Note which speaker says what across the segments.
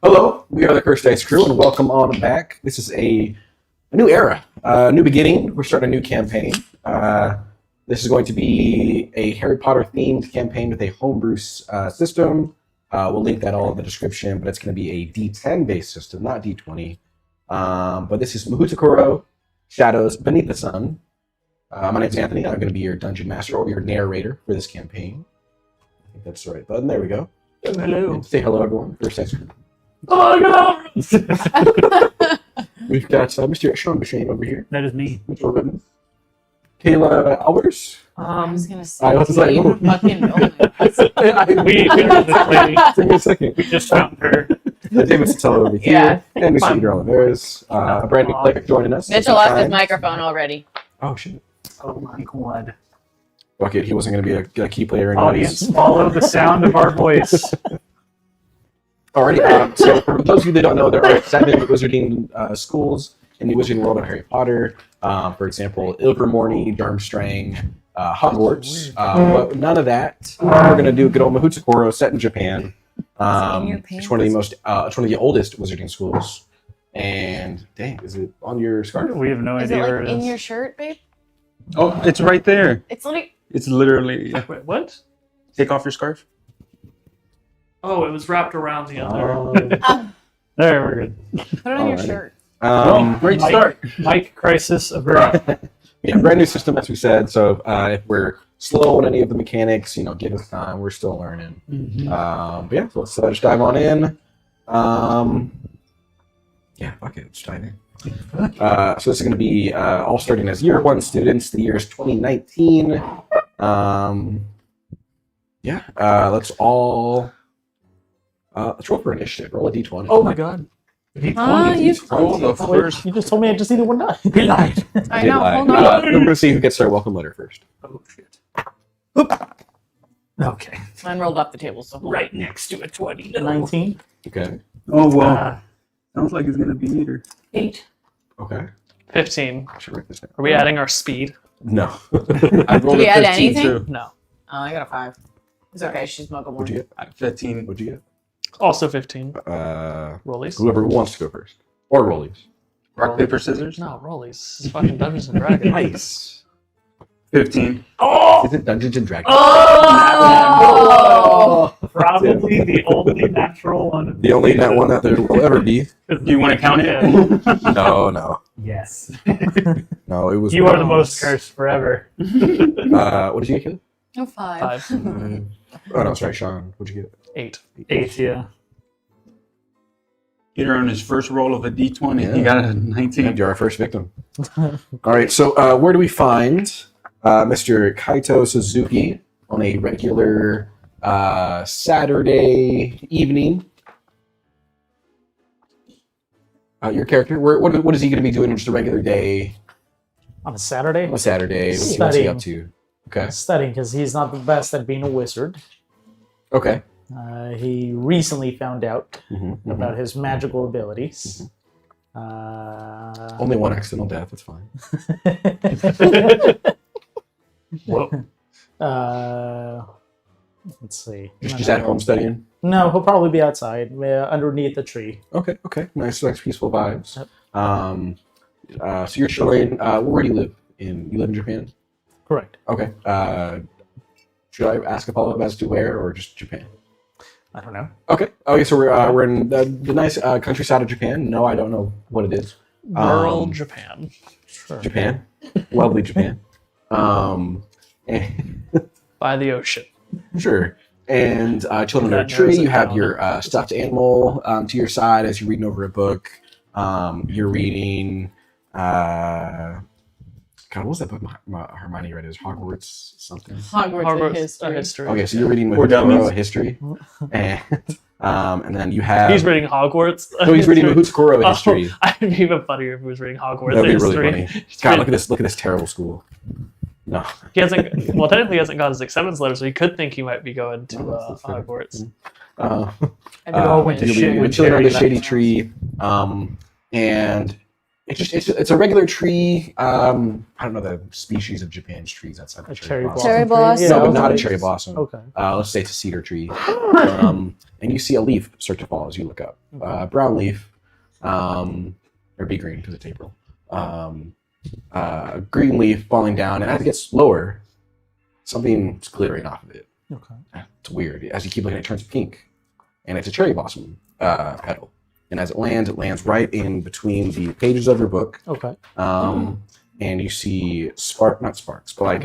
Speaker 1: Hello, we are the Cursed Dice crew, and welcome on back. This is a new era, a new beginning. We're starting a new campaign. This is going to be a Harry Potter themed campaign with a homebrew system. We'll link that all in the description, but it's going to be a D10 based system, not D20. But this is Mahoutokoro, Shadows Beneath the Sun. My name's Anthony. I'm going to be your dungeon master or your narrator for this campaign. I think that's the right button. There we go.
Speaker 2: Hello.
Speaker 1: Say hello, everyone. First Dice crew.
Speaker 2: Oh my god!
Speaker 1: We've got Mr. Sean Bashane over here.
Speaker 2: That is me.
Speaker 1: Mr. Ribbons. Kayla Albers.
Speaker 3: I was gonna say,
Speaker 1: I was like,
Speaker 3: you fucking know me.
Speaker 2: We know this lady.
Speaker 1: Give me a second.
Speaker 2: We just found her.
Speaker 1: David Sotelo over here.
Speaker 3: Yeah.
Speaker 1: And Mr. Peter Oliveras. A brand new player joining us.
Speaker 3: Mitchell left his microphone already.
Speaker 1: Oh, shit.
Speaker 2: Oh my god.
Speaker 1: Fuck it, he wasn't going to be a key player in
Speaker 2: Audience, follow the sound of our voice.
Speaker 1: Alrighty, so for those of you that don't know, there are 7 wizarding schools in the wizarding world of Harry Potter. For example, Ilvermorny, Durmstrang, Hogwarts. But none of that. We're going to do good old Mahoutokoro, set in Japan. It's one of the oldest wizarding schools. And dang, is it on your scarf?
Speaker 2: We have no
Speaker 3: Is
Speaker 2: idea
Speaker 3: it
Speaker 2: where
Speaker 3: like
Speaker 2: it
Speaker 3: in
Speaker 2: is.
Speaker 3: your shirt, babe?
Speaker 4: Oh, it's right there.
Speaker 3: It's like
Speaker 4: It's literally.
Speaker 2: Wait, what?
Speaker 4: Take off your scarf.
Speaker 2: Oh, it was wrapped around the other. There, we're good.
Speaker 3: put it on your
Speaker 1: Alrighty.
Speaker 3: shirt.
Speaker 4: Great
Speaker 2: Mike-
Speaker 4: start.
Speaker 2: Mike crisis averted.
Speaker 1: Yeah, brand new system, as we said. So if we're slow on any of the mechanics, give us time. We're still learning. But yeah, so let's just dive on in. Yeah, fuck it, let's dive in. So this is going to be all starting as year 1 students. The year is 2019. Let's all let's roll for initiative. Roll a d20.
Speaker 2: Oh my god.
Speaker 4: Oh, the first.
Speaker 5: You just told me I just needed one die.
Speaker 2: He lied.
Speaker 3: I
Speaker 1: Did
Speaker 3: know,
Speaker 1: lie.
Speaker 3: hold on.
Speaker 1: We're going to see who gets their welcome letter first.
Speaker 2: Oh shit. Okay.
Speaker 3: Mine rolled off the table, so hold on.
Speaker 2: Right next to a 20.
Speaker 5: 19.
Speaker 1: Okay.
Speaker 4: Oh, well. Sounds like it's going to be either.
Speaker 2: 8.
Speaker 1: Okay.
Speaker 2: 15.
Speaker 1: I should write this down.
Speaker 2: Are we adding our speed?
Speaker 1: No.
Speaker 4: I rolled
Speaker 3: we
Speaker 4: a
Speaker 3: add
Speaker 4: 15
Speaker 3: anything?
Speaker 4: too.
Speaker 2: No.
Speaker 3: Oh, I got a 5. It's okay, she's muggle
Speaker 1: What'd you
Speaker 3: one.
Speaker 1: get?
Speaker 4: 15.
Speaker 1: What'd you get?
Speaker 2: Also 15.
Speaker 1: Whoever
Speaker 2: Rollies?
Speaker 1: wants to go first. Or rollies.
Speaker 4: Rock, paper, scissors.
Speaker 2: No, rollies. This is fucking Dungeons and Dragons.
Speaker 1: Nice.
Speaker 4: 15.
Speaker 2: Oh!
Speaker 1: Is it Dungeons and Dragons?
Speaker 2: Oh! Probably the only natural one.
Speaker 1: The only that one that there will ever be.
Speaker 4: Do you want to count it?
Speaker 1: No.
Speaker 2: Yes.
Speaker 1: No, it was.
Speaker 2: You are the most cursed forever.
Speaker 1: What did you get?
Speaker 3: Oh, 5.
Speaker 2: 5.
Speaker 1: Oh no, sorry, Sean. What'd you get?
Speaker 2: 8. 8, yeah.
Speaker 4: Peter on his first roll of a d20.
Speaker 1: Yeah.
Speaker 4: He got a 19.
Speaker 1: You're our first victim. All right, so where do we find Mr. Kaito Suzuki on a regular Saturday evening? Your character, what is he going to be doing on just a regular day
Speaker 5: On a Saturday?
Speaker 1: on a Saturday? What's he up to? Okay.
Speaker 5: Studying, because he's not the best at being a wizard.
Speaker 1: Okay.
Speaker 5: He recently found out
Speaker 1: Mm-hmm.
Speaker 5: about his magical abilities.
Speaker 1: Only one accidental death. That's fine.
Speaker 2: Whoa.
Speaker 5: Let's see.
Speaker 1: Just at home studying.
Speaker 5: No, he'll probably be outside, underneath the tree.
Speaker 1: Okay. Nice, peaceful vibes.
Speaker 5: Yep.
Speaker 1: So you're chilling. Where do you live? You live in Japan?
Speaker 5: Correct.
Speaker 1: Okay. Should I ask a follow-up as to where, or just Japan?
Speaker 5: I don't know.
Speaker 1: Okay. So we're in the nice countryside of Japan. No, I don't know what it is.
Speaker 2: Rural Japan.
Speaker 5: Sure.
Speaker 1: Japan. Lovely Japan. And
Speaker 2: By the ocean.
Speaker 1: sure. And chilling under a
Speaker 2: That
Speaker 1: tree,
Speaker 2: narrows it
Speaker 1: you have
Speaker 2: down.
Speaker 1: your stuffed animal to your side as you're reading over a book. You're reading. God, what was that book Hermione read? Is Hogwarts something?
Speaker 3: Hogwarts history.
Speaker 2: history.
Speaker 1: Okay, so you're reading
Speaker 4: Or dummies.
Speaker 1: Mahoutokoro history, and then you have.
Speaker 2: He's reading Hogwarts.
Speaker 1: No, he's reading Mahoutokoro history.
Speaker 2: I'd be even funnier if he was reading Hogwarts
Speaker 1: That'd be
Speaker 2: history.
Speaker 1: really funny. God, look at this! Look at this terrible school. No.
Speaker 2: He hasn't. Well, technically, he hasn't got his acceptance letter, so he could think he might be going to
Speaker 1: that's fair.
Speaker 2: Hogwarts.
Speaker 5: And it all went to
Speaker 1: you'll
Speaker 5: shit
Speaker 1: be
Speaker 5: when
Speaker 1: chilling under
Speaker 5: Jerry
Speaker 1: the shady
Speaker 5: left.
Speaker 1: tree, and It's a regular tree. I don't know the species of Japan's trees outside of
Speaker 5: A
Speaker 1: cherry
Speaker 5: cherry
Speaker 1: blossom.
Speaker 5: blossom.
Speaker 3: Cherry
Speaker 5: tree?
Speaker 3: blossom.
Speaker 1: No, but not a
Speaker 5: okay.
Speaker 1: cherry blossom.
Speaker 5: Okay.
Speaker 1: Let's say it's a cedar tree. And you see a leaf start to fall as you look up. Brown leaf, or be green because it's April. Green leaf falling down, and as it gets lower, something's glittering off of it.
Speaker 5: Okay.
Speaker 1: It's weird. As you keep looking, it turns pink, and it's a cherry blossom petal. And as it lands right in between the pages of your book.
Speaker 5: Okay.
Speaker 1: And you see not sparks, but like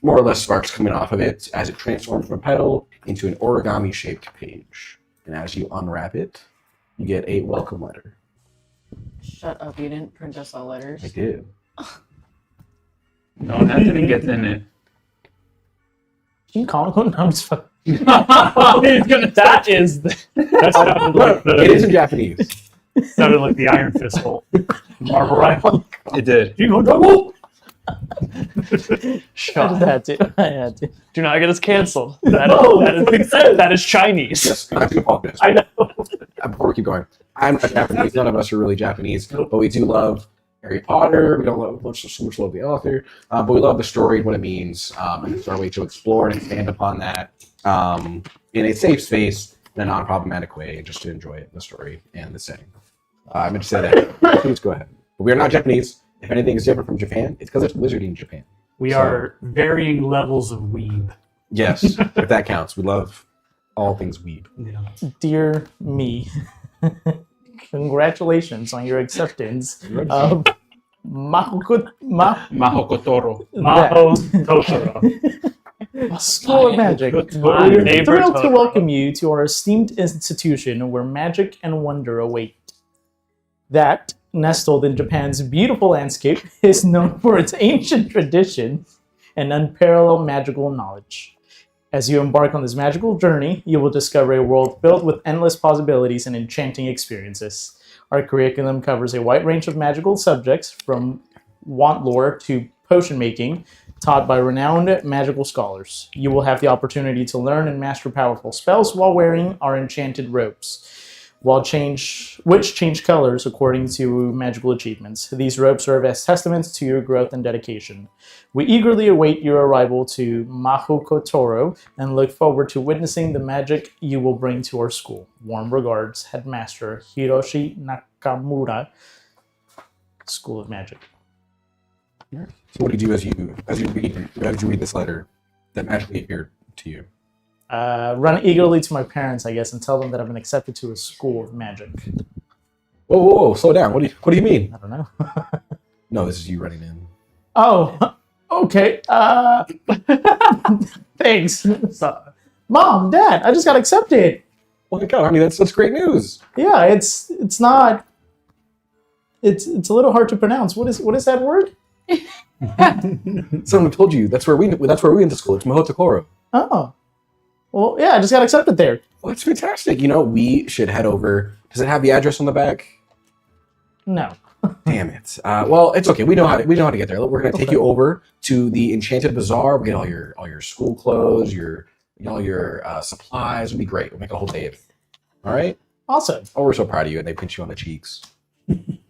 Speaker 1: more or less sparks coming off of it as it transforms from a petal into an origami-shaped page. And as you unwrap it, you get a welcome letter.
Speaker 3: Shut up! You didn't print us all letters.
Speaker 1: I did.
Speaker 4: No, that didn't get in it.
Speaker 5: King Kong? No, I'm just fucking.
Speaker 2: That sounded like
Speaker 1: It is in Japanese.
Speaker 2: sounded like the Iron Fist hole. Marvel rifle.
Speaker 4: It did.
Speaker 2: You go double.
Speaker 5: I had to. I had to.
Speaker 2: Do not get us canceled. That is Chinese.
Speaker 1: Yes, I do apologize.
Speaker 2: I know.
Speaker 1: Before we keep going, I'm not Japanese. None of us are really Japanese, but we do love Harry Potter. We don't love so much love the author, but we love the story and what it means, and it's our way to explore and expand upon that in a safe space, in a non-problematic way, just to enjoy the story and the setting. I'm going to say that. Please go ahead. But we are not Japanese. If anything is different from Japan, it's because it's wizarding in Japan.
Speaker 2: We are varying levels of weeb.
Speaker 1: Yes, if that counts. We love all things weeb.
Speaker 2: Yeah.
Speaker 5: Dear me, congratulations on your acceptance of
Speaker 4: Mahoutokoro.
Speaker 2: Mahoutokoro.
Speaker 5: School of Magic.
Speaker 2: My
Speaker 5: We're
Speaker 2: favorite
Speaker 5: thrilled to
Speaker 2: Totoro.
Speaker 5: welcome you to our esteemed institution where magic and wonder await. That, nestled in Japan's beautiful landscape, is known for its ancient traditions and unparalleled magical knowledge. As you embark on this magical journey, you will discover a world filled with endless possibilities and enchanting experiences. Our curriculum covers a wide range of magical subjects, from wand lore to potion making, taught by renowned magical scholars. You will have the opportunity to learn and master powerful spells while wearing our enchanted robes, which change colors according to magical achievements. These robes serve as testaments to your growth and dedication. We eagerly await your arrival to Mahoutokoro and look forward to witnessing the magic you will bring to our school. Warm regards, Headmaster Hiroshi Nakamura, School of Magic.
Speaker 1: So what do you do as you read this letter that magically appeared to you?
Speaker 5: Run eagerly to my parents, I guess, and tell them that I've been accepted to a school of magic.
Speaker 1: Whoa, slow down. What do you mean?
Speaker 5: I don't know.
Speaker 1: No, this is you running in.
Speaker 5: Oh, okay. Thanks. Mom, Dad, I just got accepted.
Speaker 1: Oh my god, I mean that's great news.
Speaker 5: Yeah, it's not. It's a little hard to pronounce. What is that word?
Speaker 1: Someone told you that's where we went to school. It's Mahoutokoro.
Speaker 5: Oh, well, yeah, I just got accepted there.
Speaker 1: Well, that's fantastic. You know, we should head over. Does it have the address on the back?
Speaker 5: No.
Speaker 1: Damn it. Well, it's okay. We know how to get there. We're gonna take you over to the Enchanted Bazaar. We'll get all your school clothes, all your supplies. It'll be great. We'll make a whole day of it. All right.
Speaker 5: Awesome.
Speaker 1: Oh, we're so proud of you, and they pinch you on the cheeks.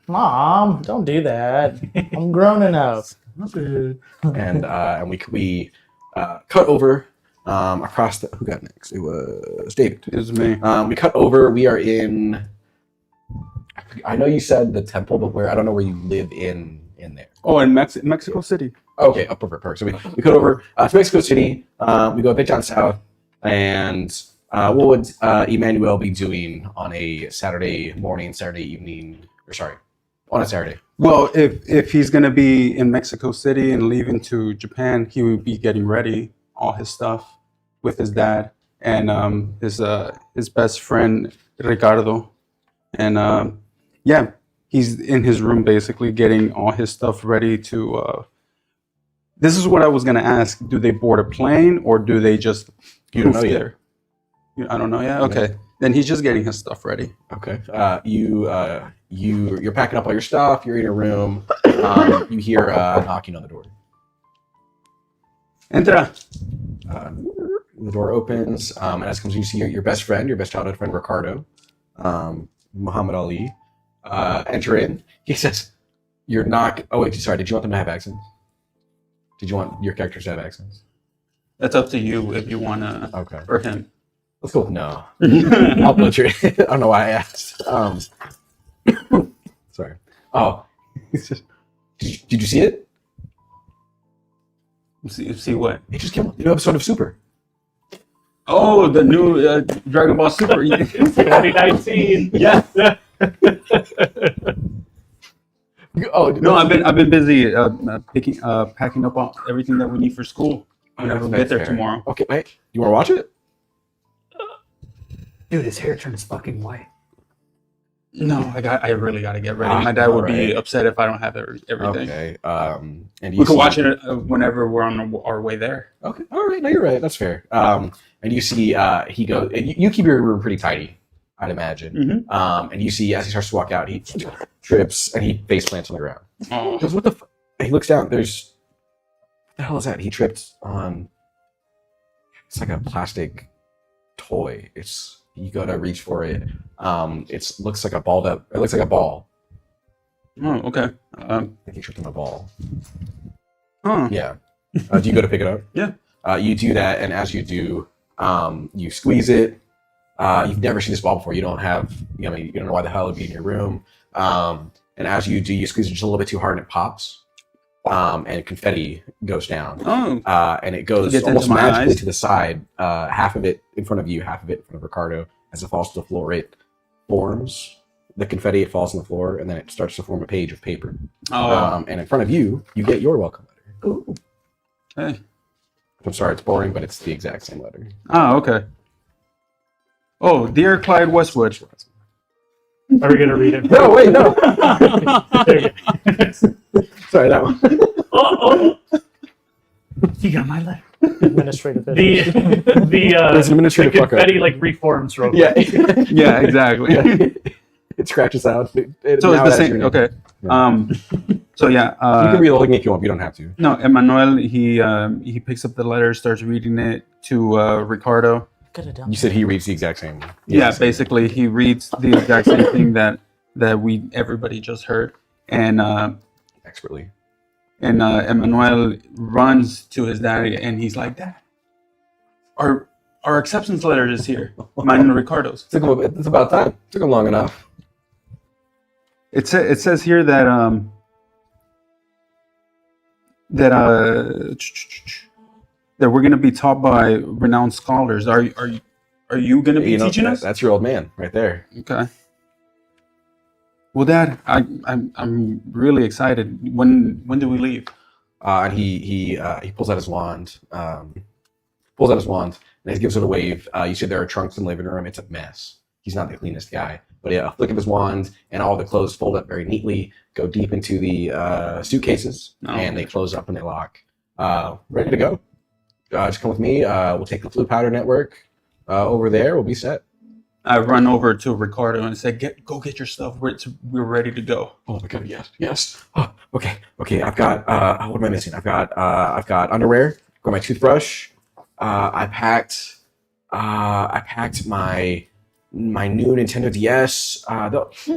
Speaker 5: Mom, don't do that. I'm grown enough.
Speaker 1: And we cut over across the. Who got next? It was David.
Speaker 4: It was me.
Speaker 1: We cut over. We are in. I know you said the temple, but where I don't know where you live in there.
Speaker 4: Oh, in Mexico City.
Speaker 1: Okay, up over Perk. So we cut over to Mexico City. We go a bit down south, and what would Emmanuel be doing on a Saturday morning, Saturday evening, or sorry, on a Saturday?
Speaker 4: Well, if he's gonna be in Mexico City and leaving to Japan, he would be getting ready all his stuff with his dad and his best friend Ricardo, and yeah, he's in his room basically getting all his stuff ready to. This is what I was gonna ask: do they board a plane or do they just
Speaker 1: You don't
Speaker 4: poof
Speaker 1: know yet.
Speaker 4: there? I don't know yet. Okay, then he's just getting his stuff ready.
Speaker 1: Okay. You're packing up all your stuff. You're in your room. You hear knocking on the door.
Speaker 4: Entra.
Speaker 1: The door opens, and as comes, you see your best childhood friend, Ricardo, Muhammad Ali. enter in. He says, "You're not." Oh wait, sorry. Did you want them to have accents? Did you want your characters to have accents?
Speaker 4: That's up to you if you want to.
Speaker 1: Okay.
Speaker 4: Or him.
Speaker 1: Let's go with no. I'll butcher it. I don't know why I asked. Sorry. Oh, did you see it?
Speaker 4: See what?
Speaker 1: It just came out. The new episode of Super.
Speaker 4: Oh, the new Dragon Ball Super.
Speaker 2: 2019.
Speaker 4: Yeah.
Speaker 1: Oh
Speaker 4: No, I've been busy packing up on everything that we need for school. Whenever we get there tomorrow.
Speaker 1: Okay, wait. You want to watch it?
Speaker 6: Dude, his hair turns fucking white.
Speaker 4: No, I really got to get ready. My dad would be upset if I don't have everything.
Speaker 1: Okay. And
Speaker 4: We can watch it whenever we're on our way there.
Speaker 1: Okay. All right. No, you're right. That's fair. And you see, he goes. You keep your room pretty tidy, I'd imagine.
Speaker 4: Mhm.
Speaker 1: And you see, as he starts to walk out, he trips and he face plants on the ground.
Speaker 4: Oh.
Speaker 1: He goes, "What the?" And he looks down. There's what the hell is that? He tripped on. It's like a plastic toy. You go to reach for it. It looks like a balled up. It looks like a ball.
Speaker 4: Oh, okay.
Speaker 1: I think he tripped on a ball.
Speaker 4: Huh.
Speaker 1: Yeah. Do you go to pick it up?
Speaker 4: Yeah.
Speaker 1: You do that, and as you do, you squeeze it. You've never seen this ball before. You don't know why the hell it'd be in your room. And as you do, you squeeze it just a little bit too hard, and it pops. And confetti goes down.
Speaker 4: Oh.
Speaker 1: And it goes
Speaker 4: Gets
Speaker 1: almost
Speaker 4: into my
Speaker 1: magically
Speaker 4: eyes.
Speaker 1: to the side. Half of it in front of you, half of it in front of Ricardo. As it falls to the floor, it forms the confetti. It falls on the floor, and then it starts to form a page of paper.
Speaker 4: Oh.
Speaker 1: And in front of you, you get your welcome letter.
Speaker 6: Ooh.
Speaker 4: Hey.
Speaker 1: I'm sorry, it's boring, but it's the exact same letter.
Speaker 4: Oh, okay. Oh, dear Clyde Westwood.
Speaker 2: Are we gonna read it?
Speaker 1: No, wait, no.
Speaker 2: Okay.
Speaker 1: Sorry, that one.
Speaker 2: Oh,
Speaker 6: You got my letter.
Speaker 5: Administrative
Speaker 2: the
Speaker 5: issue.
Speaker 1: There's an administrative
Speaker 2: the
Speaker 1: fuck up.
Speaker 2: confetti like reforms real
Speaker 1: Yeah.
Speaker 2: quick.
Speaker 4: Yeah, exactly.
Speaker 1: Yeah. It scratches out.
Speaker 4: So it's the same. Okay. So yeah.
Speaker 1: You can read the whole thing if you want. But you don't have to.
Speaker 4: No, Emmanuel. He picks up the letter, starts reading it to Ricardo.
Speaker 5: Could have done.
Speaker 1: You said he reads the exact same.
Speaker 4: Yeah, basically he reads the exact same thing that everybody just heard, and
Speaker 1: Expertly.
Speaker 4: Emmanuel runs to his daddy, and he's like, "Dad, our acceptance letter is here. Mine and Ricardo's."
Speaker 1: It's about time. Took him long enough.
Speaker 4: It says here that that we're going to be taught by renowned scholars. Are you going to be teaching us?
Speaker 1: That's your old man right there.
Speaker 4: Okay. Well, Dad, I'm really excited. When do we leave?
Speaker 1: And he pulls out his wand. And he gives it a wave. You see there are trunks in the living room. It's a mess. He's not the cleanest guy. But yeah, a flick of his wand, and all the clothes fold up very neatly, go deep into the suitcases, and they close up and they lock. Ready to go. Just come with me. We'll take the Blue Powder Network over there. We'll be set.
Speaker 4: I run over to Ricardo and say, "Go get your stuff. We're ready to go."
Speaker 1: Oh my god, yes. Oh, okay. I've got what am I missing? I've got underwear. I've got my toothbrush. I packed my new Nintendo DS. I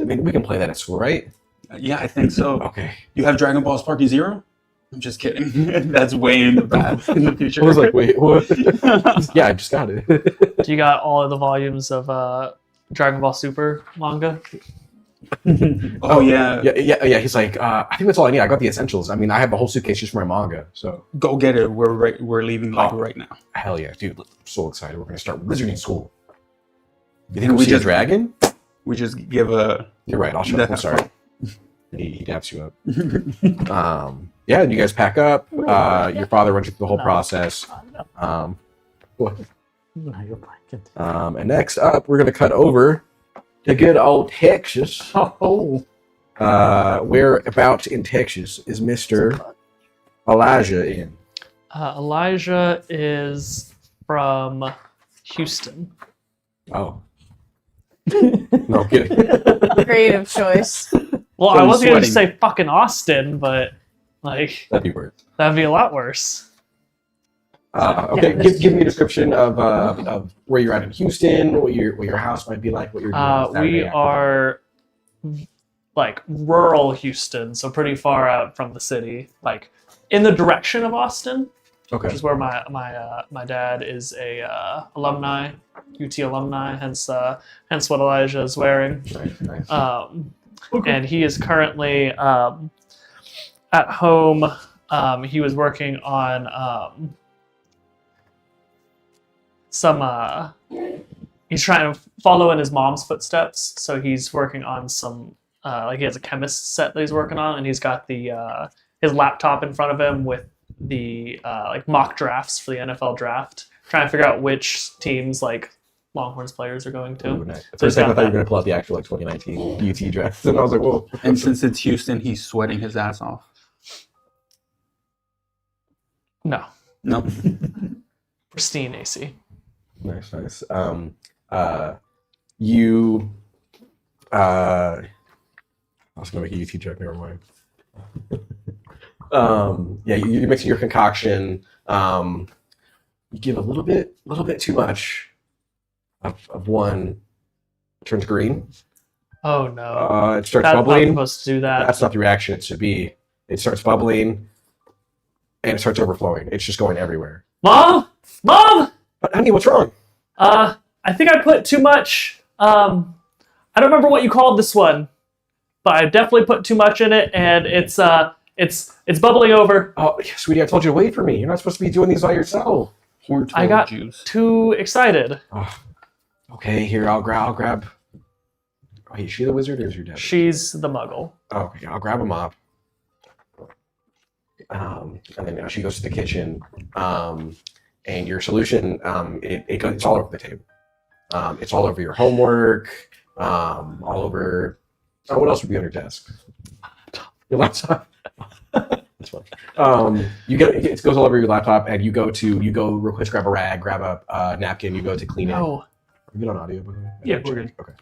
Speaker 1: mean, we can play that at school, right?
Speaker 4: Yeah, I think so.
Speaker 1: Okay.
Speaker 4: You have Dragon Ball Sparky Zero? I'm just kidding. That's way in the future.
Speaker 1: I was like, wait, what? Yeah, I just got it.
Speaker 2: Do you got all of the volumes of Dragon Ball Super manga?
Speaker 4: Oh yeah.
Speaker 1: Yeah. He's like, I think that's all I need. I got the essentials. I mean, I have a whole suitcase just for my manga. So
Speaker 4: Go get it. We're leaving right now.
Speaker 1: hell yeah, dude! I'm so excited. We're gonna start wizarding school. You
Speaker 4: Can
Speaker 1: think
Speaker 4: we
Speaker 1: we see a
Speaker 4: just-
Speaker 1: dragon?
Speaker 4: We just give a.
Speaker 1: You're right. I'll show up. I'm sorry. He daps you up. Yeah, you guys pack up. Your father runs you through the whole process. What?
Speaker 5: No, you're blanket.
Speaker 1: And next up, we're gonna cut over to good old Texas.
Speaker 5: Oh,
Speaker 1: Whereabouts in Texas is Mr. Elijah in?
Speaker 2: Elijah is from Houston.
Speaker 1: Oh. No, I'm kidding.
Speaker 3: Creative choice.
Speaker 2: Well,
Speaker 4: So
Speaker 2: I
Speaker 4: he's
Speaker 2: wasn't going to
Speaker 4: sweating.
Speaker 2: say fucking Austin, but like
Speaker 1: That'd be weird.
Speaker 2: that'd be a lot worse.
Speaker 1: Okay, give me a description of where you're at in Houston, what your house might be like, what you're doing. on Saturday
Speaker 2: We
Speaker 1: afternoon.
Speaker 2: are like rural Houston, so pretty far out from the city, like in the direction of Austin,
Speaker 1: Okay.
Speaker 2: which is where my dad is a alumni, UT alumni, hence what Elijah is wearing.
Speaker 1: Nice.
Speaker 2: And he is currently at home. He was working on some. He's trying to follow in his mom's footsteps, so he's working on some. Like he has a chemist set that he's working on, and he's got the his laptop in front of him with the like mock drafts for the NFL draft, trying to figure out which teams like Longhorns players are going to.
Speaker 1: Ooh, nice. For a second, I thought you were going to pull out the actual like 2019 UT draft, and I was like, whoa.
Speaker 4: And since it's Houston, he's sweating his ass off.
Speaker 2: No,
Speaker 4: No.
Speaker 2: pristine AC.
Speaker 1: Nice. You. I was going to make a UT joke. Never mind. Yeah, you're mixing your concoction. You give a little bit too much of one. Turns green.
Speaker 2: Oh no!
Speaker 1: It starts
Speaker 2: That's not
Speaker 1: bubbling.
Speaker 2: supposed to do that.
Speaker 1: That's not the reaction it should be. It starts bubbling, and it starts overflowing. It's just going everywhere.
Speaker 2: Mom!
Speaker 1: But honey, what's wrong?
Speaker 2: I think I put too much. I don't remember what you called this one, but I definitely put too much in it, and it's bubbling over.
Speaker 1: Oh, sweetie, I told you to wait for me. You're not supposed to be doing these by yourself.
Speaker 4: Horn
Speaker 2: I got
Speaker 4: juice.
Speaker 2: too excited.
Speaker 1: Oh, okay, here I'll grab. Wait, is she the wizard or is your dad?
Speaker 2: She's the muggle.
Speaker 1: Oh, okay, I'll grab a mop. And then she goes to the kitchen. And your solution, it's all over the table. It's all over your homework. All over. Oh, what else would be on your desk? Your laptop. That's fun. It goes all over your laptop, and you go real quick, grab a rag, grab a napkin. You go to clean it.
Speaker 2: No.
Speaker 1: Are we good on audio? By the way?
Speaker 2: Yeah, we're good.
Speaker 1: Okay.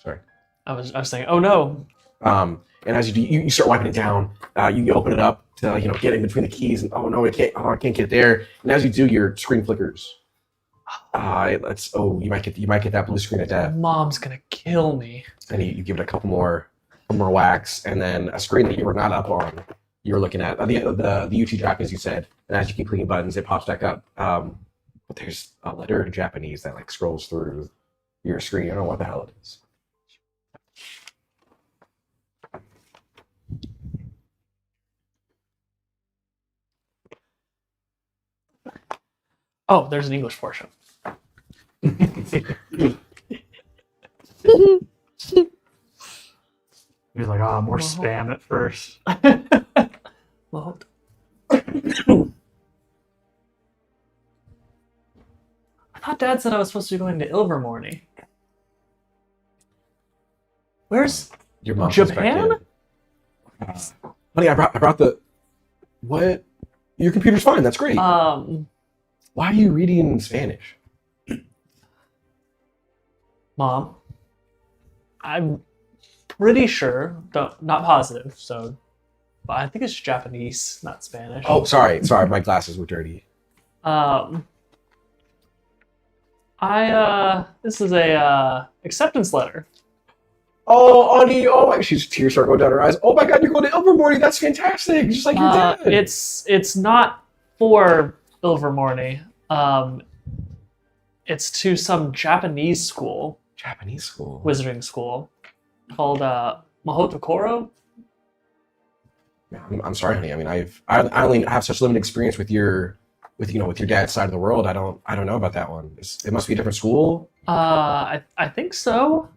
Speaker 1: Sorry.
Speaker 2: I was saying, oh no.
Speaker 1: And as you do, you start wiping it down. You open it up to get in between the keys, and oh no, I can't get there. And as you do, your screen flickers. You might get that blue screen of death.
Speaker 2: Mom's gonna kill me.
Speaker 1: And you give it a couple more whacks, and then a screen that you were not up on, you were looking at the UT draft, as you said. And as you keep clicking buttons, it pops back up. But there's a letter in Japanese that like scrolls through your screen. I don't know what the hell it is.
Speaker 2: Oh, there's an English portion.
Speaker 6: He was like, more spam at first.
Speaker 2: Well, I thought Dad said I was supposed to be going to Ilvermorny. Where's
Speaker 1: Your mom comes back
Speaker 2: Japan?
Speaker 1: in. Honey, I brought the what? Your computer's fine. That's great.
Speaker 2: Mom,
Speaker 1: Why are you reading in Spanish?
Speaker 2: I'm pretty sure, not positive, so, but I think it's Japanese, not Spanish.
Speaker 1: Oh, sorry. My glasses were dirty.
Speaker 2: This is a acceptance letter.
Speaker 1: Oh, honey. Oh my. Tears start going down her eyes. Oh my God, you're going to Ilvermorny. That's fantastic. Just like your dad.
Speaker 2: It's not for Ilvermorny. It's to some Japanese school,
Speaker 1: Japanese school.
Speaker 2: wizarding school, called Mahoutokoro.
Speaker 1: I'm sorry, honey. I mean, I only have such limited experience with your dad's side of the world. I don't know about that one. It must be a different school.
Speaker 2: I think so.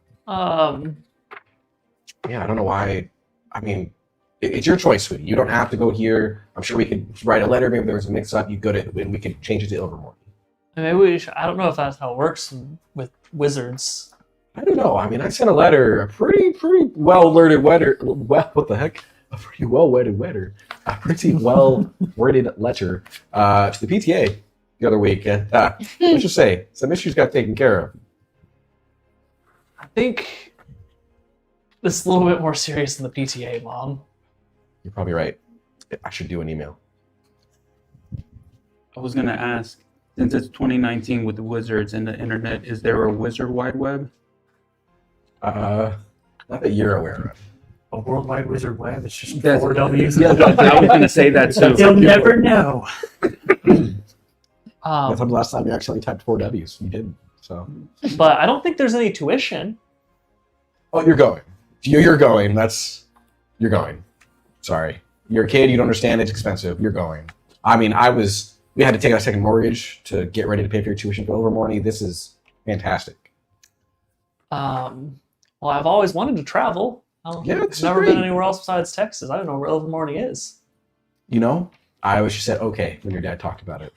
Speaker 1: Yeah, I don't know why. I mean, it's your choice, sweetie. You don't have to go here. I'm sure we could write a letter. Maybe there was a mix-up. You go to, and we could change it to Ilvermorny.
Speaker 2: Maybe we should, I don't know if that's how it works with wizards.
Speaker 1: I don't know. I mean, I sent a letter, a pretty well-worded letter. Well, what the heck? A pretty well-worded letter. A pretty well-worded letter to the PTA the other week. And let's just say some issues got taken care of.
Speaker 2: I think this is a little bit more serious than the PTA, Mom.
Speaker 1: You're probably right. I should do an email.
Speaker 4: I was gonna ask, since it's 2019 with the wizards and the internet, is there a wizard wide web?
Speaker 1: Not that you're aware of.
Speaker 6: A worldwide wizard web. It's just
Speaker 4: That's-
Speaker 6: 4 W's.
Speaker 4: Yeah, I was gonna say that too.
Speaker 6: You'll never know.
Speaker 1: That's the last time you actually typed 4 W's. You didn't. So.
Speaker 2: But I don't think there's any tuition.
Speaker 1: Oh, you're going. You're going. You're going. Sorry. You're a kid. You don't understand. It's expensive. You're going. I mean, we had to take out a second mortgage to get ready to pay for your tuition for Ilvermorny. This is fantastic.
Speaker 2: Well, I've always wanted to travel. I've
Speaker 1: this is
Speaker 2: never
Speaker 1: great.
Speaker 2: been anywhere else besides Texas. I don't know where Ilvermorny is.
Speaker 1: You know, I always just said okay when your dad talked about it.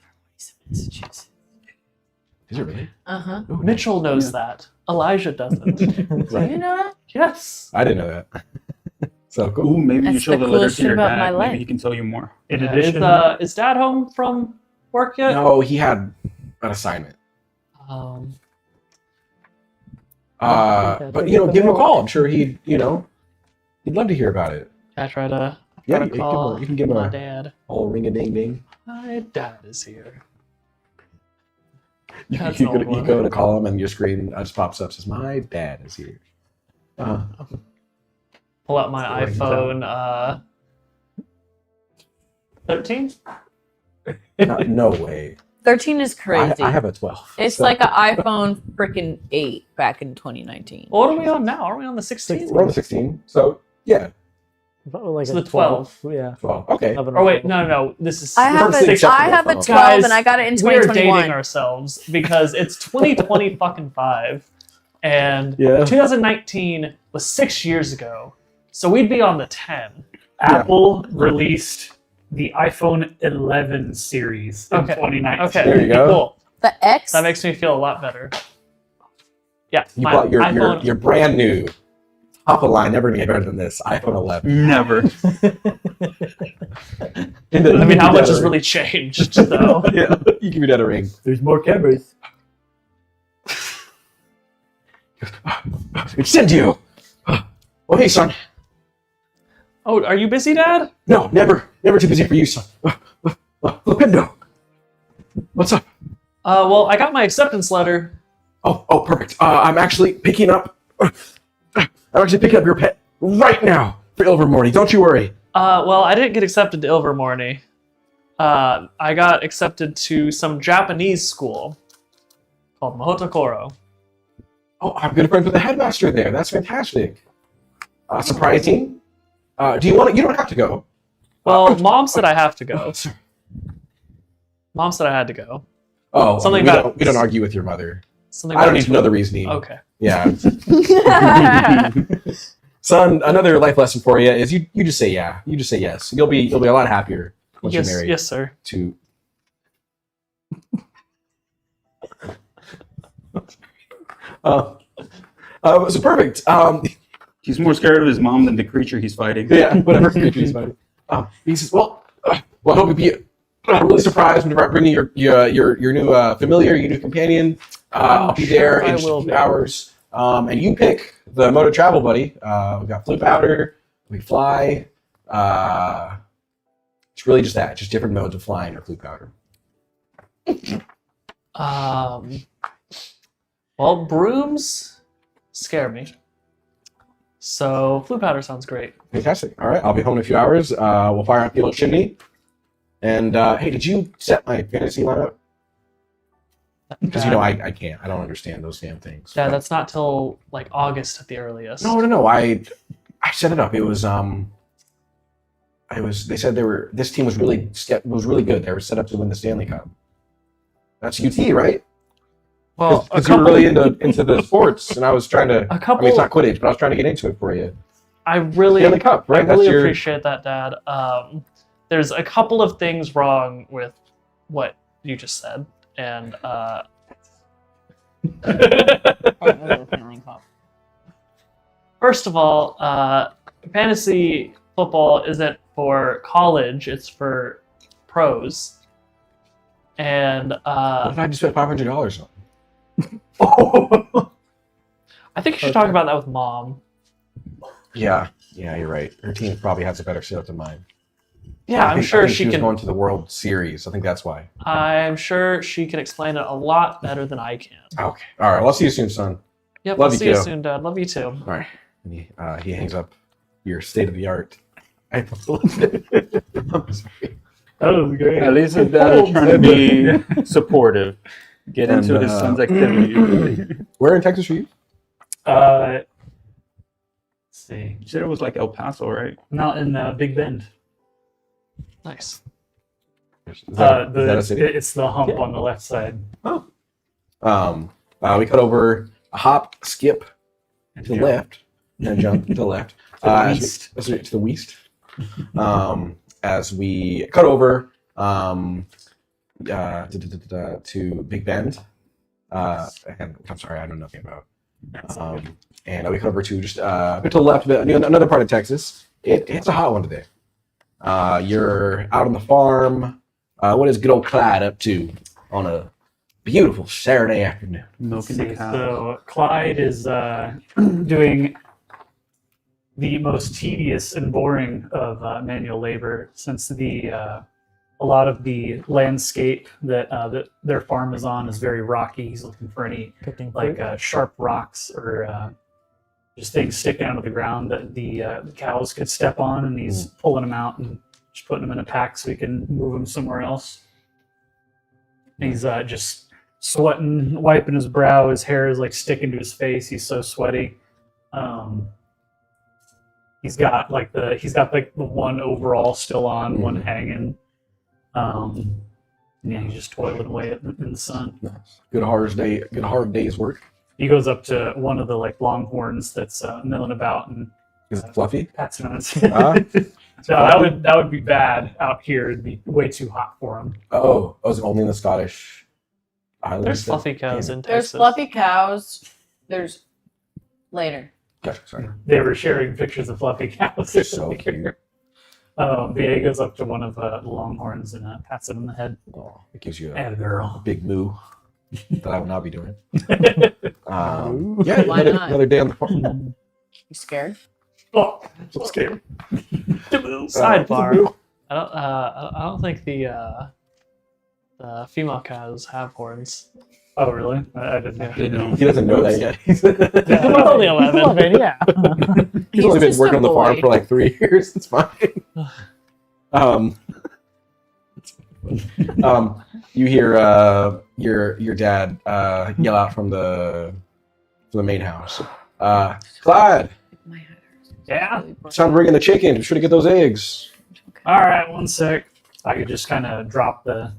Speaker 1: Is it really?
Speaker 3: Uh-huh.
Speaker 1: Ooh,
Speaker 2: Mitchell knows that. Elijah doesn't.
Speaker 3: Do you know that?
Speaker 2: Yes.
Speaker 1: I didn't know that. So cool.
Speaker 4: Ooh, maybe you
Speaker 3: That's
Speaker 4: show
Speaker 3: the
Speaker 4: the letter
Speaker 3: coolest
Speaker 4: to
Speaker 3: shit
Speaker 4: your
Speaker 3: about my
Speaker 4: dad.
Speaker 3: life.
Speaker 4: Maybe he can tell you more.
Speaker 6: In addition,
Speaker 2: Is Dad home from work yet?
Speaker 1: No, he had an assignment.
Speaker 2: Um,
Speaker 1: But give him a call. I'm sure he'd love to hear about it.
Speaker 2: I try to
Speaker 1: Yeah,
Speaker 2: call
Speaker 1: you can give him
Speaker 2: my
Speaker 1: a
Speaker 2: dad.
Speaker 1: whole ring a ding ding.
Speaker 2: My dad is here.
Speaker 1: You
Speaker 2: That's an old
Speaker 1: go
Speaker 2: one.
Speaker 1: to call him and your screen just pops up says my dad is here.
Speaker 2: Pull out my
Speaker 1: Rings
Speaker 2: iPhone 13.
Speaker 1: No way.
Speaker 3: 13 is crazy.
Speaker 1: I have a 12.
Speaker 3: It's
Speaker 1: so-
Speaker 3: like an iPhone freaking 8 back in 2019.
Speaker 2: What are we on now? Are we on the 16?
Speaker 1: We're on the 16. So yeah,
Speaker 5: Like
Speaker 2: So
Speaker 5: a
Speaker 2: the 12.
Speaker 5: Yeah.
Speaker 1: 12. Okay.
Speaker 5: 11
Speaker 2: Or wait, no. This is
Speaker 3: I have
Speaker 1: Perfectly
Speaker 3: a
Speaker 1: acceptable.
Speaker 3: I have a 12
Speaker 2: Guys,
Speaker 3: and I got it in
Speaker 2: we're dating
Speaker 3: 2021.
Speaker 2: ourselves because it's 2020 fucking 5, and
Speaker 1: Yeah.
Speaker 2: 2019 was 6 years ago, so we'd be on the 10.
Speaker 6: Apple released the iPhone 11 series in
Speaker 2: Okay.
Speaker 6: 2019.
Speaker 2: Okay,
Speaker 1: There you go.
Speaker 2: Cool.
Speaker 3: The X.
Speaker 2: That makes me feel a lot better. Yeah,
Speaker 1: You
Speaker 2: my
Speaker 1: bought your
Speaker 2: iPhone.
Speaker 1: your brand new top of line. Never gonna get better than this iPhone 11.
Speaker 4: Never.
Speaker 2: I mean, how much has really changed, though?
Speaker 1: Yeah, you give your dad a ring.
Speaker 5: There's more cameras.
Speaker 1: It's sent to you. Oh hey son.
Speaker 2: Oh, are you busy, Dad?
Speaker 1: No, never too busy for you, son. Flipendo. What's up?
Speaker 2: Well, I got my acceptance letter.
Speaker 1: Oh, perfect. I'm actually picking up your pet right now for Ilvermorny. Don't you worry.
Speaker 2: Well, I didn't get accepted to Ilvermorny. I got accepted to some Japanese school called Mahoutokoro.
Speaker 1: Oh, I'm good friends with the headmaster there. That's fantastic. Surprising. Do you want to? You don't have to go.
Speaker 2: Well, Mom said I have to go.
Speaker 1: Oh, sorry.
Speaker 2: Mom said I had to go.
Speaker 1: Oh,
Speaker 2: Something
Speaker 1: we
Speaker 2: about-
Speaker 1: don't argue with your mother.
Speaker 2: Something
Speaker 1: I don't
Speaker 2: about
Speaker 1: need to know the reasoning.
Speaker 2: Okay.
Speaker 1: Yeah. Son, another life lesson for you is you just say yeah. You just say yes. You'll be a lot happier once
Speaker 2: Yes,
Speaker 1: you're married
Speaker 2: yes, sir.
Speaker 1: to. So perfect.
Speaker 4: He's more scared of his mom than the creature he's fighting.
Speaker 1: Yeah, whatever creature he's fighting. He says, "Well, I hope you'll be really surprised whenever I bring you your new familiar, your new companion. I'll be there
Speaker 2: sure I
Speaker 1: in just a
Speaker 2: will
Speaker 1: few
Speaker 2: be.
Speaker 1: hours. And you pick the mode of travel, buddy. We got Flip Powder, we fly. It's really just that, just different modes of flying or Flip Powder.
Speaker 2: Well, brooms scare me. So, flue powder sounds great.
Speaker 1: Fantastic. All right, I'll be home in a few hours. We'll fire up the little chimney. And hey, did you set my fantasy lineup? Because I can't. I don't understand those damn things.
Speaker 2: Yeah, that's not till like August at the earliest.
Speaker 1: No. I set it up. It was They said this team was really good. They were set up to win the Stanley Cup. That's UT, right?
Speaker 2: Well,
Speaker 1: Because you were really into the sports, and I was trying to.
Speaker 2: A couple-
Speaker 1: I mean, it's not Quidditch, but I was trying to get into it for you.
Speaker 2: I really,
Speaker 1: Stanley Cup, right?
Speaker 2: I really
Speaker 1: That's your-
Speaker 2: appreciate that, Dad. There's a couple of things wrong with what you just said, and first of all, fantasy football isn't for college; it's for pros. And
Speaker 1: What if I just spent $500 on?
Speaker 2: I think you should talk about that with Mom.
Speaker 1: Yeah, you're right. Her team probably has a better setup than mine.
Speaker 2: Yeah,
Speaker 1: I
Speaker 2: I'm
Speaker 1: think-
Speaker 2: sure
Speaker 1: I think
Speaker 2: she
Speaker 1: was
Speaker 2: can.
Speaker 1: going to the World Series. I think that's why.
Speaker 2: I'm sure she can explain it a lot better than I can.
Speaker 1: Okay. All right. Well, I'll see you soon, son.
Speaker 2: Yep,
Speaker 1: Love
Speaker 2: I'll
Speaker 1: you,
Speaker 2: see you
Speaker 1: kiddo.
Speaker 2: soon, Dad. Love you too.
Speaker 1: All right. And he hangs up your state of the art. I'm sorry.
Speaker 6: That was great.
Speaker 4: At least his dad is trying to be supportive. Get into
Speaker 1: And,
Speaker 4: his son's activity.
Speaker 1: Where in Texas are you?
Speaker 6: Let's see.
Speaker 4: You said it was like El Paso, right?
Speaker 6: Not in Big Bend.
Speaker 2: Nice.
Speaker 1: Is that a city?
Speaker 6: It's the hump
Speaker 1: Yeah.
Speaker 6: on the left side.
Speaker 1: We cut over a hop, skip
Speaker 6: And
Speaker 1: to the
Speaker 6: jump.
Speaker 1: left, and jump to the left.
Speaker 6: To the
Speaker 1: as
Speaker 6: east.
Speaker 1: to the west. As we cut over to Big Bend. And I'm sorry, I know nothing about. And we cut over to just a bit to the left, another part of Texas. It's a hot one today. You're out on the farm. What is good old Clyde up to on a beautiful Saturday afternoon?
Speaker 4: Milking the cow.
Speaker 6: So Clyde is doing the most tedious and boring of manual labor, since a lot of the landscape that their farm is on is very rocky. He's looking for any
Speaker 5: Picking
Speaker 6: like
Speaker 5: fruit.
Speaker 6: sharp rocks or just things sticking out of the ground that the cows could step on, and he's pulling them out and just putting them in a pack so he can move them somewhere else. And he's just sweating, wiping his brow. His hair is like sticking to his face. He's so sweaty. He's got the one overall still on, one hanging. Yeah, he's just toiling away in the sun.
Speaker 1: Nice. Good hard day's work.
Speaker 6: He goes up to one of the like longhorns that's milling about and
Speaker 1: Is it fluffy?
Speaker 6: pats it on his
Speaker 1: Ah.
Speaker 6: head. So that would be bad out here. It'd be way too hot for him.
Speaker 1: Is it only in the Scottish Islands?
Speaker 2: There's fluffy cows in
Speaker 3: There's
Speaker 2: Texas.
Speaker 3: fluffy cows. There's later.
Speaker 1: Gotcha, sorry.
Speaker 6: They were sharing pictures of fluffy cows.
Speaker 1: So cute.
Speaker 6: Yeah, he goes up to one of the longhorns and pats it on the head.
Speaker 1: Oh, it gives you a
Speaker 6: And a girl.
Speaker 1: big moo that I will not be doing.
Speaker 3: Why
Speaker 1: Another
Speaker 3: not?
Speaker 1: day on the farm.
Speaker 3: You scared?
Speaker 6: Oh,
Speaker 1: So scared.
Speaker 2: Sidebar. I don't think the female cows have horns.
Speaker 6: oh, really? I didn't know.
Speaker 4: They don't.
Speaker 1: He doesn't know that yet. He's
Speaker 2: We're only 11.
Speaker 5: Yeah.
Speaker 1: He's only been
Speaker 3: just
Speaker 1: working
Speaker 3: a
Speaker 1: on the farm
Speaker 3: boy.
Speaker 1: for like 3 years. It's fine. You hear your dad yell out from the main house. Clyde,
Speaker 3: My head hurts.
Speaker 6: Yeah?
Speaker 1: it's time to bring in the chicken. Be sure to get those eggs.
Speaker 6: All right, one sec. I could just kind of drop I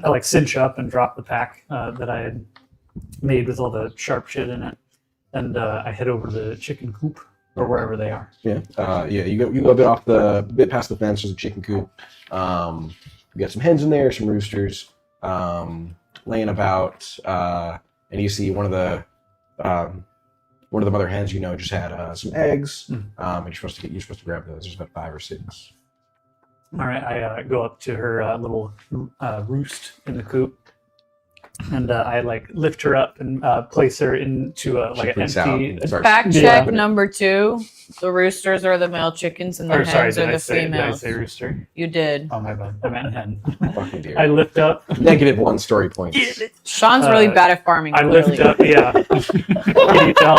Speaker 6: like cinch up and drop the pack that I had made with all the sharp shit in it. And I head over to the chicken coop or wherever they are.
Speaker 1: Yeah. You go a bit past the fence. There's a chicken coop. You got some hens in there, some roosters, laying about, and you see one of the mother hens. Just had some eggs, and you're supposed to grab those. There's about 5 or 6.
Speaker 6: All right, I go up to her little roost in the coop, and I like lift her up and place her into like an
Speaker 1: Freaks out
Speaker 6: empty.
Speaker 1: and starts
Speaker 3: Fact
Speaker 6: Yeah.
Speaker 3: check number 2. The roosters are the male chickens and the
Speaker 6: Or sorry,
Speaker 3: hens
Speaker 6: did
Speaker 3: are
Speaker 6: I
Speaker 3: the
Speaker 6: say
Speaker 3: females.
Speaker 6: rooster?
Speaker 3: You did.
Speaker 6: Oh my bad, I meant hen.
Speaker 1: Fucking dear.
Speaker 6: I lift up.
Speaker 1: -1 story points.
Speaker 3: Sean's really bad at farming.
Speaker 6: I lift
Speaker 3: clearly.
Speaker 6: up. Yeah. Can you tell?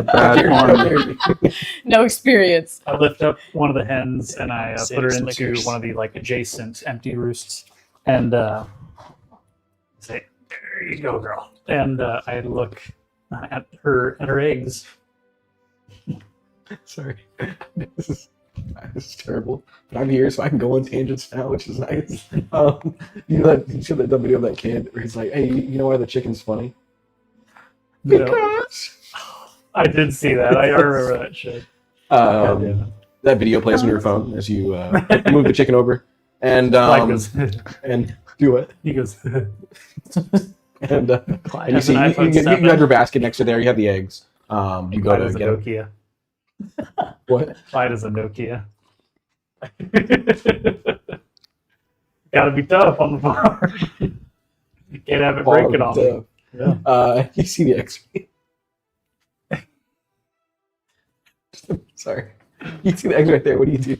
Speaker 4: Bad farm.
Speaker 3: No experience.
Speaker 6: I lift up one of the hens and I put her
Speaker 2: Six
Speaker 6: into
Speaker 2: Snickers.
Speaker 6: one of the like adjacent empty roosts and say, "There you go, girl." And I look at her eggs.
Speaker 1: Sorry. This is terrible. But I'm here, so I can go on tangents now, which is nice. You should have that video of that kid where he's like, "Hey, you know why the chicken's funny?"
Speaker 6: No,
Speaker 1: Because.
Speaker 6: I did see that. I remember that shit.
Speaker 1: That video plays on your phone as you move the chicken over, and
Speaker 6: Like this.
Speaker 1: and do it,
Speaker 6: He goes.
Speaker 1: and you
Speaker 2: has
Speaker 1: see
Speaker 2: an
Speaker 1: you
Speaker 2: iPhone
Speaker 1: have
Speaker 2: 7.
Speaker 1: your basket next to there. You have the eggs. You go
Speaker 6: Clyde
Speaker 1: to
Speaker 6: is a
Speaker 1: get
Speaker 6: Nokia.
Speaker 1: what?
Speaker 6: Clyde is a Nokia. Gotta be tough on the farm. You can't have it breaking on me.
Speaker 1: Yeah. You see the eggs. Sorry. You see the eggs right there. What do you do?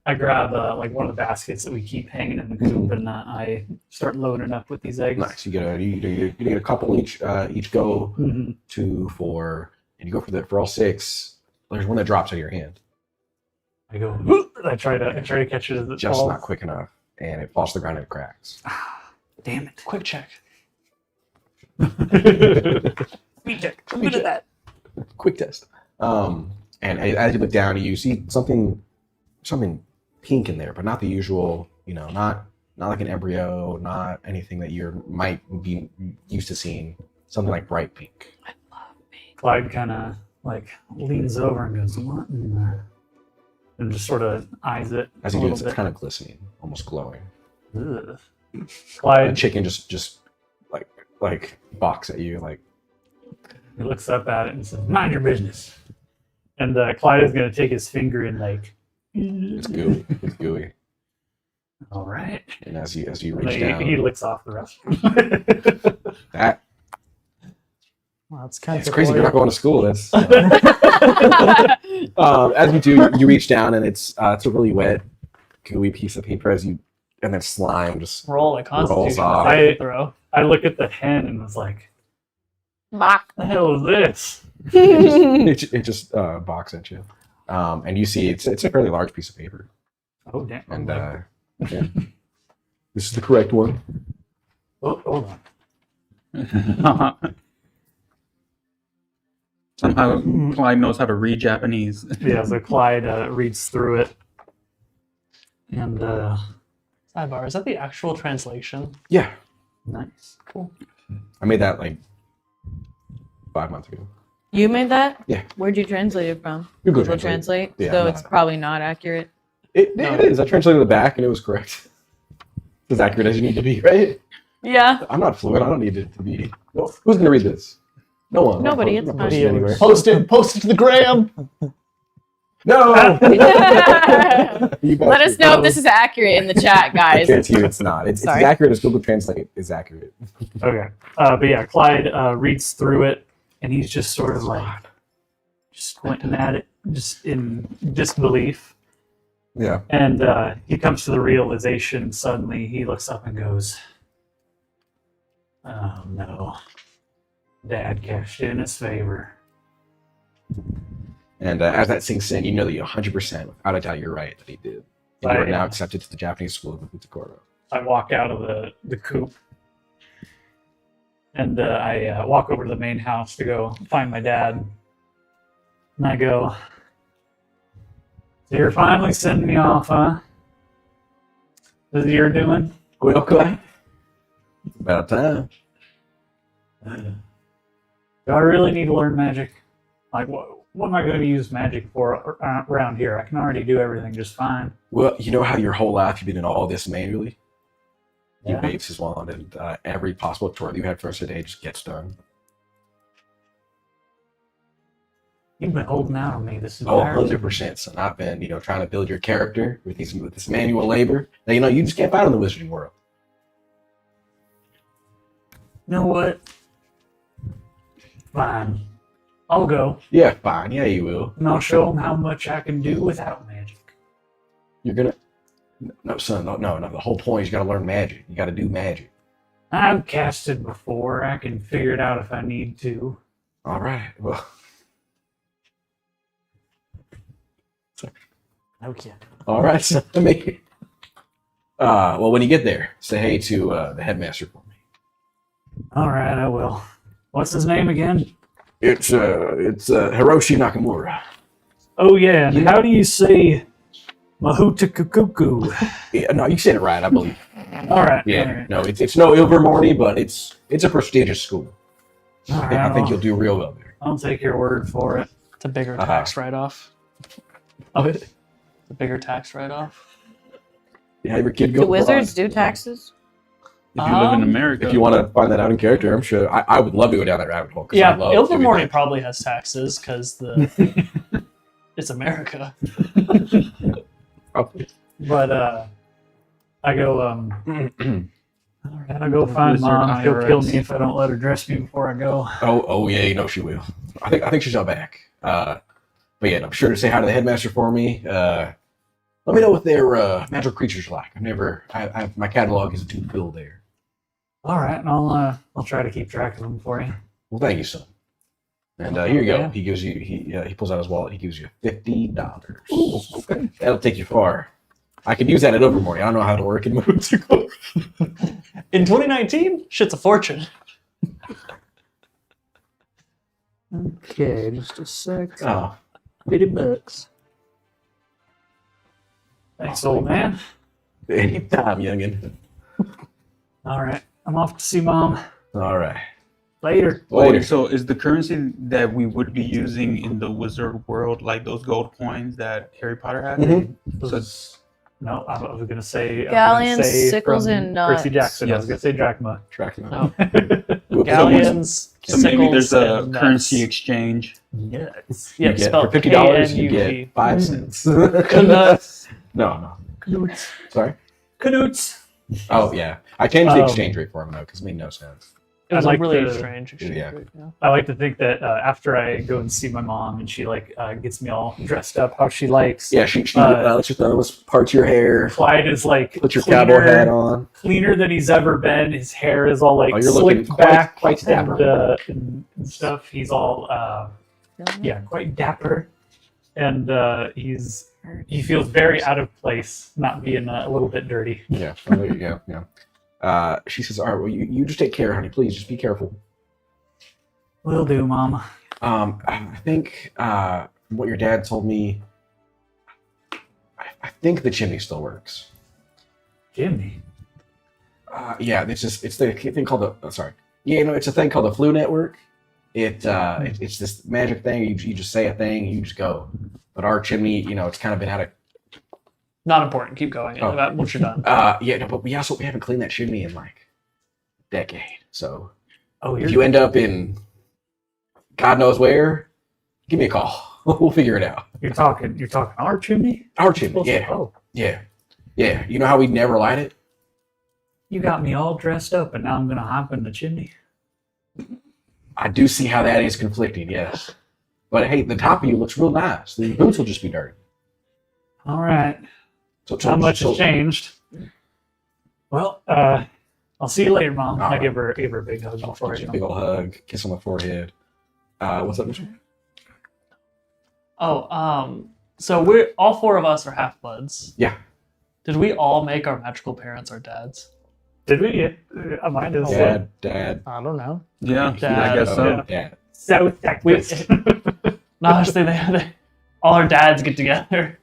Speaker 6: I grab like one of the baskets that we keep hanging in the coop, and I start loading up with these eggs.
Speaker 1: Nice. You get a couple each go,
Speaker 6: Mhm.
Speaker 1: 2, 4, and you go for all 6. There's one that drops out of your hand.
Speaker 6: I go. I try to catch it as it
Speaker 1: Just
Speaker 6: falls.
Speaker 1: not quick enough, and it falls to the ground and it cracks.
Speaker 6: Damn it!
Speaker 2: Quick check.
Speaker 6: Speed check.
Speaker 3: I'm good at that.
Speaker 1: Quick test. And as you look down, you see something pink in there, but not the usual. Not like an embryo, not anything that you might be used to seeing. Something like bright pink.
Speaker 6: Clyde kind of like leans over and goes, "What?" And just sort of eyes it
Speaker 1: As
Speaker 6: a
Speaker 1: you do,
Speaker 6: little
Speaker 1: it's
Speaker 6: bit.
Speaker 1: kind of glistening, almost glowing.
Speaker 6: Ugh.
Speaker 1: The
Speaker 6: Clyde
Speaker 1: chicken just like barks at you, like
Speaker 6: he looks up at it and says, "Mind your business." And Clyde is going to take his finger and like,
Speaker 1: it's gooey. It's gooey.
Speaker 6: all right.
Speaker 1: And as you
Speaker 6: And
Speaker 1: reach down,
Speaker 6: he licks off the rest.
Speaker 1: that
Speaker 5: Well, that's kind
Speaker 1: it's
Speaker 5: of
Speaker 1: crazy. You're not going to school. That's as you do, you reach down and it's a really wet, gooey piece of paper and then slime just
Speaker 2: Roll a Constitution
Speaker 1: off.
Speaker 2: saving throw.
Speaker 6: I look at the hen and was like,
Speaker 3: Mock.
Speaker 6: "The hell is this?"
Speaker 1: it just barks at you, and you see it's a fairly large piece of paper,
Speaker 6: Oh damn!
Speaker 1: and yeah. This is the correct one.
Speaker 6: Oh, hold on.
Speaker 4: Somehow Clyde knows how to read Japanese.
Speaker 6: Yeah, so Clyde reads through it, and
Speaker 2: Sidebar, is that the actual translation?
Speaker 1: Yeah,
Speaker 6: nice.
Speaker 2: Cool.
Speaker 1: I made that like 5 months ago.
Speaker 3: You made that?
Speaker 1: Yeah.
Speaker 3: Where'd you translate it from?
Speaker 1: Google
Speaker 3: Google
Speaker 1: Translate.
Speaker 3: Translate?
Speaker 1: Yeah,
Speaker 3: So
Speaker 1: I'm
Speaker 3: it's
Speaker 1: not-
Speaker 3: probably not accurate.
Speaker 1: It is. I translated the back and it was correct. It's as accurate as you need to be, right?
Speaker 3: Yeah.
Speaker 1: I'm not fluent. I don't need it to be. Well, who's going to read this? No one.
Speaker 3: Nobody,
Speaker 1: I'm not
Speaker 3: it's
Speaker 1: posting it
Speaker 3: fine.
Speaker 1: anywhere.
Speaker 5: Post it to the gram.
Speaker 1: No. You
Speaker 3: Let us
Speaker 1: bastard.
Speaker 3: know if this is accurate in the chat,
Speaker 1: I
Speaker 3: guys.
Speaker 1: guarantee you it's not. It's as
Speaker 3: Sorry.
Speaker 1: accurate as Google Translate is accurate.
Speaker 6: Okay, but yeah, Clyde reads through it, and he's just sort of like just squinting at it, just in disbelief.
Speaker 1: Yeah.
Speaker 6: And he comes to the realization suddenly. He looks up and goes, "Oh no, Dad cashed in his favor."
Speaker 1: And as that sinks in, you know that you 100%, without a doubt, you're right that he did. And you are now accepted to the Japanese school of Mahoutokoro.
Speaker 6: I walk out of the coop, and I walk over to the main house to go find my dad. And I go, "So you're finally sending me off, huh? This is you're doing?"
Speaker 1: Well, Clay, it's about time.
Speaker 6: Do I really need to learn magic? Like, what am I going to use magic for around here? I can already do everything just fine.
Speaker 1: Well, you know how your whole life you've been doing all this manually? You
Speaker 6: Yeah.
Speaker 1: waves his wand, and every possible chore that you had first today just gets done.
Speaker 6: You've been holding out on me this
Speaker 1: Oh,
Speaker 6: entire
Speaker 1: 100%. Son. I've been, trying to build your character with this manual labor that, you just can't find in the wizarding world.
Speaker 6: You know what? Fine. I'll go,
Speaker 1: Yeah, fine. Yeah, you will.
Speaker 6: and I'll show them how much I can do without magic.
Speaker 1: You're gonna. No, son. No. The whole point is you got to learn magic. You got to do magic.
Speaker 6: I've casted before. I can figure it out if I need to.
Speaker 1: All right. Well,
Speaker 5: Okay.
Speaker 1: all right. So make it. Well, when you get there, say hey to the headmaster for me.
Speaker 6: All right, I will. What's his name again?
Speaker 1: It's Hiroshi Nakamura.
Speaker 6: Oh yeah. And how do you say Mahoutokoro?
Speaker 1: Yeah, no, you said it right, I believe.
Speaker 6: All right.
Speaker 1: Yeah,
Speaker 6: All right.
Speaker 1: no, it's no Ilvermorny, but it's a prestigious school.
Speaker 6: All right,
Speaker 1: I think you'll do real well there.
Speaker 6: I'll take your word for it.
Speaker 2: It's a bigger tax write-off.
Speaker 1: Okay.
Speaker 2: A bigger tax write-off.
Speaker 1: Yeah, have your kid go.
Speaker 3: Do wizards do taxes?
Speaker 4: If you live in
Speaker 2: Um,
Speaker 4: America.
Speaker 1: If you want to find that out in character, I'm sure I would love to go down that rabbit hole. 'Cause
Speaker 2: Yeah,
Speaker 1: I love doing
Speaker 2: Ilvermorny
Speaker 1: that.
Speaker 2: probably has taxes because it's America.
Speaker 1: Probably.
Speaker 6: But I go. All right, I'll go find
Speaker 4: Wizard
Speaker 6: Mom. She'll kill
Speaker 4: IRS.
Speaker 6: me if I don't let her dress me before I go.
Speaker 1: Oh yeah, she will. I think she's out back. But yeah, I'm sure to say hi to the headmaster for me. Let Let me know what their magical creatures are like. My catalog isn't too filled there.
Speaker 6: All right, and I'll try to keep track of them for you.
Speaker 1: Well, thank you, son. And here you go. He gives you. He pulls out his wallet. He gives you $50. Okay. That'll take you far. I could use that at Overmore. I don't know how to work in Mahoutokoro.
Speaker 2: In 2019, shit's a fortune.
Speaker 6: Okay, just a sec.
Speaker 1: Oh,
Speaker 6: $50. Thanks, old man.
Speaker 1: anytime, youngin.
Speaker 6: All right, I'm off to see Mom.
Speaker 1: All right.
Speaker 6: Later.
Speaker 1: Later.
Speaker 4: So is the currency that we would be using in the wizard world like those gold coins that Harry Potter had?
Speaker 1: Mhm.
Speaker 4: So it's
Speaker 6: No, I was gonna say
Speaker 3: Galleons, sickles, and
Speaker 6: Percy
Speaker 3: nuts.
Speaker 6: Jackson. I was gonna say drachma.
Speaker 1: Tracking them.
Speaker 2: No.
Speaker 1: Whoops.
Speaker 2: Galleons,
Speaker 4: so maybe there's
Speaker 2: sickles,
Speaker 4: a
Speaker 2: and
Speaker 4: currency
Speaker 2: nuts.
Speaker 4: exchange.
Speaker 6: Yes.
Speaker 2: Yeah,
Speaker 1: You get,
Speaker 2: spelled
Speaker 1: for $50, you
Speaker 2: KNUT.
Speaker 1: get 5 cents.
Speaker 2: Canuts.
Speaker 1: No.
Speaker 6: Canoots.
Speaker 1: Sorry.
Speaker 6: Canoots.
Speaker 1: Oh yeah, I changed the
Speaker 6: Um,
Speaker 1: exchange rate for him though because it made no sense.
Speaker 2: It was
Speaker 6: I'd like
Speaker 2: really
Speaker 6: to-
Speaker 2: strange.
Speaker 1: Yeah.
Speaker 6: I like to think that after I go and see my mom and she gets me all dressed up how she likes.
Speaker 1: Yeah, she lets you throw parts of your hair,
Speaker 6: Clyde is like
Speaker 1: put your
Speaker 6: cleaner,
Speaker 1: cowboy hat on.
Speaker 6: cleaner than he's ever been. His hair is all like
Speaker 1: Oh, you're looking
Speaker 6: slicked back
Speaker 1: quite dapper.
Speaker 6: and stuff. He's all quite dapper, and he feels very out of place, not being a little bit dirty.
Speaker 1: Yeah, well, there you go. Yeah. She says, "All right, well, you just take care, honey. Please, just be careful."
Speaker 6: Will do, Mom.
Speaker 1: I think from what your dad told me, I think the chimney still works.
Speaker 6: Jimmy.
Speaker 1: Yeah, it's the thing called the. It's a thing called the Flu Network. It's this magic thing. You just say a thing, you just go. But our chimney, it's kind of been out of.
Speaker 2: Not important. Keep going.
Speaker 1: Oh.
Speaker 2: Once you're done.
Speaker 1: But we haven't cleaned that chimney in like a decade. So
Speaker 6: Oh,
Speaker 1: if you end up in God knows where, give me a call. We'll figure it out.
Speaker 6: You're talking our chimney?
Speaker 1: Our chimney, yeah,
Speaker 6: Oh,
Speaker 1: yeah. You know how we never light it?
Speaker 6: you got me all dressed up, and now I'm gonna hop in the chimney.
Speaker 1: I do see how that is conflicting, yes. But hey, the top of you looks real nice. The boots will just be dirty.
Speaker 6: All right.
Speaker 1: So
Speaker 6: Not much has changed. Well, I'll see you later, Mom.
Speaker 1: All
Speaker 6: I
Speaker 1: right.
Speaker 6: gave her a big hug before I
Speaker 1: Give you a
Speaker 6: go.
Speaker 1: big old hug, kiss on the forehead. What's up, Mister?
Speaker 2: So we're all four of us are half bloods.
Speaker 1: Yeah.
Speaker 2: Did we all make our magical parents our dads?
Speaker 6: Did we? Mine is
Speaker 1: Dad.
Speaker 5: I don't know.
Speaker 4: Yeah,
Speaker 2: Dad,
Speaker 4: I guess so.
Speaker 1: Dad.
Speaker 6: South Texas.
Speaker 2: No, actually, they all our dads get together.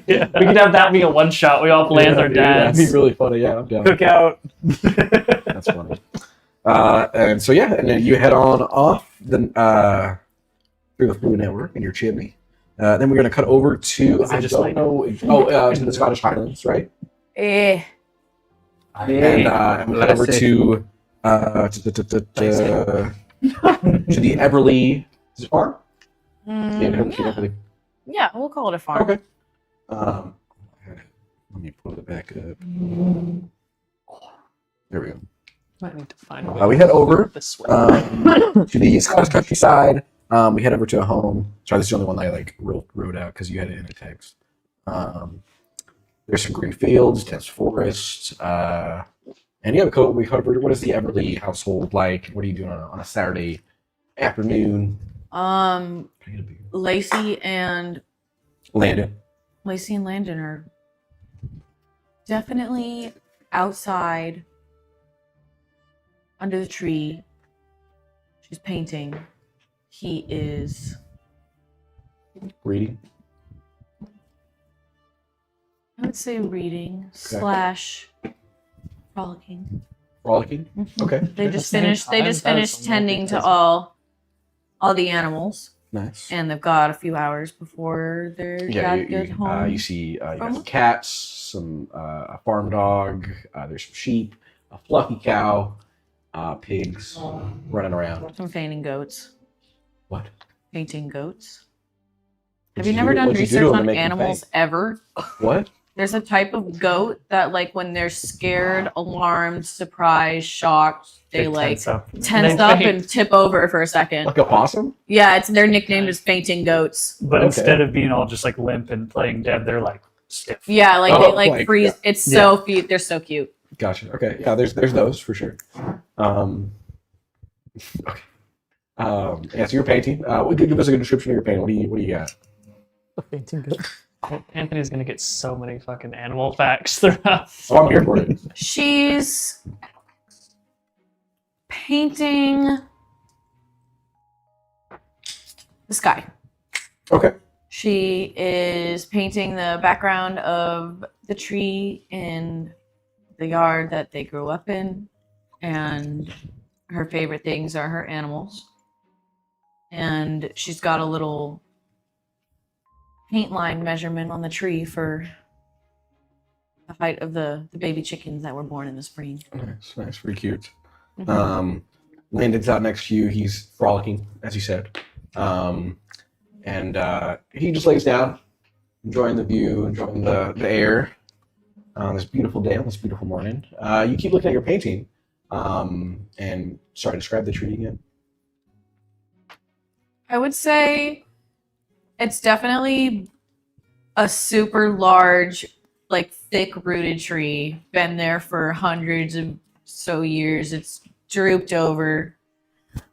Speaker 6: Yeah.
Speaker 2: We could have that be a one shot. We all play as our
Speaker 1: That'd
Speaker 2: dads.
Speaker 1: be really funny. Yeah, I'm down.
Speaker 6: Cookout.
Speaker 1: That's funny. And so and then you head on off through the Flu Network in your chimney. Then we're gonna cut over to
Speaker 6: Is it
Speaker 1: I
Speaker 6: just
Speaker 1: don't
Speaker 6: like-
Speaker 1: know to the Scottish Highlands, right?
Speaker 3: Eh.
Speaker 1: And we head over to the Everly is it farm. Everly.
Speaker 3: Yeah, we'll call it a farm.
Speaker 1: Okay. Let me pull it back up. There we go.
Speaker 2: Might need to find
Speaker 1: We head over
Speaker 2: this way.
Speaker 1: to the Scottish countryside. We head over to a home. Sorry, this is the only one that I wrote out because you had it in the text. There's some green fields, dense forest, and we covered. What is the Everly household like? What are you doing on a Saturday afternoon?
Speaker 3: Lacey and
Speaker 1: Landon.
Speaker 3: Landon are definitely outside under the tree. She's painting. He is
Speaker 1: Reading.
Speaker 3: I would say reading / frolicking.
Speaker 1: Frolicking. Okay.
Speaker 3: They just
Speaker 2: same
Speaker 3: finished
Speaker 2: time, that is some
Speaker 3: tending to
Speaker 2: multitasking.
Speaker 3: all the animals.
Speaker 1: Nice.
Speaker 3: And they've got a few hours before their dad gets home.
Speaker 1: You see you got
Speaker 3: from-
Speaker 1: some cats, a farm dog, there's some sheep, a fluffy cow, pigs running around.
Speaker 3: Some fainting goats.
Speaker 1: What?
Speaker 3: Fainting goats.
Speaker 1: What'd
Speaker 3: Have you
Speaker 1: you
Speaker 3: never
Speaker 1: do-
Speaker 3: done
Speaker 1: what'd you do
Speaker 3: research
Speaker 1: to
Speaker 3: on
Speaker 1: make them
Speaker 3: animals
Speaker 1: faint?
Speaker 3: ever?
Speaker 1: What?
Speaker 3: There's a type of goat that, like, when they're scared, alarmed, surprised, shocked, they like
Speaker 6: tense up.
Speaker 3: tense
Speaker 2: They
Speaker 3: up
Speaker 2: faint.
Speaker 3: and tip over for a second.
Speaker 1: Like a possum?
Speaker 3: Yeah, it's their nickname is fainting goats.
Speaker 6: But
Speaker 1: Okay.
Speaker 6: instead of being all just like limp and playing dead, they're like stiff.
Speaker 3: Yeah, like
Speaker 1: Oh,
Speaker 3: they like
Speaker 1: like,
Speaker 3: freeze.
Speaker 1: yeah.
Speaker 3: It's so cute. They're so cute.
Speaker 1: Gotcha. Okay. Yeah. There's those for sure. Okay. Yeah. So you're painting. Give us a good description of your painting. What do you got?
Speaker 5: Painting good.
Speaker 2: Anthony's gonna get so many fucking animal facts throughout.
Speaker 1: Oh, I'm here for it.
Speaker 3: She's painting the sky.
Speaker 1: Okay.
Speaker 3: She is painting the background of the tree in the yard that they grew up in, and her favorite things are her animals. And she's got a little paint line measurement on the tree for the height of the baby chickens that were born in the spring.
Speaker 1: Nice. Pretty cute.
Speaker 3: Mhm.
Speaker 1: Landon's out next to you. He's frolicking, as you said. And he just lays down, enjoying the view, enjoying the air on this beautiful day, on this beautiful morning. You keep looking at your painting, and sorry, describe the tree again.
Speaker 3: I would say it's definitely a super large, like thick-rooted tree. Been there for hundreds of so years. It's drooped over.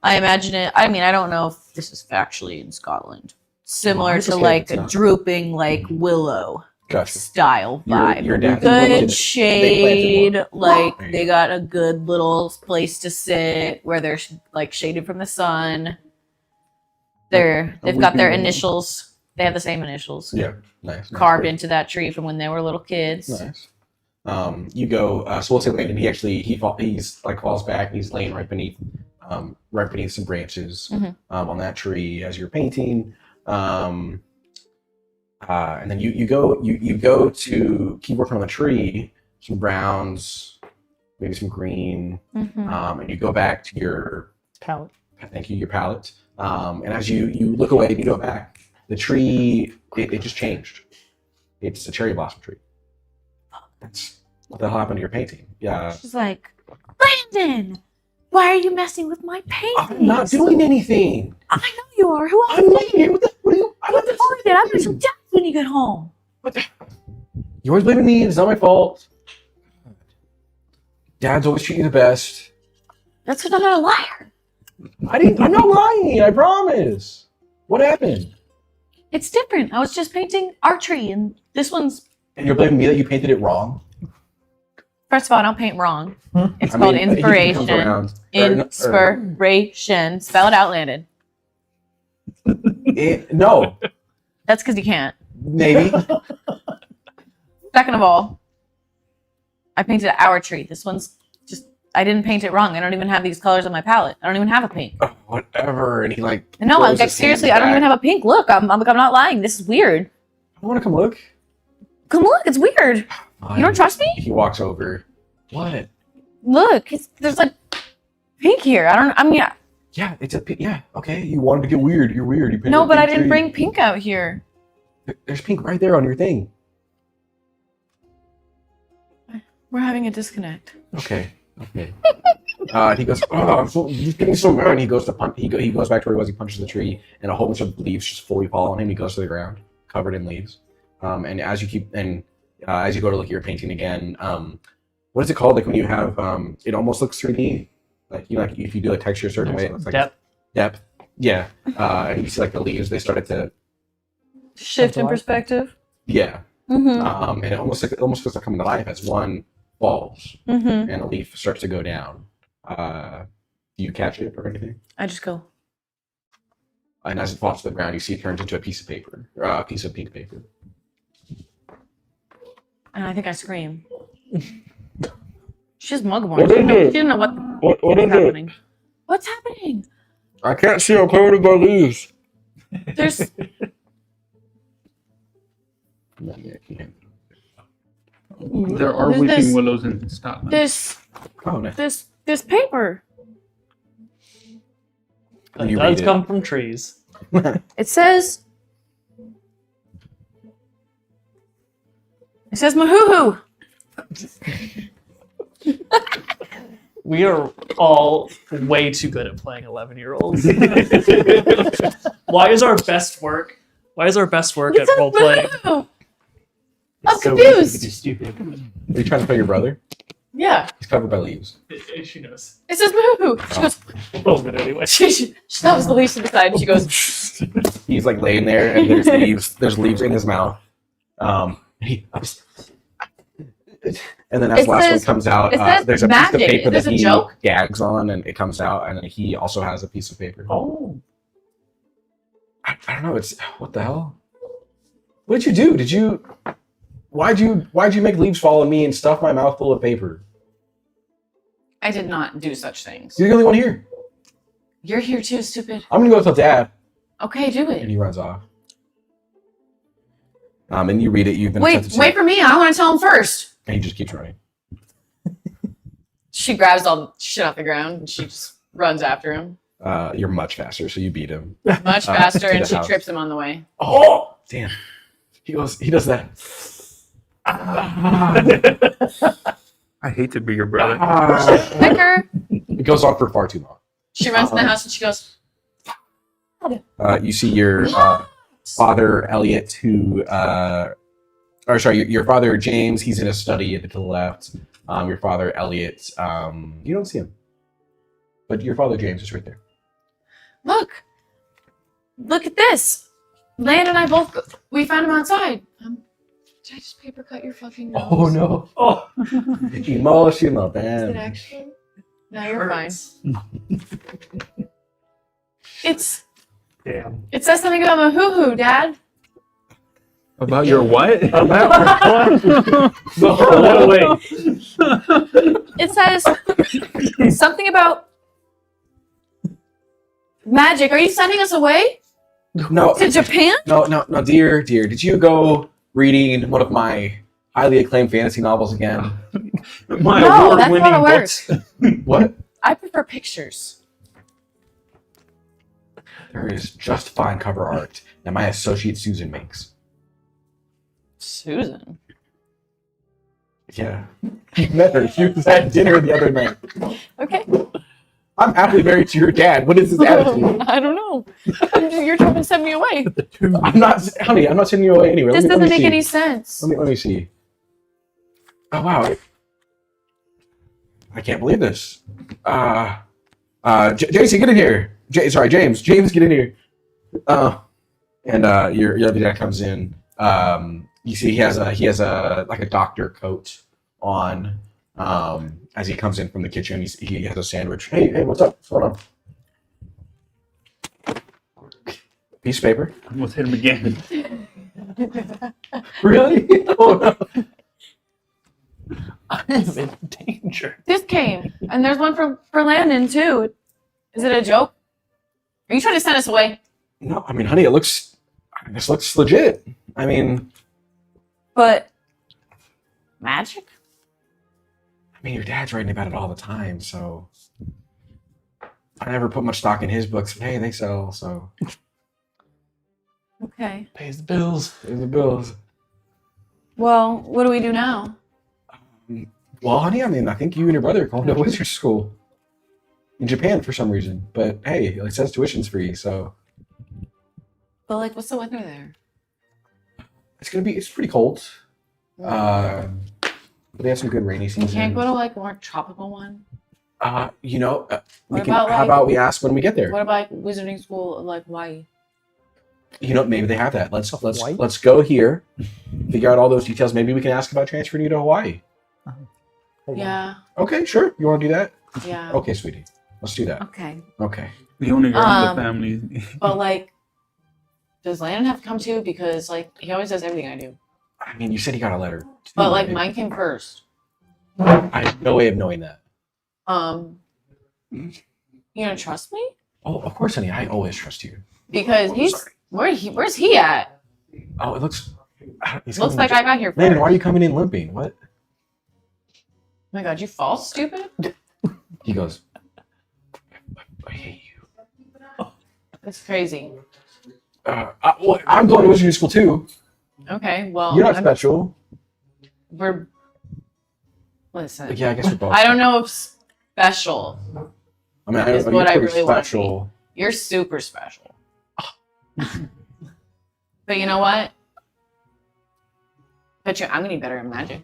Speaker 3: I imagine it. I mean, I don't know if this is factually in Scotland. Similar
Speaker 1: it's
Speaker 3: to
Speaker 1: okay,
Speaker 3: like
Speaker 1: it's
Speaker 3: a
Speaker 1: not.
Speaker 3: drooping, like willow
Speaker 1: Gotcha.
Speaker 3: style vibe.
Speaker 1: Your dad planted
Speaker 3: Good
Speaker 1: it.
Speaker 3: shade.
Speaker 1: They planted
Speaker 3: Like
Speaker 1: There you
Speaker 3: they
Speaker 1: go.
Speaker 3: got a good little place to sit where they're like shaded from the sun. They've got their initials. They have the same initials
Speaker 1: Yeah, nice.
Speaker 3: carved
Speaker 1: Great.
Speaker 3: into that tree from when they were little kids.
Speaker 1: Nice. You go. So we'll say Landon. He's like falls back. And he's laying right beneath some branches
Speaker 3: Mhm.
Speaker 1: on that tree as you're painting. And then you go to keep working on the tree. Some browns, maybe some green,
Speaker 3: Mhm.
Speaker 1: and you go back to your
Speaker 5: Palette.
Speaker 1: your palette. And as you look away and you go back, the tree it just changed. It's a cherry blossom tree. That's what the hell happened to your painting? Yeah.
Speaker 3: She's like, Landon, why are you messing with my paintings?
Speaker 1: I'm not doing anything.
Speaker 3: I know you are. Who else?
Speaker 1: I'm laying here. What are you? I'm not
Speaker 3: Sorry, Dad. I'm gonna show Dad when you get home.
Speaker 1: You always blaming me. It's not my fault. Dad's always treating you the best.
Speaker 3: That's because I'm not a liar.
Speaker 1: I'm not lying. I promise. What happened?
Speaker 3: It's different. I was just painting our tree, and this one's.
Speaker 1: And you're blaming me that you painted it wrong.
Speaker 3: First of all, I don't paint wrong. It's
Speaker 1: I
Speaker 3: called
Speaker 1: mean, he comes
Speaker 3: inspiration.
Speaker 1: around.
Speaker 3: Inspiration. Spell it out, Landon.
Speaker 1: No,
Speaker 3: That's because you can't.
Speaker 1: maybe.
Speaker 3: Second of all, I painted our tree. This one's just. I didn't paint it wrong. I don't even have these colors on my palette. I don't even have a pink.
Speaker 1: Oh, whatever. And he like.
Speaker 3: No,
Speaker 1: throws
Speaker 3: like
Speaker 1: his
Speaker 3: seriously,
Speaker 1: hands
Speaker 3: I don't even
Speaker 1: back.
Speaker 3: have a pink. Look, I'm not lying. This is weird.
Speaker 1: I want to come look.
Speaker 3: Come look, it's weird. You don't trust me?
Speaker 1: He walks over. What?
Speaker 3: Look, there's like pink here. I mean,
Speaker 1: Yeah, it's a yeah. Okay, you wanted to get weird. You're weird. You painted
Speaker 3: no,
Speaker 1: a
Speaker 3: but I
Speaker 1: pink
Speaker 3: didn't
Speaker 1: tree.
Speaker 3: bring pink out here.
Speaker 1: There's pink right there on your thing.
Speaker 3: We're having a disconnect.
Speaker 1: Okay. He goes, oh, I'm just getting so mad. And he goes to punch. He goes back to where he was. He punches the tree, and a whole bunch of leaves just fully fall on him. He goes to the ground, covered in leaves. And as you go to look at your painting again, what is it called? Like when you have, it almost looks 3D. Like like if you do a texture a certain way, it looks like
Speaker 2: Depth.
Speaker 1: depth. Yeah. And you see like the leaves, they started to,
Speaker 3: Shift in perspective.
Speaker 1: yeah.
Speaker 3: Mm-hmm.
Speaker 1: And it almost feels like coming to life as one falls
Speaker 3: Mm-hmm.
Speaker 1: and a leaf starts to go down. Do you catch it or anything?
Speaker 3: I just go.
Speaker 1: And as it falls to the ground, you see it turns into a piece of paper, a piece of pink paper.
Speaker 3: And I think I scream. She's mugwort.
Speaker 1: What
Speaker 3: She
Speaker 1: is it?
Speaker 3: didn't know
Speaker 1: What
Speaker 3: what's
Speaker 1: is it?
Speaker 3: happening. What's happening?
Speaker 1: I can't see. I'm covered by leaves.
Speaker 3: There's
Speaker 6: There are
Speaker 3: There's
Speaker 6: weeping
Speaker 3: this-
Speaker 6: willows in Scotland.
Speaker 1: Oh, nice.
Speaker 3: this paper.
Speaker 2: It
Speaker 1: You
Speaker 2: does
Speaker 1: read it.
Speaker 2: come from trees.
Speaker 3: It says Mahoo.
Speaker 2: We are all way too good at playing 11-year-olds. Why is our best work at role playing?
Speaker 3: I'm
Speaker 6: So
Speaker 3: confused.
Speaker 6: stupid.
Speaker 1: Are you trying to tell your brother?
Speaker 3: Yeah.
Speaker 1: He's covered by leaves.
Speaker 2: She knows.
Speaker 3: It says boo. She goes,
Speaker 6: A little bit anyway.
Speaker 3: she stops the leaves to the side and she goes,
Speaker 1: He's like laying there, and there's leaves. There's leaves in his mouth. He, and then as
Speaker 3: It
Speaker 1: the last
Speaker 3: says-
Speaker 1: one comes out,
Speaker 3: it says
Speaker 1: there's a piece of
Speaker 3: magic.
Speaker 1: paper
Speaker 3: Is this
Speaker 1: that
Speaker 3: a
Speaker 1: he
Speaker 3: joke?
Speaker 1: gags on, and it comes out, and then he also has a piece of paper.
Speaker 6: Oh.
Speaker 1: I don't know. It's what the hell? What did you do? Why'd you make leaves fall on me and stuff my mouth full of paper?
Speaker 3: I did not do such things.
Speaker 1: You're the only one here.
Speaker 3: You're here too, stupid.
Speaker 1: I'm gonna go tell Dad.
Speaker 3: Okay, do
Speaker 1: And
Speaker 3: it.
Speaker 1: he runs off. And you read it. You've been
Speaker 3: Wait
Speaker 1: attempted to-
Speaker 3: for me. I want to tell him first.
Speaker 1: And he just keeps running.
Speaker 3: She grabs all the shit off the ground and she just runs after him.
Speaker 1: You're much faster, so you beat him.
Speaker 3: Much
Speaker 1: To
Speaker 3: faster,
Speaker 1: the
Speaker 3: and she
Speaker 1: house.
Speaker 3: trips him on the way.
Speaker 1: Oh, damn! He does that.
Speaker 4: I hate to be your brother.
Speaker 3: Pick her.
Speaker 1: It goes on for far too long.
Speaker 3: She runs in the house and she goes,
Speaker 1: You see your father Elliot, who, or sorry, your father James. He's in a study to the left. Your father Elliot, you don't see him, but your father James is right there.
Speaker 3: Look at this. Land and I both, we found him outside. Did I just paper cut your fucking nose?
Speaker 1: Oh no!
Speaker 6: Oh.
Speaker 1: Emotional,
Speaker 3: Is it
Speaker 1: man.
Speaker 3: actually? No, you're fine.
Speaker 6: Damn.
Speaker 3: It says something about Mahouhou, Dad.
Speaker 4: About your what?
Speaker 6: No way.
Speaker 3: It says something about magic. Are you sending us away
Speaker 1: No,
Speaker 3: to Japan?
Speaker 1: no, dear. Did you go reading one of my highly acclaimed fantasy novels again?
Speaker 6: My
Speaker 3: No, that's
Speaker 6: award-winning
Speaker 3: not a word.
Speaker 6: books.
Speaker 1: What?
Speaker 3: I prefer pictures.
Speaker 1: There is just fine cover art that my associate Susan makes.
Speaker 3: Susan.
Speaker 1: Yeah. You met her. She was at dinner the other night.
Speaker 3: Okay.
Speaker 1: I'm happily married to your dad. What is his attitude?
Speaker 3: I don't know. You're trying to send me away.
Speaker 1: I'm not, honey, I'm not sending you away anywhere.
Speaker 3: This
Speaker 1: Let
Speaker 3: doesn't
Speaker 1: me
Speaker 3: make
Speaker 1: see.
Speaker 3: any sense.
Speaker 1: Let me see. Oh, wow. I can't believe this. Jason, get in here. James. James, get in here. And your other dad comes in. You see, he has a like a doctor coat on. As he comes in from the kitchen, he has a sandwich. Hey, what's up? What's going on? Piece of paper.
Speaker 6: Almost hit him again.
Speaker 1: Really? Oh no.
Speaker 6: I'm in danger.
Speaker 3: This came, and there's one for Landon too. Is it a joke? Are you trying to send us away?
Speaker 1: No, I mean, honey, this looks legit. I mean,
Speaker 3: But magic?
Speaker 1: your dad's writing about it all the time, so I never put much stock in his books, but hey, they sell, so
Speaker 3: Okay.
Speaker 6: Pays the bills.
Speaker 1: there's the bills.
Speaker 3: Well, what do we do now?
Speaker 1: Well, honey, I think you and your brother are going to wizard school in Japan for some reason, but hey, it says tuition's free, so
Speaker 3: But like, what's the weather there?
Speaker 1: it's pretty cold. But they have some good rainy
Speaker 3: We
Speaker 1: seasons.
Speaker 3: can't go to like a more tropical one.
Speaker 1: We
Speaker 3: What
Speaker 1: can.
Speaker 3: about,
Speaker 1: How
Speaker 3: like-
Speaker 1: about we ask when we get there?
Speaker 3: What about wizarding school of like Hawaii?
Speaker 1: Maybe they have that. Let's
Speaker 5: Hawaii?
Speaker 1: let's go here, figure out all those details. Maybe we can ask about transferring you to Hawaii.
Speaker 3: Yeah,
Speaker 1: Okay, sure. You want to do that?
Speaker 3: yeah.
Speaker 1: Okay, sweetie. Let's do that.
Speaker 3: Okay.
Speaker 1: Okay.
Speaker 4: The only girl in the
Speaker 3: Um,
Speaker 4: family.
Speaker 3: But like, does Landon have to come too? Because like, he always does everything I do.
Speaker 1: You said he got a letter. too,
Speaker 3: But like,
Speaker 1: right?
Speaker 3: mine came first.
Speaker 1: I have no way of knowing that.
Speaker 3: You gonna trust me?
Speaker 1: Oh, of course, honey. I always trust you.
Speaker 3: Because he's
Speaker 1: Sorry.
Speaker 3: where's he at?
Speaker 1: Oh, it looks. He's
Speaker 3: Looks
Speaker 1: coming
Speaker 3: like
Speaker 1: in-
Speaker 3: I got here first.
Speaker 1: Landon, why are you coming in limping? What?
Speaker 3: Oh my god, you false stupid?
Speaker 1: He goes. I hate you.
Speaker 3: That's crazy.
Speaker 1: Well, I'm going to wizarding school too.
Speaker 3: Okay, well,
Speaker 1: You're not special.
Speaker 3: we're listen.
Speaker 1: Yeah, I guess we're both.
Speaker 3: I don't know if special.
Speaker 1: I mean,
Speaker 3: is
Speaker 1: you're
Speaker 3: what I
Speaker 1: pretty
Speaker 3: really wanna be.
Speaker 1: special.
Speaker 3: You're super special. But you know what? Bet you I'm gonna be better at magic.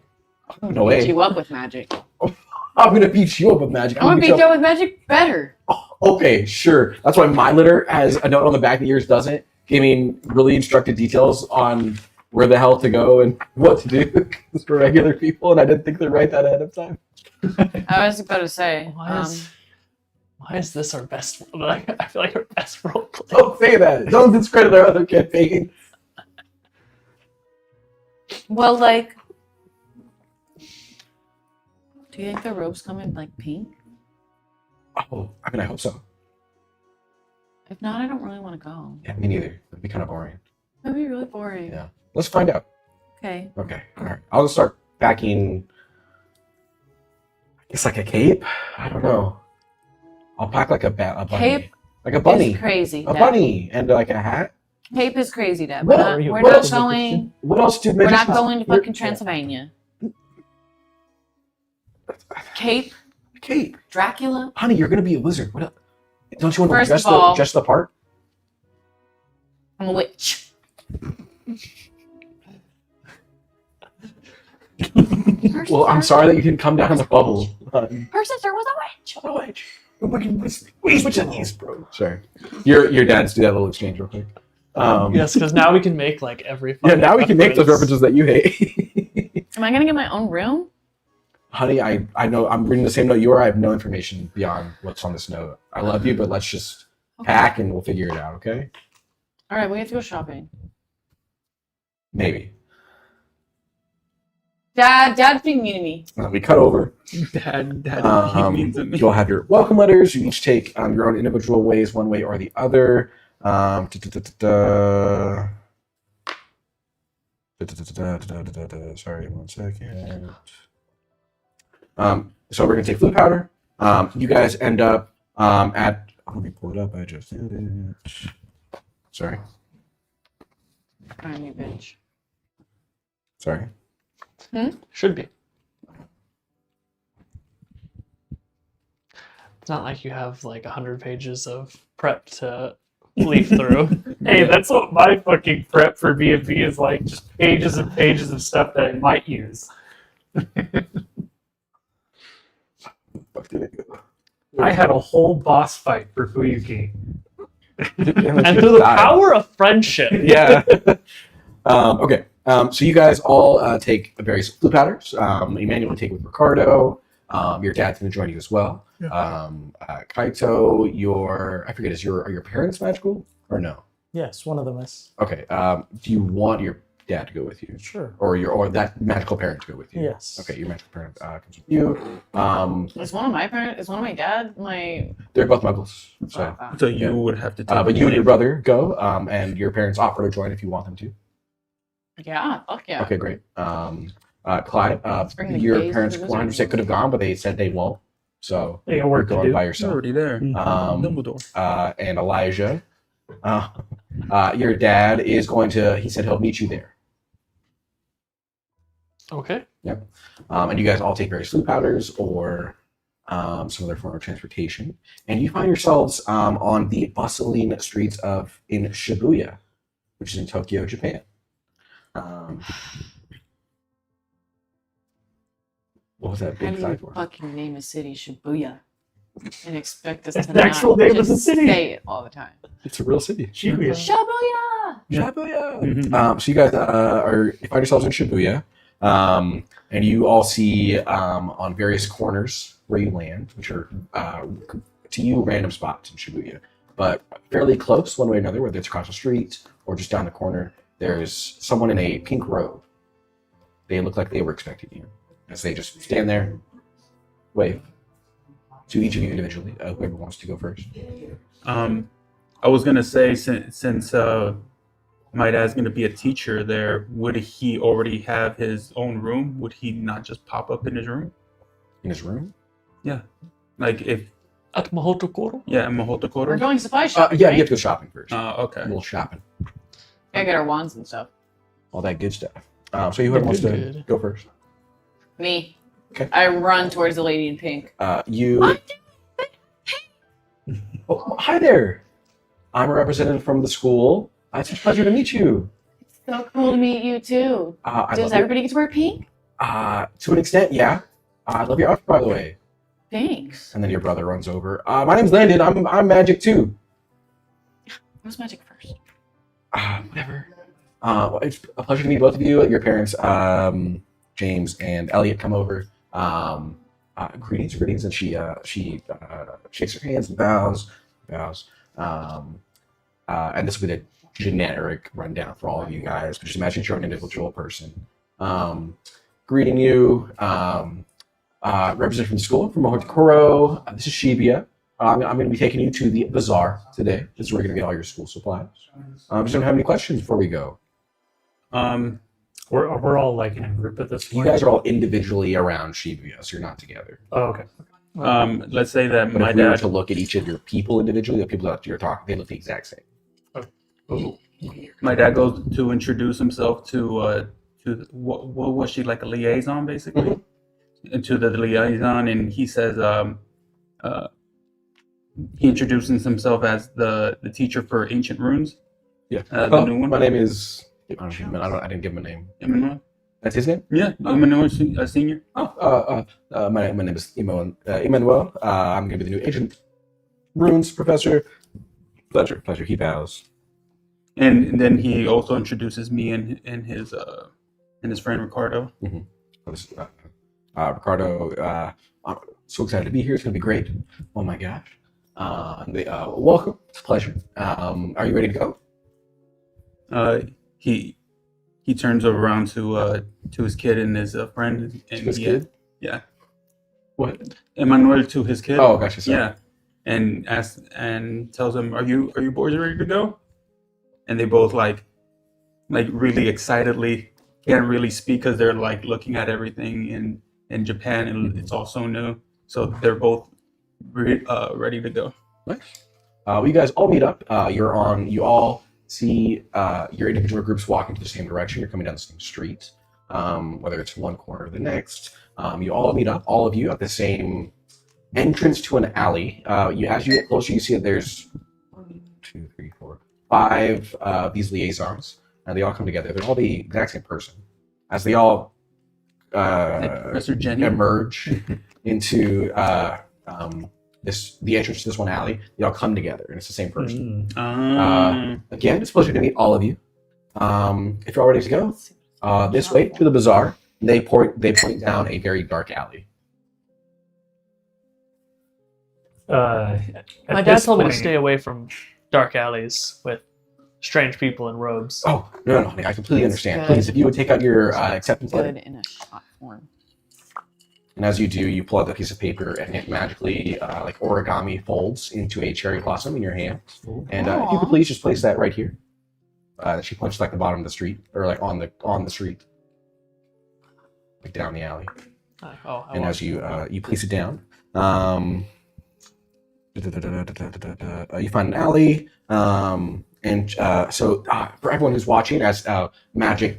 Speaker 1: No
Speaker 3: Beat
Speaker 1: way.
Speaker 3: you up with magic.
Speaker 1: I'm gonna beat you up with magic.
Speaker 3: I'm gonna beat you up with magic better.
Speaker 1: Okay, sure. That's why my litter has a note on the back that yours doesn't, giving really instructed details on where the hell to go and what to do. Because for regular people, and I didn't think to write that ahead of time.
Speaker 3: I was about to say.
Speaker 2: Why is this our best? Like, I feel like our best role play.
Speaker 1: Don't say that. Don't discredit our other campaign.
Speaker 3: Well, like, do you think the robes come in like pink?
Speaker 1: Oh, I mean, I hope so.
Speaker 3: If not, I don't really want to go.
Speaker 1: Yeah, me neither. It'd be kind of boring.
Speaker 3: That'd be really boring.
Speaker 1: Yeah. Let's find out.
Speaker 3: Okay.
Speaker 1: Okay. All right. I'll just start packing. I guess like a cape. I don't know. I'll pack like a bunny.
Speaker 3: Cape
Speaker 1: Like a bunny.
Speaker 3: It's crazy.
Speaker 1: A
Speaker 3: Dad.
Speaker 1: bunny and like a hat.
Speaker 3: Cape is crazy, Dad.
Speaker 1: What
Speaker 3: We're
Speaker 5: are you-
Speaker 3: not
Speaker 5: what else-
Speaker 3: going.
Speaker 1: What else do
Speaker 3: We're not
Speaker 1: magicians-
Speaker 3: going to
Speaker 1: You're-
Speaker 3: fucking Transylvania. Cape,
Speaker 1: Cape.
Speaker 3: Dracula.
Speaker 1: Honey, you're gonna be a wizard. What else? Don't you want
Speaker 3: First
Speaker 1: to dress
Speaker 3: of all-
Speaker 1: dress the part?
Speaker 3: I'm a witch.
Speaker 1: Well, I'm sorry that you didn't come down in the bubble.
Speaker 3: Her sister was a witch.
Speaker 1: We switch these, bro. Sorry. Your dads do that little exchange real quick.
Speaker 2: Yes, because now we can make like every.
Speaker 1: Yeah,
Speaker 2: fucking
Speaker 1: now we can make those
Speaker 2: reference.
Speaker 1: references that you hate.
Speaker 3: Am I gonna get my own room?
Speaker 1: Honey, I know I'm reading the same note you are. I have no information beyond what's on this note. I love you, but let's just pack and we'll figure it out, okay?
Speaker 3: All right, we have to go shopping.
Speaker 1: Maybe.
Speaker 3: Dad's being mean to me.
Speaker 1: We cut over.
Speaker 4: Dad, means to me.
Speaker 1: You'll have your welcome letters. You each take your own individual ways, one way or the other. Sorry, 1 second. So we're gonna take flute powder. You guys end up at. Let me pull it up. I just did it. Sorry.
Speaker 3: I'm you bitch.
Speaker 1: Sorry.
Speaker 2: Should be. It's not like you have like 100 pages of prep to leaf through.
Speaker 6: Hey, that's what my fucking prep for B&B is like. Just pages and pages of stuff that I might use.
Speaker 1: Fuck did it go?
Speaker 6: I had a whole boss fight for Fuyuki.
Speaker 2: And through the power of friendship.
Speaker 1: Yeah. Okay. So you guys all take various flute powders. Emmanuel will take with Ricardo. Your dad's going to join you as well. Kaito, are your parents magical or no?
Speaker 5: Yes, one of them is.
Speaker 1: Okay. Do you want your dad to go with you,
Speaker 5: Sure.
Speaker 1: or that magical parent to go with you?
Speaker 5: Yes.
Speaker 1: Okay. Your magical parent comes with you.
Speaker 3: Is one of my parents? Is one of my dad? My.
Speaker 1: They're both muggles. So,
Speaker 4: So you would have to take
Speaker 1: but you and your brother go, and your parents offer to join if you want them to.
Speaker 3: Yeah. Fuck yeah.
Speaker 1: Okay, great. Clyde,
Speaker 3: bring the
Speaker 1: your
Speaker 3: gays
Speaker 1: parents
Speaker 3: to the
Speaker 1: 100% could have gone, but they said they won't. So
Speaker 6: They got
Speaker 1: you're
Speaker 6: work to
Speaker 1: going
Speaker 6: do.
Speaker 1: by
Speaker 4: You're
Speaker 1: yourself.
Speaker 4: already there. Dumbledore.
Speaker 1: And Elijah, your dad is going to. He said he'll meet you there.
Speaker 2: Okay.
Speaker 1: And you guys all take various food powders or some other form of transportation, and you find yourselves on the bustling streets in Shibuya, which is in Tokyo, Japan. What was that
Speaker 3: How
Speaker 1: big
Speaker 3: do
Speaker 1: sign
Speaker 3: you
Speaker 1: for?
Speaker 3: fucking name a city Shibuya and expect us
Speaker 6: That's
Speaker 3: to
Speaker 6: the actual
Speaker 3: not
Speaker 6: name of
Speaker 3: just
Speaker 6: the city.
Speaker 3: say it all the time?
Speaker 1: It's a real city.
Speaker 6: Shibuya.
Speaker 3: Shibuya.
Speaker 1: Shibuya.
Speaker 4: Mhm.
Speaker 1: So you guys you find yourselves in Shibuya, and you all see on various corners where you land, which are to you random spots in Shibuya, but fairly close one way or another, whether it's across the street or just down the corner. There's someone in a pink robe. They look like they were expecting you, as they just stand there, wave to each of you individually. Whoever wants to go first.
Speaker 4: I was gonna say since my dad's gonna be a teacher there, would he already have his own room? Would he not just pop up in his room?
Speaker 1: In his room?
Speaker 4: Like if
Speaker 2: At Mahoutokoro?
Speaker 4: in Mahoutokoro?
Speaker 3: We're going supply shopping.
Speaker 1: Yeah,
Speaker 3: right?
Speaker 1: you have to go shopping first.
Speaker 4: Okay.
Speaker 1: A little shopping.
Speaker 3: Gotta get our wands and stuff.
Speaker 1: All that good stuff. So whoever wants to
Speaker 2: Good.
Speaker 1: go first.
Speaker 3: Me.
Speaker 1: Okay.
Speaker 3: I run towards the lady in pink.
Speaker 1: You. Oh, hi there. I'm a representative from the school. It's a pleasure to meet you.
Speaker 3: So cool to meet you too.
Speaker 1: I
Speaker 3: Does
Speaker 1: love
Speaker 3: everybody get to wear pink?
Speaker 1: it. To an extent, yeah. I love your outfit, by the way.
Speaker 3: Thanks.
Speaker 1: And then your brother runs over. My name's Landon. I'm Magic too.
Speaker 3: What's magic first?
Speaker 1: Whatever. Well, it's a pleasure to meet both of you. Your parents, James and Elliot, come over. Greetings, and she shakes her hands and bows. And this will be the generic rundown for all of you guys. But just imagine you're an individual person. Greeting you. Representative from the school, from Mahoutokoro. This is Shibuya. I'm going to be taking you to the bazaar today. This is where you're going to get all your school supplies. Just don't have any questions before we go.
Speaker 6: We're all like in a group at this
Speaker 1: You
Speaker 6: point.
Speaker 1: guys are all individually around Shibuya, so you're not together.
Speaker 6: Oh, okay.
Speaker 4: Let's say that
Speaker 1: But
Speaker 4: my
Speaker 1: if we were
Speaker 4: dad.
Speaker 1: to look at each of your people individually, the people that you're talking, they look the exact same.
Speaker 6: Oh.
Speaker 4: My dad goes to introduce himself to what was she, like a liaison basically, and to the liaison, and he says he introduces himself as the teacher for ancient runes.
Speaker 1: Yeah.
Speaker 4: The new one.
Speaker 1: My name is. I didn't give him a name.
Speaker 4: Emmanuel.
Speaker 1: That's his name.
Speaker 4: Yeah, Emmanuel Senior.
Speaker 1: My name is Emmanuel. I'm going to be the new ancient runes professor. Pleasure. He bows.
Speaker 4: And then he also introduces me and his friend Ricardo.
Speaker 1: Ricardo, I'm so excited to be here. It's going to be great. Oh my gosh. Welcome. It's a pleasure. Are you ready to go?
Speaker 4: He turns around to his kid and his friend and
Speaker 1: His kid?
Speaker 4: Yeah,
Speaker 1: What?
Speaker 4: Emmanuel to his kid.
Speaker 1: Oh, gotcha. Sorry.
Speaker 4: Yeah, and asks and tells him, "Are you boys ready to go?" And they both like really excitedly can't really speak because they're like looking at everything in Japan and it's all so new. So they're both ready to go.
Speaker 1: Nice. You guys all meet up. You all see your individual groups walking to the same direction. You're coming down the same street, whether it's one corner or the next. You all meet up, all of you, at the same entrance to an alley. As you get closer, you see that there's 1, 2, 3, 4, 5 of these liaisons, and they all come together. They're all the exact same person. As they all
Speaker 4: Professor Jenny.
Speaker 1: emerge into the entrance to this one alley, they all come together, and it's the same person. Again, it's a pleasure to meet all of you. If you're all ready to go, this way to the bazaar. They point down a very dark alley.
Speaker 2: My dad told me to stay away from dark alleys with strange people in robes.
Speaker 1: Oh, no, honey, I completely understand.
Speaker 3: good.
Speaker 1: Please, if you would take out your acceptance letter,
Speaker 3: Good in a shot form.
Speaker 1: and as you do, you pull out the piece of paper, and it magically, like origami, folds into a cherry blossom in your hand. And if you could please just place that right here. She points like the bottom of the street, or like on the street, like down the alley. And as you place it down, you find an alley. So for everyone who's watching, as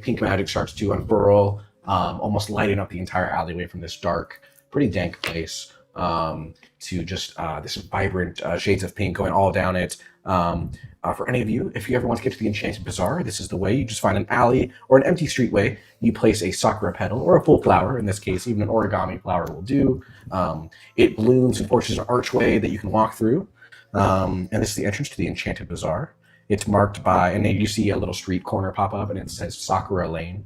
Speaker 1: pink magic starts to unfurl, almost lighting up the entire alleyway from this dark, pretty dank place to just this vibrant shades of pink going all down it. For any of you, if you ever want to get to the Enchanted Bazaar, this is the way. You just find an alley or an empty streetway. You place a sakura petal or a full flower. In this case, even an origami flower will do. It blooms and forces an archway that you can walk through. And this is the entrance to the Enchanted Bazaar. It's marked by, and then you see a little street corner pop up, and it says Sakura Lane.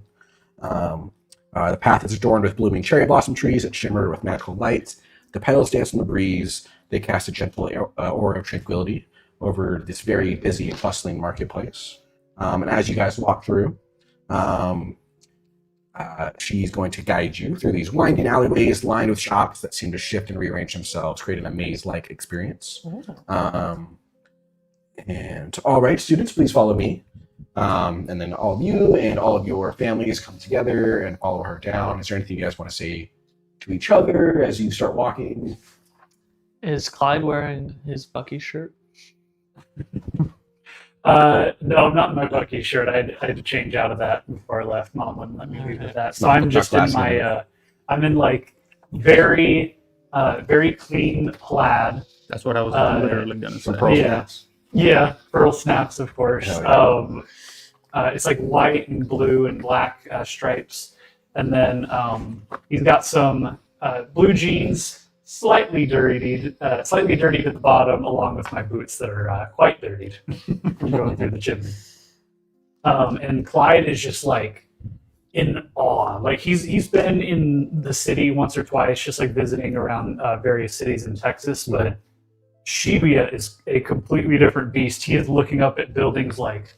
Speaker 1: The path is adorned with blooming cherry blossom trees that shimmer with magical lights. The petals dance in the breeze. They cast a gentle aura of tranquility over this very busy and bustling marketplace. And as you guys walk through, she's going to guide you through these winding alleyways lined with shops that seem to shift and rearrange themselves, creating a maze-like experience. And all right, students, please follow me. And then all of you and all of your families come together and follow her down. Is there anything you guys want to say to each other as you start walking?
Speaker 2: Is Clyde wearing his Bucky shirt?
Speaker 6: No, not in my Bucky shirt. I had to change out of that before I left. Mom wouldn't let me leave with that. So I'm just in my, I'm in like very clean plaid.
Speaker 4: That's what I was literally gonna say.
Speaker 1: Some pearl
Speaker 6: yeah.
Speaker 1: snaps?
Speaker 6: Yeah, pearl snaps, of course.
Speaker 1: Hell
Speaker 6: It's like white and blue and black stripes, and then he's got some blue jeans, slightly dirtied at the bottom, along with my boots that are quite dirtied from going through the chimney. And Clyde is just like in awe. Like he's been in the city once or twice, just like visiting around various cities in Texas, but Shibuya is a completely different beast. He is looking up at buildings like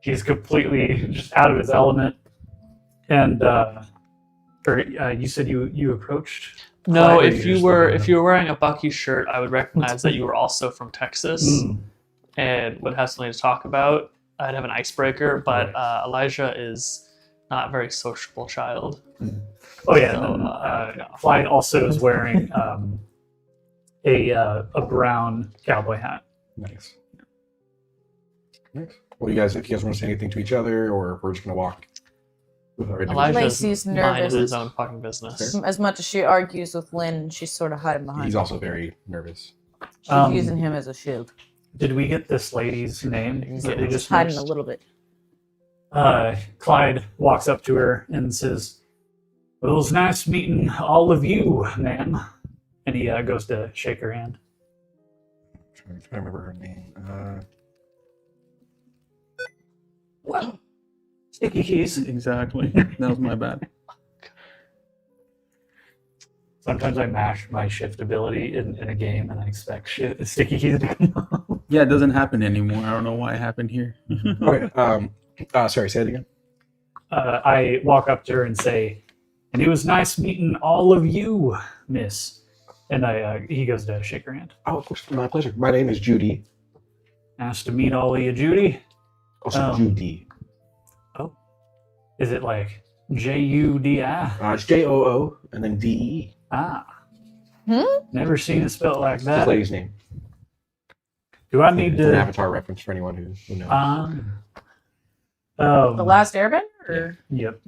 Speaker 6: he's completely just out of his element. And you said you approached?
Speaker 2: No,
Speaker 6: Clyde, or
Speaker 2: if
Speaker 6: you
Speaker 2: you
Speaker 6: just
Speaker 2: were
Speaker 6: looking
Speaker 2: if
Speaker 6: up?
Speaker 2: you were wearing a Bucky shirt, I would recognize that you were also from Texas
Speaker 6: Mm.
Speaker 2: and would have something to talk about. I'd have an icebreaker, but
Speaker 6: Right.
Speaker 2: Elijah is not a very sociable child.
Speaker 6: Oh yeah,
Speaker 2: So,
Speaker 6: and then,
Speaker 2: no.
Speaker 6: Clyde also is wearing a brown cowboy hat.
Speaker 1: Nice. Nice. Well, if you guys want to say anything to each other, or if we're just gonna walk with our individual-
Speaker 2: Elijah's
Speaker 3: Lacey's
Speaker 2: minding
Speaker 3: nervous.
Speaker 2: his own fucking business.
Speaker 3: As much as she argues with Lynn, she's sort of hiding behind
Speaker 1: He's
Speaker 3: him.
Speaker 1: also very nervous.
Speaker 3: She's
Speaker 6: Um,
Speaker 3: using him as a shield.
Speaker 6: Did we get this lady's name? that we
Speaker 3: Just
Speaker 6: just
Speaker 3: hiding a
Speaker 6: missed?
Speaker 3: little bit.
Speaker 6: Clyde walks up to her and says, "Well, it was nice meeting all of you, ma'am." And he goes to shake her hand.
Speaker 1: I'm trying to remember her name.
Speaker 6: Well, sticky keys.
Speaker 4: Exactly. That was my bad.
Speaker 6: Sometimes I mash my shift ability in a game and I expect sticky keys to come up.
Speaker 4: Yeah, it doesn't happen anymore. I don't know why it happened here.
Speaker 1: Okay. Sorry. Say it again.
Speaker 6: I walk up to her and say, "And it was nice meeting all of you, miss." And he goes to shake her hand.
Speaker 1: Oh, of course. My pleasure. My name is Judy.
Speaker 6: Nice to meet all of you, Judy.
Speaker 1: Also Judy.
Speaker 6: Is it like Judi?
Speaker 1: It's Joo and then De.
Speaker 6: Ah.
Speaker 3: Hmm?
Speaker 6: Never seen it spelled like
Speaker 1: It's the
Speaker 6: that.
Speaker 1: lady's name.
Speaker 6: Do I need
Speaker 1: It's an
Speaker 6: to?
Speaker 1: Avatar reference for anyone who knows.
Speaker 3: The last Airbender? Or...
Speaker 6: Yep.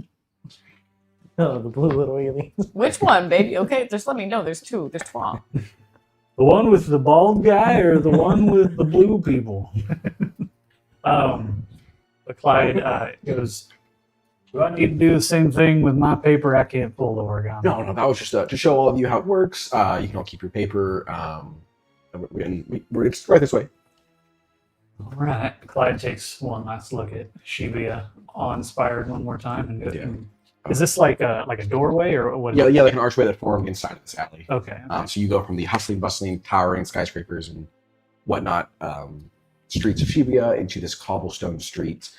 Speaker 5: Oh, the blue little alien.
Speaker 3: Which one, baby? Okay, just let me know. There's two. There's 12.
Speaker 6: The one with the bald guy or the one with the blue people? But Clyde goes, "Do I need to do the same thing with my paper? I can't pull the origami."
Speaker 1: No, that was just to show all of you how it works. You can all keep your paper. It's right this way.
Speaker 6: All right. Clyde takes one last look at Shibuya, awe-inspired one more time. And goes,
Speaker 1: Yeah.
Speaker 6: Is this like a doorway or what?
Speaker 1: Yeah, like an archway that formed inside of this alley.
Speaker 6: Okay.
Speaker 1: So you go from the hustling, bustling, towering skyscrapers and whatnot streets of Shibuya into this cobblestone street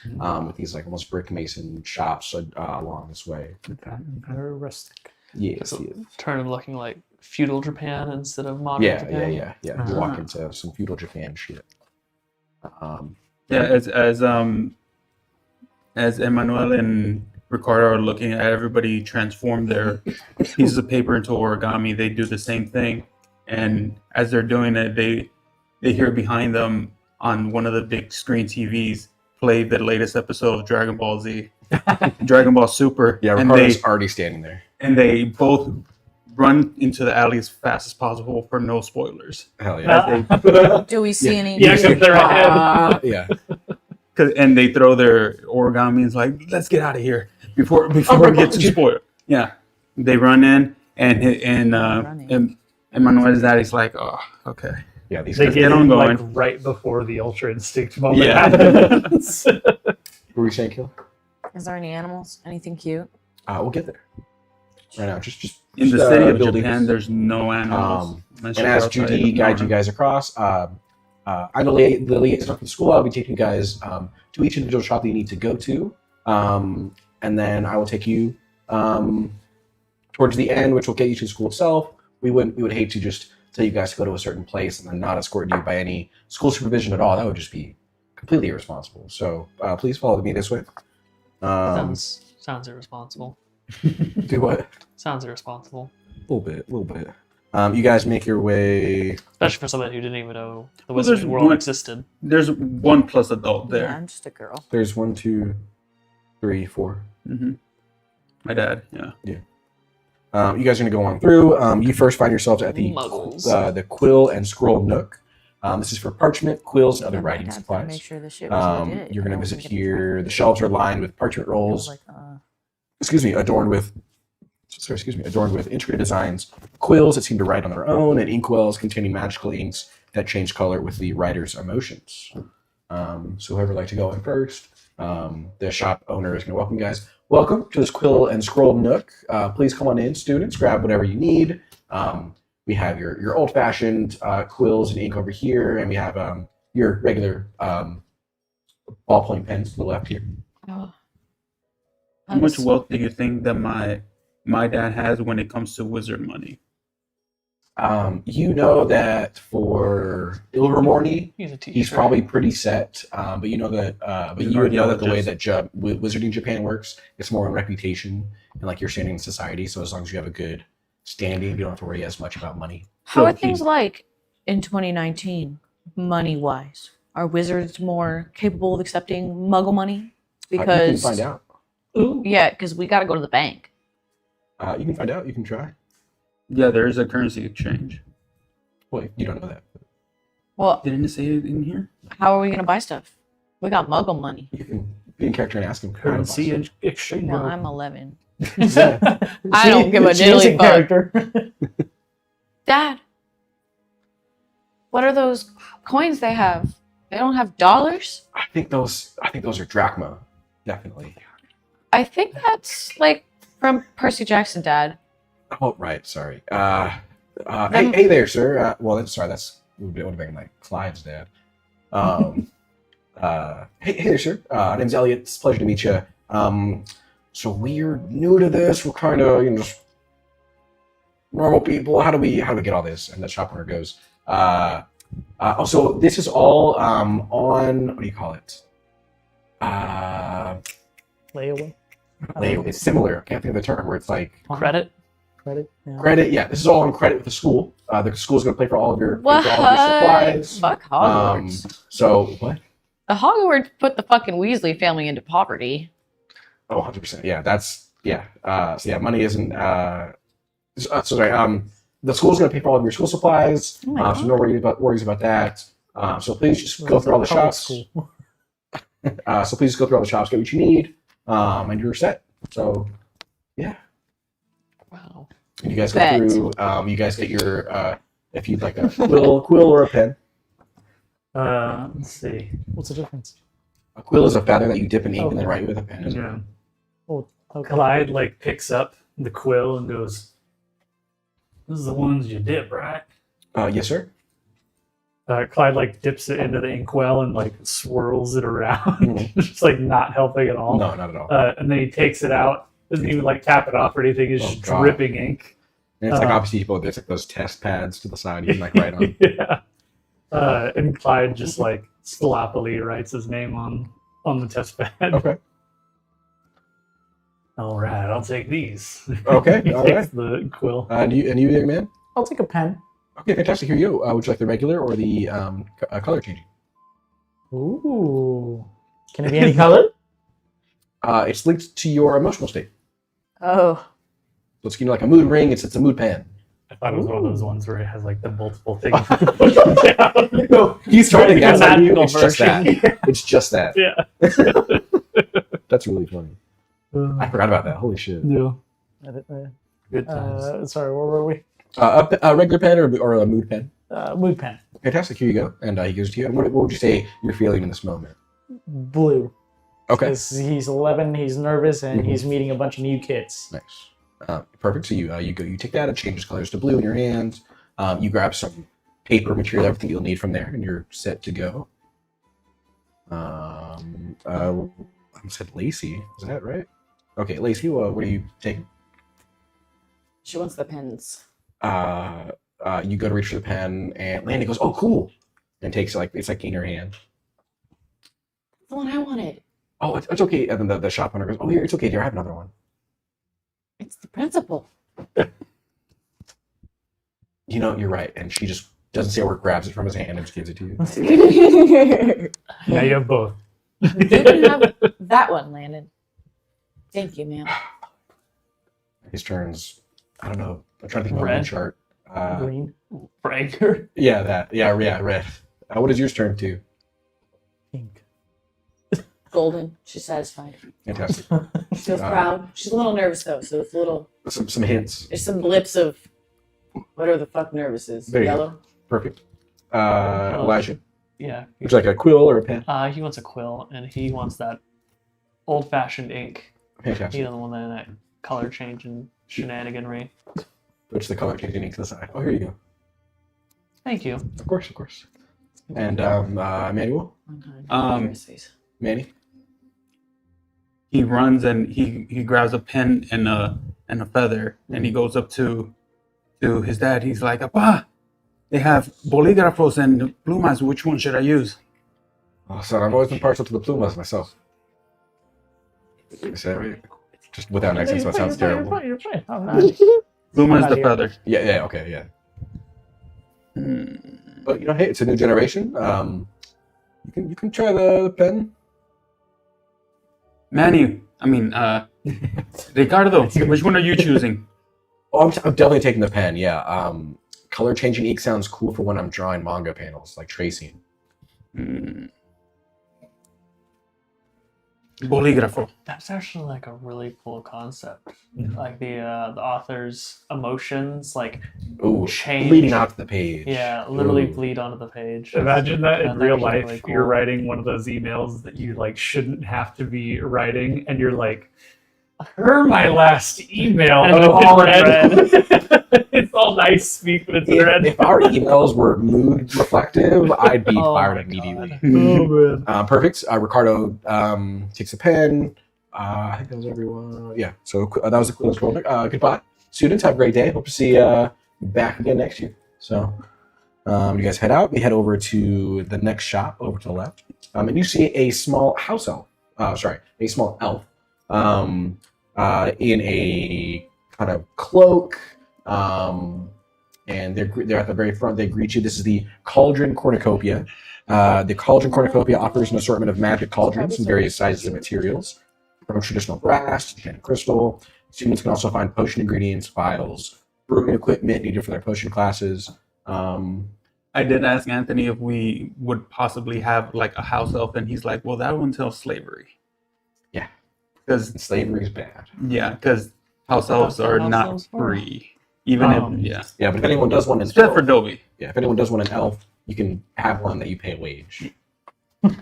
Speaker 1: with these like almost brick mason shops along this way.
Speaker 6: Okay. Very rustic.
Speaker 1: Yes,
Speaker 2: So
Speaker 1: yes.
Speaker 2: turn looking like feudal Japan instead of modern
Speaker 1: Yeah.
Speaker 2: Japan.
Speaker 1: You walk into some feudal Japan shit.
Speaker 4: Yeah, as Emmanuel and Ricardo are looking at everybody transform their pieces of paper into origami, they do the same thing. And as they're doing it, they hear behind them on one of the big screen TVs play the latest episode of Dragon Ball Z, Dragon Ball Super.
Speaker 1: Yeah,
Speaker 4: and
Speaker 1: Ricardo's already standing there.
Speaker 4: they both run into the alley as fast as possible for no spoilers.
Speaker 1: Hell yeah.
Speaker 3: Do we see any?
Speaker 6: Yeah, because they're ahead.
Speaker 1: Yeah.
Speaker 4: And they throw their origami and it's like, let's get out of here before we get too spoiled. Yeah, they run in and Emmanuel's daddy's like, oh, okay.
Speaker 1: Yeah, these
Speaker 6: They
Speaker 1: guys.
Speaker 6: get
Speaker 4: on
Speaker 6: in
Speaker 4: going.
Speaker 6: like right before the Ultra Instinct moment
Speaker 4: Yeah.
Speaker 6: happens.
Speaker 1: What were you saying, Kill?
Speaker 3: Is there any animals? Anything cute?
Speaker 1: We'll get there. Right now, just
Speaker 4: In the city of
Speaker 1: buildings.
Speaker 4: Japan, there's no animals.
Speaker 1: And
Speaker 4: unless you're
Speaker 1: as
Speaker 4: outside
Speaker 1: Judy
Speaker 4: of
Speaker 1: guides you
Speaker 4: Nara.
Speaker 1: guys across, I'm the liaison from the school. I'll be taking you guys to each individual shop that you need to go to, and then I will take you towards the end, which will get you to the school itself. We would hate to just tell you guys to go to a certain place and then not escort you by any school supervision at all. That would just be completely irresponsible. So please follow me this way.
Speaker 2: Sounds irresponsible.
Speaker 1: Do what?
Speaker 2: Sounds irresponsible.
Speaker 1: A little bit. You guys make your way.
Speaker 2: Especially for somebody who didn't even know the
Speaker 4: Well,
Speaker 2: Wizarding
Speaker 4: there's
Speaker 2: World
Speaker 4: one-
Speaker 2: existed.
Speaker 4: There's one plus adult
Speaker 3: Yeah,
Speaker 4: there.
Speaker 3: I'm just a girl.
Speaker 1: There's 1, 2, 3, 4.
Speaker 4: My dad, yeah.
Speaker 1: You guys are going to go on through. You first find yourselves at the
Speaker 2: Muggles.
Speaker 1: the Quill and Scroll Nook. This is for parchment, quills, and other
Speaker 3: My
Speaker 1: writing
Speaker 3: dad's gotta
Speaker 1: supplies.
Speaker 3: Make sure the shit was legit.
Speaker 1: You're going to
Speaker 3: I don't
Speaker 1: visit
Speaker 3: think it's
Speaker 1: here. The shelves are lined with parchment rolls. Adorned with intricate designs, quills that seem to write on their own, and inkwells containing magical inks that change color with the writer's emotions. So whoever would like to go in first, the shop owner is going to welcome you guys. Welcome to this quill and scroll nook. Please come on in, students. Grab whatever you need. We have your old-fashioned quills and ink over here, and we have your regular ballpoint pens to the left here.
Speaker 3: Oh.
Speaker 4: How much wealth do you think that my dad has when it comes to wizard money?
Speaker 1: You know that for Ilvermorny,
Speaker 2: He's a teacher.
Speaker 1: he's probably pretty set. But you know that. But you would know that the way that Wizarding Japan works, it's more on reputation and like your standing in society. So as long as you have a good standing, you don't have to worry as much about money.
Speaker 3: How are things like in 2019, money-wise? Are wizards more capable of accepting Muggle money?
Speaker 1: You can
Speaker 3: Because
Speaker 1: find out.
Speaker 3: yeah, because we got to go to the bank.
Speaker 1: You can find out. You can try.
Speaker 4: Yeah, there is a currency exchange.
Speaker 1: Well, you don't know that.
Speaker 3: Well,
Speaker 4: Didn't it say it in here?
Speaker 3: how are we gonna buy stuff? We got Muggle money.
Speaker 1: You can be in character and ask him.
Speaker 6: Currency exchange.
Speaker 3: Well, I'm 11.
Speaker 1: Yeah.
Speaker 3: I don't give a
Speaker 5: She's
Speaker 3: diddly
Speaker 5: in
Speaker 3: fuck.
Speaker 5: character.
Speaker 3: Dad, what are those coins they have? They don't have dollars?
Speaker 1: I think those are drachma. Definitely.
Speaker 3: I think that's like from Percy Jackson, Dad.
Speaker 1: Oh, right. Sorry. Hey there, sir. That would have been like Clyde's dad. Hey there, sir. My name's Elliot. It's a pleasure to meet you. So we're new to this. We're kind of, just normal people. How do we get all this? And the shop owner goes, so this is all on, what do you call it?
Speaker 5: Layaway.
Speaker 1: It's similar. I can't think of the term where it's like
Speaker 2: Credit.
Speaker 5: Credit. Yeah.
Speaker 1: credit. Yeah, this is all on credit with the school. The school's going to pay for all of your
Speaker 3: What?
Speaker 1: supplies.
Speaker 3: Fuck Hogwarts.
Speaker 1: So what?
Speaker 3: The Hogwarts put the fucking Weasley family into poverty.
Speaker 1: Oh, 100%. Yeah, that's yeah. So yeah, money isn't. Sorry. The school's going to pay for all of your school supplies.
Speaker 3: Oh my
Speaker 1: So no worries about that. So please just go through all the
Speaker 5: Public
Speaker 1: shops.
Speaker 5: school.
Speaker 1: So please just go through all the shops, get what you need, and you're set. So yeah.
Speaker 2: Wow.
Speaker 1: And you guys go
Speaker 3: Bet.
Speaker 1: through. You guys get your if you'd like a quill or a pen.
Speaker 6: Let's see.
Speaker 5: What's the difference?
Speaker 1: A quill is a feather that you dip in ink and then
Speaker 5: Okay.
Speaker 1: write with a pen.
Speaker 6: Yeah.
Speaker 5: Oh, okay.
Speaker 6: Clyde picks up the quill and goes, "This is the ones you dip, right?"
Speaker 1: Yes, sir.
Speaker 6: Clyde dips it into the inkwell and swirls it around,
Speaker 1: Mhm.
Speaker 6: just not helping at all.
Speaker 1: No, not at all.
Speaker 6: And then he takes it out. Doesn't even tap it off or anything. It's
Speaker 1: Oh,
Speaker 6: just
Speaker 1: God.
Speaker 6: dripping ink.
Speaker 1: And it's obviously there's those test pads to the side you can write on.
Speaker 6: Yeah. And Clyde just sloppily writes his name on the test pad.
Speaker 1: Okay.
Speaker 6: All right, I'll take these.
Speaker 1: Okay,
Speaker 6: He
Speaker 1: all
Speaker 6: takes
Speaker 1: right.
Speaker 6: the quill.
Speaker 1: And you, young man?
Speaker 5: I'll take a pen.
Speaker 1: Okay, fantastic. Here you go. Would you like the regular or the color changing?
Speaker 5: Ooh. Can it be any color?
Speaker 1: It's linked to your emotional state.
Speaker 3: Oh.
Speaker 1: So it's like a mood ring. It's a mood pan.
Speaker 6: I thought it was one of those ones where it has the multiple things.
Speaker 1: No, he's trying to
Speaker 2: The
Speaker 1: guess on you.
Speaker 2: magical
Speaker 1: It's just that.
Speaker 2: version.
Speaker 1: It's just that.
Speaker 6: Yeah.
Speaker 1: That's really funny. I forgot about that. Holy shit.
Speaker 6: Yeah.
Speaker 5: Uh,
Speaker 6: Good times.
Speaker 5: sorry, where were we?
Speaker 1: A regular pen or a mood pen?
Speaker 5: Mood pen.
Speaker 1: Fantastic. Here you go. And he gives it to you. And what would you say you're feeling in this moment?
Speaker 5: Blue.
Speaker 1: Okay.
Speaker 5: 'Cause he's 11, he's nervous, and
Speaker 1: Mhm.
Speaker 5: he's meeting a bunch of new kids.
Speaker 1: Nice. Perfect. So you take that. It changes colors to blue in your hand. You grab some paper material, everything you'll need from there, and you're set to go. I said Lacey. Is that right? Okay, Lacey. What do you take?
Speaker 3: She wants the pens.
Speaker 1: You go to reach for the pen, and Landy goes, "Oh, cool," and takes it's in her hand.
Speaker 3: The one I wanted.
Speaker 1: Oh, it's okay. And then the shop owner goes, "Oh, here, it's okay, dear. I have another one."
Speaker 3: It's the principal.
Speaker 1: You're right. And she just doesn't say a word, grabs it from his hand, and just gives it to you.
Speaker 6: Now you have both.
Speaker 3: You can have that one, Landon. Thank you, ma'am.
Speaker 1: His turns. I don't know. I'm trying to think of a
Speaker 2: Red.
Speaker 1: chart.
Speaker 5: Green.
Speaker 2: Branger.
Speaker 1: Yeah, that. Yeah, red. What is yours turn to?
Speaker 5: Pink.
Speaker 3: Golden. She's satisfied.
Speaker 1: Fantastic.
Speaker 3: She feels proud. She's a little nervous though, so it's a little.
Speaker 1: Some hints.
Speaker 3: There's some blips of whatever the fuck nervous is.
Speaker 1: There you go.
Speaker 3: Yellow.
Speaker 1: Perfect. Elijah,
Speaker 2: Yeah.
Speaker 1: would you like a quill or a pen?
Speaker 2: He wants a quill, and he wants that old-fashioned ink. He
Speaker 1: Fantastic.
Speaker 2: doesn't want that color change and shenaniganry.
Speaker 1: Puts the color changing ink to the side. Oh, here you go.
Speaker 2: Thank you.
Speaker 1: Of course, of course. And Emmanuel, Manny.
Speaker 4: He runs and he grabs a pen and a feather and he goes up to his dad. He's like, "Appa, they have bolígrafos and plumas. Which one should I use?"
Speaker 1: Oh, son, I've always been partial to the plumas myself. Just without an accent, so it sounds terrible.
Speaker 5: You're fine.
Speaker 4: Pluma is
Speaker 5: Out
Speaker 4: the
Speaker 5: here.
Speaker 4: feather.
Speaker 1: Yeah, okay, yeah. But hey, it's a new generation. You can try the pen.
Speaker 4: Ricardo, which one are you choosing?
Speaker 1: Oh, I'm definitely taking the pen. Yeah. Color changing ink sounds cool for when I'm drawing manga panels, like tracing.
Speaker 4: Bolígrafo.
Speaker 2: That's actually like a really cool concept. Like the author's emotions, like
Speaker 1: Ooh,
Speaker 2: change.
Speaker 1: bleeding out to the page.
Speaker 2: Yeah, literally
Speaker 1: Ooh.
Speaker 2: bleed onto the page.
Speaker 6: Imagine that in
Speaker 2: And
Speaker 6: real
Speaker 2: that's
Speaker 6: life,
Speaker 2: really cool.
Speaker 6: you're writing one of those emails that you like shouldn't have to be writing, and you're like, "Per my last email,"
Speaker 2: And it's all in
Speaker 6: It's all nice speak, but it's red.
Speaker 1: If our emails were mood reflective, I'd be
Speaker 2: Oh
Speaker 1: fired
Speaker 2: my
Speaker 1: immediately.
Speaker 2: God.
Speaker 6: Oh man.
Speaker 1: Perfect. Ricardo takes a pen. I think that was everyone. Yeah. So that was the coolest roll. Goodbye, students. Have a great day. Hope to see you back again next year. So you guys head out. We head over to the next shop over to the left, and you see a small house elf. A small elf. In a kind of cloak. And they're at the very front. They greet you. This is the Cauldron Cornucopia. The Cauldron Cornucopia offers an assortment of magic cauldrons in various sizes and materials, from traditional brass to enchanted crystal. Students can also find potion ingredients, vials, brewing equipment needed for their potion classes.
Speaker 4: I did ask Anthony if we would possibly have like a house elf, and he's like, "Well, that would entail slavery."
Speaker 1: Yeah.
Speaker 4: Because
Speaker 1: Slavery is bad.
Speaker 4: house elves are
Speaker 2: House
Speaker 4: not
Speaker 2: elves are.
Speaker 4: free. Even if
Speaker 1: Yeah, but if anyone does want an
Speaker 4: except for
Speaker 1: elf,
Speaker 4: Dobie.
Speaker 1: if anyone does want an elf, you can have one that you pay a wage.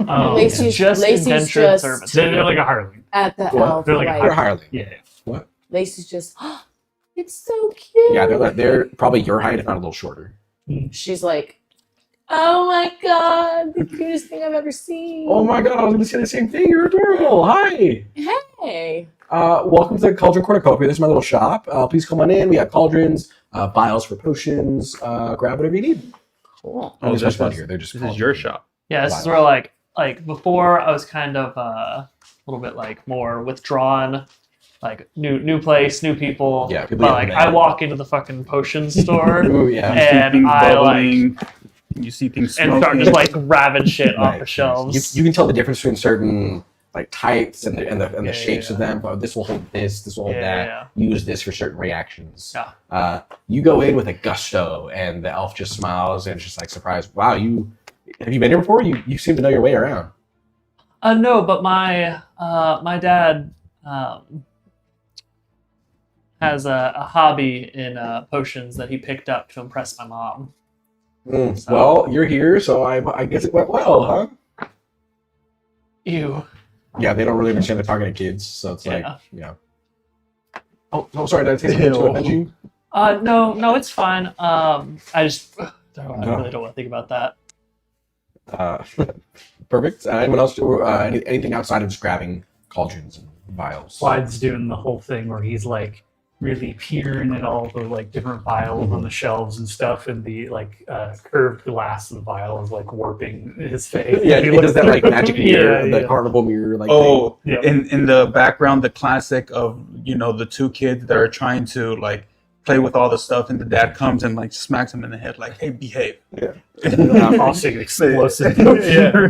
Speaker 6: Oh,
Speaker 3: Lacey's,
Speaker 2: Just
Speaker 3: Lacey's
Speaker 2: indentured
Speaker 3: just
Speaker 2: servants.
Speaker 6: they're like a Harley.
Speaker 3: at the
Speaker 1: What?
Speaker 3: elf.
Speaker 6: They're like
Speaker 3: right.
Speaker 1: They're hireling.
Speaker 6: Yeah.
Speaker 1: What?
Speaker 3: Lacey's just, it's so cute.
Speaker 1: Yeah, they're probably your height, if not a little shorter.
Speaker 3: She's like, oh my god, the cutest thing I've ever seen.
Speaker 1: Oh my god, I was going to say the same thing. You're adorable. Hi.
Speaker 3: Hey.
Speaker 1: Welcome to the Cauldron Cornucopia. This is my little shop. Please come on in. We have cauldrons, vials for potions. Grab whatever you need.
Speaker 3: Cool.
Speaker 1: Oh,
Speaker 4: this
Speaker 1: there's fun
Speaker 4: is-
Speaker 1: here. They're just
Speaker 4: This is your shop.
Speaker 2: Yeah, this is where like before I was kind of a little bit like more withdrawn, like new place, new people.
Speaker 1: Yeah, people
Speaker 2: but
Speaker 1: get
Speaker 2: like
Speaker 1: mad.
Speaker 2: I walk into the fucking potion store
Speaker 1: Ooh, yeah.
Speaker 2: and
Speaker 4: things
Speaker 2: I
Speaker 4: bubbling. You see things
Speaker 2: and
Speaker 4: smoking.
Speaker 2: start just like grabbing shit off
Speaker 1: Right,
Speaker 2: the shelves.
Speaker 1: You can tell the difference between certain like types and the
Speaker 2: Yeah,
Speaker 1: shapes
Speaker 2: yeah.
Speaker 1: of them. Oh, this will hold this. This will hold
Speaker 2: Yeah,
Speaker 1: that.
Speaker 2: yeah.
Speaker 1: Use this for certain reactions.
Speaker 2: Yeah.
Speaker 1: You go in with a gusto, and the elf just smiles and is just like surprised. Wow, have you been here before? You seem to know your way around.
Speaker 2: No, but my dad has a hobby in potions that he picked up to impress my mom. So-
Speaker 1: Well, you're here, so I guess it went well, huh?
Speaker 2: Ew.
Speaker 1: Yeah, they don't really understand the targeting kids, so it's like,
Speaker 2: Yeah.
Speaker 1: yeah. Oh, sorry, did I say something to offend you?
Speaker 2: No, it's fine. I just I
Speaker 1: No.
Speaker 2: really don't want to think about that.
Speaker 1: Perfect. Anyone else do anything outside of just grabbing cauldrons and vials?
Speaker 6: Slide's doing the whole thing where he's like really peering at all the like different vials on the shelves and stuff, and the like curved glass of the vial is like warping his face.
Speaker 1: Yeah, he does that like magic mirror,
Speaker 6: Yeah,
Speaker 1: the carnival mirror, like.
Speaker 4: Oh,
Speaker 6: Yeah.
Speaker 4: in the background, the classic of the two kids that are trying to like play with all the stuff, and the dad comes and like smacks him in the head, like, "Hey, behave."
Speaker 6: Causing explosive.
Speaker 2: Whenever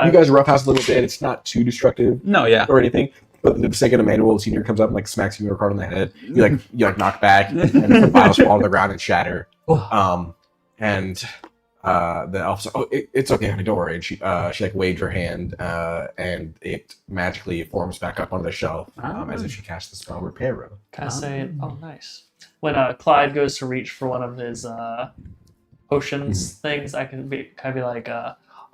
Speaker 1: you guys roughhouse a little bit. It's not too destructive
Speaker 4: No, yeah.
Speaker 1: or anything. But the second Emmanuel Senior comes up and like smacks you a card on the head, you like knock back, and the vials fall on the ground and shatter. And The elf said, "Oh, it's okay, honey. Don't worry." And she like waved her hand, and it magically forms back up on the shelf as if she cast the spell Reparo.
Speaker 2: Can I say, oh, nice. When Clyde goes to reach for one of his potions things, I can be like,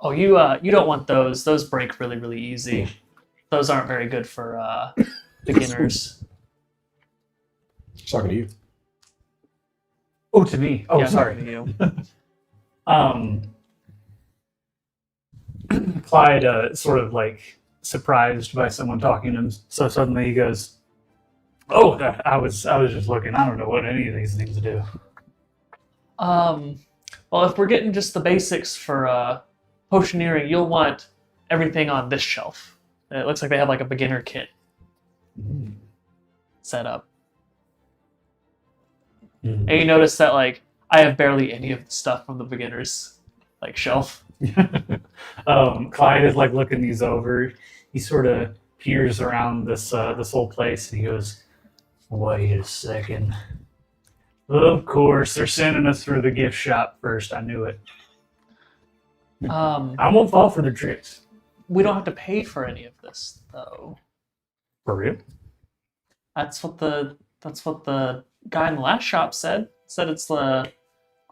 Speaker 2: oh, you don't want those. Those break really, really easy. Those aren't very good for beginners.
Speaker 1: She's talking to you.
Speaker 6: Oh, to me. Oh,
Speaker 2: Yeah,
Speaker 6: sorry.
Speaker 2: to you.
Speaker 6: Clyde, sort of like surprised by someone talking to him, so suddenly he goes, "Oh, I was just looking. I don't know what any of these things do."
Speaker 2: Well, if we're getting just the basics for potioneering, you'll want everything on this shelf. It looks like they have like a beginner kit set up. And you notice that like I have barely any of the stuff from the beginners like shelf.
Speaker 6: Clyde is like looking these over. He sort of peers around this whole place and he goes, "Wait a second. Of course, they're sending us through the gift shop first. I knew it. I won't fall for the tricks."
Speaker 2: We don't have to pay for any of this though.
Speaker 6: For real?
Speaker 2: That's what the guy in the last shop said. Said it's on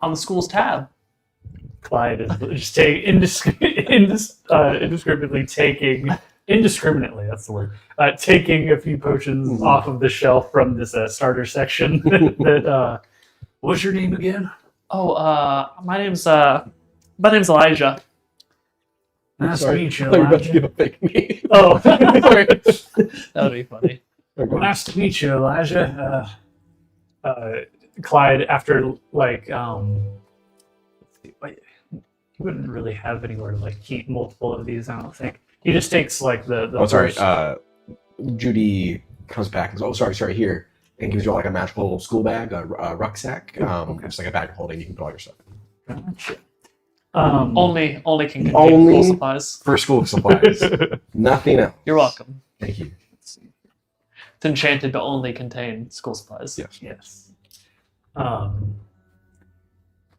Speaker 2: the school's tab.
Speaker 6: Clyde is just indiscriminately taking, indiscriminately, that's the word, taking a few potions off of the shelf from this starter section. What's your name again?
Speaker 2: Oh, my name's Elijah.
Speaker 6: Nice to meet you,
Speaker 1: I thought you were about to
Speaker 6: Elijah.
Speaker 1: give a fake name.
Speaker 2: Oh, sorry. That would be funny.
Speaker 6: Well, nice to meet you, Elijah. Clyde, after like, he wouldn't really have anywhere to like keep multiple of these. I don't think he just takes like the.
Speaker 1: Oh, sorry.
Speaker 6: first-
Speaker 1: Judy comes back and goes, "Oh, sorry, here," and gives you like a magical school bag, a rucksack, just like a bag of holding. You can put all your stuff in.
Speaker 6: Gotcha.
Speaker 2: Only can contain
Speaker 1: Only-
Speaker 2: full supplies.
Speaker 1: For school supplies. Nothing else.
Speaker 2: You're welcome.
Speaker 1: Thank you.
Speaker 2: It's enchanted to only contain school supplies.
Speaker 1: Yes.
Speaker 6: Yes.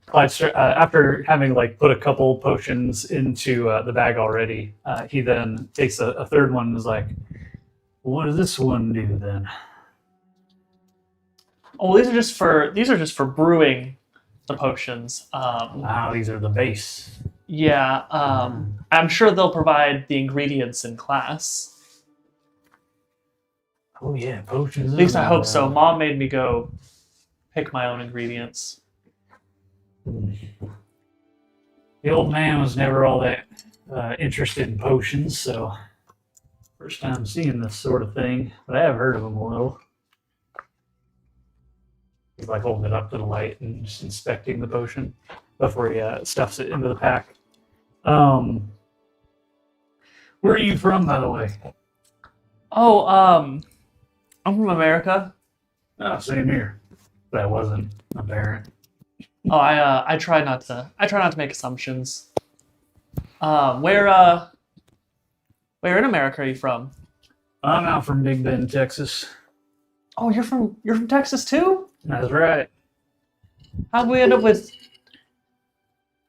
Speaker 6: Clyde, after having like put a couple potions into the bag already, he then takes a third one and is like, "What does this one do then?"
Speaker 2: Oh, these are just for brewing the potions.
Speaker 6: These are the base.
Speaker 2: Yeah. I'm sure they'll provide the ingredients in class.
Speaker 6: Oh yeah, potions.
Speaker 2: At least I hope so. Mom made me go pick my own ingredients.
Speaker 6: The old man was never all that interested in potions, so first time seeing this sort of thing, but I have heard of them a little. He's like holding it up to the light and just inspecting the potion before he stuffs it into the pack. Where are you from, by the way?
Speaker 2: Oh, I'm from America.
Speaker 6: Oh, same here. But I wasn't apparent.
Speaker 2: Oh, I try not to make assumptions. Where in America are you from?
Speaker 6: I'm out from Big Bend, Texas.
Speaker 2: Oh, you're from Texas too?
Speaker 6: That's right.
Speaker 2: How'd we end up with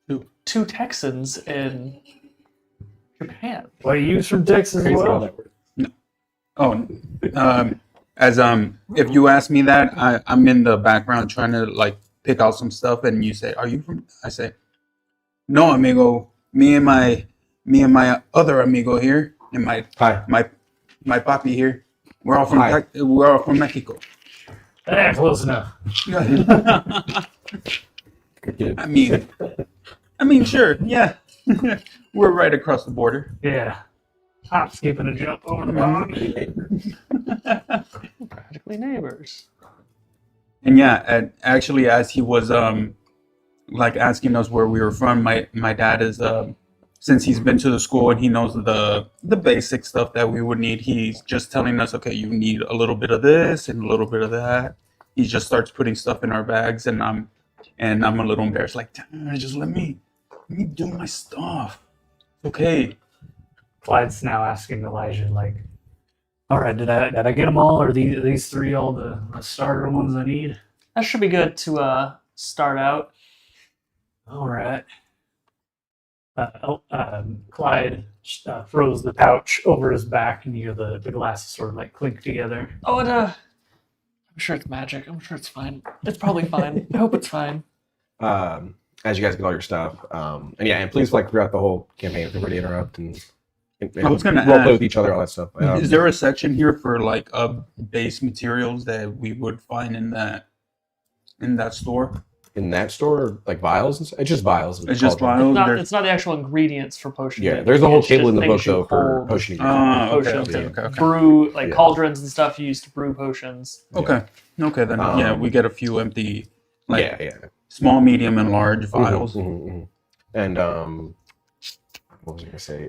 Speaker 1: Who?
Speaker 2: two Texans in Japan?
Speaker 6: Well, you from Texas as
Speaker 1: Crazy how
Speaker 6: well?
Speaker 1: that works.
Speaker 4: If you ask me that, I'm in the background trying to like pick out some stuff, and you say, "Are you from?" I say, "No, amigo. Me and my other amigo here, and my
Speaker 1: Hi.
Speaker 4: papi here. We're all from
Speaker 1: Hi.
Speaker 4: we're all from Mexico."
Speaker 6: Yeah, close enough.
Speaker 1: Good kid.
Speaker 4: I mean, sure, yeah. We're right across the border.
Speaker 6: Yeah. Hop, skip, and a jump over the pond.
Speaker 2: Practically neighbors.
Speaker 4: And yeah, actually, as he was like asking us where we were from, my dad is since he's been to the school and he knows the basic stuff that we would need, he's just telling us, okay, you need a little bit of this and a little bit of that. He just starts putting stuff in our bags, and I'm a little embarrassed, like, "Dad, just let me do my stuff. Okay."
Speaker 6: Clyde's now asking Elijah, like, "All right, did I get them all? Are these three all the starter ones I need?"
Speaker 2: That should be good to start out.
Speaker 6: All right. Clyde throws the pouch over his back, and you hear the glasses sort of like clink together.
Speaker 2: Oh, and I'm sure it's magic. I'm sure it's fine. It's probably fine. I hope it's fine.
Speaker 1: As you guys get all your stuff, and please like throughout the whole campaign, feel free to interrupt and
Speaker 4: I was gonna
Speaker 1: role play
Speaker 4: ask,
Speaker 1: with each other, all that stuff.
Speaker 4: is there a section here for like base materials that we would find in that store?
Speaker 1: in that store, like vials? And stuff? It's just vials.
Speaker 4: It's just
Speaker 1: cauldron.
Speaker 4: vials.
Speaker 2: It's not the actual ingredients for potion
Speaker 1: Yeah,
Speaker 2: making.
Speaker 1: there's a whole
Speaker 2: It's
Speaker 1: table
Speaker 2: just
Speaker 1: in the book
Speaker 2: things you
Speaker 1: though for
Speaker 2: hold
Speaker 1: potion.
Speaker 2: potions
Speaker 1: okay,
Speaker 2: and
Speaker 4: okay.
Speaker 2: brew, like
Speaker 1: Yeah.
Speaker 2: cauldrons and stuff you use to brew potions.
Speaker 4: Okay. Okay, then we get a few empty, like small, medium, and large vials.
Speaker 1: And what was I gonna say?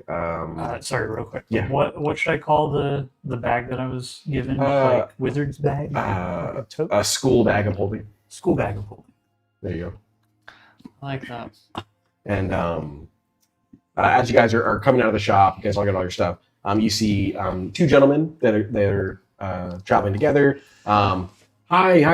Speaker 6: Sorry, real quick.
Speaker 1: Yeah.
Speaker 6: What should I call the bag that I was given? Like wizard's bag?
Speaker 1: A school bag of holding.
Speaker 6: School bag of holding.
Speaker 1: There you go.
Speaker 2: I like that.
Speaker 1: And as you guys are coming out of the shop, you guys all get all your stuff. You see two gentlemen that are traveling together. Hi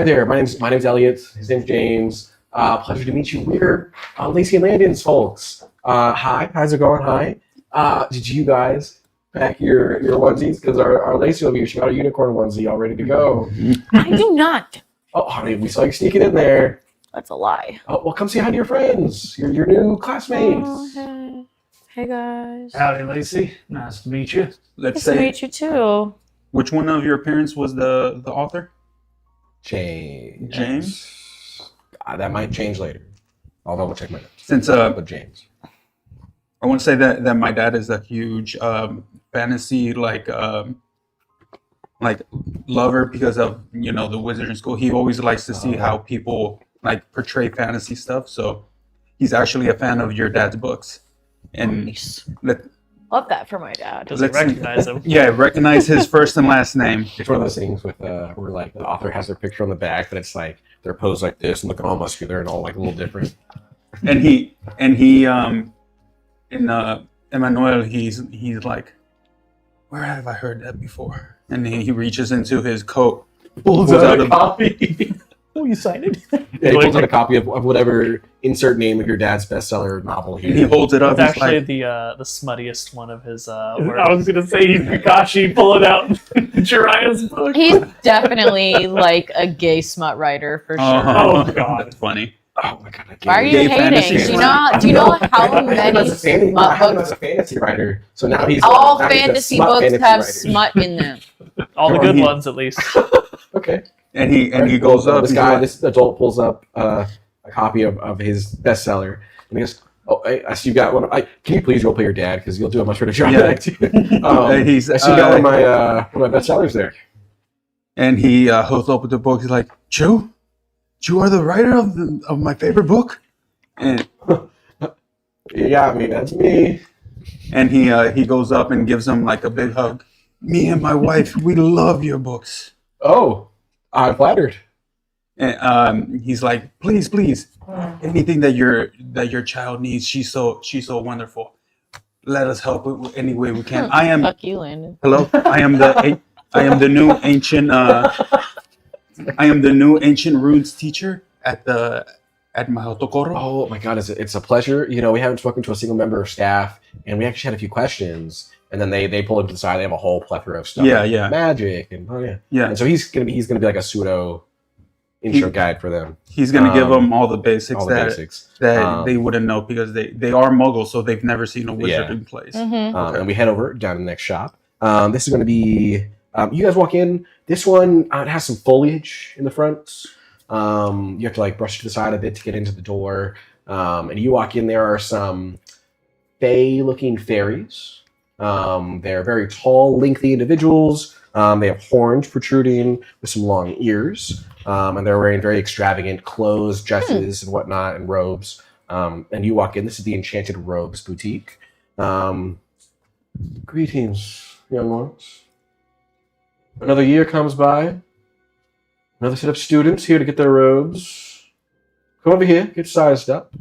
Speaker 1: there. My name's Elliot. His name's James. Pleasure to meet you. We're Lacey and Landon's folks. Hi, how's it going? Hi. Did you guys pack your onesies? Because our Lacey over here, she got a unicorn onesie all ready to go.
Speaker 3: I do not.
Speaker 1: Oh, honey, we saw you sneaking in there.
Speaker 3: That's a lie.
Speaker 1: Oh, well, come say hi to your friends, your new classmates.
Speaker 3: Oh, hey. Hey guys.
Speaker 6: Howdy, Lacey. Nice to meet you.
Speaker 4: Let's
Speaker 3: Nice to
Speaker 4: say,
Speaker 3: meet you too.
Speaker 4: which one of your parents was the author?
Speaker 1: James.
Speaker 4: James?
Speaker 1: That might change later. I'll double check my notes.
Speaker 4: Since
Speaker 1: But James.
Speaker 4: I want to say that my dad is a huge fantasy like lover because of the wizard in school. He always likes to see how people like portray fantasy stuff. So he's actually a fan of your dad's books. And
Speaker 3: Nice.
Speaker 4: let,
Speaker 3: Love that for my dad.
Speaker 2: Doesn't
Speaker 4: Let's-
Speaker 2: recognize him.
Speaker 4: yeah, recognize his first and last name.
Speaker 1: It's one of those things with where like the author has their picture on the back, but it's like they're posed like this and looking all muscular and all like a little different.
Speaker 4: And he Emmanuel, he's like, where have I heard that before? And he reaches into his coat, pulls out a
Speaker 1: copy.
Speaker 5: Oh, you signed it?
Speaker 1: Yeah, he pulls out a copy of whatever insert name of your dad's bestseller novel
Speaker 4: and he
Speaker 1: here.
Speaker 4: holds it up.
Speaker 2: It's
Speaker 4: He's
Speaker 2: actually
Speaker 4: like,
Speaker 2: the smuttiest one of his
Speaker 6: I
Speaker 2: works.
Speaker 6: was gonna say he's Kakashi pulling out Jiraiya's book.
Speaker 3: He's definitely like a gay smut writer for sure.
Speaker 6: Oh, God.
Speaker 4: that's funny.
Speaker 1: Oh my god! I can't
Speaker 3: Why are you
Speaker 4: Gay
Speaker 3: hating?
Speaker 4: fantasy
Speaker 3: Do you know how many smut
Speaker 1: as
Speaker 3: books?
Speaker 1: a fantasy writer, so now he's
Speaker 3: All
Speaker 1: now he's a
Speaker 3: fantasy
Speaker 1: smut
Speaker 3: books
Speaker 1: fantasy
Speaker 3: have
Speaker 1: writer.
Speaker 3: smut in them.
Speaker 2: All the
Speaker 4: Or
Speaker 2: good
Speaker 4: he-
Speaker 2: ones, at least.
Speaker 1: Okay.
Speaker 4: And he goes up.
Speaker 1: This
Speaker 4: he's
Speaker 1: guy,
Speaker 4: like,
Speaker 1: this adult pulls up a copy of his bestseller, and he goes, "Oh, I see you got one. Can you please roleplay your dad because you'll do a much better job
Speaker 4: Yeah.
Speaker 1: than I do." I see you got one of my bestsellers there.
Speaker 4: and he holds up with the book. He's like, "Chu are the writer of my favorite book." And
Speaker 1: Yeah, I mean that's me.
Speaker 4: he goes up and gives him like a big hug. Me and my wife, we love your books.
Speaker 1: Oh, I'm flattered.
Speaker 4: And he's like, please, anything that your child needs. She's so wonderful. Let us help any way we can. I am
Speaker 3: Fuck you, Landon.
Speaker 4: hello. I am the new ancient. I am the new ancient runes teacher at Mahoutokoro.
Speaker 1: Oh my God, it's a pleasure. We haven't spoken to a single member of staff, and we actually had a few questions. And then they pull him to the side. They have a whole plethora of stuff.
Speaker 4: Yeah.
Speaker 1: Magic and
Speaker 4: Yeah.
Speaker 1: And so he's gonna be like a pseudo intro guide for them.
Speaker 4: He's gonna give them all the basics
Speaker 1: All the
Speaker 4: that
Speaker 1: basics.
Speaker 4: they wouldn't know because they are muggles, so they've never seen a wizard in place.
Speaker 3: Mm-hmm.
Speaker 1: And we head over down to the next shop. This is going to be. You guys walk in. This one it has some foliage in the front. You have to like brush to the side a bit to get into the door. And you walk in. There are some fey-looking fairies. They're very tall, lengthy individuals. They have horns protruding with some long ears. And they're wearing very extravagant clothes, dresses, and whatnot, and robes. And you walk in. This is the Enchanted Robes Boutique. Greetings, young ones. Another year comes by. Another set of students here to get their robes. Come over here, get sized up.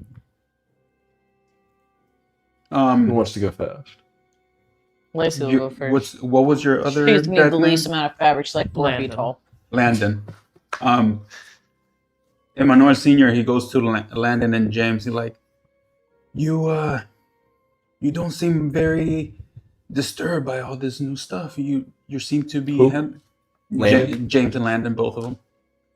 Speaker 1: Who wants to go first?
Speaker 3: Lacey will go first.
Speaker 4: What was your other
Speaker 3: She's need
Speaker 4: dad's
Speaker 3: the
Speaker 4: name?
Speaker 3: least amount of fabric. She's like 4 feet
Speaker 2: Landon.
Speaker 3: tall.
Speaker 4: Landon. Emmanuel Senior, he goes to Landon and James. He's like, you You don't seem very disturbed by all this new stuff. You seem to be
Speaker 1: Who? Landon?
Speaker 4: James and Landon, both of them.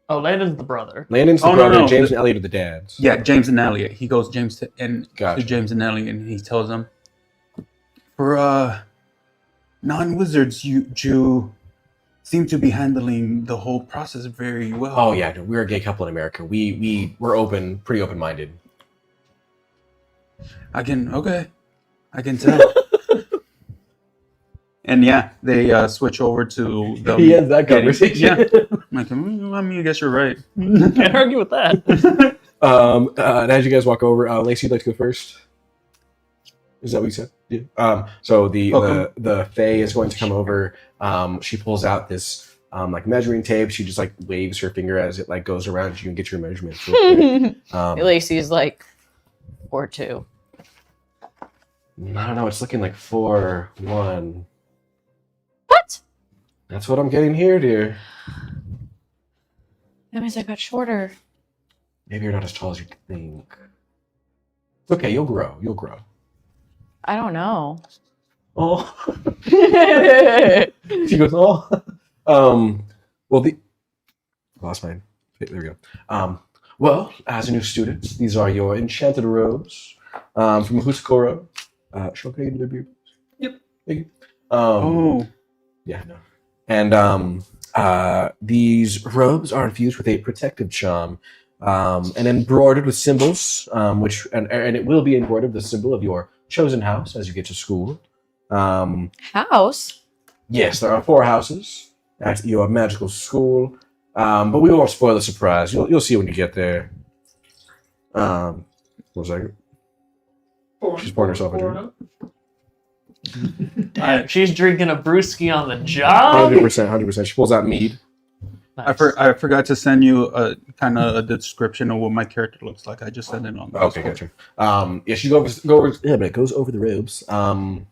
Speaker 2: Oh, Landon's the brother.
Speaker 1: Landon's the
Speaker 4: Oh, no,
Speaker 1: brother.
Speaker 4: no.
Speaker 1: James and Elliot are the dads.
Speaker 4: Yeah, James and Elliot. He goes to
Speaker 1: Gotcha.
Speaker 4: James and Elliot, and he tells them, for non-wizards, you seem to be handling the whole process very well.
Speaker 1: Oh yeah, no, we're a gay couple in America. We're open, pretty open-minded.
Speaker 4: I can tell. And yeah, they switch over to them.
Speaker 1: He ends that conversation.
Speaker 4: Yeah. I'm like, I guess you're right.
Speaker 2: Can't argue with that.
Speaker 1: And as you guys walk over, Lacey, you'd like to go first. Is that what you said? Yeah. So the Fae is going to come over. She pulls out this like measuring tape. She just like waves her finger as it like goes around you and get your measurements. Real quick.
Speaker 3: Lacey's like 4'2".
Speaker 1: I don't know. It's looking like 4'1".
Speaker 3: What?
Speaker 1: That's what I'm getting here, dear.
Speaker 3: That means I got shorter.
Speaker 1: Maybe you're not as tall as you think. It's okay. You'll grow. You'll grow.
Speaker 3: I don't know.
Speaker 1: Oh. She goes, oh. Well, lost mine. There we go. Well, as a new student, these are your enchanted robes from Mahoutokoro. Should I give you the Yep. Thank you. Yeah, no. And these robes are infused with a protective charm and embroidered with symbols, which and it will be embroidered with the symbol of your chosen house as you get to school.
Speaker 3: House?
Speaker 1: Yes, there are 4 houses at your magical school, but we won't spoil the surprise. You'll see when you get there. 1 second. She's pouring herself a drink.
Speaker 2: She's drinking a brewski on the job.
Speaker 1: 100%. She pulls out mead.
Speaker 2: Nice.
Speaker 4: I forgot to send you a kind of a description of what my character looks like. I just sent it on.
Speaker 1: Okay, gotcha. Yeah, she goes over the robes. Not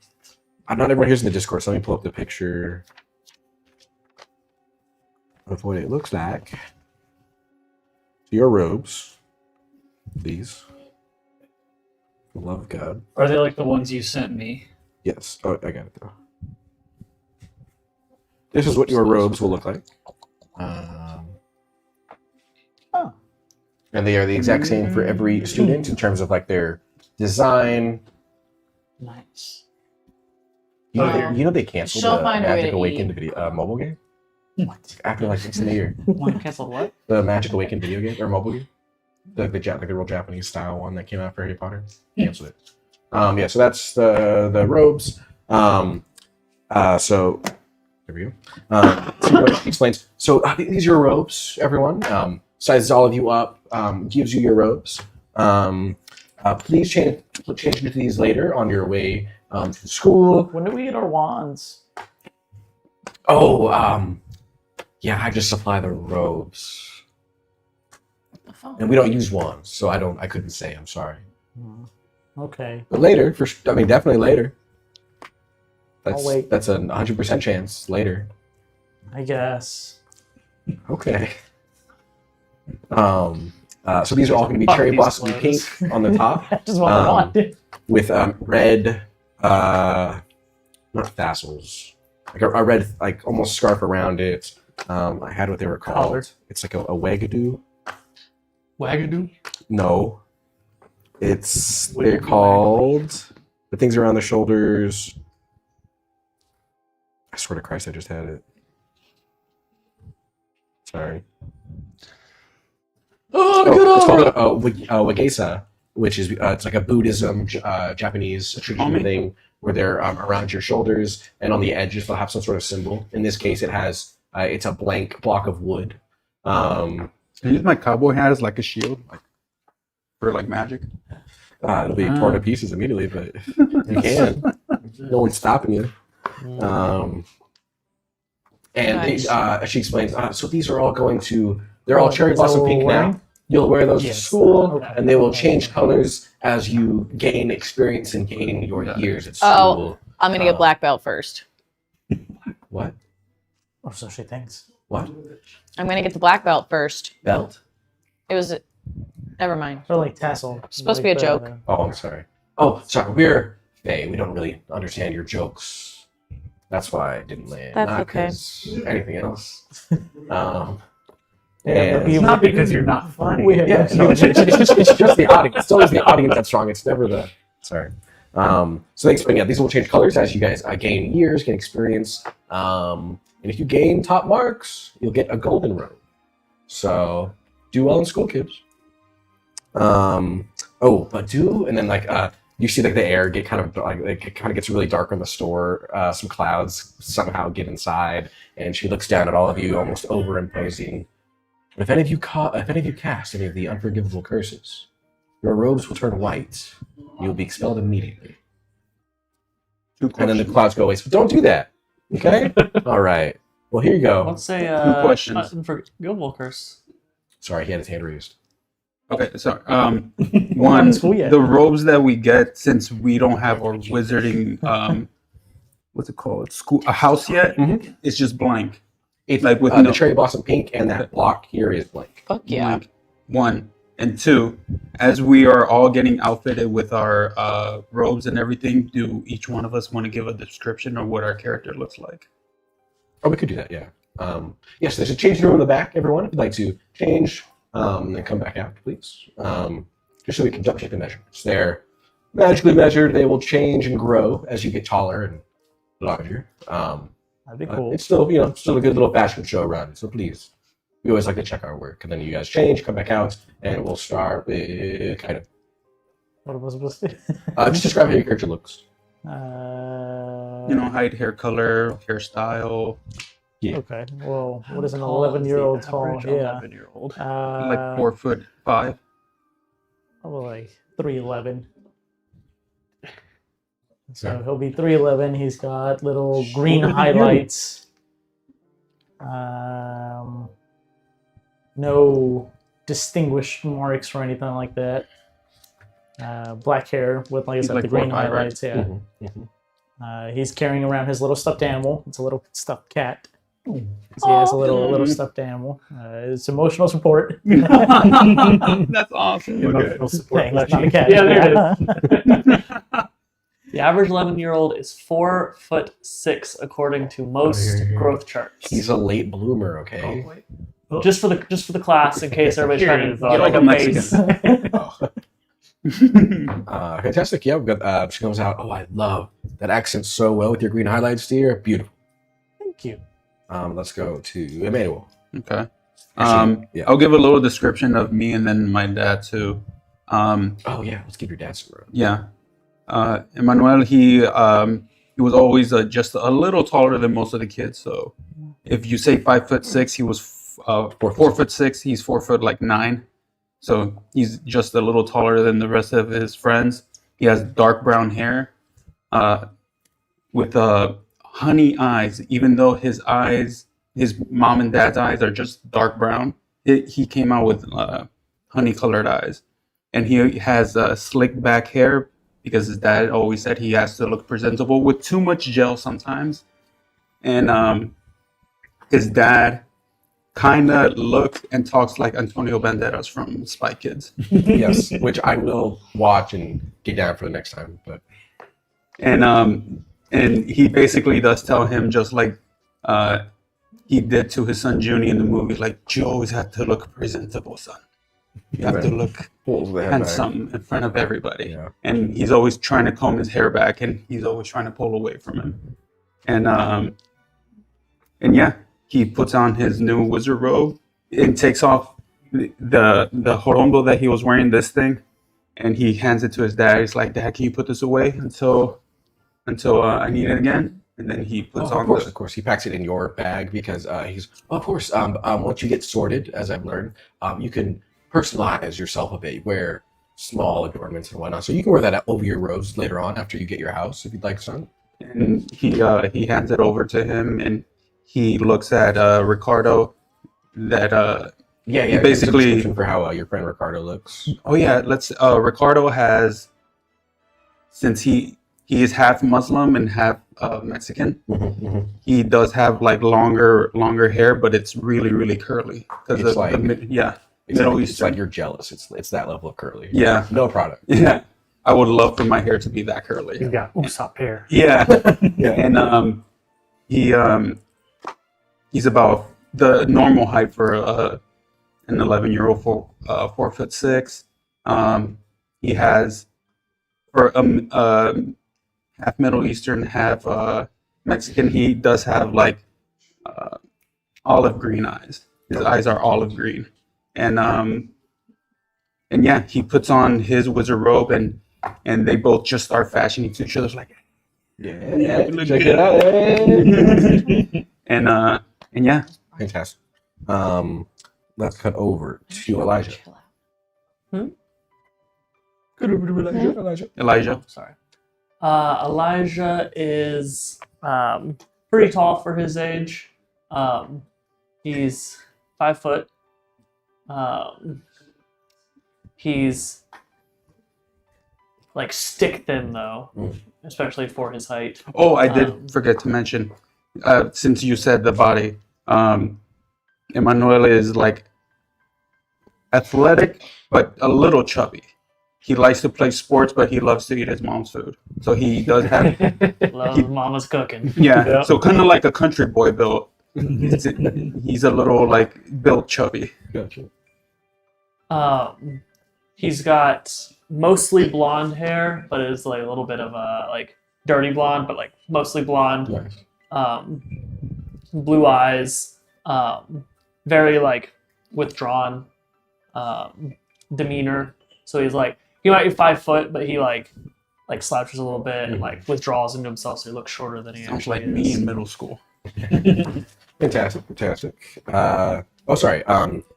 Speaker 1: everyone here's in the Discord, so let me pull up the picture of what it looks like. Your robes, these. For the love of God.
Speaker 6: Are they like the ones you sent me?
Speaker 1: Yes. Oh, I got it though. This is what your robes will look like. And they are the exact same for every student in terms of like their design.
Speaker 6: Nice.
Speaker 1: You know they canceled
Speaker 3: She'll
Speaker 1: the
Speaker 3: find a way
Speaker 1: Magic
Speaker 3: to
Speaker 1: Awakened video, mobile game?
Speaker 6: What?
Speaker 1: After like 6 in a year.
Speaker 2: One canceled what?
Speaker 1: The Magic Awakened video game or mobile game. The real Japanese style one that came out for Harry Potter. Canceled it. Yeah, so that's the robes. So there we go. See what she explains. So these are your robes, everyone. Sizes all of you up, gives you your robes. Please change into these later on your way to school.
Speaker 5: When do we get our wands?
Speaker 1: Oh, yeah, I just supply the robes. And we don't use wands, so I couldn't say, I'm sorry.
Speaker 5: Okay.
Speaker 1: But later, definitely later.
Speaker 5: I'll wait.
Speaker 1: That's a 100% chance later.
Speaker 5: I guess.
Speaker 1: Okay. So these are all going to be
Speaker 2: Fuck
Speaker 1: cherry
Speaker 2: these
Speaker 1: blossom
Speaker 2: clothes.
Speaker 1: pink on the top
Speaker 5: I just want to want it.
Speaker 1: with red, not tassels, like a red, like almost scarf around it. I had what they were called.
Speaker 2: Collar.
Speaker 1: It's like a wagadoo.
Speaker 2: Wagadoo?
Speaker 1: No, they're called the things around the shoulders. I swear to Christ, I just had it. Sorry. It's called wagesa, which is it's like a Buddhism Japanese traditional thing where they're around your shoulders and on the edges they'll have some sort of symbol. In this case, it has it's a blank block of wood.
Speaker 4: I use my cowboy hat as like a shield, like for like magic.
Speaker 1: It'll be torn to pieces immediately, but you can. No one's stopping you.
Speaker 3: Nice.
Speaker 1: She explains, so these are all they're all cherry
Speaker 5: Is that
Speaker 1: blossom
Speaker 5: what
Speaker 1: pink
Speaker 5: we're
Speaker 1: now.
Speaker 5: wearing?
Speaker 1: You'll wear those
Speaker 6: Yes.
Speaker 1: to school,
Speaker 5: Okay.
Speaker 1: and they will change colors as you gain experience and gain your years at
Speaker 3: Oh.
Speaker 1: school.
Speaker 3: I'm gonna get black belt first.
Speaker 1: What?
Speaker 5: Or so she thinks.
Speaker 1: What?
Speaker 3: I'm gonna get the black belt first.
Speaker 1: Belt?
Speaker 3: It was. Never mind.
Speaker 5: Or like tassel.
Speaker 3: Supposed to be a joke.
Speaker 1: Oh, I'm sorry. Oh, sorry. We're Hey, we don't really understand your jokes. That's why I didn't land.
Speaker 3: That's
Speaker 1: not
Speaker 3: okay.
Speaker 1: 'cause anything else.
Speaker 5: Yeah,
Speaker 1: And
Speaker 6: It's not because you're not funny.
Speaker 5: We have
Speaker 1: yeah, no, it's just the audience. It's always the audience that's strong. It's never the sorry. So they explain, yeah, these will change colors as you guys gain years, gain experience. And if you gain top marks, you'll get a golden robe. So do well in school, kids. And then you see like the air get kind of like it kind of gets really dark in the store. Some clouds somehow get inside, and she looks down at all of you, almost overimposing. If any of you cast any of the unforgivable curses, your robes will turn white. You'll be expelled immediately. And then the clouds go away. So don't do that. Okay? All right. Well, here you go.
Speaker 2: Let's say
Speaker 4: questions.
Speaker 2: unforgivable curse.
Speaker 1: Sorry, he had his hand raised.
Speaker 4: Okay, sorry. One,
Speaker 5: School yet.
Speaker 4: the robes that we get, since we don't have our wizarding, what's it called? A house yet?
Speaker 1: Mhm.
Speaker 4: It's just blank.
Speaker 1: It's
Speaker 4: Like with
Speaker 1: the
Speaker 4: no-
Speaker 1: cherry blossom pink, and that block here is blank.
Speaker 3: Fuck yeah.
Speaker 4: Blank. One. And two, as we are all getting outfitted with our robes and everything, do each one of us want to give a description of what our character looks like?
Speaker 1: Oh, we could do that, yeah. Yes, there's a changing room in the back, everyone. If you'd like to change, then come back out, please. Just so we can double check the measurements. They're magically measured. They will change and grow as you get taller and larger.
Speaker 5: That'd be cool.
Speaker 1: It's still, still a good little fashion show run. So please, we always like to check our work, and then you guys change, come back out, and we'll start with kind of
Speaker 5: What was supposed to?
Speaker 1: just describe how your character looks.
Speaker 4: Height, hair color, hairstyle,
Speaker 1: Yeah.
Speaker 5: Okay. Well, what is an
Speaker 2: Tall is the
Speaker 5: 11-year-old tall?
Speaker 2: average
Speaker 5: Yeah.
Speaker 2: 11-year-old.
Speaker 4: like 4'5".
Speaker 5: Probably like 3'11". So
Speaker 1: Okay.
Speaker 5: he'll be 3'11". He's got little green highlights. No distinguished marks or anything like that. Black hair with, like I
Speaker 4: He's
Speaker 5: said,
Speaker 4: like
Speaker 5: the green
Speaker 4: 4'5", right?
Speaker 5: highlights. Yeah.
Speaker 1: Mhm, mhm.
Speaker 5: He's carrying around his little stuffed animal. It's a little stuffed cat. So he has a little stuffed animal. It's emotional support.
Speaker 4: That's awesome.
Speaker 6: Emotional support.
Speaker 5: Thanks, not a cat.
Speaker 6: Yeah, there it is.
Speaker 2: The average 11-year-old is 4'6", according to most growth charts.
Speaker 1: He's a late bloomer, okay?
Speaker 2: Just for the class, in case everybody's
Speaker 6: Here
Speaker 2: trying
Speaker 6: it
Speaker 2: to
Speaker 6: is.
Speaker 2: get
Speaker 4: Like
Speaker 2: like
Speaker 4: a
Speaker 2: a face.
Speaker 1: Oh. Fantastic. Yeah, we've got, she comes out. Oh, I love that accent so well with your green highlights, dear. Beautiful.
Speaker 5: Thank you.
Speaker 1: Let's go to Emmanuel.
Speaker 4: Okay.
Speaker 1: Yeah.
Speaker 4: I'll give a little description of me and then my dad too.
Speaker 1: Oh, yeah. Let's give your dad some room.
Speaker 4: Yeah. Emmanuel, he was always just a little taller than most of the kids. So if you say 5'6", he was 4'6". He's 4'9". So he's just a little taller than the rest of his friends. He has dark brown hair, with honey eyes. Even though his mom and dad's eyes are just dark brown, he came out with honey-colored eyes, and he has slick back hair because his dad always said he has to look presentable with too much gel sometimes, and his dad kind of looks and talks like Antonio Banderas from Spy Kids.
Speaker 1: Yes, which I will watch and get down for the next time. But
Speaker 4: And he basically does tell him, just like he did to his son Junie in the movie, like, you always have to look presentable, son. You have to look
Speaker 1: pulls the head
Speaker 4: handsome in front of everybody.
Speaker 1: Yeah.
Speaker 4: And he's always trying to comb his hair back, and he's always trying to pull away from him. And yeah, he puts on his new wizard robe and takes off the jorondo that he was wearing, this thing, and he hands it to his dad. He's like, Dad, can you put this away until I need it again? And then he puts on
Speaker 1: of course, he packs it in your bag because once you get sorted, as I've learned, you can personalize yourself a bit. You wear small adornments and whatnot, so you can wear that over your robes later on after you get your house, if you'd like, son.
Speaker 4: And he hands it over to him, and he looks at Ricardo. That
Speaker 1: Yeah.
Speaker 4: basically-
Speaker 1: Basically, for how your friend Ricardo looks.
Speaker 4: oh yeah, Ricardo has, since he is half Muslim and half Mexican, he does have like longer hair, but it's really, really curly because
Speaker 1: It's
Speaker 4: of
Speaker 1: like-
Speaker 4: the
Speaker 1: It's
Speaker 4: Middle
Speaker 1: like,
Speaker 4: Eastern.
Speaker 1: you're jealous. It's that level of curly.
Speaker 4: Yeah.
Speaker 1: No product.
Speaker 4: Yeah. I would love for my hair to be that curly.
Speaker 6: He's got Usopp hair.
Speaker 4: Yeah,
Speaker 1: Yeah.
Speaker 4: and he's about the normal height for an 11-year-old for 4'6". He has for half Middle Eastern, half Mexican. He does have like olive green eyes. His eyes are olive green, and yeah, he puts on his wizard robe, and they both just start fashioning to each other's like,
Speaker 1: Yeah,
Speaker 4: look
Speaker 1: check
Speaker 4: good.
Speaker 1: it out. Hey.
Speaker 4: and yeah,
Speaker 1: Fantastic. Let's cut over to Elijah.
Speaker 3: Chill out.
Speaker 1: Cut over to Elijah.
Speaker 4: Elijah.
Speaker 2: Sorry. Elijah is pretty tall for his age. He's 5 foot. He's like stick thin though, especially for his height.
Speaker 4: Oh, I did forget to mention, since you said the body, Emanuele is like athletic, but a little chubby. He likes to play sports, but he loves to eat his mom's food. So he does have,
Speaker 2: Loves mama's cooking.
Speaker 4: yeah.
Speaker 6: Yeah.
Speaker 4: So kind of like a country boy built. He's a little like built chubby.
Speaker 1: Gotcha.
Speaker 2: He's got mostly blonde hair, but it's like a little bit of a like dirty blonde, but like mostly blonde.
Speaker 1: Nice.
Speaker 2: Blue eyes, very like withdrawn demeanor. So he's like he might be 5 foot, but he like slouches a little bit and like withdraws into himself, so he looks shorter than he
Speaker 4: Sounds
Speaker 2: actually
Speaker 4: like
Speaker 2: is.
Speaker 4: me in middle school.
Speaker 1: Fantastic. Sorry.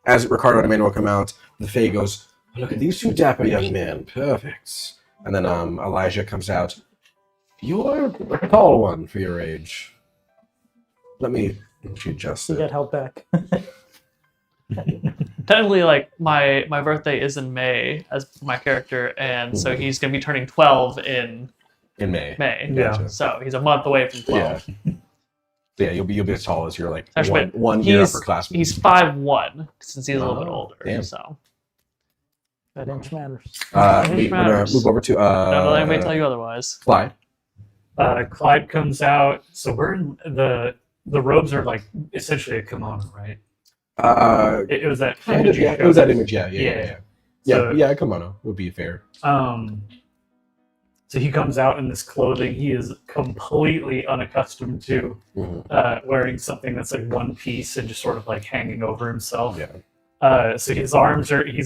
Speaker 1: As Ricardo and Emmanuel come out, the Fae goes, "Look at these two dapper young men. Perfect." And then Elijah comes out. "You're a tall one for your age. Let me adjust
Speaker 5: You
Speaker 1: it."
Speaker 5: got held back.
Speaker 2: Technically, like my birthday is in May as my character, and so he's gonna be turning 12 in
Speaker 1: In May.
Speaker 2: May.
Speaker 6: Yeah.
Speaker 2: So he's a month away from 12.
Speaker 1: Yeah. So yeah, you'll be as tall as you're like
Speaker 2: Actually,
Speaker 1: one year
Speaker 2: he's-
Speaker 1: upperclassman.
Speaker 2: He's 5'1" since he's a little bit
Speaker 1: Oh,
Speaker 2: older.
Speaker 1: damn.
Speaker 2: So
Speaker 5: That inch matters.
Speaker 2: It
Speaker 1: we're gonna
Speaker 2: matters.
Speaker 1: move over to
Speaker 2: don't let anybody tell you otherwise.
Speaker 1: Clyde.
Speaker 6: Clyde comes out. So we're in the robes are like essentially a kimono, right? It was that
Speaker 1: Kind
Speaker 6: image
Speaker 1: of,
Speaker 6: you
Speaker 1: yeah. It
Speaker 6: showed.
Speaker 1: was that image. Yeah.
Speaker 6: So-
Speaker 1: Yeah, kimono would be fair.
Speaker 6: So he comes out in this clothing he is completely unaccustomed to,
Speaker 1: Mhm.
Speaker 6: wearing something that's like one piece and just sort of like hanging over himself.
Speaker 1: Yeah.
Speaker 6: So he's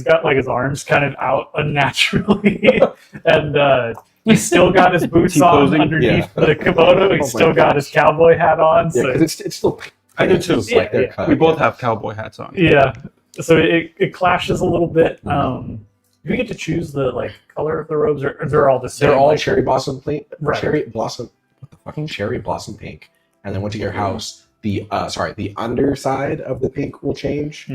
Speaker 6: got like his arms kind of out unnaturally, and he's still got his boots on
Speaker 4: T-posing?
Speaker 6: underneath
Speaker 1: Yeah.
Speaker 6: the kimono.
Speaker 1: Oh
Speaker 6: He's
Speaker 1: my
Speaker 6: still got his cowboy hat on.
Speaker 1: Yeah,
Speaker 6: So
Speaker 1: because it's still.
Speaker 4: I do too.
Speaker 1: It's like they're
Speaker 6: Yeah,
Speaker 1: cut.
Speaker 4: We both have cowboy hats on.
Speaker 6: yeah. So it clashes a little bit. Do we get to choose the like color of the robes, or they're all the same?
Speaker 1: They're all
Speaker 6: like,
Speaker 1: cherry blossom pink.
Speaker 6: Right.
Speaker 1: Cherry blossom. What the fucking cherry blossom pink? And then once you get your house, the underside of the pink will change.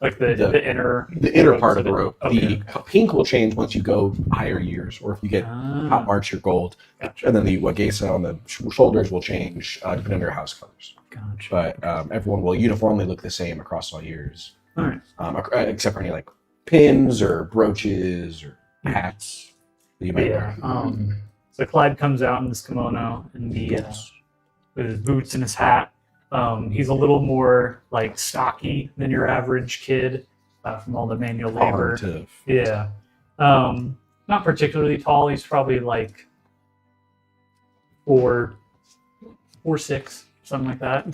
Speaker 6: like the inner
Speaker 1: Part of the rope.
Speaker 6: Okay.
Speaker 1: The pink will change once you go higher years, or if you get Hot March or Gold.
Speaker 6: Gotcha.
Speaker 1: And then the Wagesa on the shoulders will change depending on your house colors.
Speaker 6: Gotcha.
Speaker 1: But everyone will uniformly look the same across all years,
Speaker 6: All right.
Speaker 1: except for any like pins or brooches or hats that you might
Speaker 6: Yeah.
Speaker 1: wear.
Speaker 6: So Clyde comes out in this kimono and with his boots and his hat. He's a little more like stocky than your average kid from all the manual labor.
Speaker 1: Hard to
Speaker 6: Yeah. Not particularly tall. He's probably like 4'6", something like that.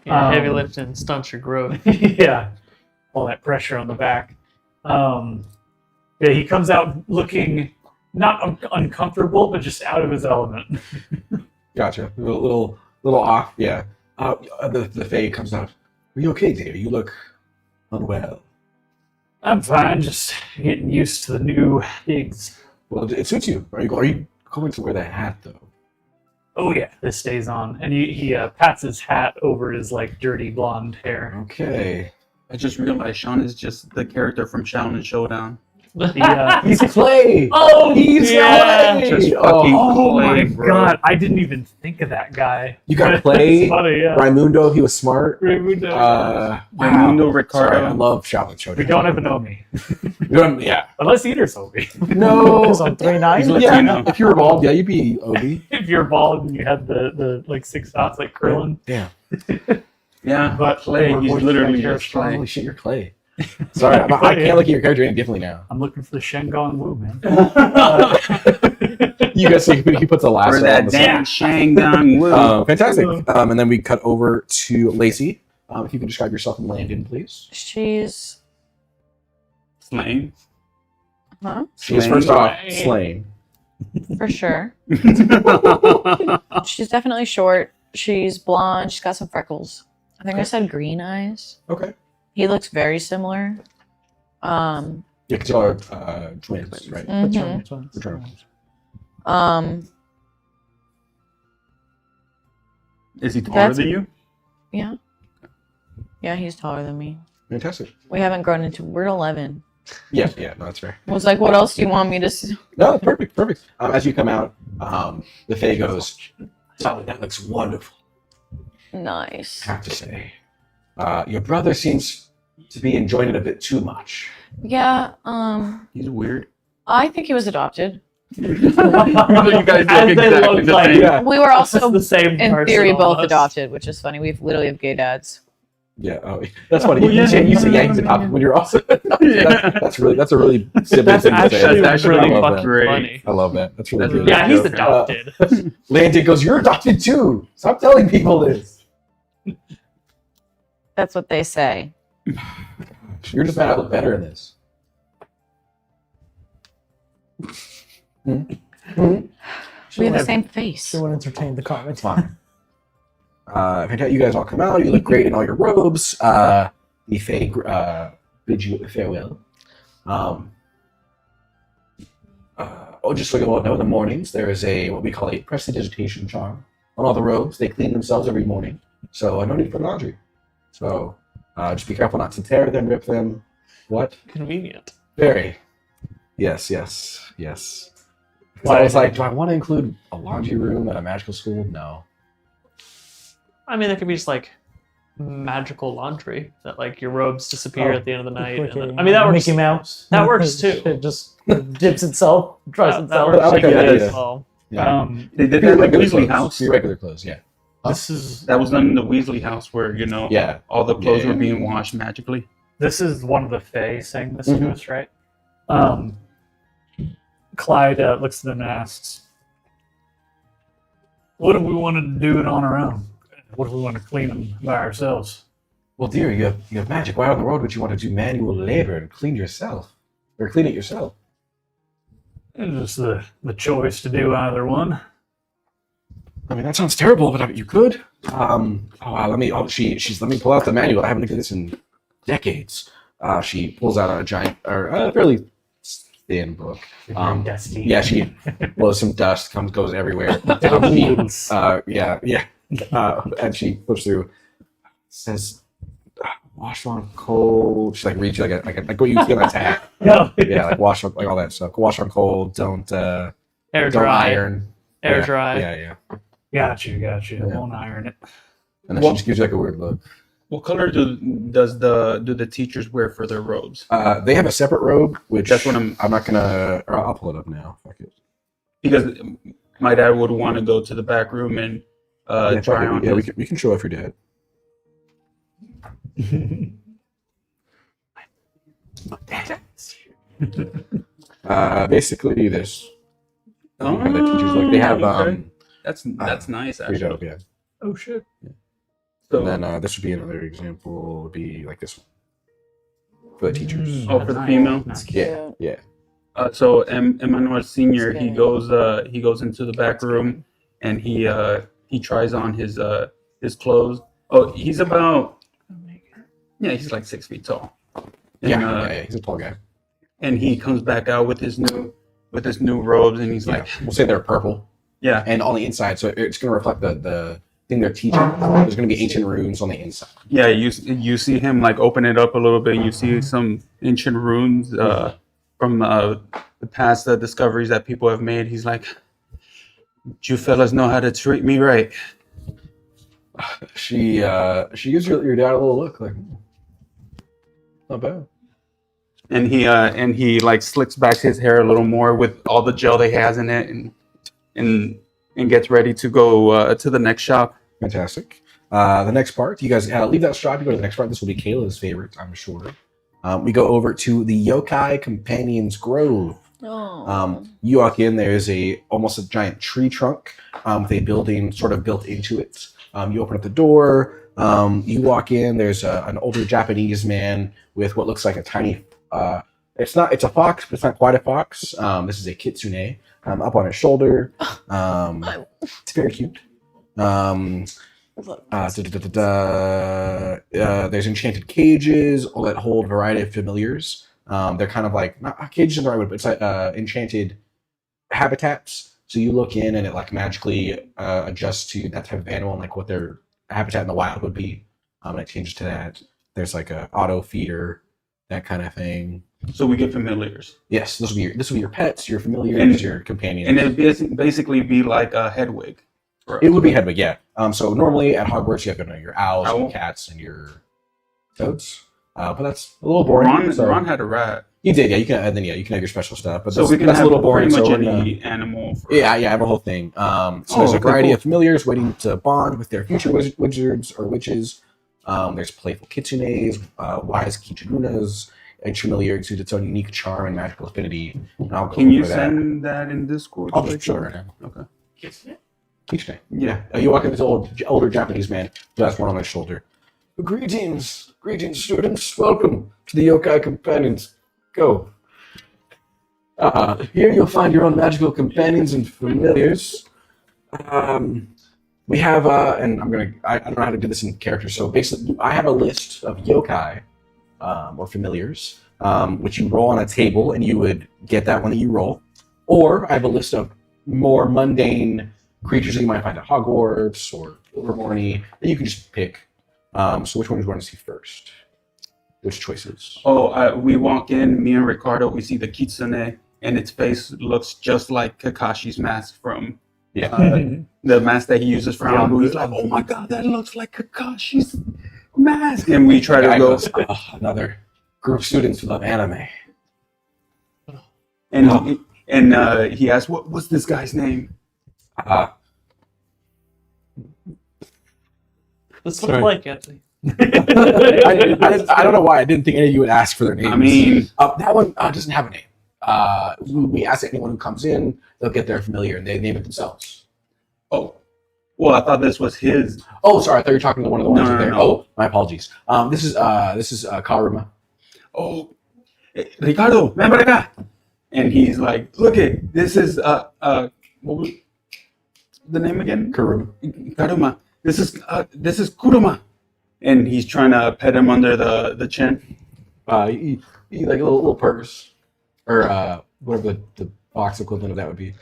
Speaker 2: Yeah, heavy lifting stunts your growth.
Speaker 6: Yeah. All that pressure on the back. Yeah, he comes out looking not uncomfortable, but just out of his element.
Speaker 1: Gotcha. A little off. Yeah. The Fae comes out. Are you okay, dear? You look unwell.
Speaker 6: I'm fine, just getting used to the new digs.
Speaker 1: Well, it suits you. Are you going to wear that hat though?
Speaker 6: Oh yeah, this stays on, and he pats his hat over his like dirty blonde hair.
Speaker 1: Okay.
Speaker 4: I just realized Sean is just the character from Shaolin Showdown.
Speaker 1: He's clay.
Speaker 2: Oh,
Speaker 1: He's
Speaker 2: yeah.
Speaker 1: clay.
Speaker 4: Just fucking
Speaker 6: Oh my
Speaker 4: clay, bro.
Speaker 6: god, I didn't even think of that guy.
Speaker 1: You got
Speaker 6: That's
Speaker 1: clay.
Speaker 6: funny, yeah.
Speaker 1: Raimundo, he was smart.
Speaker 6: Raimundo.
Speaker 4: Raimundo Ricardo.
Speaker 1: Sorry, I love chocolate children.
Speaker 6: We don't even know me.
Speaker 1: Yeah.
Speaker 6: Unless either told me.
Speaker 1: No.
Speaker 5: It's on 3-9.
Speaker 4: He's
Speaker 1: Yeah,
Speaker 4: Latino.
Speaker 1: if you were bald, yeah, you'd be Obi.
Speaker 6: If you're bald and you had the like 6 dots like Krillin.
Speaker 1: Yeah.
Speaker 4: Yeah,
Speaker 6: But
Speaker 4: clay.
Speaker 6: we're
Speaker 4: He's
Speaker 6: both
Speaker 4: literally
Speaker 6: like
Speaker 4: just clay.
Speaker 1: Holy shit, you're clay. Sorry, I can't look at your character any differently now.
Speaker 6: I'm looking for the Shengon Wu, man.
Speaker 1: You guys see he puts a lasso
Speaker 4: For
Speaker 1: on
Speaker 4: that
Speaker 1: the
Speaker 4: damn Shangang Wu.
Speaker 1: fantastic. And then we cut over to Lacey. If you could describe yourself and Landon, please.
Speaker 3: She's
Speaker 4: Slain.
Speaker 1: She's
Speaker 4: Slain.
Speaker 1: first off slain.
Speaker 3: for sure. She's definitely short. She's blonde. She's got some freckles. I think I said green eyes.
Speaker 1: Okay.
Speaker 3: He looks very similar.
Speaker 1: Yeah, because y'all are twins, right?
Speaker 3: Mhm.
Speaker 1: Fraternals.
Speaker 4: Is he taller
Speaker 3: That's-
Speaker 4: than you?
Speaker 3: Yeah, he's taller than me.
Speaker 1: Fantastic.
Speaker 3: We haven't grown into. We're 11.
Speaker 1: Yeah, no, that's fair.
Speaker 3: I was like, what else do you want me to see?
Speaker 1: No, perfect. As you come out, the Fae goes, "Sally, that looks wonderful,
Speaker 3: Nice.
Speaker 1: I have to say. Your brother seems to be enjoying it a bit too much."
Speaker 3: Yeah,
Speaker 4: He's weird.
Speaker 3: I think he was adopted.
Speaker 4: You guys
Speaker 2: As
Speaker 4: look
Speaker 2: they
Speaker 4: exactly
Speaker 2: look
Speaker 4: the
Speaker 2: like-
Speaker 4: same.
Speaker 1: Yeah.
Speaker 3: We were also,
Speaker 2: the same
Speaker 3: in
Speaker 2: person
Speaker 3: theory, both
Speaker 2: almost.
Speaker 3: adopted, which is funny. We literally have gay dads.
Speaker 1: Yeah, that's funny.
Speaker 4: Oh, yeah.
Speaker 1: You say he's adopted when you're also that's a really sibling
Speaker 2: That's
Speaker 1: thing to say.
Speaker 2: actually
Speaker 4: That's
Speaker 2: really
Speaker 1: I love
Speaker 2: fucking
Speaker 1: that.
Speaker 4: Great.
Speaker 2: funny.
Speaker 1: I love that. That's really
Speaker 4: That's
Speaker 1: good.
Speaker 2: Yeah, he's
Speaker 4: joke.
Speaker 2: adopted.
Speaker 1: Landon goes, "You're adopted too. Stop telling people this."
Speaker 3: That's what they say.
Speaker 1: You're just mad I look better in this.
Speaker 3: We have the same face.
Speaker 5: She won't entertain the comment.
Speaker 1: It's fine. Fantastic. You guys all come out. You look great in all your robes. The Fae bid you farewell. Just so you all know, in the mornings there is what we call a prestidigitation charm on all the robes. They clean themselves every morning, so no need for laundry. So just be careful not to tear them, rip them. What?
Speaker 2: Convenient.
Speaker 1: Very. Yes. So
Speaker 2: Why-
Speaker 1: it's like, do I want to include a laundry room at a magical school? No.
Speaker 2: I mean, there could be just like magical laundry that like your robes disappear at the end of the night.
Speaker 5: Like
Speaker 2: And then,
Speaker 5: a
Speaker 2: I mean, that works.
Speaker 5: Mickey Mouse.
Speaker 2: That works too.
Speaker 5: It just dips itself, dries
Speaker 2: That
Speaker 5: itself.
Speaker 2: works
Speaker 1: I like
Speaker 2: like
Speaker 1: that
Speaker 2: that
Speaker 1: idea.
Speaker 2: as well.
Speaker 1: Yeah.
Speaker 4: They did
Speaker 1: Your
Speaker 4: that in the
Speaker 1: regular
Speaker 4: Weasley
Speaker 1: clothes.
Speaker 4: house.
Speaker 1: Your regular clothes, yeah.
Speaker 4: That was done in the Weasley house where,
Speaker 1: Yeah.
Speaker 4: all the clothes
Speaker 1: Yeah.
Speaker 4: were being washed magically.
Speaker 6: This is one of the Fae saying this
Speaker 1: Mhm.
Speaker 6: to us, right? Clyde looks at them and asks, "What if we wanted to do it on our own? What if we want to clean them by ourselves?"
Speaker 1: Well, dear, you have magic. Why on the road would you want to do manual labor and clean it yourself?
Speaker 6: And just the choice to do either one.
Speaker 1: I mean, that sounds terrible, but you could. Let me pull out the manual. I haven't looked at this in decades. She pulls out a giant, or a fairly thin book.
Speaker 6: Dusty.
Speaker 1: Yeah, she blows some dust, goes everywhere.
Speaker 6: Rules.
Speaker 1: And she flips through. It says, "Wash on cold." She reads you like what you see on that tag.
Speaker 6: No.
Speaker 1: Yeah, wash on all that stuff. Wash on cold. Don't
Speaker 2: Air
Speaker 1: don't
Speaker 2: dry.
Speaker 1: iron.
Speaker 2: Air
Speaker 1: Yeah,
Speaker 2: dry.
Speaker 1: Yeah.
Speaker 6: Got you. I
Speaker 1: Yeah.
Speaker 6: won't iron it.
Speaker 1: And then she just gives you a weird look.
Speaker 4: What color do the teachers wear for their robes?
Speaker 1: They have a separate robe, which
Speaker 4: That's what I'm-
Speaker 1: not gonna. Or I'll pull it up now. Fuck it.
Speaker 4: Because my dad would want to go to the back room and
Speaker 1: Yeah,
Speaker 4: try on.
Speaker 1: we can show off your dad. Basically this.
Speaker 4: Oh,
Speaker 1: How the teachers look. They have
Speaker 4: okay. That's nice
Speaker 1: pretty
Speaker 4: actually.
Speaker 1: dope, yeah.
Speaker 6: Oh shit.
Speaker 4: So,
Speaker 1: And then this would be another example. Would be like this one for the teachers.
Speaker 4: for the female.
Speaker 6: Nice.
Speaker 1: Yeah.
Speaker 4: So Emmanuel Senior,
Speaker 3: That's
Speaker 4: he goes into the back room and he tries on his clothes. Oh, he's about he's like 6 feet tall. And,
Speaker 1: Yeah. He's a tall guy.
Speaker 4: and he comes back out with his new robes and he's
Speaker 1: Yeah.
Speaker 4: like,
Speaker 1: We'll say they're purple,
Speaker 4: yeah,
Speaker 1: and on the inside, so it's going to reflect the thing they're teaching. There's going to be ancient runes on the inside.
Speaker 4: yeah. You see him like open it up a little bit. And you see some ancient runes from the past discoveries that people have made. He's like, you fellas know how to treat me right.
Speaker 1: She gives your dad a little look like, not bad.
Speaker 4: And he like slicks back his hair a little more with all the gel that he has in it, and gets ready to go to the next shop.
Speaker 1: Fantastic. The next part, you guys leave that shop. You go to the next part. This will be Kayla's favorite, I'm sure. We go over to the Yokai Companions Grove. You walk in. There's almost a giant tree trunk with a building sort of built into it. You open up the door. You walk in. There's an older Japanese man with what looks like a tiny. It's a fox, but it's not quite a fox. This is a kitsune up on his shoulder. It's very cute. There's enchanted cages that hold a variety of familiars. They're kind of like, not cages in the right word, but it's like enchanted habitats. So you look in and it like magically adjusts to that type of animal and like what their habitat in the wild would be. And it changes to that. There's like a auto feeder, that kind of thing.
Speaker 4: So we get familiars.
Speaker 1: Yes, this will be your pets, your familiars, your companions.
Speaker 4: And it'd basically be like a Hedwig.
Speaker 1: It would be Hedwig, yeah. So normally at Hogwarts you have your owls, your cats, and your toads. But that's a little boring.
Speaker 4: Ron had a rat.
Speaker 1: You did, yeah. You can have your special stuff. But
Speaker 4: so we can
Speaker 1: that's
Speaker 4: have
Speaker 1: a little boring.
Speaker 4: Pretty
Speaker 1: So
Speaker 4: much any animal.
Speaker 1: Yeah, I have a whole thing. There's a variety of familiars waiting to bond with their future wizards or witches. There's playful kitsunes, wise kichurunas, and familiar to its own unique charm and magical affinity. And I'll go
Speaker 4: Can you
Speaker 1: over
Speaker 4: send that in Discord?
Speaker 1: I'll just show it right now.
Speaker 4: Okay.
Speaker 1: Kitsune.
Speaker 4: Yeah.
Speaker 1: You walk in, this older Japanese man who has one on his shoulder. Greetings, students. Welcome to the Yokai Companions. Go. Here you'll find your own magical companions and familiars. We have, and I don't know how to do this in character, so basically I have a list of yokai, or familiars, which you roll on a table and you would get that one that you roll. Or I have a list of more mundane creatures that you might find at Hogwarts or Ilvermorny that you can just pick. So which one do you want to see first? Which choices?
Speaker 4: We walk in, me and Ricardo, we see the kitsune, and its face looks just like Kakashi's mask from the mask that he uses for Hanbu. He's like, oh my god, that looks like Kakashi's mask. And we try to go.
Speaker 1: Another group of students who love anime.
Speaker 4: And he asks, what's this guy's name?
Speaker 2: This looks like it.
Speaker 1: I don't know why I didn't think any of you would ask for their names.
Speaker 4: I mean,
Speaker 1: that one doesn't have a name. We ask anyone who comes in, they'll get their familiar and they name it themselves.
Speaker 4: oh, well, I thought this was his.
Speaker 1: Oh, sorry, I thought you were talking to one of the ones
Speaker 4: No,
Speaker 1: there.
Speaker 4: no.
Speaker 1: Oh, my apologies. This is Karuma.
Speaker 4: Oh, Ricardo, ven para acá. And he's like, look it, this is what was the name again? Karuma. This is Kuruma. And he's trying to pet him under the chin.
Speaker 1: You like a little purse, or whatever the box equivalent of that would be.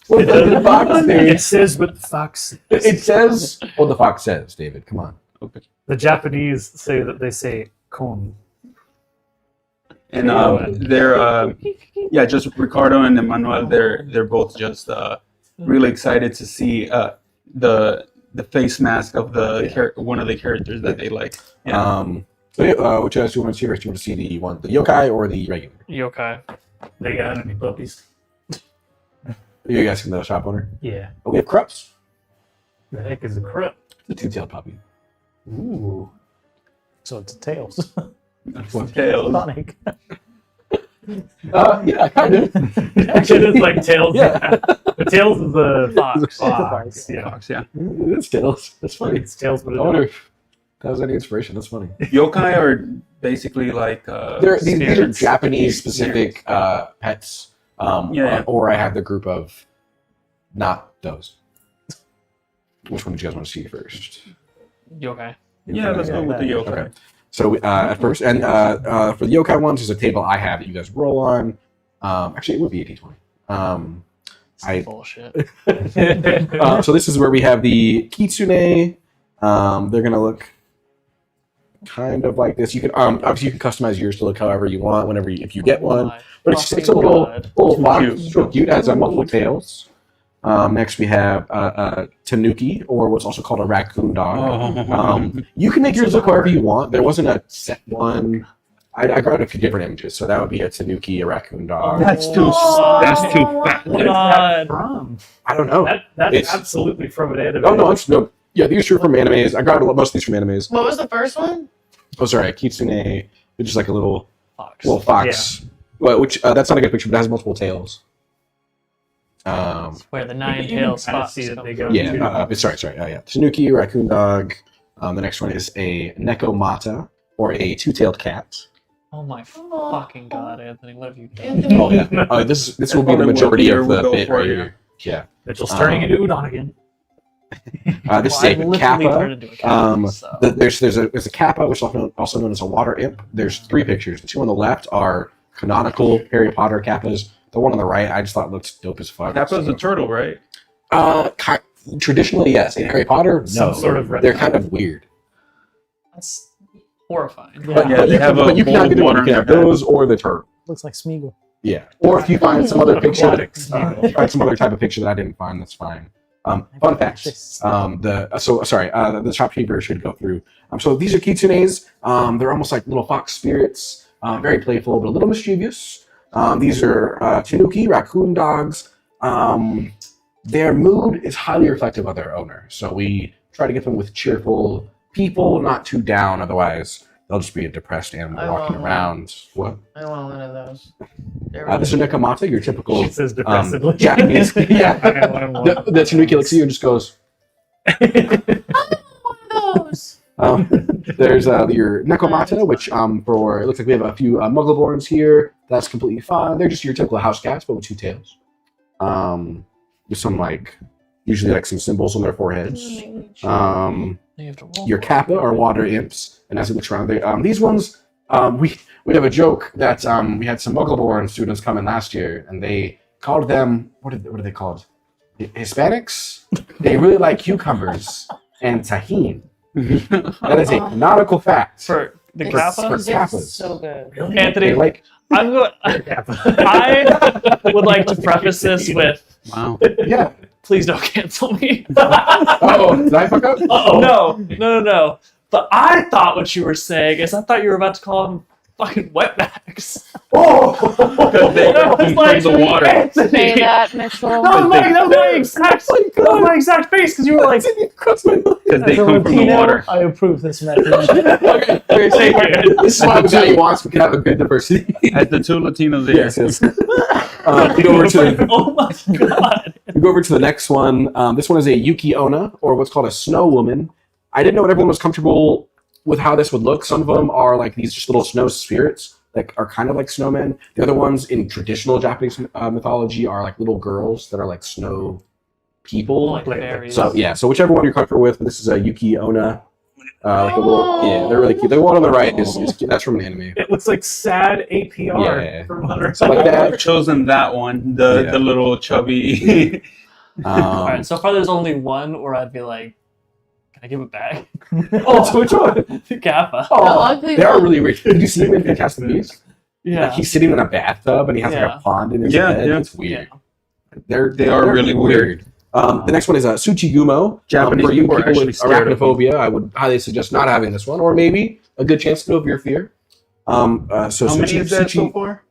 Speaker 1: What does the fox say?
Speaker 6: It says what the fox.
Speaker 1: It says what the fox says, David. Come on.
Speaker 4: Okay.
Speaker 6: The Japanese say that they say kon.
Speaker 4: And they're just Ricardo and Emmanuel. They're both just really excited to see the face mask of one of the characters that they like. Yeah.
Speaker 1: Which do you want to see first? Do you want to see the yokai or the regular?
Speaker 2: Yokai.
Speaker 6: They got any puppies?
Speaker 1: Are you asking the shop owner?
Speaker 6: Yeah.
Speaker 1: Oh, we have Krups.
Speaker 6: The heck is a crip?
Speaker 1: The two-tailed puppy.
Speaker 6: Ooh.
Speaker 5: So it's tails.
Speaker 4: Tails.
Speaker 5: Sonic.
Speaker 1: Yeah, kind of.
Speaker 6: Actually, it's like tails.
Speaker 1: Yeah.
Speaker 6: The tails is the fox.
Speaker 5: Fox,
Speaker 6: Yeah.
Speaker 4: Fox, yeah.
Speaker 1: It's tails. That's funny.
Speaker 6: It's tails, but
Speaker 1: I wonder if that was any inspiration. That's funny.
Speaker 4: Yokai are basically like
Speaker 1: These are
Speaker 6: spirits.
Speaker 1: Japanese-specific pets. Or I have the group of not those. Which one do you guys want to see first?
Speaker 2: Yokai.
Speaker 4: Yeah, let's go with the yokai.
Speaker 1: Okay. So at first, and for the yokai ones, there's a table I have that you guys roll on. Actually, it would be a d20.
Speaker 2: Bullshit.
Speaker 1: So this is where we have the kitsune. They're gonna look kind of like this. You can obviously you can customize yours to look however you want if you get one.
Speaker 2: My
Speaker 1: But it's a
Speaker 2: fucking
Speaker 1: little
Speaker 2: God.
Speaker 1: fox.
Speaker 4: Cute.
Speaker 1: It's real cute. It has multiple tails. Next we have tanuki, or what's also called a raccoon dog. You can make yours look however you want. There wasn't a set one. I grabbed a few different images, so that would be a tanuki, a raccoon dog.
Speaker 6: That's too fat. What is that
Speaker 1: God.
Speaker 6: from?
Speaker 1: I don't know.
Speaker 6: That's
Speaker 1: It's-
Speaker 6: absolutely from an anime.
Speaker 1: Oh no. Yeah, these are from animes. I grabbed most of these from animes.
Speaker 3: What was the first one?
Speaker 1: Oh, sorry, Kitsune, which is like a little
Speaker 2: Fox.
Speaker 1: fox. Well, which that's not a good picture, but it has multiple tails.
Speaker 2: Where the
Speaker 6: You
Speaker 2: nine
Speaker 6: can
Speaker 2: tails
Speaker 6: kinda
Speaker 2: fox
Speaker 6: see that
Speaker 2: come
Speaker 6: they
Speaker 2: from.
Speaker 6: go-
Speaker 1: Yeah, sorry. Yeah. Tanuki, raccoon dog. The next one is a nekomata, or a two-tailed cat.
Speaker 2: Oh my fucking God, Anthony! What have you done?
Speaker 3: Anthony.
Speaker 1: Oh yeah. This will be the majority of the bit right here. Yeah.
Speaker 6: Mitchell's turning into udon again.
Speaker 1: This
Speaker 2: Well,
Speaker 1: is
Speaker 2: I've
Speaker 1: a
Speaker 2: literally
Speaker 1: kappa.
Speaker 2: turned into a cat, so.
Speaker 1: There's a kappa, which is also known as a water imp. There's 3 pictures. The 2 on the left are canonical Harry Potter kappas. The one on the right, I just thought looked dope as fuck.
Speaker 4: Kappa's a turtle, right?
Speaker 1: Traditionally, yes. In Harry Potter, no.
Speaker 6: Some sort of
Speaker 1: They're kind of weird.
Speaker 2: That's horrifying.
Speaker 4: Yeah, they have a
Speaker 1: but you can
Speaker 4: bowl
Speaker 1: have,
Speaker 4: of water
Speaker 1: you can have
Speaker 4: in their
Speaker 1: those or the turtle.
Speaker 5: Looks like Smeagol.
Speaker 1: Yeah. Or if you find some other picture,
Speaker 6: Aquatic
Speaker 1: if you find some other type of picture that I didn't find, that's fine. Fun facts. The shopkeeper should go through. So these are kitsunes. They're almost like little fox spirits. Very playful, but a little mischievous. These are tanuki, raccoon dogs. Their mood is highly reflective of their owner. So we try to get them with cheerful people, not too down. Otherwise, they'll just be a depressed animal
Speaker 3: I
Speaker 1: walking
Speaker 3: want
Speaker 1: around. What?
Speaker 3: I want one of those.
Speaker 1: This is nekomata, your typical
Speaker 6: She says depressively.
Speaker 1: Japanese. Yeah.
Speaker 6: I want one.
Speaker 1: The tanuki looks at you and just goes.
Speaker 3: One of those.
Speaker 1: There's your nekomata, which it looks like we have a few muggleborns here. That's completely fine. They're just your typical house cats, but with 2 tails. With some usually some symbols on their foreheads.
Speaker 2: You have to roll
Speaker 1: Your
Speaker 2: for it.
Speaker 1: kappa are water imps, and as we look around, these ones we have a joke that we had some muggleborn students come in last year, and they called them what are they called? Hispanics. They really like cucumbers and tahini. That is a canonical fact.
Speaker 2: For the
Speaker 3: It's
Speaker 2: kappa?
Speaker 1: for
Speaker 3: so-
Speaker 1: kappas.
Speaker 3: So good.
Speaker 6: Really?
Speaker 2: Anthony,
Speaker 1: They like
Speaker 2: I'm going. I would like to preface this with,
Speaker 4: Wow.
Speaker 1: yeah.
Speaker 2: please don't cancel me.
Speaker 1: Oh, did I fuck up?
Speaker 2: No. But I thought what you were saying is I thought you were about to call them fucking wetbacks.
Speaker 1: Oh,
Speaker 4: They
Speaker 2: I was
Speaker 4: come
Speaker 2: like,
Speaker 4: from the water.
Speaker 3: Say
Speaker 2: Anthony.
Speaker 3: that, Mitchell.
Speaker 2: That was my exact face because you were like,
Speaker 4: Because they
Speaker 5: As a
Speaker 4: come from the
Speaker 5: Latino,
Speaker 4: water.
Speaker 5: I approve this method.
Speaker 1: okay, this is why Bazaar wants we can have a good diversity.
Speaker 4: At the 2 Latinos there.
Speaker 1: Yes. We go over to
Speaker 2: oh my God.
Speaker 1: we go over to the next one. This one is a Yuki Onna, or what's called a snow woman. I didn't know everyone was comfortable with how this would look. Some of them are like these just little snow spirits that are kind of like snowmen. The other ones in traditional Japanese mythology are like little girls that are like snow people.
Speaker 2: Like fairies.
Speaker 1: So yeah, so whichever one you're comfortable with. This is a Yuki Onna. Like a little, yeah, they're really cute. The one on the right is cute. That's from an anime.
Speaker 6: It looks like sad APR
Speaker 1: Yeah.
Speaker 6: from Hunter.
Speaker 1: So like that.
Speaker 4: I've chosen that one, the little chubby.
Speaker 2: All right, so far there's only one where I'd be like, can I give it back?
Speaker 1: Oh, which one?
Speaker 2: The kappa.
Speaker 3: The
Speaker 1: Oh,
Speaker 3: ugly
Speaker 1: they are
Speaker 3: one.
Speaker 1: really rich. Did you see him in Fantastic Beasts?
Speaker 2: Yeah.
Speaker 1: Like he's sitting in a bathtub and he has like
Speaker 2: Yeah.
Speaker 1: a pond in his
Speaker 4: Yeah,
Speaker 1: bed.
Speaker 4: yeah.
Speaker 1: It's weird.
Speaker 2: Yeah.
Speaker 4: They are really weird.
Speaker 1: The next one is Tsuchigumo.
Speaker 4: Japanese
Speaker 1: for you
Speaker 4: people are
Speaker 1: people with
Speaker 4: actually scared of
Speaker 1: arachnophobia, I would highly suggest not having this one, or maybe a good chance to know of your fear. So
Speaker 4: How many is that so far?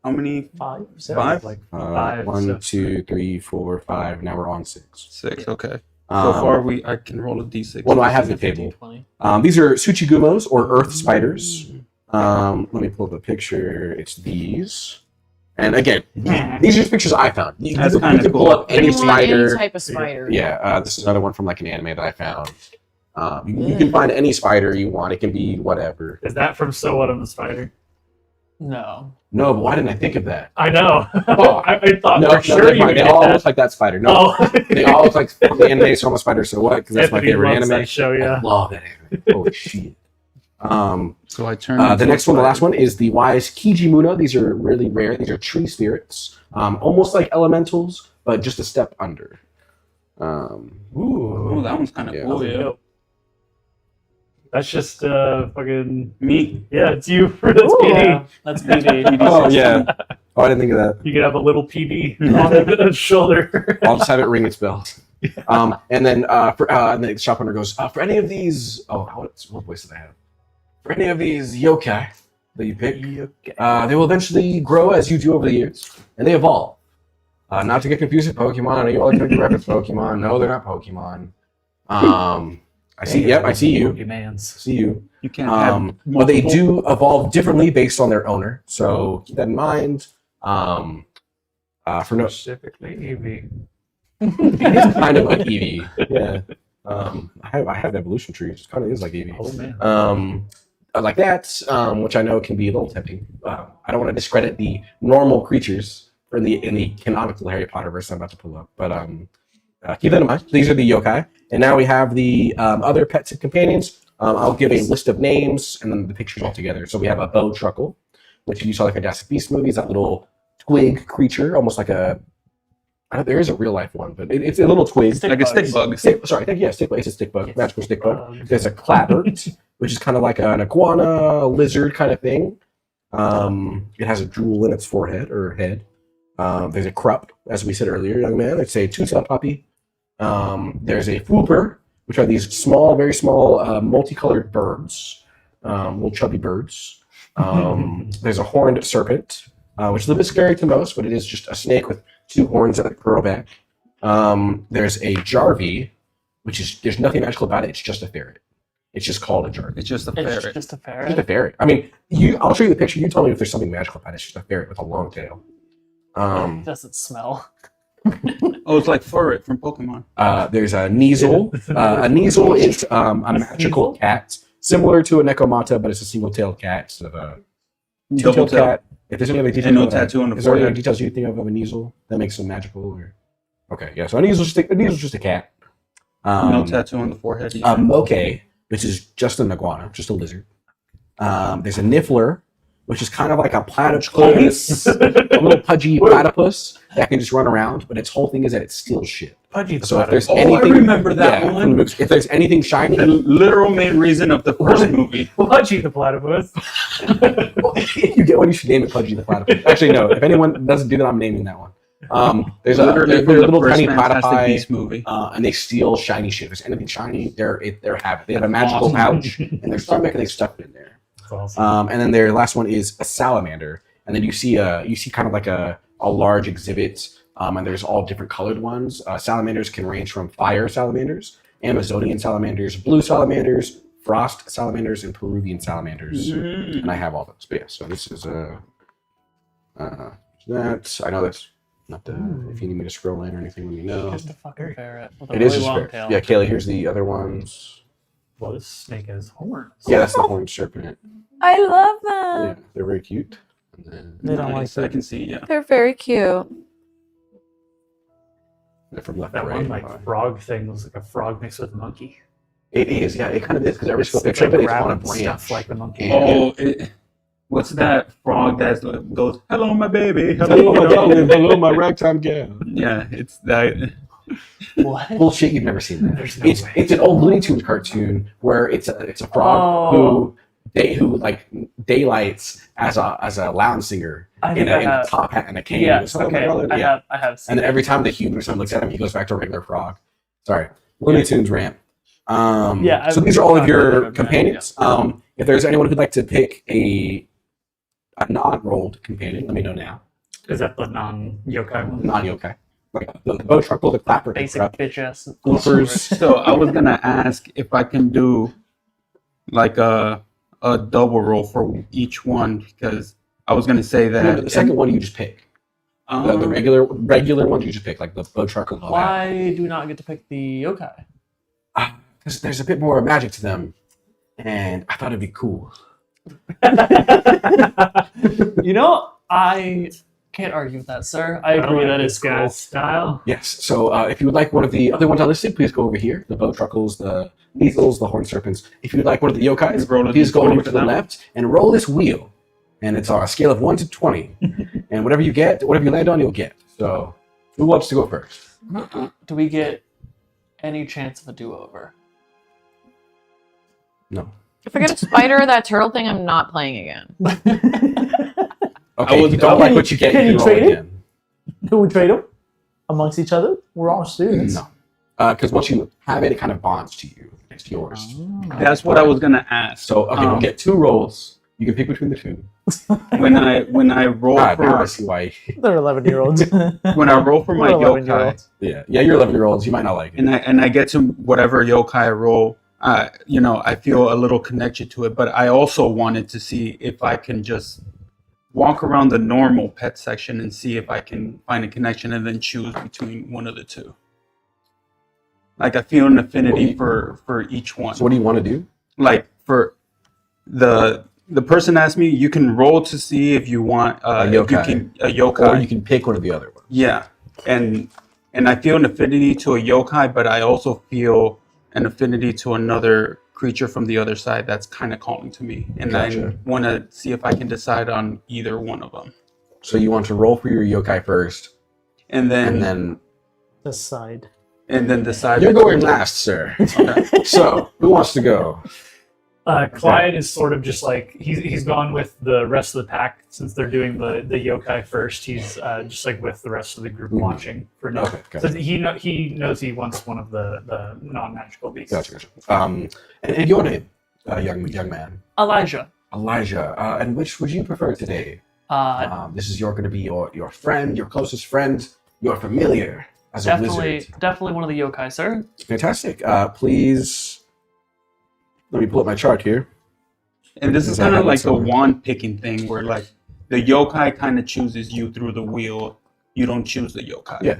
Speaker 4: How many?
Speaker 5: 5,
Speaker 4: 5?
Speaker 6: Like
Speaker 1: 1,
Speaker 6: so-
Speaker 1: 2, 3, 4, 5. Now we're on 6.
Speaker 4: 6, okay. So
Speaker 1: Um,
Speaker 4: far, I can roll a d6.
Speaker 1: Well, no, I have the table.
Speaker 2: 20.
Speaker 1: These are Tsuchigumos, or earth spiders. Let me pull up a picture. It's these. And again, these are just pictures I found. You
Speaker 4: That's
Speaker 1: can
Speaker 4: kinda
Speaker 1: pull
Speaker 4: cool.
Speaker 1: up any
Speaker 3: Anyone, any
Speaker 1: spider.
Speaker 3: type of spider.
Speaker 1: Yeah, this is another one from like an anime that I found. You can find any spider you want. It can be whatever.
Speaker 6: Is that from So What I'm a Spider?
Speaker 2: No.
Speaker 1: No, but why didn't I think of that?
Speaker 6: I know.
Speaker 1: Oh.
Speaker 6: I thought
Speaker 1: No,
Speaker 6: for
Speaker 1: no,
Speaker 6: sure
Speaker 1: never
Speaker 6: you
Speaker 1: mind.
Speaker 6: would
Speaker 1: They
Speaker 6: get
Speaker 1: all
Speaker 6: that.
Speaker 1: look like that spider. No,
Speaker 6: Oh.
Speaker 1: they all look like from the anime So I'm a Spider. So what? Because that's my
Speaker 6: Anthony
Speaker 1: favorite
Speaker 6: loves
Speaker 1: anime.
Speaker 6: that show, yeah.
Speaker 1: I love that anime. Holy shit.
Speaker 4: So I turn.
Speaker 1: The next one, the last one, is the wise Kijimuna. These are really rare. These are tree spirits, almost like elementals, but just a step under.
Speaker 4: Oh, that one's kind of
Speaker 1: Yeah.
Speaker 4: cool. Yeah.
Speaker 6: That's just fucking
Speaker 4: Me.
Speaker 6: yeah. It's you for that's PD.
Speaker 2: Yeah, that's BD.
Speaker 1: Oh yeah. Oh, I didn't think of that.
Speaker 6: You could have a little PD on the shoulder.
Speaker 1: I'll just have it ring its bells. And then and the shop owner goes, for any of these, what voice did I have? For any of these yokai that you pick, they will eventually grow as you do over the years, and they evolve. Not to get confused with Pokemon. I know you all going to reference Pokemon. No, they're not Pokemon. I see. Yep, I see you.
Speaker 6: Pokemans.
Speaker 1: See you.
Speaker 4: You can't have
Speaker 1: But they
Speaker 4: multiple-
Speaker 1: do evolve differently based on their owner. So keep that in mind. For no,
Speaker 6: Specifically Eevee.
Speaker 1: it's kind of like Eevee. Yeah. I have evolution trees. It kind of is like Eevee.
Speaker 6: Oh man.
Speaker 1: Like that, which I know can be a little tempting. I don't want to discredit the normal creatures in the canonical Harry Potter verse I'm about to pull up, but keep that in mind. These are the yokai, and now we have the other pets and companions. I'll give a list of names and then the pictures all together. So we have a Mahoutokoro, which if you saw the Fantastic Beasts movies, that little twig creature, almost like a. There is a real life one, but it's a little twig.
Speaker 6: Stick
Speaker 4: like a stick
Speaker 6: bugs.
Speaker 4: bug.
Speaker 1: Stick bug. It's a stick bug,
Speaker 6: Yes.
Speaker 1: magical stick bug.
Speaker 6: Bugs.
Speaker 1: There's a clapboard, which is kind of like an iguana, lizard kind of thing. It has a jewel in its forehead or head. There's a krupp, as we said earlier, young man. It's a two-tailed puppy. There's a fooper, which are these small, very small, multicolored birds, little chubby birds. There's a horned serpent, which is a little bit scary to most, but it is just a snake with two horns that curl back. There's a Jarvie, which is there's nothing magical about it. It's just a ferret. It's just called a Jarvie.
Speaker 4: It's just a
Speaker 2: It's
Speaker 4: ferret.
Speaker 2: just a
Speaker 1: It's just
Speaker 2: ferret.
Speaker 1: a ferret. I mean, I'll show you the picture. You tell me if there's something magical about it. It's just a ferret with a long tail.
Speaker 2: Does it smell?
Speaker 4: Oh, it's like ferret from Pokemon.
Speaker 1: There's a Neasel. A Neasel is a magical cat, similar to a Nekomata, but it's a single-tailed cat instead of a
Speaker 4: Double
Speaker 1: two-tailed
Speaker 4: tail.
Speaker 1: cat. If there's any other details,
Speaker 4: And no
Speaker 1: about that,
Speaker 4: tattoo on the
Speaker 1: is there any other
Speaker 4: forehead.
Speaker 1: details you think of a Neasel that makes them magical? Or okay, yeah. So a Neasel's just a cat.
Speaker 4: No tattoo on the forehead.
Speaker 1: A Moke, which is just an iguana, just a lizard. There's a Niffler, which is kind of like a platypus, a little pudgy platypus that can just run around, but its whole thing is that it steals shit.
Speaker 6: Pudgy the
Speaker 1: So if there's
Speaker 6: platypus.
Speaker 4: Oh, I
Speaker 1: anything,
Speaker 4: remember that
Speaker 1: yeah,
Speaker 4: one.
Speaker 1: from the movies. If there's anything shiny,
Speaker 4: The literal main reason of the first movie.
Speaker 6: Pudgy the platypus.
Speaker 1: if you get one, you should name it Pudgy the Platypus. Actually, no. If anyone doesn't do that, I'm naming that one. There's a
Speaker 4: Literally
Speaker 1: they're
Speaker 4: from the
Speaker 1: little
Speaker 4: first
Speaker 1: tiny
Speaker 4: Fantastic
Speaker 1: platypi,
Speaker 4: Beasts movie.
Speaker 1: and they steal shiny shit. If there's anything shiny, they have a magical pouch in their stomach, and they stuff it in there.
Speaker 6: That's awesome.
Speaker 1: And then their last one is a salamander, and then you see kind of like a large exhibit, and there's all different colored ones. Salamanders can range from fire salamanders, Amazonian salamanders, blue salamanders, frost salamanders, and Peruvian salamanders. And I have all those. But yeah, so this is that. I know that's not the. If you need me to scroll in or anything, let me know.
Speaker 2: Just a fucking ferret with a
Speaker 1: It
Speaker 2: really
Speaker 1: is just
Speaker 2: long
Speaker 1: fair.
Speaker 2: tail.
Speaker 1: Yeah, Kaylee, here's the other ones.
Speaker 6: Well, this snake has horns.
Speaker 1: Yeah, that's the horned serpent.
Speaker 3: I love them.
Speaker 1: Yeah, they're very cute. And then
Speaker 5: They don't like
Speaker 4: Nice, I
Speaker 5: that.
Speaker 4: can see, yeah.
Speaker 3: They're very cute.
Speaker 1: they're from left
Speaker 6: That
Speaker 1: to
Speaker 6: one
Speaker 1: right.
Speaker 6: like frog thing was like a frog mixed with a monkey.
Speaker 1: It is, yeah, it kind of is because every single
Speaker 6: It's
Speaker 1: picture of it is
Speaker 6: grabbing
Speaker 1: on a branch.
Speaker 6: stuff like the monkey.
Speaker 1: Yeah.
Speaker 4: Oh, what's that frog that goes, hello, my baby.
Speaker 1: Hello, my ragtime gal.
Speaker 4: Yeah, it's that.
Speaker 2: What?
Speaker 1: Bullshit, you've never seen that.
Speaker 6: There's no
Speaker 1: It's
Speaker 6: way.
Speaker 1: it's an old Looney Tunes cartoon where it's a frog
Speaker 2: Oh.
Speaker 1: who like daylights as a lounge singer
Speaker 2: I
Speaker 1: in
Speaker 2: think
Speaker 1: a
Speaker 2: I have.
Speaker 1: top hat and a cane.
Speaker 2: Yeah.
Speaker 1: or something
Speaker 2: Okay.
Speaker 1: like that.
Speaker 2: I have seen.
Speaker 1: And then every time the human or something looks at him, he goes back to a regular frog. Sorry, Looney Tunes rant.
Speaker 2: Yeah,
Speaker 1: So
Speaker 2: I-
Speaker 1: these are all of
Speaker 2: I've
Speaker 1: your
Speaker 2: heard of that,
Speaker 1: companions. If there's anyone who'd like to pick a non-rolled companion, let me know now.
Speaker 6: Is that the non-yokai one?
Speaker 1: Non-yokai. Like the Mahoutokoro, the Clapper,
Speaker 2: basic bitch ass.
Speaker 1: Goofers.
Speaker 4: So I was gonna ask if I can do like a double roll for each one because I was gonna say that
Speaker 1: The second one you just pick. The regular ones you just pick, like the Mahoutokoro.
Speaker 2: Why do we not get to pick the yokai?
Speaker 1: Because there's a bit more magic to them, and I thought it'd be cool.
Speaker 2: You know, I can't argue with that, sir. I agree
Speaker 6: like
Speaker 2: that
Speaker 6: this
Speaker 2: is cool.
Speaker 6: guy's style.
Speaker 1: Yes. So if you would like one of the other ones I listed, please go over here. The Mahoutokoro, the Neasels, the Horned Serpents. If you would like one of the yokais,
Speaker 4: Roll a
Speaker 1: please go
Speaker 4: d4
Speaker 1: over
Speaker 4: with
Speaker 1: to the
Speaker 4: them.
Speaker 1: left and roll this wheel. And it's on a scale of 1 to 20. And whatever you land on, you'll get. So who wants to go first?
Speaker 2: Do we get any chance of a do-over?
Speaker 1: No.
Speaker 3: If I get a spider or that turtle thing, I'm not playing again.
Speaker 1: Okay, if you don't like what you get,
Speaker 5: can
Speaker 1: you
Speaker 5: you
Speaker 1: can roll
Speaker 5: trade it?
Speaker 1: again.
Speaker 5: Do we trade them amongst each other? We're all students.
Speaker 1: No. Because once you have it, it kind of bonds to you. It's yours.
Speaker 4: That's what I was gonna ask.
Speaker 1: So, okay, we'll get 2 rolls. You can pick between the 2.
Speaker 4: when I roll
Speaker 1: Now I
Speaker 4: for
Speaker 1: see why.
Speaker 5: They're 11-year-olds.
Speaker 4: when I roll for my
Speaker 5: We're
Speaker 4: yokai
Speaker 5: 11-year-olds.
Speaker 1: Yeah, you're 11-year-olds. You might not like it.
Speaker 4: and I get to whatever yokai I roll, I feel a little connection to it. But I also wanted to see if I can just walk around the normal pet section and see if I can find a connection and then choose between one of the 2. Like I feel an affinity for each one.
Speaker 1: So, what do you want to do?
Speaker 4: Like for the person asked me, you can roll to see if you want
Speaker 1: A
Speaker 4: if you
Speaker 1: yokai.
Speaker 4: can, a yokai.
Speaker 1: Or you can pick one of the other ones.
Speaker 4: Yeah, and I feel an affinity to a yokai, but I also feel an affinity to another creature from the other side that's kind of calling to me, and
Speaker 1: Gotcha.
Speaker 4: I want to see if I can decide on either one of them,
Speaker 1: So, you want to roll for your yokai first,
Speaker 4: and then
Speaker 1: and then
Speaker 5: Decide.
Speaker 4: decide.
Speaker 1: you're going last, sir.
Speaker 4: Okay.
Speaker 1: So, who wants to go?
Speaker 6: Clyde is sort of just like he's gone with the rest of the pack since they're doing the yokai first. He's just like with the rest of the group watching for now.
Speaker 1: Okay, gotcha.
Speaker 6: So he knows he wants one of the non-magical beasts.
Speaker 1: Gotcha. And your name, young man?
Speaker 2: Elijah.
Speaker 1: Elijah. And which would you prefer today? This is going to be your friend, your closest friend, your familiar as a wizard.
Speaker 2: Definitely one of the yokai, sir.
Speaker 1: Fantastic. Please, let me pull up my chart here.
Speaker 4: And this is
Speaker 1: Does that
Speaker 4: kind of
Speaker 1: have
Speaker 4: like
Speaker 1: its
Speaker 4: the
Speaker 1: own-
Speaker 4: wand picking thing, where like the yokai kind of chooses you through the wheel. You don't choose the yokai.
Speaker 1: Yeah.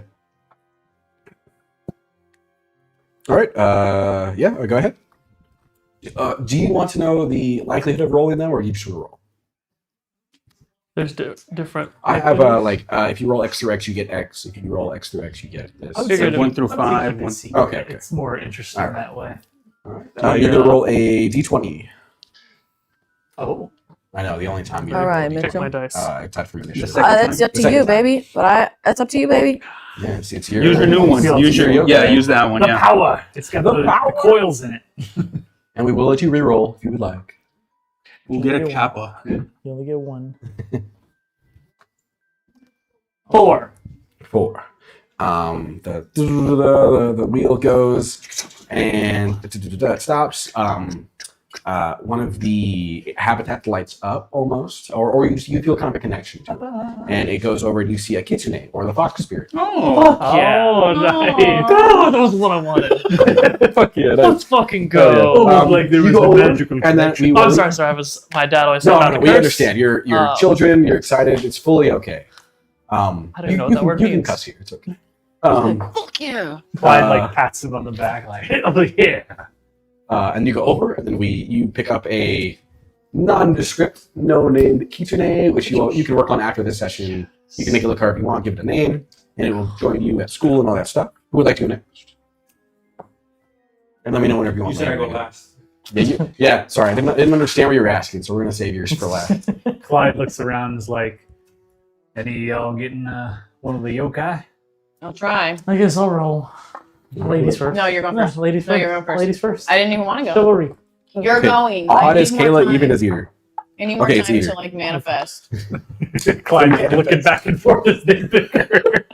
Speaker 1: All right. Go ahead. Do you want to know the likelihood of rolling them, or you just want to roll?
Speaker 2: There's different.
Speaker 1: I have if you roll X through X, you get X. If you roll X through X, you get this.
Speaker 6: I would
Speaker 4: It's
Speaker 6: say
Speaker 4: like 1 through
Speaker 6: I would
Speaker 4: 5.
Speaker 6: keep it
Speaker 4: One,
Speaker 6: secret.
Speaker 1: Okay.
Speaker 6: It's more interesting
Speaker 1: All right.
Speaker 6: that way.
Speaker 1: All right. You're gonna roll a D20.
Speaker 6: Oh,
Speaker 1: I know the only time you're
Speaker 3: All right,
Speaker 1: able to
Speaker 2: Check my dice.
Speaker 1: type for initiative.
Speaker 4: second time.
Speaker 3: That's up
Speaker 1: The
Speaker 3: to
Speaker 1: second
Speaker 3: you,
Speaker 1: time.
Speaker 3: baby. That's up to you, baby.
Speaker 1: Yeah, it's your
Speaker 4: use your new one.
Speaker 6: Feels
Speaker 4: Use your
Speaker 1: yokai.
Speaker 4: yeah. Use that one.
Speaker 6: the
Speaker 4: Yeah.
Speaker 6: power! It's got the coils in it.
Speaker 1: And we will let you re-roll if you would like.
Speaker 4: We'll get a kappa.
Speaker 5: You only get 1.
Speaker 6: 4.
Speaker 1: 4. The wheel goes and it stops. One of the habitat lights up almost, or you feel kind of a connection to it. And it goes over and you see a kitsune or the fox spirit.
Speaker 4: Oh.
Speaker 6: Yeah.
Speaker 2: Oh, nice. Oh, that was what I wanted.
Speaker 1: Fuck yeah!
Speaker 2: Let's fucking
Speaker 1: Oh, yeah.
Speaker 2: go.
Speaker 6: Almost like there
Speaker 1: you
Speaker 6: was
Speaker 1: go
Speaker 6: a
Speaker 1: over,
Speaker 6: magical
Speaker 1: and then
Speaker 6: connection.
Speaker 1: we
Speaker 2: Oh,
Speaker 1: will-
Speaker 2: I'm sorry. My dad always said
Speaker 1: No,
Speaker 2: not
Speaker 1: no,
Speaker 2: to
Speaker 1: we
Speaker 2: curse.
Speaker 1: understand. You're children. You're excited. It's fully okay.
Speaker 2: I didn't know what
Speaker 1: you
Speaker 2: that
Speaker 1: can,
Speaker 2: word
Speaker 1: you can
Speaker 2: means.
Speaker 1: cuss here. It's okay.
Speaker 3: Fuck yeah.
Speaker 6: Clyde like pats him on the back, like, oh yeah.
Speaker 1: And you go over, and then you pick up a nondescript, no-named kitsune, which you can work on after this session. You can make it look hard if you want, give it a name, and it will join you at school and all that stuff. Who would like to go next? And let me know whenever you want.
Speaker 4: You said I go last.
Speaker 1: Yeah, sorry, I didn't understand what you were asking, so we're gonna save yours for last.
Speaker 6: Clyde looks around and is like, any of y'all getting one of the yokai?
Speaker 3: I'll try.
Speaker 5: I guess I'll roll. Ladies first.
Speaker 3: No, you're going first.
Speaker 5: Ladies
Speaker 3: No,
Speaker 5: first.
Speaker 3: you're going first.
Speaker 5: Ladies first.
Speaker 3: I didn't even want to go.
Speaker 5: Chivalry.
Speaker 3: You're
Speaker 1: Okay.
Speaker 3: going.
Speaker 1: Odd
Speaker 3: I
Speaker 1: as
Speaker 3: need more
Speaker 1: Kayla,
Speaker 3: time.
Speaker 1: even as either.
Speaker 3: I need more
Speaker 1: Okay, it's
Speaker 3: time
Speaker 1: either.
Speaker 3: to like manifest.
Speaker 6: Clyde looking back and forth as they bicker.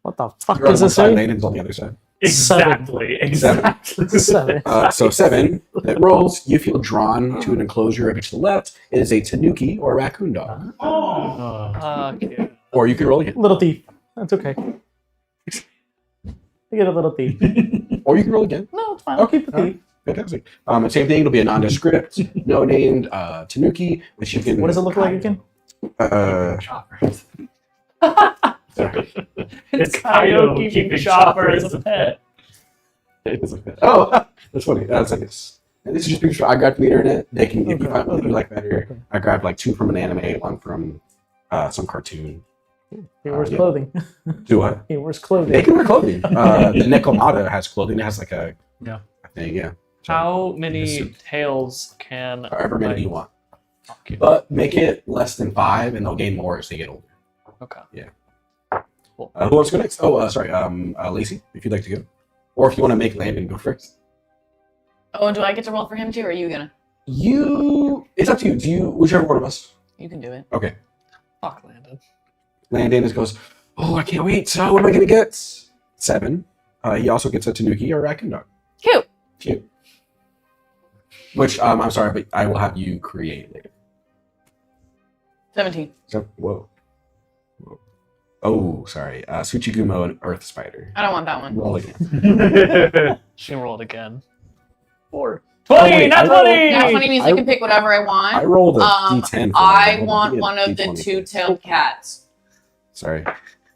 Speaker 5: What the fuck
Speaker 1: You're on
Speaker 5: does
Speaker 1: one
Speaker 5: it
Speaker 1: side,
Speaker 5: say?
Speaker 1: Layden's on the other side.
Speaker 6: Exactly.
Speaker 5: 7.
Speaker 1: So 7, that rolls, you feel drawn to an enclosure over to the left. It is a tanuki or a raccoon dog.
Speaker 2: Cute.
Speaker 1: Or you can roll again.
Speaker 5: Little thief. That's okay. I get a little thief.
Speaker 1: Or you can roll again.
Speaker 5: No, it's fine. I'll keep the
Speaker 1: All
Speaker 5: thief.
Speaker 1: right. Fantastic. And same thing, it'll be a nondescript, no named tanuki, which you can.
Speaker 5: What does it look like again?
Speaker 6: Choppers.
Speaker 1: Sorry.
Speaker 6: It's Kaido keeping Chopper as a pet.
Speaker 1: It doesn't fit. Oh, that's funny. That's like this. And this is just pictures I grabbed from the internet. They can give you
Speaker 5: Okay,
Speaker 1: find one that you
Speaker 5: okay.
Speaker 1: like better.
Speaker 5: Okay.
Speaker 1: I grabbed like 2 from an anime, 1 from some cartoon.
Speaker 5: He wears
Speaker 1: yeah.
Speaker 5: clothing.
Speaker 1: Do what?
Speaker 5: He wears clothing.
Speaker 1: They can wear clothing. The Nekomata has clothing. It has like a thing, yeah. So,
Speaker 2: How many tails can
Speaker 1: however many you want.
Speaker 2: Oh, cute.
Speaker 1: But make it less than 5 and they'll gain more as they get older.
Speaker 2: Okay.
Speaker 1: Who wants to go next? Oh, sorry. Lacey, if you'd like to go. Or if you want to make Landon go first.
Speaker 3: Oh, and do I get to roll for him too, or are you gonna?
Speaker 1: It's up to you. Do you, whichever one of us?
Speaker 3: You can do it.
Speaker 1: Okay.
Speaker 2: Fuck, Landon.
Speaker 1: Landon just goes, oh, I can't wait. So what am I going to get? 7. He also gets a Tanuki or a raccoon dog. Cute. Which, I'm sorry, but I will have you create later.
Speaker 3: 17.
Speaker 1: So, whoa. Oh, sorry. Tsuchigumo and Earth Spider.
Speaker 3: I don't want that one.
Speaker 1: Roll again.
Speaker 2: She rolled again.
Speaker 5: 4.
Speaker 2: 20!
Speaker 1: wait,
Speaker 2: Not
Speaker 1: I
Speaker 2: 20!
Speaker 3: Now, funny means I can pick whatever I want.
Speaker 1: I rolled a D10.
Speaker 3: I want one of the two-tailed cats.
Speaker 1: Sorry.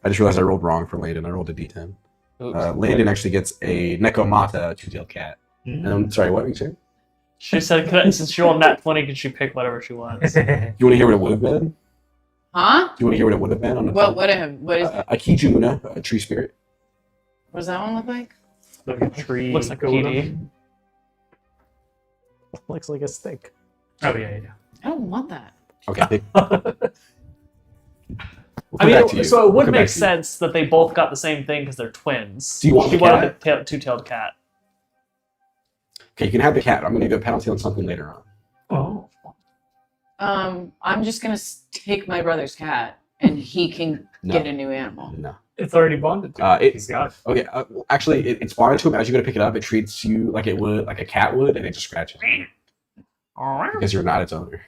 Speaker 1: I just realized I rolled wrong for Landon. I rolled a D10.
Speaker 2: Oops.
Speaker 1: Landon actually gets a Nekomata, a two-tailed cat. And I'm sorry, what were you saying?
Speaker 2: She said, since she rolled nat 20, can she pick whatever she wants?
Speaker 1: You want to hear what it would have been?
Speaker 3: Huh?
Speaker 1: Do you want to hear what it would have been on the
Speaker 3: What is
Speaker 1: a Kijuna, a tree spirit.
Speaker 3: what does that one look like?
Speaker 6: Like a tree.
Speaker 2: Looks like
Speaker 6: goat.
Speaker 2: PD.
Speaker 5: Looks like a stick.
Speaker 6: Oh, yeah.
Speaker 3: I don't want that.
Speaker 1: Okay.
Speaker 2: I mean, so it would make sense that they both got the same thing because they're twins.
Speaker 1: Do you want
Speaker 2: she
Speaker 1: the
Speaker 2: wanted
Speaker 1: cat?
Speaker 2: a two-tailed cat.
Speaker 1: Okay, you can have the cat. I'm going to go penalty on something later on.
Speaker 6: Oh.
Speaker 3: I'm just gonna take my brother's cat, and he can
Speaker 1: No.
Speaker 3: get a new animal.
Speaker 1: No.
Speaker 6: It's already bonded to
Speaker 1: It-
Speaker 6: He's got it.
Speaker 1: Okay, actually, it's bonded to him. As you go to pick it up, it treats you like it would, like a cat would, and it just scratches you because you're not its owner.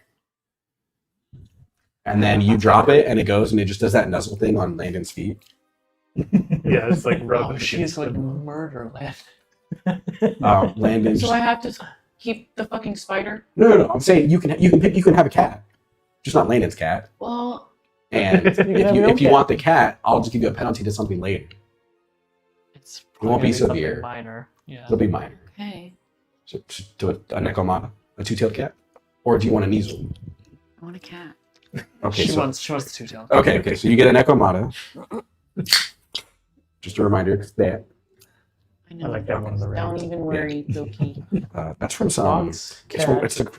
Speaker 1: And then you drop it, and it goes, and it just does that nuzzle thing on Landon's feet.
Speaker 6: Yeah, it's like rubbing.
Speaker 2: Oh, she's like murder land.
Speaker 1: Landon.
Speaker 3: So I have to keep the fucking spider?
Speaker 1: No. I'm saying you can have a cat, just not Landon's cat.
Speaker 3: Well,
Speaker 1: And
Speaker 5: can have your
Speaker 1: if you
Speaker 5: own
Speaker 1: want the cat, I'll just give you a penalty to something later.
Speaker 2: It's
Speaker 1: won't be
Speaker 2: probably something
Speaker 1: severe.
Speaker 2: minor. Yeah.
Speaker 1: It'll be minor.
Speaker 3: okay.
Speaker 1: So, to a Nekomata, a two-tailed cat, or do you want an easel?
Speaker 3: I want a cat.
Speaker 1: Okay,
Speaker 2: She wants the two-tailed.
Speaker 1: Okay, so you get a Nekomata. Just a reminder, it's that.
Speaker 3: I know.
Speaker 6: I like that one of the
Speaker 3: Don't
Speaker 6: rounds.
Speaker 3: even worry, Loki.
Speaker 1: That's from some.
Speaker 5: Dogs,
Speaker 1: It's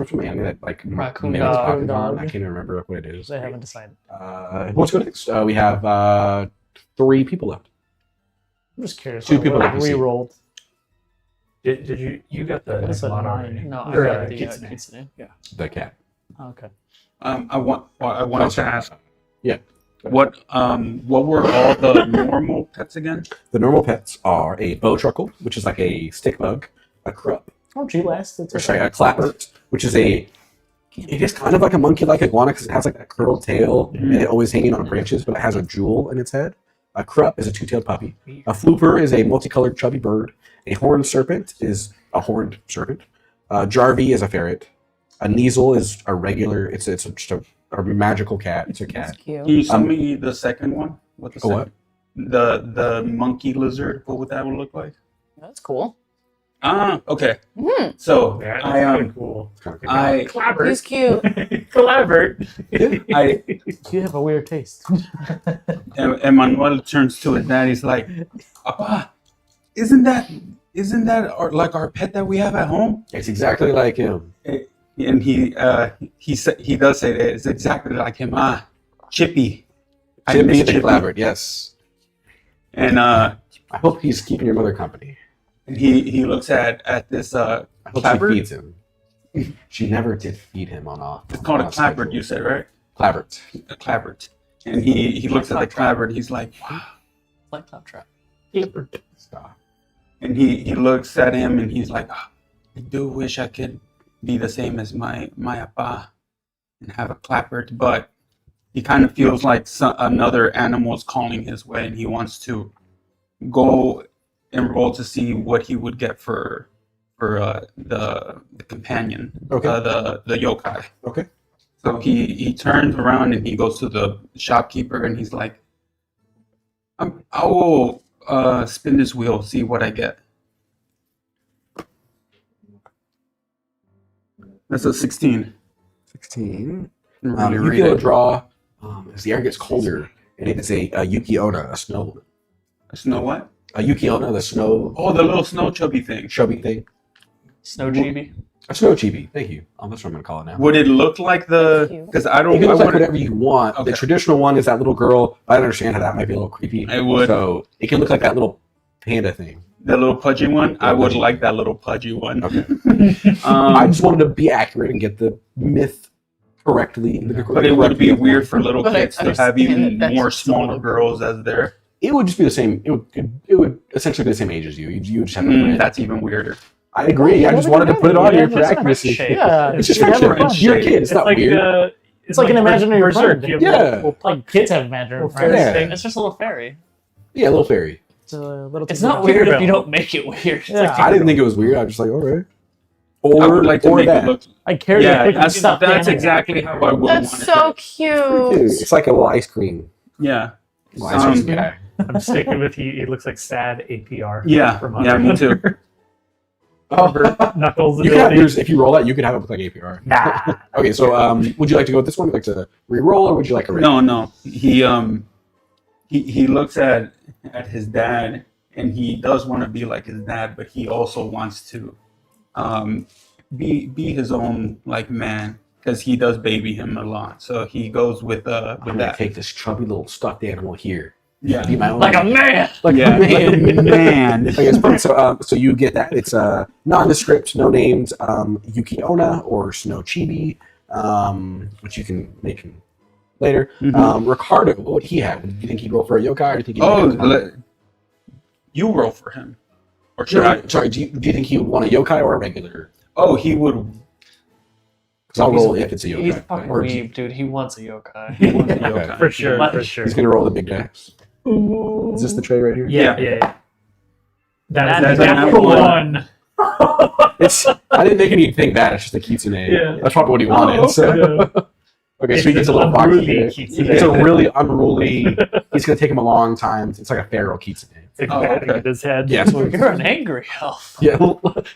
Speaker 1: from anime that like
Speaker 2: Raccoon
Speaker 1: mimics
Speaker 2: dog.
Speaker 1: Pokemon. I can't even remember what it is.
Speaker 5: They haven't decided.
Speaker 1: Let's go next. We have 3 people left.
Speaker 5: I'm just curious.
Speaker 1: Two people that can see.
Speaker 5: re-rolled.
Speaker 6: Did you got the
Speaker 5: That's a
Speaker 6: Nekomata
Speaker 5: 9.
Speaker 6: already?
Speaker 2: No, I
Speaker 6: Or,
Speaker 2: got the
Speaker 6: Kitsune.
Speaker 2: Kitsune.
Speaker 1: The cat.
Speaker 5: Okay.
Speaker 4: I wanted to ask.
Speaker 1: Yeah.
Speaker 4: What were all the normal pets again?
Speaker 1: The normal pets are a bowtruckle, which is like a stick bug, a krupp,
Speaker 5: Oh, gee, last.
Speaker 1: or sorry, a clapper, which is it is kind of like a monkey-like iguana because it has like that curled tail and it always hanging on branches, but it has a jewel in its head. A krupp is a two-tailed puppy. A flooper is a multicolored chubby bird. A horned serpent is a horned serpent. Jarvie is a ferret. A Kneasel is a regular. It's just a magical cat. It's a cat.
Speaker 3: That's cute.
Speaker 4: Can you show me the second one? What the
Speaker 1: What?
Speaker 4: The monkey lizard? What would that look like?
Speaker 3: That's cool.
Speaker 4: Ah, okay.
Speaker 3: Hmm.
Speaker 4: So
Speaker 6: Yeah, that's
Speaker 4: I
Speaker 6: kind of cool.
Speaker 1: It's kind of
Speaker 4: I
Speaker 6: Collaborate.
Speaker 3: He's cute.
Speaker 6: Collaborate.
Speaker 4: I
Speaker 5: You have a weird taste.
Speaker 4: Emmanuel turns to his dad. He's like, "Papa, isn't that like our pet that we have at home?"
Speaker 1: It's exactly like him.
Speaker 4: And he does say that it's exactly like him. Chippy. I
Speaker 1: Chippy
Speaker 4: miss
Speaker 1: the
Speaker 4: Chippy.
Speaker 1: Clabbert, yes.
Speaker 4: And
Speaker 1: I hope he's keeping your mother company.
Speaker 4: he looks at this
Speaker 1: I hope
Speaker 4: Clabbert?
Speaker 1: she feeds him. She never did feed him on off.
Speaker 4: It's called a
Speaker 1: on
Speaker 4: clabbert,
Speaker 1: schedule.
Speaker 4: you said, right?
Speaker 1: Clabbert.
Speaker 4: A clabbert. And he looks at the clabbert. He's like, wow.
Speaker 2: Like Claptrap.
Speaker 1: Stop.
Speaker 4: And he looks at him and he's like, I do wish I could be the same as my appa and have a clappert, but he kind of feels like another animal is calling his way, and he wants to go and roll to see what he would get for the companion,
Speaker 1: Okay.
Speaker 4: the yokai.
Speaker 1: Okay.
Speaker 4: So he turns around and he goes to the shopkeeper and he's like, I will spin this wheel, see what I get. That's a 16.
Speaker 1: 16.
Speaker 4: Can really
Speaker 1: You
Speaker 4: read
Speaker 1: get a
Speaker 4: it.
Speaker 1: draw as the air gets colder, and it is a Yuki Onna, a snow.
Speaker 4: A snow what?
Speaker 1: A Yuki Onna, the snow
Speaker 4: Oh, the little snow chubby thing.
Speaker 1: chubby thing.
Speaker 2: Snow chibi.
Speaker 1: A snow chibi. Thank you. Oh, that's what I'm going to call it now.
Speaker 4: Would it look like the?
Speaker 3: Cute.
Speaker 4: Because I
Speaker 1: You
Speaker 4: don't.
Speaker 1: can
Speaker 4: I
Speaker 1: look like
Speaker 4: wouldn't-
Speaker 1: whatever you want.
Speaker 4: Okay.
Speaker 1: The traditional one is that little girl. I don't understand how that might be a little creepy.
Speaker 4: It would.
Speaker 1: So it can look like that little panda thing.
Speaker 4: The little pudgy one. I would like that little pudgy one.
Speaker 1: Okay.
Speaker 4: Um,
Speaker 1: I just wanted to be accurate and get the myth correctly.
Speaker 4: but it would be weird for little
Speaker 3: But I
Speaker 4: kids to have
Speaker 3: understand
Speaker 4: even
Speaker 3: that that's
Speaker 4: more
Speaker 3: just a
Speaker 4: smaller
Speaker 3: little-
Speaker 4: girls as their.
Speaker 1: It would just be the same. It would essentially be the same age as you. You would just have. a
Speaker 4: That's even weirder.
Speaker 1: I agree. I just wanted to put it on here for
Speaker 2: It's not
Speaker 1: accuracy.
Speaker 2: shape.
Speaker 5: Yeah,
Speaker 1: It's just
Speaker 5: you have
Speaker 1: friendship.
Speaker 5: fun.
Speaker 1: It's your kid. It's not weird.
Speaker 5: It's like an imaginary
Speaker 6: Berserk.
Speaker 5: friend.
Speaker 6: You have
Speaker 1: Yeah.
Speaker 6: little
Speaker 5: Like kids have imaginary
Speaker 6: fairy
Speaker 5: friends.
Speaker 1: Yeah.
Speaker 6: thing.
Speaker 2: It's just a little fairy.
Speaker 1: Yeah, little fairy.
Speaker 5: It's a little.
Speaker 2: It's not weird if you don't make it weird. It's
Speaker 5: Yeah.
Speaker 2: like
Speaker 1: I didn't think it was weird. I was just like, all right.
Speaker 4: I
Speaker 1: Or
Speaker 4: would like to
Speaker 1: or
Speaker 4: make
Speaker 1: that.
Speaker 4: it look.
Speaker 5: I carry
Speaker 4: Yeah,
Speaker 5: a
Speaker 4: that's
Speaker 5: stuffed animal.
Speaker 4: exactly how I would
Speaker 3: That's
Speaker 4: want
Speaker 3: so
Speaker 4: it.
Speaker 3: cute.
Speaker 1: Dude, it's like a little ice cream.
Speaker 4: Yeah.
Speaker 1: Little ice cream
Speaker 4: Um,
Speaker 1: guy.
Speaker 6: I'm sticking with he looks like sad APR.
Speaker 4: Yeah.
Speaker 6: From
Speaker 4: Yeah. Me too.
Speaker 6: Knuckles
Speaker 1: You can have
Speaker 6: ability.
Speaker 1: yours if you roll that. You can have it look like APR.
Speaker 6: Nah.
Speaker 1: Okay, so would you like to go with this one? Would you like to re-roll, or would you like a regular?
Speaker 4: No. He looks at his dad, and he does want to be like his dad, but he also wants to be his own like man, because he does baby him a lot. So he goes with
Speaker 1: I'm gonna
Speaker 4: that.
Speaker 1: take this chubby little stuffed animal here.
Speaker 4: Yeah.
Speaker 1: Be my own
Speaker 2: a man.
Speaker 1: like
Speaker 4: Yeah,
Speaker 1: a man.
Speaker 4: like a man.
Speaker 1: Okay, it's fun. So you get that. It's nondescript, no names, Yuki Onna or Snow Chibi, which you can make him later.
Speaker 4: Mhm.
Speaker 1: Ricardo, what would he have? Do you think he'd roll for a yokai, or do you think he'd
Speaker 4: Oh,
Speaker 1: make a
Speaker 4: you roll for him, or should I?
Speaker 1: sorry, do you think he would want a yokai or a regular?
Speaker 4: Oh, he would.
Speaker 1: Because I'll roll if it's a yokai.
Speaker 2: He's fucking
Speaker 1: Or
Speaker 2: weeb, dude. He wants a yokai.
Speaker 4: He wants a
Speaker 1: Okay.
Speaker 4: yokai.
Speaker 6: For sure.
Speaker 2: What?
Speaker 6: For sure.
Speaker 1: He's gonna roll the big dice. Is this the tray right here?
Speaker 6: Yeah. That
Speaker 2: That's
Speaker 6: is
Speaker 4: an
Speaker 6: that
Speaker 4: apple
Speaker 6: one.
Speaker 1: It's. I didn't think anything bad. It's just a kitsune.
Speaker 6: Yeah.
Speaker 1: That's probably what he wanted.
Speaker 6: Oh,
Speaker 1: So.
Speaker 6: okay.
Speaker 1: Okay, so he gets a
Speaker 6: It's
Speaker 1: little
Speaker 6: an
Speaker 1: box
Speaker 6: unruly
Speaker 1: here.
Speaker 6: kitsune.
Speaker 1: It's a really unruly. It's gonna take him a long time. It's like a feral kitsune.
Speaker 6: It's like
Speaker 4: Oh,
Speaker 6: batting
Speaker 4: okay.
Speaker 6: at his head.
Speaker 1: Yeah, so
Speaker 2: You're an angry elf.
Speaker 1: yeah,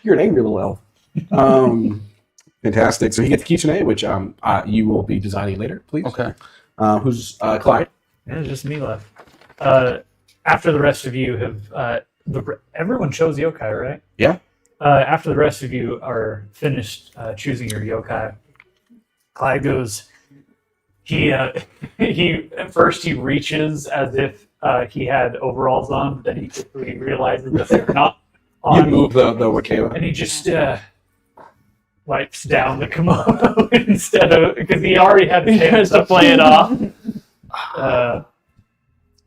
Speaker 1: you're an angry little elf. Fantastic. So he gets kitsune, which you will be designing later, please.
Speaker 4: Okay.
Speaker 1: Who's Clyde?
Speaker 6: Yeah, it's just me left. After the rest of you have, everyone chose yokai, right?
Speaker 1: Yeah.
Speaker 6: After the rest of you are finished choosing your yokai, Clyde goes. He at first he reaches as if he had overalls on, but then he quickly realizes that they're not
Speaker 1: You
Speaker 6: on,
Speaker 1: move the wakela.
Speaker 6: and he just wipes down the kimono instead of because he already had the
Speaker 2: He tries
Speaker 6: chance
Speaker 2: to play it off.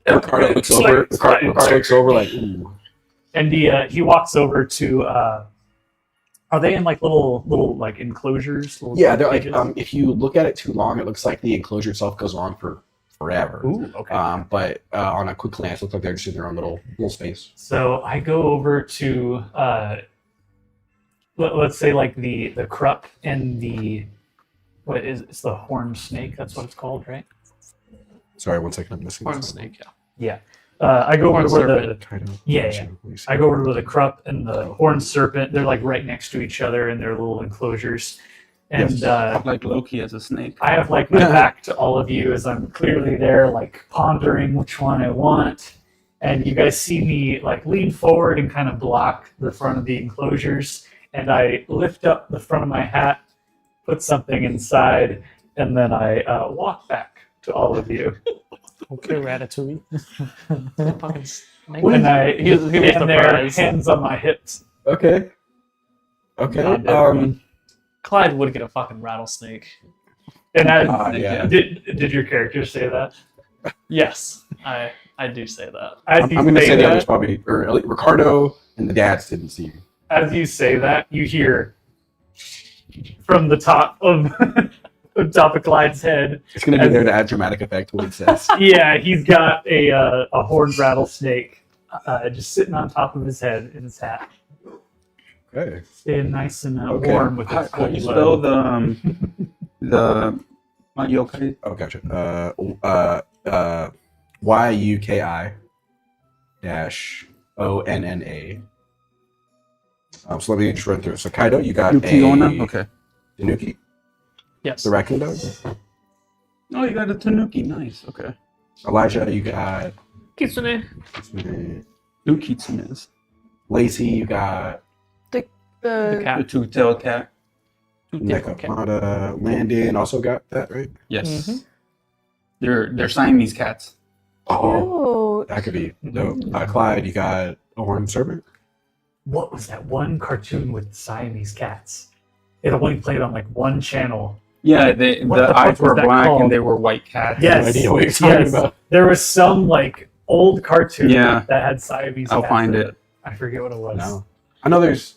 Speaker 1: Ricardo looks
Speaker 6: Slight-
Speaker 1: over.
Speaker 6: slight-
Speaker 1: Ricardo looks over like, ooh.
Speaker 6: And he walks over to. Are they in like little like enclosures? Little
Speaker 1: Yeah, they're like.
Speaker 6: cages?
Speaker 1: If you look at it too long, it looks like the enclosure itself goes on for forever.
Speaker 6: Ooh, okay.
Speaker 1: But on a quick glance, it looks like they're just in their own little space.
Speaker 6: So I go over to let's say like the Krupp and the it's the horned snake. That's what it's called, right?
Speaker 1: Sorry, 1 second. I'm missing
Speaker 2: Horn
Speaker 1: this.
Speaker 2: snake, yeah.
Speaker 6: Yeah. I go over to
Speaker 2: Horned
Speaker 6: where
Speaker 2: serpent.
Speaker 6: the
Speaker 1: Kind of-
Speaker 6: Yeah. I go over to where the Krupp and the horned serpent. They're like right next to each other in their little enclosures, and
Speaker 1: Yes.
Speaker 4: Like Loki as a snake.
Speaker 6: I have like my back to all of you as I'm clearly there, like pondering which one I want. And you guys see me like lean forward and kind of block the front of the enclosures. And I lift up the front of my hat, put something inside, and then I walk back to all of you.
Speaker 5: Okay, Ratatouille.
Speaker 2: Fucking snake.
Speaker 6: And I
Speaker 2: He was
Speaker 6: stand there,
Speaker 2: surprised.
Speaker 6: hands on my hips.
Speaker 1: Okay. Okay.
Speaker 6: Not everyone.
Speaker 2: Clyde would get a fucking rattlesnake.
Speaker 6: And I
Speaker 1: Yeah.
Speaker 6: did your character say that?
Speaker 2: Yes, I do say that.
Speaker 6: As
Speaker 1: I'm
Speaker 6: you
Speaker 1: going to say the
Speaker 6: that,
Speaker 1: others probably, or at least Ricardo and the dads didn't see you.
Speaker 6: as you say that, you hear from the top of the top of Clyde's head.
Speaker 1: It's going to be there to add dramatic effect to what it says.
Speaker 6: Yeah, he's got a horned rattlesnake just sitting on top of his head in his hat,
Speaker 1: Okay.
Speaker 6: staying nice and
Speaker 1: Okay.
Speaker 6: warm with
Speaker 4: How,
Speaker 6: his
Speaker 4: how do you
Speaker 6: full
Speaker 4: spell
Speaker 6: load.
Speaker 4: the my yokai?
Speaker 1: Oh, gotcha. YUKI dash ONNA. So let me just run through. So Kaido, you got
Speaker 4: Yukiona?
Speaker 1: a
Speaker 4: Okay.
Speaker 1: Tanuki,
Speaker 2: Yes.
Speaker 1: the raccoon dog.
Speaker 4: Oh, you got a Tanuki. Nice. Okay.
Speaker 1: Elijah, you got
Speaker 2: Kitsune.
Speaker 4: Two kitsunes.
Speaker 1: Lacey, you got
Speaker 2: The
Speaker 3: The
Speaker 2: cat.
Speaker 4: The two-tailed cat.
Speaker 1: Nekomata. Landon also got that, right?
Speaker 4: Yes.
Speaker 2: Mhm.
Speaker 4: They're Siamese cats.
Speaker 1: Oh,
Speaker 3: cute.
Speaker 1: that could be dope. Clyde, you got a horned serpent.
Speaker 6: what was that one cartoon with Siamese cats? It only played on like one channel.
Speaker 4: Yeah,
Speaker 6: What
Speaker 4: the
Speaker 6: the
Speaker 4: eyes
Speaker 6: fuck
Speaker 4: were
Speaker 6: was that
Speaker 4: black
Speaker 6: called?
Speaker 4: and they were white cats.
Speaker 6: Yes,
Speaker 1: idea what you're talking about.
Speaker 6: There was some like old cartoon
Speaker 4: Yeah.
Speaker 6: that had Siamese
Speaker 4: I'll
Speaker 6: cats
Speaker 4: find
Speaker 6: in
Speaker 4: it.
Speaker 6: I forget what it was.
Speaker 1: No, I know there's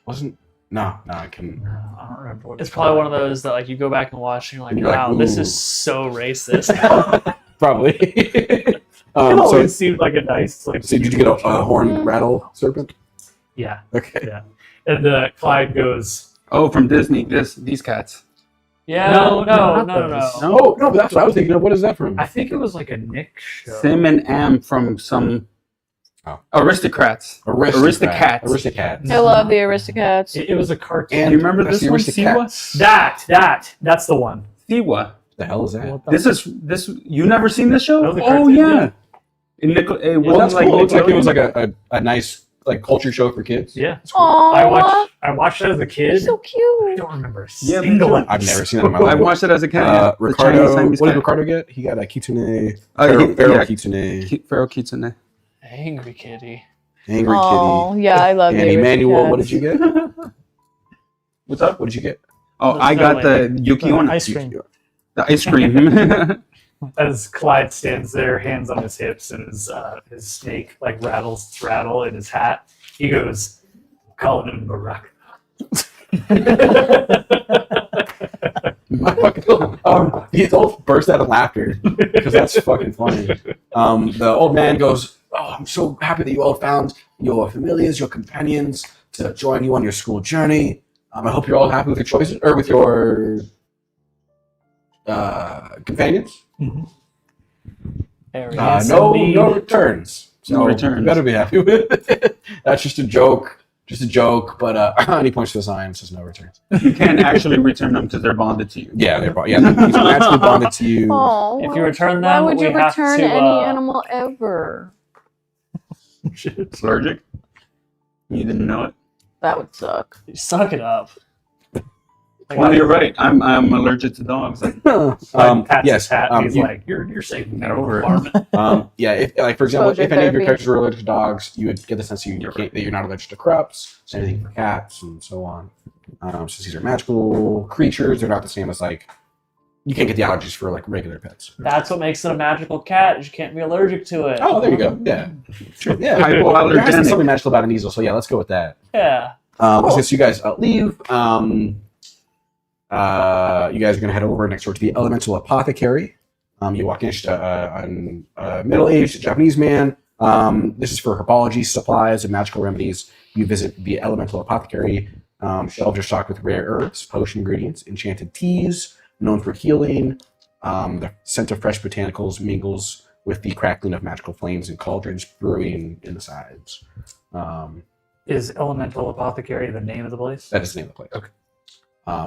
Speaker 1: wasn't. No, I can.
Speaker 6: No, I don't remember what
Speaker 2: It's probably one of those that like you go back and watch and you're like,
Speaker 1: You're like,
Speaker 2: wow, this
Speaker 1: ooh.
Speaker 2: is so racist.
Speaker 1: Probably.
Speaker 6: It
Speaker 1: so,
Speaker 6: always seemed like a nice like.
Speaker 1: so did you get a horned rattle serpent?
Speaker 6: Yeah,
Speaker 1: Okay.
Speaker 6: yeah. And Clyde goes,
Speaker 4: Oh, from Disney. These cats.
Speaker 2: Yeah,
Speaker 6: No,
Speaker 2: no.
Speaker 6: not those.
Speaker 1: Oh no, but that's what I was thinking of. What is that from?
Speaker 6: I think it was like a Nick show.
Speaker 4: Sim and Am from some
Speaker 1: Oh.
Speaker 4: Aristocrats. Aristocats.
Speaker 1: Aristocats.
Speaker 3: I love the Aristocats.
Speaker 6: It was a cartoon.
Speaker 1: And
Speaker 4: Do you remember
Speaker 1: that's
Speaker 4: this
Speaker 1: the
Speaker 4: one?
Speaker 1: Aristocats.
Speaker 4: Siwa?
Speaker 6: That's the one.
Speaker 4: Siwa.
Speaker 1: The hell is that?
Speaker 5: What the-
Speaker 4: This you never seen this show?
Speaker 6: That was a
Speaker 4: Oh
Speaker 6: cartoon,
Speaker 4: yeah. It
Speaker 1: Well, that's
Speaker 4: wasn't
Speaker 1: cool. It looks like it was
Speaker 4: Nickelodeon.
Speaker 1: like a nice like culture show for kids.
Speaker 6: Yeah.
Speaker 3: Aww,
Speaker 6: I watched it as a kid.
Speaker 3: so
Speaker 6: I
Speaker 3: cute.
Speaker 6: don't remember a
Speaker 4: Yeah, me
Speaker 6: single
Speaker 4: too.
Speaker 6: episode.
Speaker 1: I've never seen that in my
Speaker 4: I
Speaker 1: life.
Speaker 4: watched it as a kid. The
Speaker 1: Ricardo,
Speaker 4: Chinese Siamese
Speaker 1: what did
Speaker 4: cat.
Speaker 1: Ricardo get? He got a kitsune.
Speaker 4: He-
Speaker 1: Feral
Speaker 4: yeah.
Speaker 1: kitsune.
Speaker 4: Feral Kitsune.
Speaker 2: Angry kitty.
Speaker 1: Angry
Speaker 3: Oh,
Speaker 1: kitty.
Speaker 3: yeah, I love
Speaker 1: And
Speaker 3: the
Speaker 1: Emmanuel, what
Speaker 3: Aristocats.
Speaker 1: did you get? What's up? What did you get?
Speaker 4: Oh,
Speaker 2: The
Speaker 4: I got the
Speaker 2: snowman.
Speaker 4: Yuki one.
Speaker 5: Ice cream.
Speaker 4: The ice cream.
Speaker 6: As Clyde stands there, hands on his hips, and his snake like rattle in his hat. He goes, calling him Barack.
Speaker 1: He both burst out of laughter because that's fucking funny. The old man goes, "Oh, I'm so happy that you all found your familiars, your companions to join you on your school journey. I hope you're all happy with your choices or with your companions.
Speaker 2: There he
Speaker 6: Uh,
Speaker 2: is.
Speaker 1: No
Speaker 6: indeed.
Speaker 1: returns. So
Speaker 4: No returns.
Speaker 1: You better be happy with it. That's just a joke." Just a joke, but and he points to the sign and says no returns.
Speaker 4: You can't actually return them because they're bonded to you.
Speaker 1: Yeah, they're he's naturally bonded to you.
Speaker 3: Oh,
Speaker 2: If you return
Speaker 3: why
Speaker 2: them,
Speaker 3: would you
Speaker 2: we have
Speaker 3: return
Speaker 2: to,
Speaker 3: any animal ever?
Speaker 4: It's allergic. You didn't know it.
Speaker 3: That would suck.
Speaker 2: Suck it up.
Speaker 4: Well, you're right. I'm allergic to dogs.
Speaker 6: Clyde pats
Speaker 1: yes.
Speaker 6: his hat, and he's
Speaker 1: you-
Speaker 6: like, "You're saving
Speaker 4: Get
Speaker 6: that
Speaker 4: over it.
Speaker 6: apartment."
Speaker 1: Yeah, if, like for example,
Speaker 3: Exposure
Speaker 1: if any of your
Speaker 3: therapy.
Speaker 1: characters were allergic to dogs, you would get the sense that you're not allergic to crops, same thing for cats, and so on. Since these are magical creatures, they're not the same as like you can't get the allergies for like regular pets.
Speaker 2: That's what makes it a magical cat. Is you can't be allergic to it.
Speaker 1: Oh, there you go. Yeah, sure. Yeah.
Speaker 4: Hypoallergenic.
Speaker 1: There has to be something magical about an easel, so yeah, let's go with that.
Speaker 2: Yeah.
Speaker 1: Since you guys leave, you guys are going to head over next door to the Elemental Apothecary. You walk in, a middle-aged Japanese man. This is for herbology, supplies, and magical remedies. You visit the Elemental Apothecary. Shelves are stocked with rare herbs, potion ingredients, enchanted teas, known for healing. The scent of fresh botanicals mingles with the crackling of magical flames and cauldrons brewing in the sides.
Speaker 6: Is Elemental Apothecary the name of the place?
Speaker 1: That is the name of the place. Okay.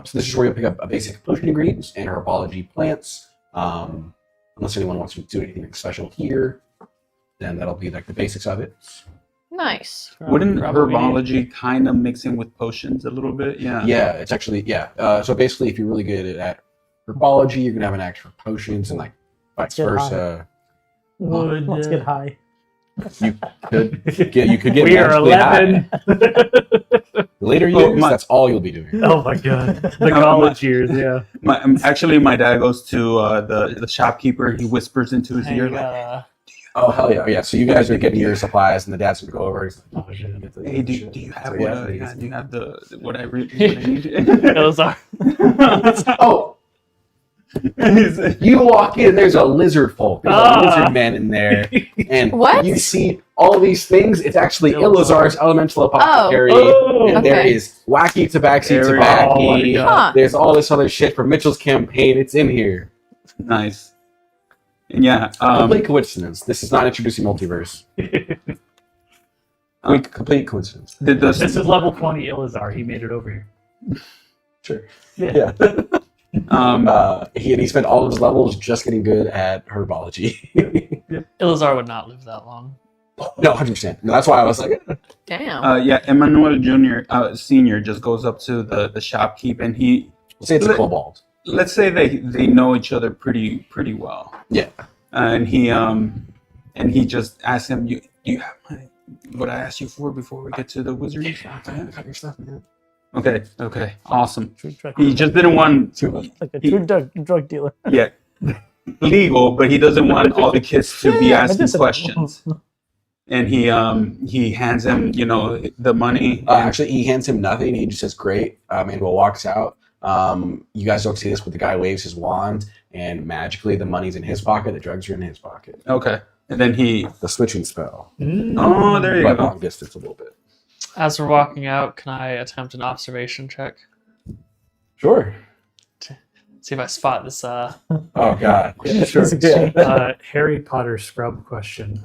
Speaker 1: So this is where you'll pick up a basic potion ingredients and herbology plants. Unless anyone wants to do anything special here, then that'll be like the basics of it.
Speaker 3: Nice.
Speaker 4: Wouldn't
Speaker 2: Probably.
Speaker 4: herbology kind of mix in with potions a little bit? Yeah.
Speaker 1: Yeah, it's actually So basically, if you're really good at herbology, you're gonna have an act for potions and like vice
Speaker 5: Get
Speaker 1: versa.
Speaker 5: Let's get high.
Speaker 1: You could get
Speaker 6: We are
Speaker 1: magically high.
Speaker 6: 11.
Speaker 1: Later
Speaker 4: Oh,
Speaker 1: years,
Speaker 4: my-
Speaker 1: that's all you'll be doing.
Speaker 6: Oh my god, the college years, yeah.
Speaker 4: My dad goes to the shopkeeper. He whispers into his
Speaker 2: Hey,
Speaker 4: ear
Speaker 2: you
Speaker 4: like,
Speaker 2: gotta-
Speaker 1: Oh hell yeah! Yeah. So you guys are getting your supplies, and the dad's gonna go over. He's like,
Speaker 6: Oh, shit.
Speaker 1: "Get the-
Speaker 4: "Hey, do you have
Speaker 1: So,
Speaker 4: what?
Speaker 1: yeah,
Speaker 4: Do you have what I need?"
Speaker 2: Those are
Speaker 1: Oh, you walk in, there's a lizard folk. There's a lizard man in there. And
Speaker 3: What?
Speaker 1: you see all these things. It's actually
Speaker 6: Ilazar.
Speaker 1: Ilazar's Elemental Apothecary.
Speaker 6: Oh,
Speaker 1: and there
Speaker 3: okay.
Speaker 1: is Wacky Tabaxi
Speaker 4: There we go.
Speaker 6: Oh my
Speaker 1: Tabaki.
Speaker 6: God.
Speaker 3: Huh.
Speaker 1: There's all this other shit from Mitchell's campaign. It's in here.
Speaker 4: Nice. Yeah.
Speaker 1: Complete coincidence. This is not introducing multiverse. Complete coincidence.
Speaker 4: Did
Speaker 6: This
Speaker 4: the
Speaker 6: is level 20 Ilazar. He made it over here.
Speaker 1: Sure.
Speaker 6: Yeah.
Speaker 1: Yeah. He spent all of his levels just getting good at herbology.
Speaker 2: Ilazar would not live that long.
Speaker 1: No, 100%. No, that's why I was like,
Speaker 3: Damn.
Speaker 4: yeah, Emmanuel Junior Senior just goes up to the shopkeep and he
Speaker 1: say it's a kobold.
Speaker 4: let's say they know each other pretty well.
Speaker 1: Yeah.
Speaker 4: And he just asks him, do you have what I asked you for before we get to the wizards?
Speaker 1: I got your stuff, man.
Speaker 4: Okay, awesome.
Speaker 5: True drug
Speaker 4: He just didn't want
Speaker 5: like a true drug dealer.
Speaker 4: yeah, legal, but he doesn't want all the kids to be asking
Speaker 5: medicinal.
Speaker 4: questions. And he hands him, the money.
Speaker 1: Actually, he hands him nothing. He just says, "Great." Manuel walks out. You guys don't see this, but the guy waves his wand, and magically the money's in his pocket. The drugs are in his pocket.
Speaker 4: Okay, and then
Speaker 1: The switching spell,
Speaker 4: oh, there you
Speaker 1: but
Speaker 4: go.
Speaker 1: long distance a little bit.
Speaker 2: As we're walking out, can I attempt an observation check?
Speaker 1: Sure.
Speaker 2: See if I spot this.
Speaker 1: Oh God. Yeah, sure.
Speaker 5: That's a good-
Speaker 6: Harry Potter scrub question.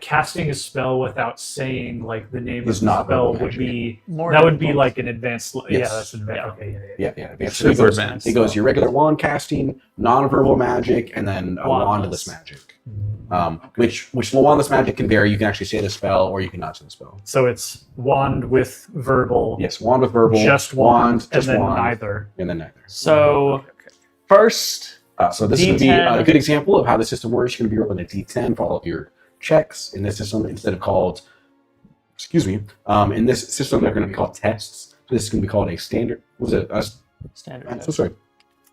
Speaker 6: Casting a spell without saying like the name
Speaker 1: Is
Speaker 6: of the
Speaker 1: not
Speaker 6: spell
Speaker 1: magic.
Speaker 6: would be
Speaker 2: More
Speaker 6: that would be
Speaker 2: difficult.
Speaker 6: like an advanced. Yeah,
Speaker 1: Yes.
Speaker 6: that's an advanced. Okay, yeah.
Speaker 1: Yeah. Advanced.
Speaker 4: Super
Speaker 1: So it goes,
Speaker 4: advanced.
Speaker 1: It goes your regular wand casting, non-verbal magic, and then a
Speaker 2: Wandless.
Speaker 1: wandless magic. Which the wandless magic can vary. You can actually say the spell, or you can not say the spell.
Speaker 6: So it's wand with verbal,
Speaker 1: Yes, wand with verbal,
Speaker 6: just wand, and
Speaker 1: just
Speaker 6: then
Speaker 1: wand,
Speaker 6: neither.
Speaker 1: and then neither.
Speaker 2: So first,
Speaker 1: So this is going to be
Speaker 2: D10.
Speaker 1: a good example of how the system works. You're going to be rolling a D10 for all of your checks in this system instead of called, in this system they're going to be called tests. So this is going to be called a standard. Was it a
Speaker 2: standard.
Speaker 1: I'm so sorry.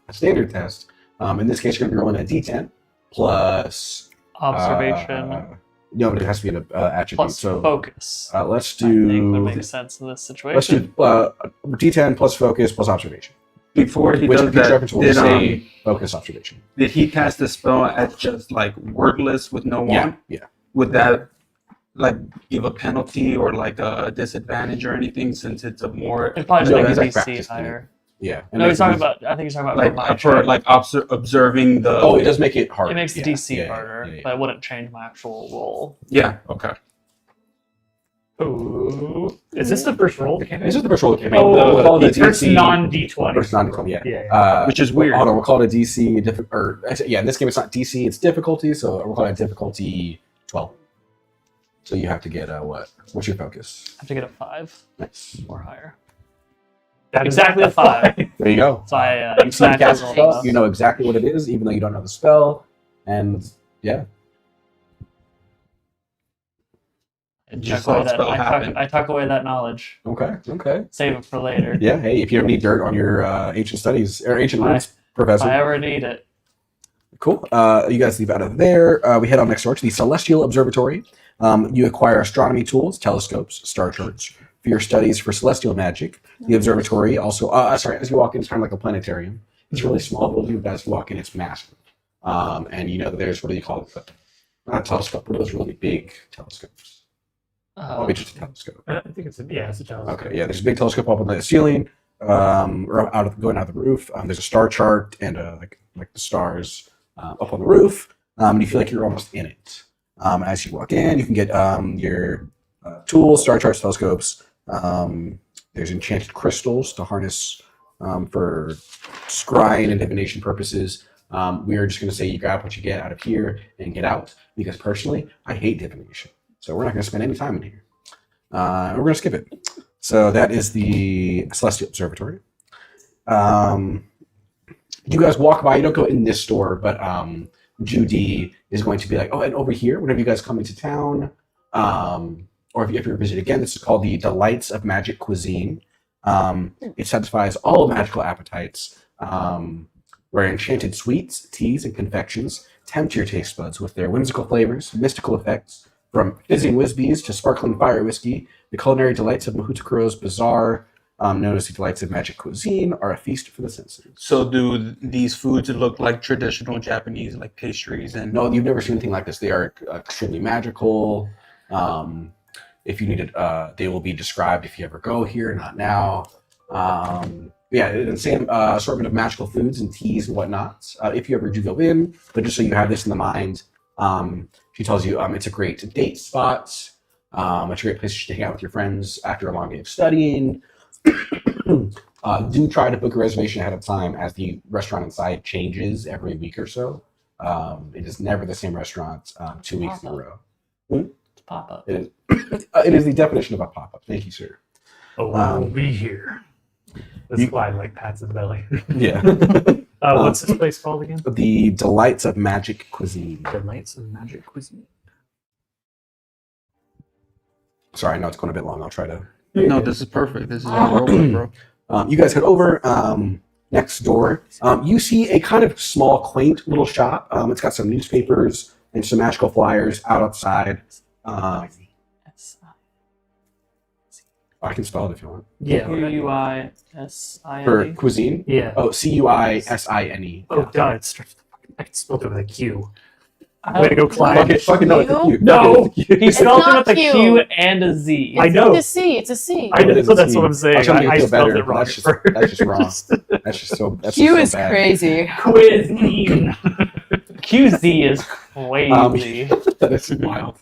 Speaker 1: A standard test. In this case, you're going to be rolling a D10 plus
Speaker 2: Observation
Speaker 1: no, but it has to be an attribute.
Speaker 2: plus
Speaker 1: So
Speaker 2: focus.
Speaker 1: let's
Speaker 2: I think would
Speaker 1: do
Speaker 2: make sense in this
Speaker 1: let's
Speaker 2: situation.
Speaker 1: do D10 plus focus plus observation.
Speaker 4: Before he
Speaker 1: Which
Speaker 4: does
Speaker 1: in future
Speaker 4: that,
Speaker 1: episodes we'll say focus observation.
Speaker 4: did he cast the spell at just like wordless with no wand?
Speaker 1: Yeah.
Speaker 4: Would that like give a penalty or like a disadvantage or anything since it's a more
Speaker 2: It probably
Speaker 1: No,
Speaker 2: make
Speaker 1: he's
Speaker 2: the
Speaker 1: like
Speaker 2: DC
Speaker 1: practicing
Speaker 2: higher.
Speaker 1: Yeah.
Speaker 2: No, he's talking about. I think he's talking about
Speaker 4: like
Speaker 2: my
Speaker 4: for
Speaker 2: check.
Speaker 4: like observing the.
Speaker 1: Oh, it does make it harder.
Speaker 2: It makes the
Speaker 1: Yeah,
Speaker 2: DC
Speaker 1: yeah,
Speaker 2: harder,
Speaker 1: yeah.
Speaker 2: but it wouldn't change my actual roll.
Speaker 4: Yeah. Okay.
Speaker 6: Ooh. Is this the first roll?
Speaker 1: This is the first roll that came
Speaker 6: Oh,
Speaker 1: We'll call it a
Speaker 6: first
Speaker 1: DC.
Speaker 6: non D20.
Speaker 1: First non-D20, yeah.
Speaker 6: Yeah.
Speaker 4: Which is weird.
Speaker 1: Hold on, we'll call it a DC. In this game it's not DC, it's difficulty. So we'll call it difficulty 12. So you have to get what? What's your focus?
Speaker 2: I have to get a 5
Speaker 1: Nice.
Speaker 2: or higher.
Speaker 6: That is
Speaker 2: Exactly a 5.
Speaker 1: There you go.
Speaker 2: So I
Speaker 1: You see the
Speaker 2: exactly
Speaker 1: cast
Speaker 2: rolled
Speaker 1: spell,
Speaker 2: enough.
Speaker 1: you know exactly what it is, even though you don't know the spell. And yeah,
Speaker 2: I
Speaker 4: Just
Speaker 2: tuck away
Speaker 4: let
Speaker 2: that-
Speaker 4: spell
Speaker 2: I
Speaker 4: happen.
Speaker 2: tuck- I tuck away that knowledge.
Speaker 1: okay.
Speaker 2: Save it for later.
Speaker 1: Yeah. Hey, if you ever need dirt on your ancient studies or ancient
Speaker 2: Fine.
Speaker 1: roots,
Speaker 2: If
Speaker 1: professor.
Speaker 2: I ever need it.
Speaker 1: Cool. You guys leave out of there. We head on next door to the Celestial Observatory. You acquire astronomy tools, telescopes, star charts for your studies for celestial magic. The observatory also, as you walk in, it's kind of like a planetarium. It's a really small building, but as you walk in, it's massive. And there's, what do you call it? Not a telescope, but those really big telescopes. Probably just a telescope.
Speaker 6: I think it's a telescope.
Speaker 1: Okay, yeah, there's a big telescope up on the ceiling, or going out of the roof. There's a star chart and like the stars up on the roof, and you feel like you're almost in it. As you walk in, you can get your tools, star charts, telescopes. There's enchanted crystals to harness for scrying and divination purposes. We are just going to say you grab what you get out of here and get out, because personally, I hate divination. So we're not going to spend any time in here. We're going to skip it. So that is the Celestial Observatory. You guys walk by. You don't go in this store, but Judy is going to be like, oh, and over here, whenever you guys come into town, or if you ever visit again, this is called the Delights of Magic Cuisine. It satisfies all magical appetites, where enchanted sweets, teas, and confections tempt your taste buds with their whimsical flavors, mystical effects, from fizzing whizbees to sparkling fire whiskey. The culinary delights of Mahoutokoro's Bazaar, known as the Delights of Magic Cuisine, are a feast for the senses.
Speaker 4: So do these foods look like traditional Japanese, like pastries and?
Speaker 1: No, you've never seen anything like this. They are extremely magical. If you need it, they will be described if you ever go here, not now. The same assortment of magical foods and teas and whatnot. If you ever do go in, but just so you have this in the mind, she tells you it's a great date spot. It's a great place to hang out with your friends after a long day of studying. Do try to book a reservation ahead of time, as the restaurant inside changes every week or so. It is never the same restaurant 2 weeks in a row.
Speaker 2: It's pop up.
Speaker 1: It is. It is the definition of a pop-up. Thank you, sir.
Speaker 6: Oh, we'll be here. This slide like pats his belly.
Speaker 1: Yeah.
Speaker 6: What's this place called again?
Speaker 1: The Delights of Magic Cuisine.
Speaker 6: Delights of Magic Cuisine.
Speaker 1: Sorry, I know it's going a bit long. I'll try to.
Speaker 4: No, this is perfect. This is all bro.
Speaker 1: You guys head over. Next door, you see a kind of small, quaint little shop. It's got some newspapers and some magical flyers outside. I can spell it if you want.
Speaker 6: Yeah.
Speaker 2: Q-U-I-S-I-N-E.
Speaker 1: For cuisine?
Speaker 6: Yeah.
Speaker 1: Oh, Cuisine.
Speaker 6: Oh, God. It starts. I can spell it with a Q. Way to go, Clyde.
Speaker 1: Fucking no, it's a Q.
Speaker 6: No!
Speaker 2: He spelled it
Speaker 3: not
Speaker 2: with a
Speaker 3: Q.
Speaker 2: Q and a Z.
Speaker 6: I know.
Speaker 3: It's a C. It's a C.
Speaker 6: I know,
Speaker 1: It is
Speaker 6: so
Speaker 1: a
Speaker 6: that's
Speaker 1: C.
Speaker 6: what I'm saying.
Speaker 1: I'm trying to
Speaker 6: I
Speaker 1: feel
Speaker 6: spelled
Speaker 1: better,
Speaker 6: it wrong.
Speaker 1: That's just wrong. That's just so. That's
Speaker 3: Q
Speaker 1: just
Speaker 3: is
Speaker 1: so bad.
Speaker 3: crazy.
Speaker 6: Cuisine.
Speaker 2: QZ is crazy.
Speaker 1: That's wild.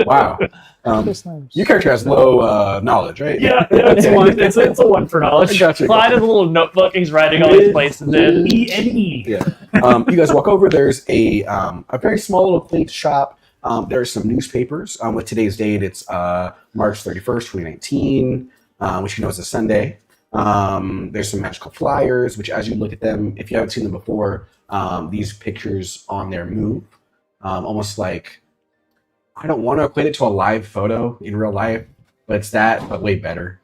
Speaker 1: Wow.
Speaker 5: That's nice.
Speaker 1: Your character has low knowledge, right?
Speaker 6: Yeah, it's one. It's a one for
Speaker 1: I
Speaker 6: knowledge.
Speaker 1: got you.
Speaker 2: Clyde has a little notebook he's writing all these places in.
Speaker 6: E-N-E.
Speaker 1: Yeah. You guys walk over. There's a very small little plate shop. There's some newspapers. With today's date, it's March 31st, 2019, which you know is a Sunday. There's some magical flyers, which as you look at them, if you haven't seen them before, these pictures on there move. Almost like, I don't want to equate it to a live photo in real life, but it's that, but way better.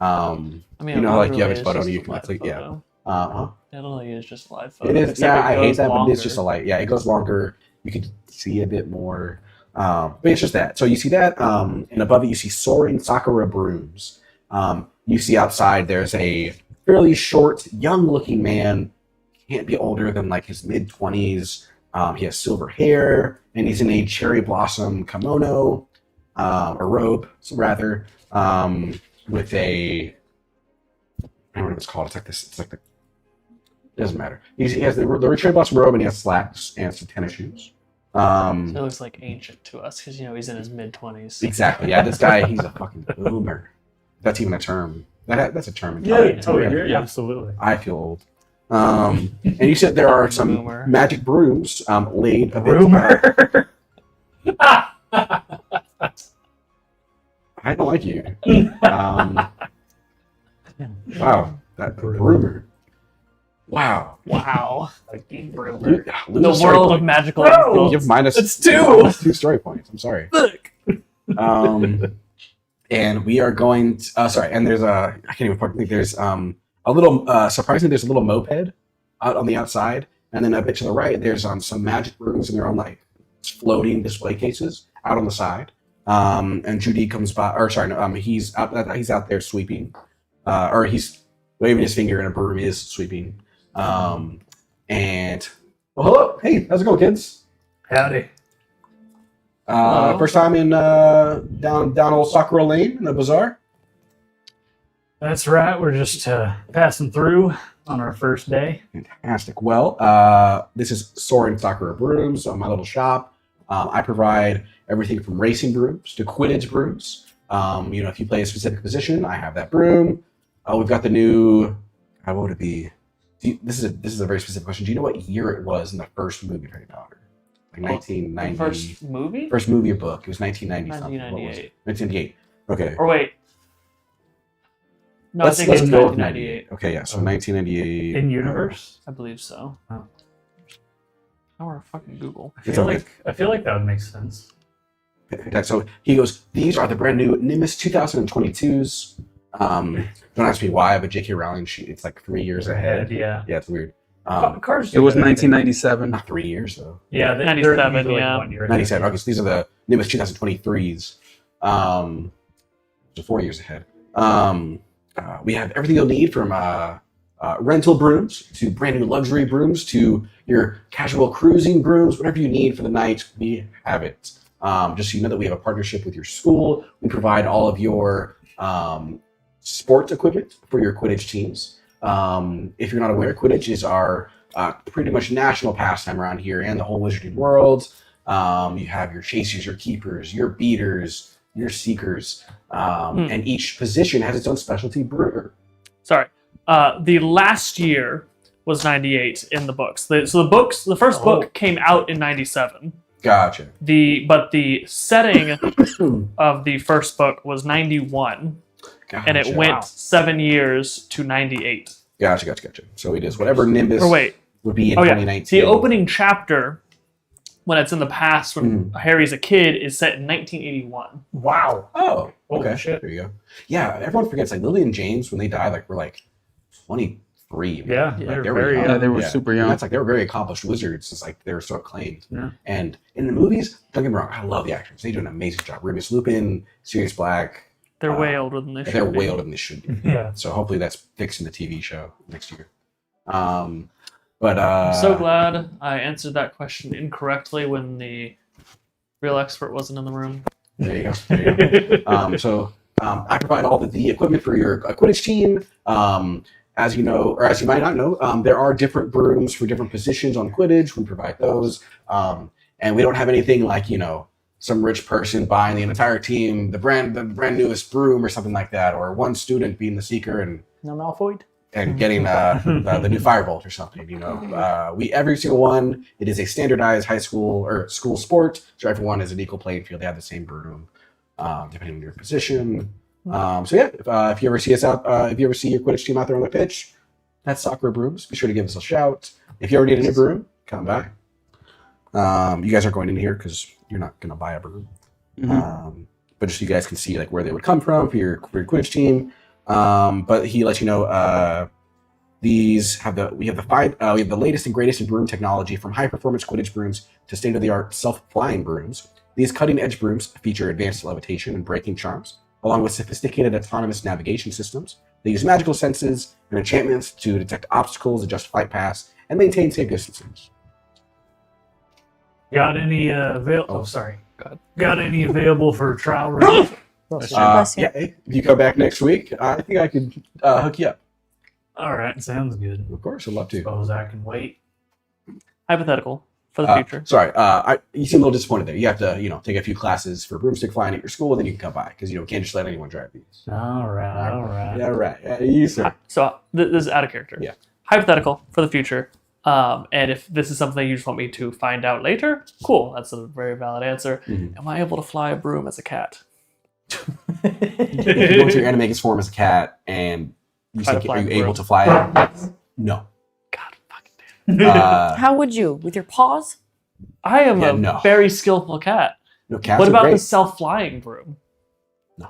Speaker 2: I mean,
Speaker 1: you know, like you have
Speaker 2: literally
Speaker 1: a photo
Speaker 2: is
Speaker 1: and you
Speaker 2: just
Speaker 1: can
Speaker 2: a live
Speaker 1: click, yeah.
Speaker 2: photo.
Speaker 1: Uh-huh.
Speaker 2: It literally is just a live photo.
Speaker 1: It is,
Speaker 2: except
Speaker 1: yeah, I hate
Speaker 2: goes
Speaker 1: that, but it's
Speaker 2: longer.
Speaker 1: just a light. Yeah, it goes longer. You can see a bit more. But it's just that. So you see that, and above it you see soaring sakura brooms. You see outside there's a fairly short, young-looking man. Can't be older than like his mid-20s. He has silver hair, and he's in a cherry blossom kimono, or robe, rather, with a, I don't know what it's called. It's like this. It's like the. It doesn't matter. He has the cherry blossom robe, and he has slacks and some tennis shoes.
Speaker 2: So it looks like ancient to us because he's in his mid-20s.
Speaker 1: Exactly. Yeah, this guy, he's a fucking boomer. That's even a term. That's a term.
Speaker 6: Yeah, absolutely.
Speaker 1: I feel old. And you said there are some
Speaker 2: Boomer.
Speaker 1: magic brooms laid a bit.
Speaker 6: Rumor.
Speaker 1: I don't like you. Wow, that broomer. Wow.
Speaker 2: Wow.
Speaker 1: Lose
Speaker 2: The
Speaker 1: a story
Speaker 2: world
Speaker 1: point.
Speaker 2: of magical
Speaker 6: No!
Speaker 2: influence.
Speaker 1: Give minus.
Speaker 6: It's two!
Speaker 1: minus 2 story points. I'm sorry.
Speaker 6: Look.
Speaker 1: And we are going to, sorry, and there's a, I can't even fucking think, there's a little, surprisingly, there's a little moped out on the outside, and then a bit to the right, there's some magic rooms, and they're on like floating display cases out on the side. And Judy comes by, or sorry, no, he's out there sweeping, or he's waving his finger, and a broom is sweeping. And, well, hello, hey, how's it going, kids?
Speaker 6: Howdy.
Speaker 2: Hello.
Speaker 1: First time in down old Sakura Lane in the bazaar.
Speaker 6: That's right. We're just passing through on our first day.
Speaker 1: Fantastic. Well, this is Soaring Sakura Brooms, my little shop. I provide everything from racing brooms to Quidditch brooms. If you play a specific position, I have that broom. We've got the new. What would it be? This is a very specific question. Do you know what year it was in the first movie of Harry Potter? Like 1990.
Speaker 2: First movie?
Speaker 1: First movie or book. It was 1990 something.
Speaker 2: 1998.
Speaker 1: 1998. Okay.
Speaker 2: Or wait. No,
Speaker 1: Let's
Speaker 2: I think it's
Speaker 1: go with
Speaker 2: 1998.
Speaker 1: Okay, yeah. So 1998.
Speaker 6: In universe?
Speaker 2: I believe so.
Speaker 6: Oh.
Speaker 2: Or fucking Google.
Speaker 6: I feel like that would make sense.
Speaker 1: So he goes, these are the brand new Nimbus 2022s. Don't ask me why, but J.K. Rowling, it's like 3 years ahead.
Speaker 6: Yeah.
Speaker 1: Yeah, it's weird.
Speaker 6: Cars
Speaker 4: It was
Speaker 6: do that.
Speaker 4: 1997.
Speaker 1: Not 3 years, though.
Speaker 6: Yeah, they're
Speaker 2: 97,
Speaker 6: usually
Speaker 2: yeah.
Speaker 6: 1 year ahead.
Speaker 1: 97. Okay, so these are the Nimbus 2023s. So 4 years ahead. We have everything you'll need from rental brooms to brand new luxury brooms to your casual cruising brooms. Whatever you need for the night, we have it. Just so you know that we have a partnership with your school. We provide all of your sports equipment for your Quidditch teams. If you're not aware, Quidditch is our pretty much national pastime around here and the whole wizarding world. You have your chasers, your keepers, your beaters, your seekers, and each position has its own specialty brewer.
Speaker 2: Sorry. The last year was 98 in the books. The first book came out in 97.
Speaker 1: Gotcha.
Speaker 2: But the setting of the first book was 91, and it went 7 years to 98.
Speaker 1: Gotcha. So it is whatever Nimbus
Speaker 2: Or wait,
Speaker 1: would be in
Speaker 2: oh yeah,
Speaker 1: 2019.
Speaker 2: the opening chapter when it's in the past, when Harry's a kid, is set in 1981.
Speaker 6: Wow.
Speaker 1: Oh,
Speaker 6: Holy
Speaker 1: okay.
Speaker 6: shit.
Speaker 1: There you go. Yeah, everyone forgets like Lily and James when they died, like were like 23.
Speaker 6: Yeah,
Speaker 1: Like,
Speaker 6: they're
Speaker 1: they were
Speaker 6: very
Speaker 1: young.
Speaker 6: young.
Speaker 4: They were super
Speaker 1: And
Speaker 4: young.
Speaker 1: that's like they were very accomplished wizards. It's like they were so acclaimed.
Speaker 6: Yeah.
Speaker 1: And in the movies, don't get me wrong, I love the actors. They do an amazing job. Remus Lupin, Sirius Black.
Speaker 2: They're way older than they should
Speaker 1: They're
Speaker 2: be.
Speaker 1: way older than they should be.
Speaker 6: Yeah.
Speaker 1: So hopefully that's fixed in the TV show next year. But
Speaker 2: I'm so glad I answered that question incorrectly when the real expert wasn't in the room.
Speaker 1: there you go. There you go. I provide all the equipment for your Quidditch team. As you know, or as you might not know, there are different brooms for different positions on Quidditch. We provide those. And we don't have anything like, some rich person buying the entire team, the brand newest broom or something like that, or one student being the seeker and
Speaker 5: No Malfoy?
Speaker 1: getting the new firebolt or something. We every single one. It is a standardized high school or school sport, so everyone is an equal playing field. They have the same broom, depending on your position. If you ever see us out, if you ever see your Quidditch team out there on the pitch, that's Soccer Brooms. Be sure to give us a shout. If you ever need a new broom, come by. You guys aren't going in here because you're not going to buy a broom. But just so you guys can see like where they would come from for your Quidditch team. But he lets you know we have the latest and greatest in broom technology, from high performance Quidditch brooms to state of the art self-flying brooms. These cutting edge brooms feature advanced levitation and braking charms, along with sophisticated autonomous navigation systems. They use magical senses and enchantments to detect obstacles, adjust flight paths, and maintain safe distances.
Speaker 6: Got any available?
Speaker 1: Oh.
Speaker 6: Sorry. Got any available for trial run?
Speaker 3: Bless you.
Speaker 1: Yeah, if you come back next week, I think I could hook you up.
Speaker 6: All right, sounds good.
Speaker 1: Of course, I'd love to.
Speaker 6: Suppose I can wait.
Speaker 2: Hypothetical for the future.
Speaker 1: Sorry, you seem a little disappointed there. You have to, take a few classes for broomstick flying at your school, then you can come by because we can't just let anyone drive these.
Speaker 6: All right.
Speaker 1: Yeah, right. Yeah, you sir.
Speaker 2: So this is out of character.
Speaker 1: Yeah.
Speaker 2: Hypothetical for the future. And if this is something you just want me to find out later, cool. That's a very valid answer.
Speaker 1: Mhm.
Speaker 2: Am I able to fly a broom as a cat?
Speaker 1: If you go into your animagus form as a cat and you
Speaker 2: Try to
Speaker 1: think,
Speaker 2: fly
Speaker 1: are you
Speaker 2: the
Speaker 1: able
Speaker 2: broom.
Speaker 1: to fly it? No.
Speaker 2: God fucking damn.
Speaker 3: How would you? With your paws?
Speaker 2: I am
Speaker 1: Yeah,
Speaker 2: a
Speaker 1: no.
Speaker 2: very skillful cat.
Speaker 1: No, cats
Speaker 2: What
Speaker 1: are
Speaker 2: about
Speaker 1: great.
Speaker 2: the self-flying broom?
Speaker 1: No.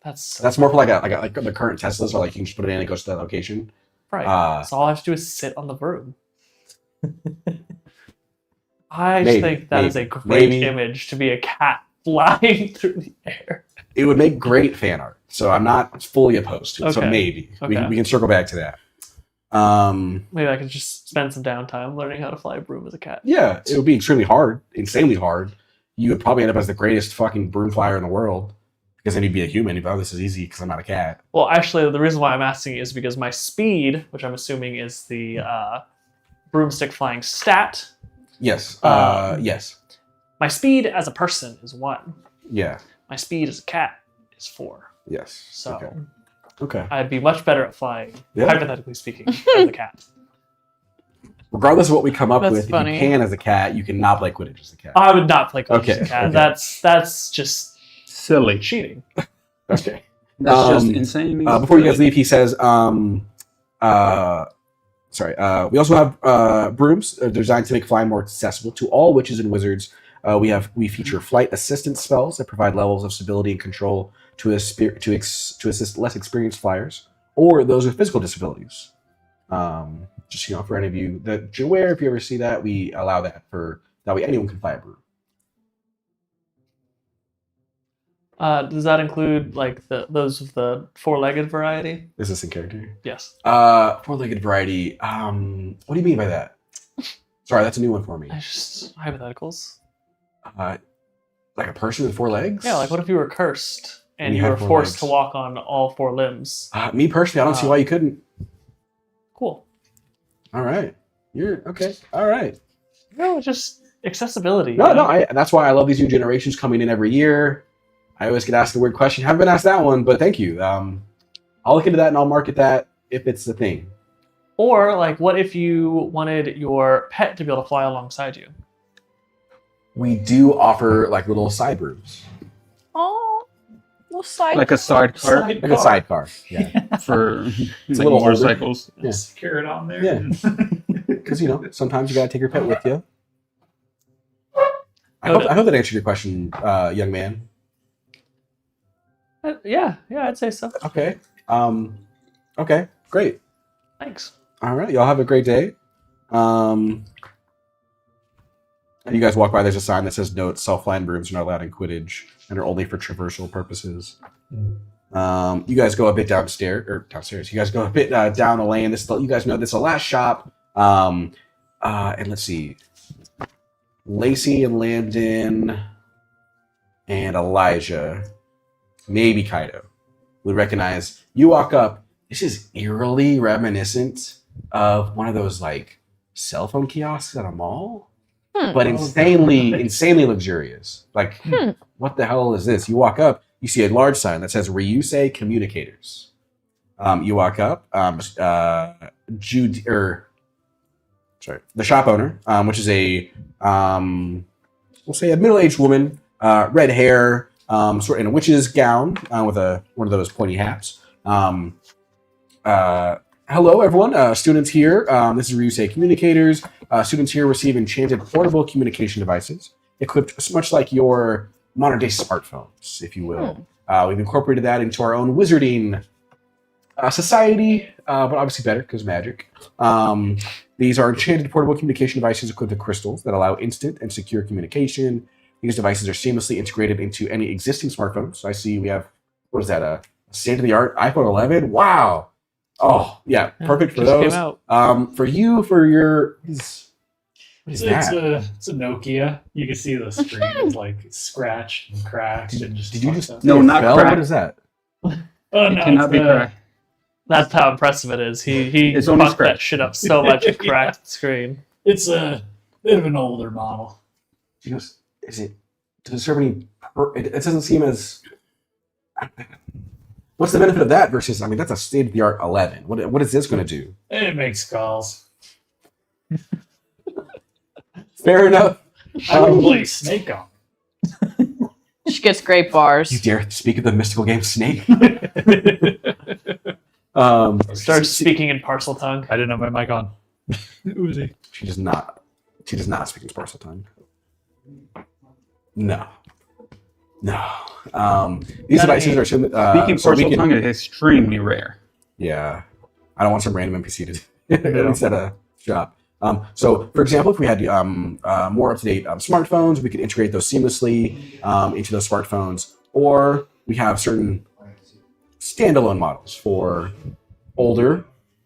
Speaker 2: That's
Speaker 1: That's more for like the current Teslas, where like you can just put it in and it goes to that location.
Speaker 2: right. So all I have to do is sit on the broom. I
Speaker 1: Maybe,
Speaker 2: think that is a great
Speaker 1: maybe.
Speaker 2: image to be a cat flying through the air.
Speaker 1: It would make great fan art, so I'm not fully opposed to it. So
Speaker 2: Okay.
Speaker 1: maybe
Speaker 2: Okay.
Speaker 1: we can circle back to that.
Speaker 2: Maybe I could just spend some downtime learning how to fly a broom as a cat.
Speaker 1: Yeah, it would be extremely hard, insanely hard. You would probably end up as the greatest fucking broom flyer in the world, because then you'd be a human. You'd be, oh, this is easy because I'm not a cat.
Speaker 2: Well, actually, the reason why I'm asking is because my speed, which I'm assuming is the broomstick flying stat,
Speaker 1: Yes. Yes.
Speaker 2: my speed as a person is 1.
Speaker 1: Yeah.
Speaker 2: My speed as a cat is 4.
Speaker 1: Yes.
Speaker 2: So
Speaker 1: Okay.
Speaker 2: I'd be much better at flying,
Speaker 1: Yeah.
Speaker 2: hypothetically speaking, as a cat.
Speaker 1: Regardless of what we come up
Speaker 3: That's
Speaker 1: with,
Speaker 3: funny.
Speaker 1: if you can as a cat, you cannot play Quidditch as a cat.
Speaker 2: I would not play Quidditch as
Speaker 1: Okay,
Speaker 2: a cat.
Speaker 1: okay.
Speaker 2: That's just
Speaker 4: Silly.
Speaker 2: cheating.
Speaker 1: Okay.
Speaker 4: That's just
Speaker 1: Um,
Speaker 4: insane.
Speaker 1: Before you guys leave, he says, we also have brooms designed to make flying more accessible to all witches and wizards. We feature flight assistance spells that provide levels of stability and control to assist less experienced flyers or those with physical disabilities. Just for any of you that you're aware, if you ever see that, we allow that that way anyone can fly a broom.
Speaker 2: Does that include like those of the 4-legged variety?
Speaker 1: Is this in character?
Speaker 2: Yes.
Speaker 1: 4-legged variety. What do you mean by that? Sorry, that's a new one for me.
Speaker 2: I just hypotheticals.
Speaker 1: Like a person with 4 legs?
Speaker 2: Yeah, like what if you were cursed and
Speaker 1: You
Speaker 2: you
Speaker 1: had
Speaker 2: were
Speaker 1: 4
Speaker 2: forced
Speaker 1: legs.
Speaker 2: to walk on all 4 limbs?
Speaker 1: Me personally, I don't see why you couldn't.
Speaker 2: Cool.
Speaker 1: All right. You're okay. All right.
Speaker 2: No, it's just accessibility.
Speaker 1: No,
Speaker 2: you know?
Speaker 1: no. That's why I love these new generations coming in every year. I always get asked a weird question. Haven't been asked that one, but thank you. I'll look into that and I'll market that if it's the thing.
Speaker 2: Or like, what if you wanted your pet to be able to fly alongside you?
Speaker 1: We do offer like little side brooms,
Speaker 3: Oh, little side.
Speaker 4: Like a sidecar
Speaker 1: like a sidecar. Yeah.
Speaker 4: for
Speaker 1: It's a
Speaker 4: like
Speaker 1: little older.
Speaker 4: motorcycles.
Speaker 1: Yeah.
Speaker 6: Secure it on there.
Speaker 1: Yeah. Because sometimes you gotta take your pet with you. I hope that answered your question, young man.
Speaker 2: Yeah, I'd say so.
Speaker 1: Okay. Okay. Great.
Speaker 2: Thanks.
Speaker 1: All right. Y'all have a great day. And you guys walk by. There's a sign that says, "Note: self-flying brooms are not allowed in Quidditch and are only for traversal purposes." You guys go a bit downstairs. You guys go a bit down the lane. You guys know this is the last shop. And let's see. Lacey and Landon and Elijah, maybe Kaido, would recognize. You walk up. This is eerily reminiscent of one of those like cell phone kiosks at a mall, but insanely luxurious. Like, what the hell is this? You walk up. You see a large sign that says Ryusei Communicators. You walk up. The shop owner, which is we'll say a middle-aged woman, red hair, sort of in a witch's gown with one of those pointy hats. Hello, everyone. Students here. This is Ryusei Communicators. Students here receive enchanted portable communication devices equipped much like your modern-day smartphones, if you will. We've incorporated that into our own wizarding society, but obviously better because magic. These are enchanted portable communication devices equipped with crystals that allow instant and secure communication. These devices are seamlessly integrated into any existing smartphones. So I see we have, what is that, a state-of-the-art iPhone 11? Wow. Oh, yeah, perfect for those. For you, for your... What is that?
Speaker 6: It's a Nokia. You can see the screen is like scratched and cracked and just.
Speaker 1: Did you just?
Speaker 6: up.
Speaker 4: No, not cracked.
Speaker 1: What is that?
Speaker 6: Oh
Speaker 4: It
Speaker 6: no!
Speaker 4: cannot be cracked.
Speaker 2: That's how impressive it is. He
Speaker 4: It's only
Speaker 2: fucked that
Speaker 4: scratched.
Speaker 2: shit up so much it cracked the screen.
Speaker 6: It's a bit of an older model.
Speaker 1: She goes, does it serve any... It doesn't seem as... What's the benefit of that versus, I mean, that's a state-of-the-art 11. What is this going to do?
Speaker 6: It makes calls.
Speaker 1: Fair enough.
Speaker 6: I would play Snake on.
Speaker 3: She gets great bars.
Speaker 1: You dare speak of the mystical game Snake?
Speaker 2: Starts speaking in parcel tongue.
Speaker 6: I didn't have my mic on. Uzi.
Speaker 1: She does not speak in parcel tongue. No. These devices are...
Speaker 4: Speaking
Speaker 1: so we
Speaker 4: parcel
Speaker 1: can-
Speaker 4: tongue is extremely rare.
Speaker 1: Yeah. I don't want some random NPC to at least at a shop. So, for example, if we had more up-to-date smartphones, we could integrate those seamlessly into those smartphones. Or we have certain standalone models for older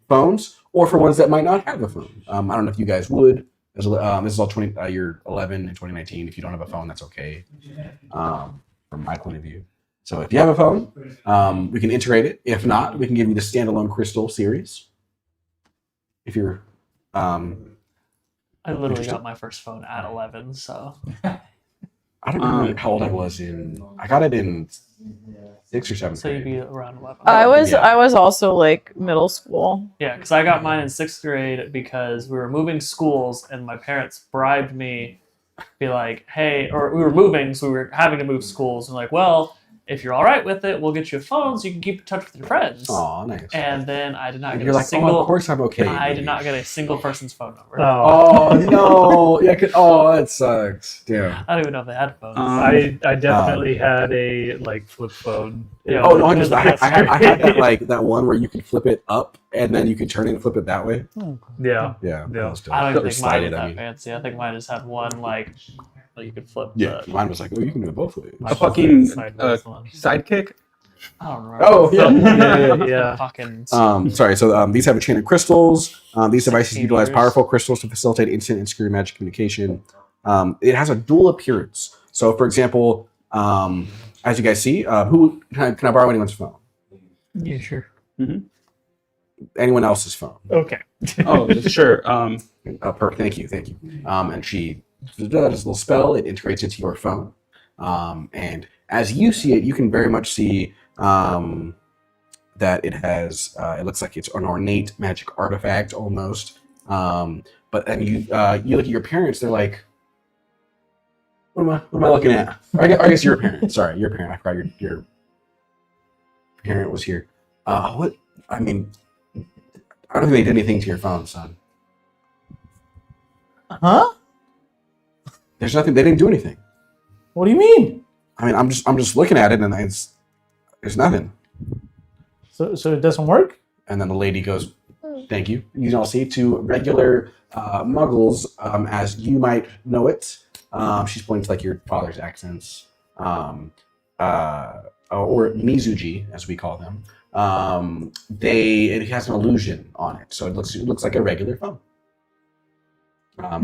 Speaker 1: phones or for ones that might not have a phone. I don't know if you guys would. This is all you're 11 in 2019. If you don't have a phone, that's okay from my point of view. So if you have a phone, we can integrate it. If not, we can give you the standalone Crystal series. If you're...
Speaker 2: I literally got my first phone at 11, so
Speaker 1: I don't remember how old I was I got it in 6th or 7th
Speaker 2: so you'd
Speaker 1: grade.
Speaker 2: be around 11.
Speaker 3: I was
Speaker 1: Yeah.
Speaker 3: I was also like middle school.
Speaker 2: Yeah, because I got mine in 6th grade because we were moving schools and my parents bribed me, be like, hey, or we were moving, so we were having to move schools. And like, well, if you're all right with it, we'll get you a phone so you can keep in touch with your friends.
Speaker 1: Aw, nice.
Speaker 2: And then I did not
Speaker 1: And
Speaker 2: get
Speaker 1: you're
Speaker 2: a
Speaker 1: like,
Speaker 2: single.
Speaker 1: oh, of course I'm okay.
Speaker 2: I did not get a single person's phone number.
Speaker 1: Oh, no. Yeah, that sucks. Damn.
Speaker 2: I don't even know if they had phones.
Speaker 6: I definitely had a like flip phone.
Speaker 2: Yeah.
Speaker 1: Oh, no, I
Speaker 2: Because
Speaker 1: had
Speaker 2: that's-
Speaker 1: that, like, that one where you could flip it up and then you could turn it and flip it that way.
Speaker 6: Yeah.
Speaker 1: Yeah. that was dope.
Speaker 2: I don't
Speaker 1: Or
Speaker 2: even think mine
Speaker 1: slide
Speaker 2: was
Speaker 1: it, I
Speaker 2: that
Speaker 1: mean.
Speaker 2: fancy. I think mine just had one like you could flip.
Speaker 1: Yeah,
Speaker 2: the-
Speaker 1: mine was like, oh, you can do it both ways.
Speaker 2: Mine
Speaker 4: A
Speaker 2: was
Speaker 4: fucking
Speaker 2: the sideways one.
Speaker 4: sidekick.
Speaker 2: I don't remember.
Speaker 1: Oh, yeah.
Speaker 6: Yeah.
Speaker 2: Fucking.
Speaker 1: Sorry, so these have enchanted crystals. These devices
Speaker 2: 16
Speaker 1: utilize
Speaker 2: years.
Speaker 1: powerful crystals to facilitate instant and secure magic communication. It has a dual appearance. So, for example, as you guys see, who can I borrow anyone's phone?
Speaker 6: Yeah, sure.
Speaker 1: Anyone else's phone?
Speaker 6: Okay.
Speaker 4: Oh, sure.
Speaker 1: Perfect. Thank you. And she does a little spell. It integrates into your phone. And as you see it, you can very much see that it has. It looks like it's an ornate magic artifact almost. But then you look at your parents. They're like, "What am I looking at?" I guess your parent. Sorry, your parent. I forgot your parent was here. What? I mean, I don't think they did anything to your phone, son.
Speaker 5: Huh?
Speaker 1: There's nothing. They didn't do anything.
Speaker 5: What do you mean?
Speaker 1: I mean, I'm just looking at it, and there's nothing.
Speaker 5: So it doesn't work?
Speaker 1: And then the lady goes, "Thank you." You all see to regular Muggles, as you might know it. She's pointing to like your father's accents, or Mizuji, as we call them. It has an illusion on it, so it looks like a regular phone.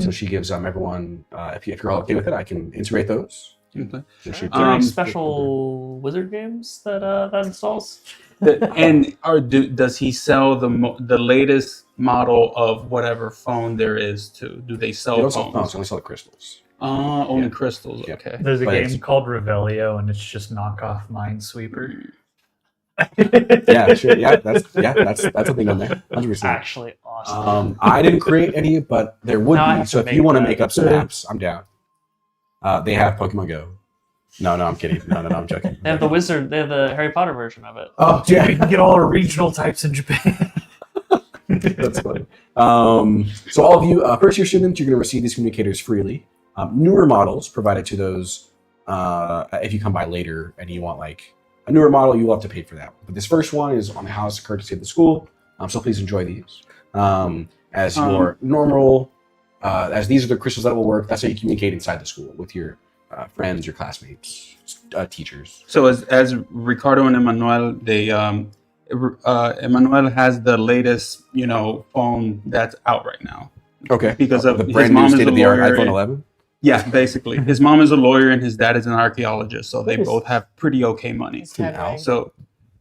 Speaker 1: So she gives everyone, if you're all okay with it, I can integrate those.
Speaker 4: Okay.
Speaker 1: So she-
Speaker 2: Are there any special wizard games that installs?
Speaker 4: Does he sell the latest model of whatever phone there is too? Do they sell
Speaker 1: They don't sell
Speaker 4: phones?
Speaker 1: phones, they only sell the crystals.
Speaker 4: Only
Speaker 1: Yeah.
Speaker 4: crystals.
Speaker 1: Yeah.
Speaker 4: Okay.
Speaker 6: There's a
Speaker 1: But
Speaker 6: game
Speaker 1: it's-
Speaker 6: called Revelio, and it's just knockoff Minesweeper.
Speaker 1: Yeah, sure. Yeah, that's a thing on there. 100%.
Speaker 2: Actually awesome.
Speaker 1: I didn't create any, but there would
Speaker 2: Now I
Speaker 1: be.
Speaker 2: have
Speaker 1: So
Speaker 2: to
Speaker 1: if you
Speaker 2: make
Speaker 1: want to
Speaker 2: that.
Speaker 1: make up some apps, I'm down. They have Pokemon Go. No, I'm kidding. No, I'm joking.
Speaker 2: They have the Harry Potter version of it.
Speaker 1: Oh,
Speaker 6: You
Speaker 1: yeah.
Speaker 6: can get all our regional types in Japan.
Speaker 1: That's funny. So all of you first-year students, you're going to receive these communicators freely. Newer models provided to those if you come by later and you want like a newer model, you will have to pay for that. But this first one is on the house courtesy of the school. So please enjoy these. As your normal, as these are the crystals that will work. That's how you communicate inside the school with your friends, your classmates, teachers.
Speaker 4: So as Ricardo and Emmanuel, Emmanuel has the latest, phone that's out right now.
Speaker 1: Okay.
Speaker 4: Because of
Speaker 1: the
Speaker 4: his
Speaker 1: brand
Speaker 4: mom
Speaker 1: new
Speaker 4: is a
Speaker 1: state-of-the-art
Speaker 4: lawyer
Speaker 1: iPhone
Speaker 4: and-
Speaker 1: 11.
Speaker 4: Yeah, basically. His mom is a lawyer and his dad is an archaeologist, so they
Speaker 5: What is-
Speaker 4: both have pretty okay money.
Speaker 3: It's Hedwig.
Speaker 4: So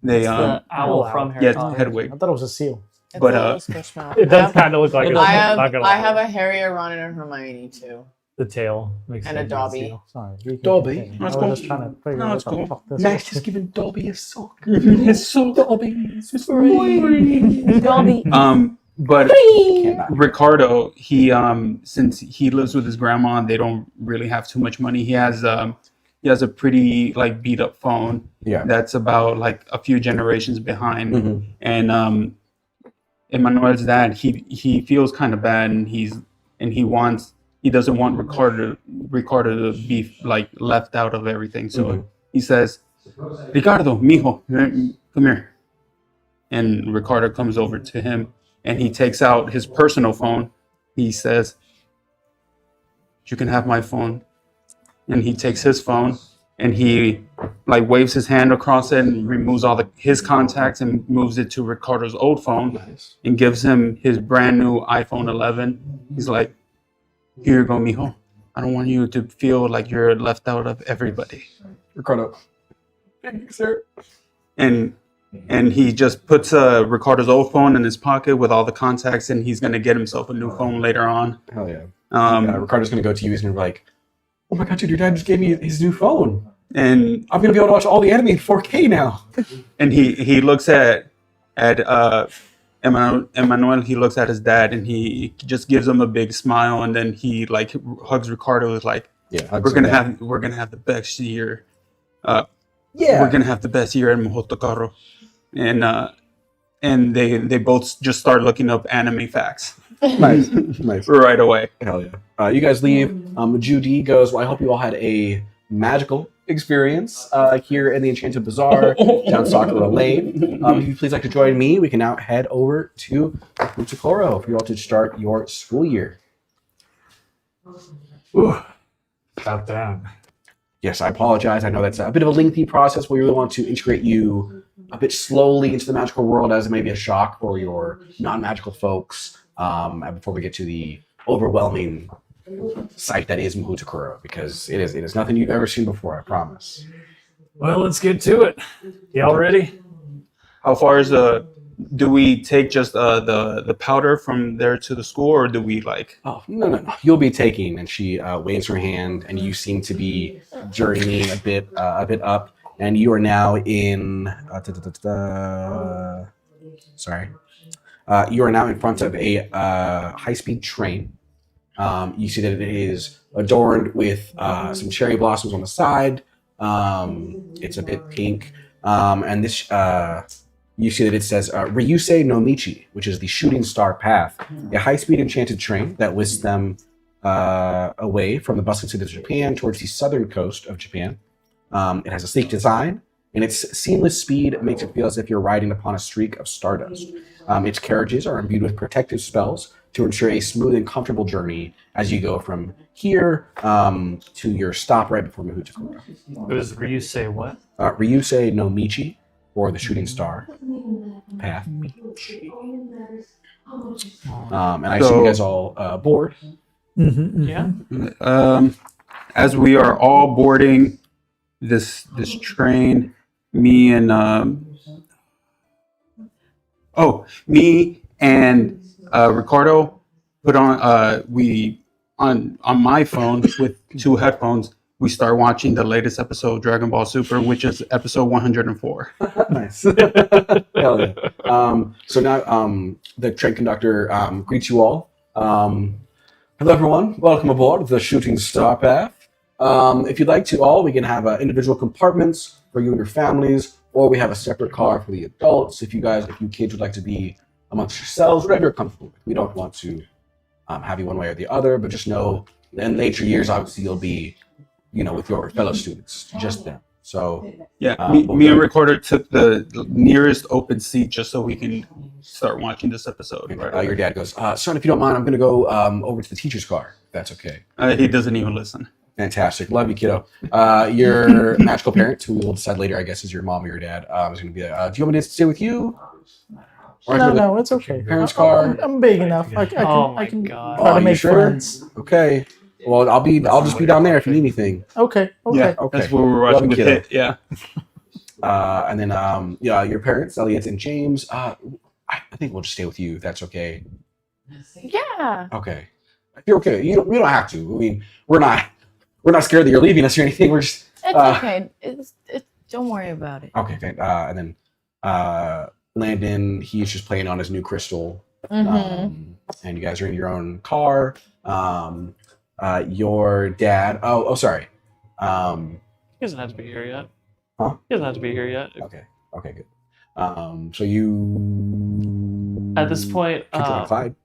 Speaker 4: they
Speaker 2: It's the owl
Speaker 5: Owl.
Speaker 2: from Harry
Speaker 4: yeah,
Speaker 2: Potter.
Speaker 4: Hedwig.
Speaker 5: I thought it was a seal.
Speaker 3: It's
Speaker 4: But,
Speaker 3: a little squishmallow.
Speaker 6: It does kind of look like
Speaker 2: It
Speaker 6: a
Speaker 2: does.
Speaker 3: I have
Speaker 6: not gonna
Speaker 3: I
Speaker 6: lie.
Speaker 3: have a Harrier, Ron, and a Hermione too.
Speaker 6: The tail makes
Speaker 3: And
Speaker 6: it
Speaker 3: a
Speaker 6: look
Speaker 3: Dobby.
Speaker 6: seal.
Speaker 5: Sorry. you can
Speaker 1: Dobby?
Speaker 5: continue.
Speaker 4: That's
Speaker 5: I
Speaker 4: cool.
Speaker 5: was just trying to figure
Speaker 4: No,
Speaker 5: out
Speaker 4: it's
Speaker 5: what the
Speaker 4: cool.
Speaker 5: fuck this
Speaker 1: Max
Speaker 5: was.
Speaker 1: just giving Dobby a sock.
Speaker 4: It's so
Speaker 1: Dobby.
Speaker 3: Dobby.
Speaker 4: But
Speaker 1: Cannot.
Speaker 4: Ricardo, he since he lives with his grandma, they don't really have too much money. He has a pretty like beat up phone
Speaker 1: Yeah.
Speaker 4: that's about like a few generations behind.
Speaker 1: Mhm.
Speaker 4: And Emmanuel's dad, he feels kind of bad, and he doesn't want Ricardo to be like left out of everything. So
Speaker 1: Mhm.
Speaker 4: he says, "Ricardo, mijo, come here." And Ricardo comes over to him, and he takes out his personal phone. He says, "You can have my phone." And he takes his phone, and he like waves his hand across it and removes all his contacts and moves it to Ricardo's old phone
Speaker 1: Nice.
Speaker 4: and gives him his brand new iPhone 11. He's like, "Here you go, mijo. I don't want you to feel like you're left out of everybody."
Speaker 1: Ricardo. Thank you, sir.
Speaker 4: And he just puts Ricardo's old phone in his pocket with all the contacts, and he's gonna get himself a new phone later on.
Speaker 1: Hell yeah.
Speaker 4: Um,
Speaker 1: Ricardo's going to go to you and be like, "Oh my god, dude, your dad just gave me his new phone.
Speaker 4: and
Speaker 1: I'm going to be able to watch all the anime in 4K now."
Speaker 4: and he looks at Emmanuel. He looks at his dad, and he just gives him a big smile, and then he like hugs Ricardo. Is like,
Speaker 1: Yeah.
Speaker 4: we're gonna have the best year.
Speaker 1: Yeah.
Speaker 4: We're gonna have the best year at Mahoutokoro. And they both just start looking up anime facts
Speaker 1: Nice. Nice.
Speaker 4: right away.
Speaker 1: Hell yeah. You guys leave. Judy goes, "Well, I hope you all had a magical experience here in the Enchanted Bazaar down Sakura Lane. If you please like to join me, we can now head over to Mahoutokoro for you all to start your school year."
Speaker 6: About that.
Speaker 1: Yes, I apologize. I know that's a bit of a lengthy process. We really want to integrate you a bit slowly into the magical world, as it may be a shock for your non-magical folks before we get to the overwhelming sight that is Mahoutokoro, because it is nothing you've ever seen before, I promise.
Speaker 6: Well, let's get to it. Y'all ready?
Speaker 4: How far is do we take just the powder from there to the school, or do we like?
Speaker 1: Oh, no. You'll be taking, and she waves her hand, and you seem to be journeying a bit up, and you are now in. Sorry. You are now in front of a high-speed train. You see that it is adorned with some cherry blossoms on the side. It's a bit pink, and this. You see that it says Ryusei no Michi, which is the shooting star path, a high-speed enchanted train that whisks them away from the bustling city of Japan towards the southern coast of Japan. It has a sleek design, and its seamless speed makes it feel as if you're riding upon a streak of stardust. Its carriages are imbued with protective spells to ensure a smooth and comfortable journey as you go from here to your stop right before Mahoutokoro.
Speaker 6: It was Ryusei what?
Speaker 1: Ryusei no Michi, or the Shooting Star Path. And I assume you guys all board.
Speaker 2: Yeah.
Speaker 4: As we are all boarding this train, me and Ricardo put on on my phone with 2 headphones. We start watching the latest episode of Dragon Ball Super, which is episode 104.
Speaker 1: Nice. Hell yeah. So now the train conductor greets you all. Hello, everyone. Welcome aboard the Shooting Star Path. If you'd like to all, we can have individual compartments for you and your families, or we have a separate car for the adults. If you kids would like to be amongst yourselves, whatever you're comfortable with. We don't want to have you one way or the other, but just know in later years, obviously, you'll be with your fellow students, just them. So
Speaker 4: yeah, me and Ricardo took the nearest open seat just so we can start watching this episode. Right?
Speaker 1: Your dad goes, son, if you don't mind, I'm going to go over to the teacher's car. If that's okay.
Speaker 4: He doesn't even listen.
Speaker 1: Fantastic. Love you, kiddo. Your magical parent, who we'll decide later, I guess, is your mom or your dad, is going to be like, do you want me to stay with you? Or
Speaker 5: No, it's okay.
Speaker 1: Parents' car?
Speaker 5: I'm big enough. I can
Speaker 2: God.
Speaker 5: try to
Speaker 1: you
Speaker 5: make
Speaker 1: sure?
Speaker 5: friends.
Speaker 1: Okay. Well, I'll just be down there if you need anything.
Speaker 5: Okay.
Speaker 4: Yeah,
Speaker 1: Okay.
Speaker 4: that's what we're watching with
Speaker 1: Kiddo.
Speaker 4: it. Yeah.
Speaker 1: And then your parents, Elliot and James. I think we'll just stay with you if that's okay.
Speaker 3: Yeah.
Speaker 1: Okay. If you're okay, we don't have to. I mean, we're not scared that you're leaving us or anything. We're just
Speaker 3: It's okay. It's don't worry about it.
Speaker 1: okay. And then Landon, he's just playing on his new crystal.
Speaker 3: Mm-hmm.
Speaker 1: And you guys are in your own car. Your dad. Oh, sorry.
Speaker 2: He doesn't have to be here yet.
Speaker 1: Huh?
Speaker 2: He doesn't have to be here yet.
Speaker 1: Okay, good. So you
Speaker 2: At this point,
Speaker 1: Clyde.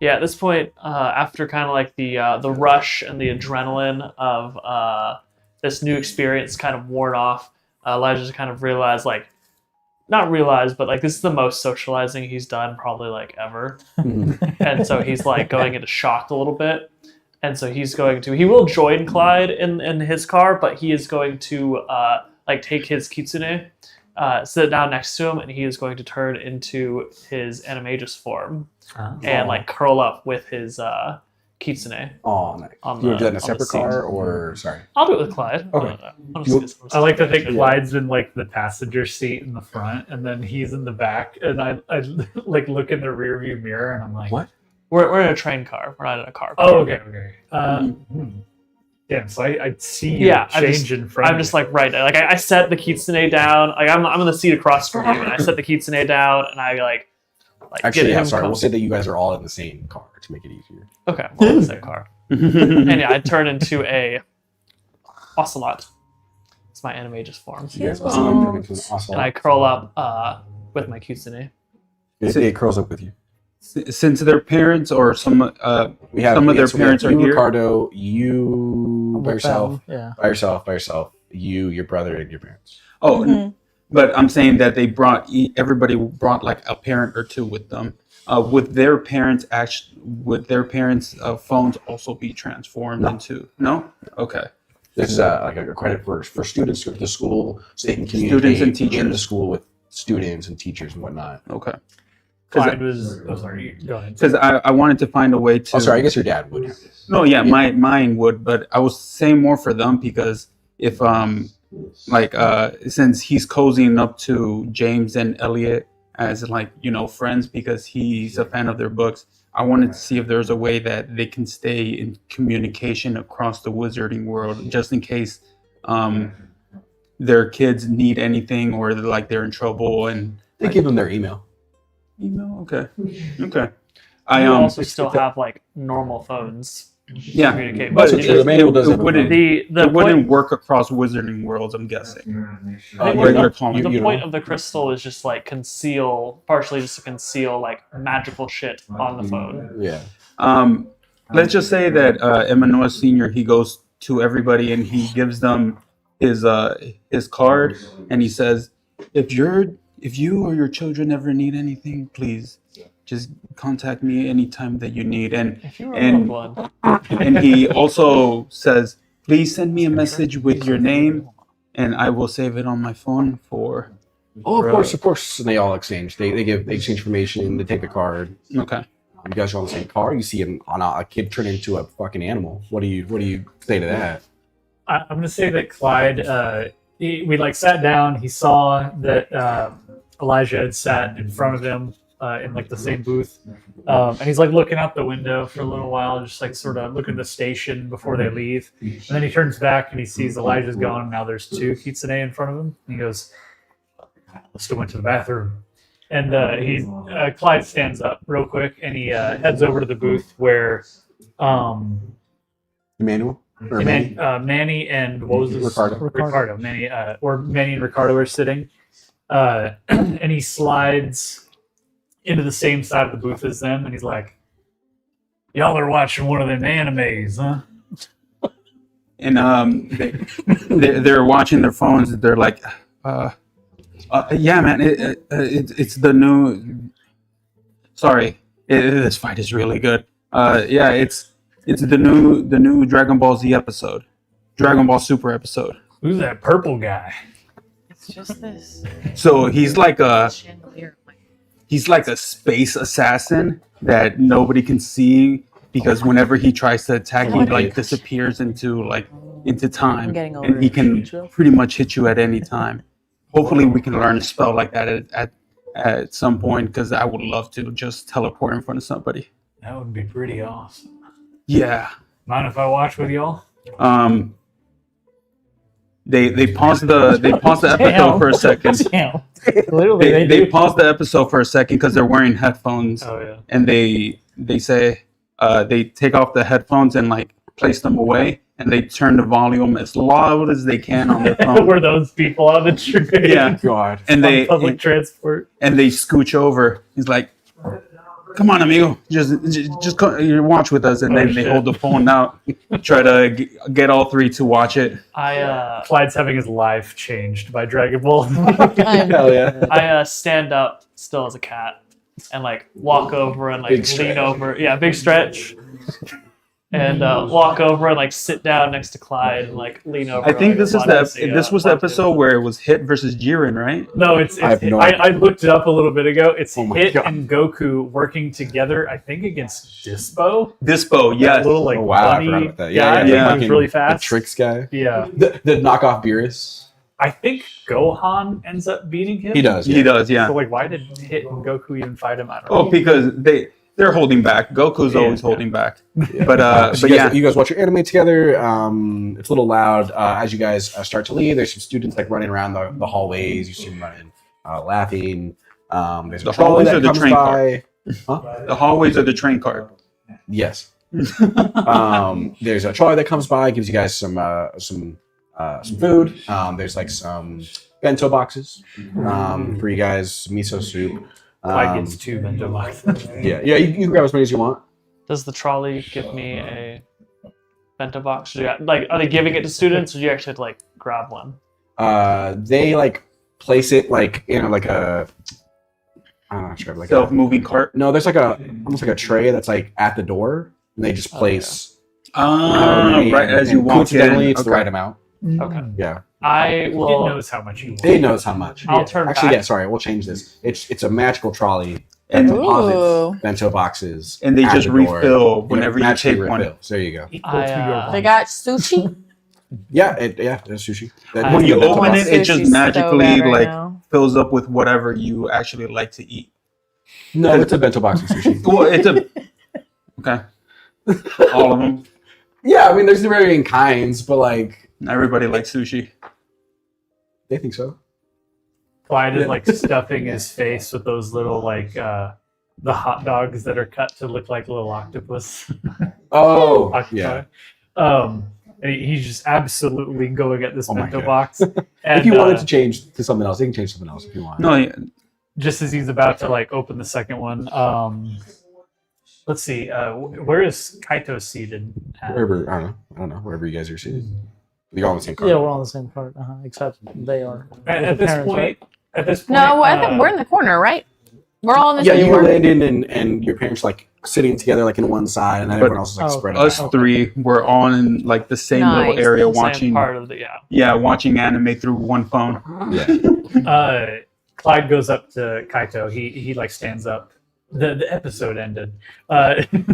Speaker 2: yeah, at this point, after kind of like the rush and the adrenaline of this new experience kind of worn off, Elijah's kind of realized, not realized, but this is the most socializing he's done probably ever. And so he's going into shock a little bit. And so he will join Clyde in his car, but he is going to take his kitsune, sit down next to him, and he is going to turn into his animagus form and curl up with his kitsune.
Speaker 1: Oh, nice.
Speaker 2: On
Speaker 1: You want to do that in a
Speaker 2: the
Speaker 1: separate
Speaker 2: seat.
Speaker 1: car or sorry?
Speaker 2: I'll do it with Clyde.
Speaker 1: Okay.
Speaker 6: I like to think Clyde's in the passenger seat in the front, and then he's in the back, and I look in the rearview mirror, and I'm like,
Speaker 1: What?
Speaker 2: We're in a train car. We're not in a car.
Speaker 6: Oh, okay. Yeah, so I see you change in front.
Speaker 2: I'm just right there. I set the kitsune down. I'm in the seat across from you, and I set the kitsune down, and I
Speaker 1: Actually,
Speaker 2: get
Speaker 1: yeah,
Speaker 2: him
Speaker 1: sorry. We'll
Speaker 2: comfy.
Speaker 1: say that you guys are all in the same car to make it easier.
Speaker 2: Okay, well, in the same car. And yeah, I turn into a ocelot. It's my animagus form.
Speaker 1: So you guys turn into an ocelot.
Speaker 2: And I curl up with my kitsune.
Speaker 1: It curls up with you.
Speaker 4: Since their parents or some
Speaker 1: We have
Speaker 4: some of their
Speaker 1: so we have
Speaker 4: parents are
Speaker 1: you,
Speaker 4: here.
Speaker 1: Ricardo, you by yourself,
Speaker 5: Yeah.
Speaker 1: by yourself, you, your brother, and your parents.
Speaker 4: Oh,
Speaker 3: Mhm.
Speaker 4: but I'm saying that they brought everybody brought a parent or two with them. Would their parents phones also be transformed
Speaker 1: No.
Speaker 4: into? No. Okay.
Speaker 1: This is a credit for students to the school, so they can
Speaker 4: Students
Speaker 1: communicate
Speaker 4: and teachers.
Speaker 1: in the school with students and teachers and whatnot.
Speaker 4: Okay.
Speaker 6: Clyde was. Oh, sorry. Go ahead.
Speaker 4: Because I wanted to find a way to.
Speaker 1: Oh, sorry. I guess your dad would.
Speaker 4: No, yeah, mine would, but I was saying more for them because if since he's cozying up to James and Elliot as friends because he's a fan of their books, I wanted to see if there's a way that they can stay in communication across the wizarding world just in case their kids need anything or they're in trouble and
Speaker 1: They give them their email.
Speaker 4: email. Okay.
Speaker 2: I also still have normal phones.
Speaker 4: Yeah,
Speaker 2: Communicate.
Speaker 4: but
Speaker 1: That's okay, the manual doesn't have a
Speaker 4: wouldn't,
Speaker 2: The
Speaker 4: it wouldn't
Speaker 2: point,
Speaker 4: work across wizarding worlds. I'm guessing.
Speaker 2: I think
Speaker 4: Regular
Speaker 2: the
Speaker 4: calling.
Speaker 1: you
Speaker 2: point
Speaker 1: know.
Speaker 2: of the crystal is just partially just to conceal magical shit on the phone.
Speaker 1: Yeah.
Speaker 4: let's just say that Emmanuel Senior, he goes to everybody and he gives them his card, and he says, if you or your children ever need anything, please just contact me anytime that you need.
Speaker 2: If you were a loved one.
Speaker 4: And he also says, please send me a message with your name, and I will save it on my phone for.
Speaker 1: Oh, of course. And they all exchange. They exchange information. They take the card.
Speaker 4: Okay.
Speaker 1: You guys are on the same car. You see a kid turn into a fucking animal. What do you say to that?
Speaker 6: I'm gonna say that Clyde, we like sat down. He saw that Elijah had sat in front of him in like the same booth, and he's like looking out the window for a little while, just like sort of looking at the station before they leave. And then he turns back and he sees Elijah's gone. And now there's two kitsune in front of him. And he goes, "I still went to the bathroom." And Clyde stands up real quick and he heads over to the booth where
Speaker 1: Emmanuel? Or
Speaker 6: Manny and what was this? Ricardo. Manny and Ricardo are sitting, and he slides into the same side of the booth as them, and he's like, "Y'all are watching one of them animes, huh?"
Speaker 4: And they're watching their phones. They're like, "Yeah, man, it's the new. Sorry, this fight is really good. Yeah, it's the new Dragon Ball Z episode, Dragon Ball Super episode.
Speaker 6: Who's that purple guy?
Speaker 3: It's just this
Speaker 4: So he's like a
Speaker 3: chandelier.
Speaker 4: space assassin that nobody can see because whenever he tries to attack, he like disappears into time,
Speaker 3: I'm getting
Speaker 4: and he can pretty much hit you at any time. Hopefully, we can learn a spell like that at some point because I would love to just teleport in front of somebody.
Speaker 6: That would be pretty awesome.
Speaker 4: Yeah.
Speaker 6: Mind if I watch with y'all?
Speaker 4: They pause the episode for a second.
Speaker 5: Damn. Literally,
Speaker 4: They pause the episode for a second because they're wearing headphones,
Speaker 6: Oh yeah.
Speaker 4: and they say they take off the headphones and like place them away, and they turn the volume as loud as they can on their phone.
Speaker 6: We're those people on the train.
Speaker 4: Yeah.
Speaker 1: God.
Speaker 4: And
Speaker 6: On
Speaker 4: they
Speaker 6: public transport.
Speaker 4: and they scooch over. He's like, "Come on, amigo, just come, you watch with us." And then they
Speaker 6: shit.
Speaker 4: hold the phone out, try to get all three to watch it.
Speaker 6: Clyde's having his life changed by Dragon Ball.
Speaker 1: Hell yeah.
Speaker 2: I stand up still as a cat and like walk over and like
Speaker 1: Big
Speaker 2: lean
Speaker 1: stretch.
Speaker 2: over. Yeah, big stretch. And walk over and like sit down next to Clyde and like lean over.
Speaker 4: I think this is
Speaker 2: the
Speaker 4: the episode where it was Hit versus Jiren, right?
Speaker 6: No, it's
Speaker 1: I have no
Speaker 6: I looked it up a little bit ago. It's
Speaker 1: Oh my
Speaker 6: Hit
Speaker 1: God.
Speaker 6: and Goku working together, I think against Dispo.
Speaker 4: Dispo,
Speaker 6: That
Speaker 4: yes.
Speaker 6: little like
Speaker 1: Oh, wow, I
Speaker 6: bunny
Speaker 1: forgot about that.
Speaker 6: guy
Speaker 1: Yeah,
Speaker 6: that
Speaker 4: yeah.
Speaker 6: moves really
Speaker 1: The
Speaker 6: fast.
Speaker 1: Tricks guy.
Speaker 6: Yeah.
Speaker 1: The knockoff Beerus.
Speaker 6: I think Gohan ends up beating him.
Speaker 1: He does.
Speaker 4: He does, yeah.
Speaker 6: So like why did Hit and Goku even fight him? I don't know.
Speaker 4: Oh, because they're holding back. Goku's
Speaker 6: Yeah.
Speaker 4: always holding back.
Speaker 1: Yeah.
Speaker 4: But
Speaker 1: So you guys watch your anime together. It's a little loud as you guys start to leave. There's some students like running around the hallways. You see them running, laughing. There's
Speaker 4: The
Speaker 1: a trolley
Speaker 4: hallways or
Speaker 1: that
Speaker 4: the
Speaker 1: comes
Speaker 4: train
Speaker 1: by.
Speaker 4: the hallways of the train cart.
Speaker 1: Yes. There's a trolley that comes by, gives you guys some food. There's like some bento boxes for you guys, some miso soup.
Speaker 6: Clyde gets two bento boxes.
Speaker 1: Yeah, you can grab as many as you want.
Speaker 2: Does the trolley give me a bento box? Like, are they giving it to students, or do you actually have to like grab one?
Speaker 1: They like place it like in like a. I'm not sure, like
Speaker 4: Self-moving cart.
Speaker 1: no, there's like almost like a tray that's like at the door, and they just place.
Speaker 4: Right as you walk
Speaker 1: coincidentally,
Speaker 4: in.
Speaker 1: it's the right amount.
Speaker 2: Okay.
Speaker 1: Yeah,
Speaker 2: I
Speaker 6: It
Speaker 2: will.
Speaker 6: knows how much you want.
Speaker 1: they knows how much.
Speaker 2: I'll turn
Speaker 1: Actually,
Speaker 2: back.
Speaker 1: yeah. Sorry, we'll change this. It's a magical trolley that
Speaker 4: And-
Speaker 1: deposits
Speaker 3: Ooh.
Speaker 1: bento boxes,
Speaker 4: And they
Speaker 1: at
Speaker 4: just
Speaker 1: the door.
Speaker 4: refill whenever you
Speaker 1: magically
Speaker 4: take one.
Speaker 1: refill. So there you go.
Speaker 6: Equal to your
Speaker 2: I,
Speaker 3: They
Speaker 6: want.
Speaker 3: got sushi.
Speaker 1: Yeah, there's sushi.
Speaker 2: When
Speaker 4: When you
Speaker 2: I
Speaker 4: open it, it just
Speaker 3: Sushi's so
Speaker 4: magically
Speaker 3: bad right
Speaker 4: like
Speaker 3: now.
Speaker 4: fills up with whatever you actually like to eat.
Speaker 1: No, it's a bento box of sushi.
Speaker 4: Well, it's a okay. All of them.
Speaker 1: Yeah, I mean, there's the varying kinds, but like
Speaker 4: Everybody likes sushi.
Speaker 1: they think so.
Speaker 6: Clyde is like stuffing his face with those little like the hot dogs that are cut to look like little octopus.
Speaker 1: Oh,
Speaker 6: Octopi.
Speaker 1: yeah.
Speaker 6: And he's just absolutely going at this
Speaker 1: Oh my
Speaker 6: bento
Speaker 1: God.
Speaker 6: box. And
Speaker 1: If you wanted to change to something else, you can change something else if you want.
Speaker 4: No, yeah,
Speaker 6: just as he's about to like open the second one, Let's see. Where is Kaito seated? At?
Speaker 1: Wherever, I don't know, wherever you guys are seated. You're all on the same card.
Speaker 5: Yeah, we're on the same part, except they are.
Speaker 6: At
Speaker 5: with the
Speaker 6: this
Speaker 5: parents,
Speaker 6: point,
Speaker 5: right?
Speaker 6: at this point,
Speaker 3: No, I think we're in the corner, right? We're all in the
Speaker 1: Yeah,
Speaker 3: same
Speaker 1: you
Speaker 3: corner.
Speaker 1: land in and your parents like sitting together like in one side, and then
Speaker 4: But
Speaker 1: everyone else is like
Speaker 5: Oh,
Speaker 1: spread
Speaker 4: Us
Speaker 1: out.
Speaker 4: three were all in like the same little
Speaker 3: Nice.
Speaker 4: area
Speaker 2: Same
Speaker 4: watching.
Speaker 2: part of the
Speaker 4: Watching anime through one phone.
Speaker 1: Yeah.
Speaker 6: Clyde goes up to Kaito. He like stands up. The episode ended,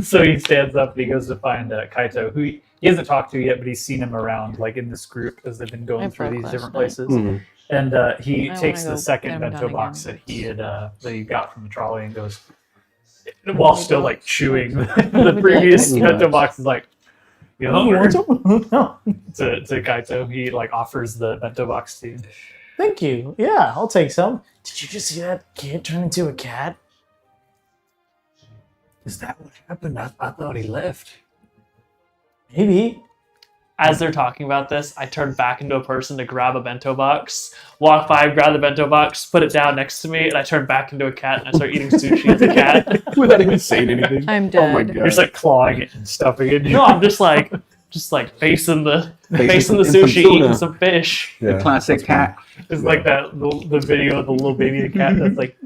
Speaker 6: so he stands up and he goes to find Kaito, who he hasn't talked to yet, but he's seen him around like in this group as they've been going
Speaker 3: I
Speaker 6: through
Speaker 3: broke
Speaker 6: these
Speaker 3: last
Speaker 6: different
Speaker 3: night.
Speaker 6: places.
Speaker 1: Mhm.
Speaker 6: And he
Speaker 3: I
Speaker 6: takes
Speaker 3: wanna
Speaker 6: the
Speaker 3: go
Speaker 6: second
Speaker 3: get 'em
Speaker 6: bento
Speaker 3: done
Speaker 6: box
Speaker 3: again.
Speaker 6: that he had that he got from the trolley and goes, while still like chewing the previous
Speaker 1: Yeah.
Speaker 6: bento box, is like, you
Speaker 5: Oh, you
Speaker 6: hungry?
Speaker 5: want some? No.
Speaker 6: To Kaito, he like offers the bento box to you.
Speaker 5: Thank you. Yeah, I'll take some. Did you just see that kid turn into a cat?
Speaker 6: Is that what happened? I thought he left.
Speaker 5: Maybe.
Speaker 2: As they're talking about this, I turn back into a person to grab a bento box, walk by, grab the bento box, put it down next to me, and I turn back into a cat and I start eating sushi as a cat.
Speaker 1: Without even saying anything.
Speaker 3: I'm
Speaker 1: Oh my
Speaker 3: dead.
Speaker 6: You're just like clawing it and stuffing it.
Speaker 2: No, I'm just like facing the
Speaker 1: Facing
Speaker 2: sushi,
Speaker 1: some tuna.
Speaker 2: eating some fish.
Speaker 1: Yeah.
Speaker 4: Classic cat.
Speaker 6: It's like that the video of the little baby cat that's like.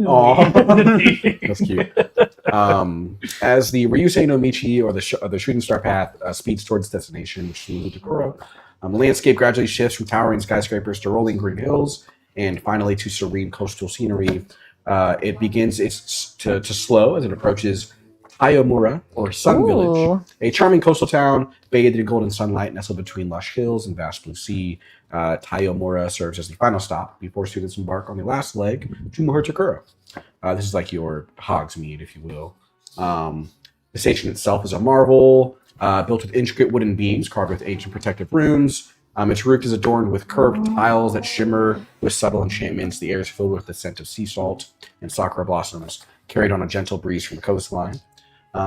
Speaker 1: Aw. That's cute. As the Ryusei no Michi, or the shooting star path, speeds towards its destination, which is Mahoutokoro, the landscape gradually shifts from towering skyscrapers to rolling green hills, and finally to serene coastal scenery. It begins to slow as it approaches Ayomura, or Sun Village,
Speaker 3: Ooh.
Speaker 1: a charming coastal town bathed in golden sunlight nestled between lush hills and vast blue sea. Tayomura serves as the final stop before students embark on the last leg to Mahoutokoro. This is like your Hogsmeade, if you will. The station itself is a marvel, built with intricate wooden beams carved with ancient protective runes. Its roof is adorned with curved tiles that shimmer with subtle enchantments. The air is filled with the scent of sea salt and sakura blossoms, carried on a gentle breeze from the coastline.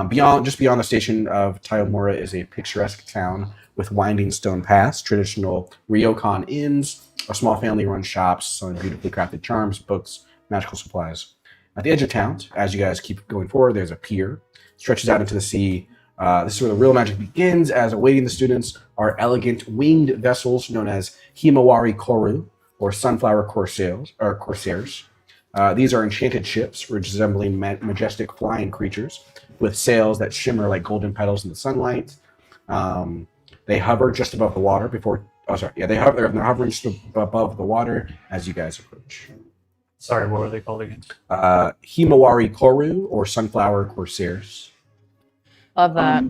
Speaker 1: Beyond the station of Tayomura is a picturesque town with winding stone paths, traditional ryokan inns, a small family-run shops selling beautifully crafted charms, books, magical supplies. At the edge of town, as you guys keep going forward, there's a pier, stretches out into the sea. This is where the real magic begins, as awaiting the students are elegant winged vessels known as Hippogriff, or sunflower corsairs. These are enchanted ships resembling majestic flying creatures with sails that shimmer like golden petals in the sunlight. They hover just above the water they're hovering just above the water as you guys approach.
Speaker 6: Sorry, what were they called again?
Speaker 1: Himawari Koru, or sunflower corsairs.
Speaker 3: Love that.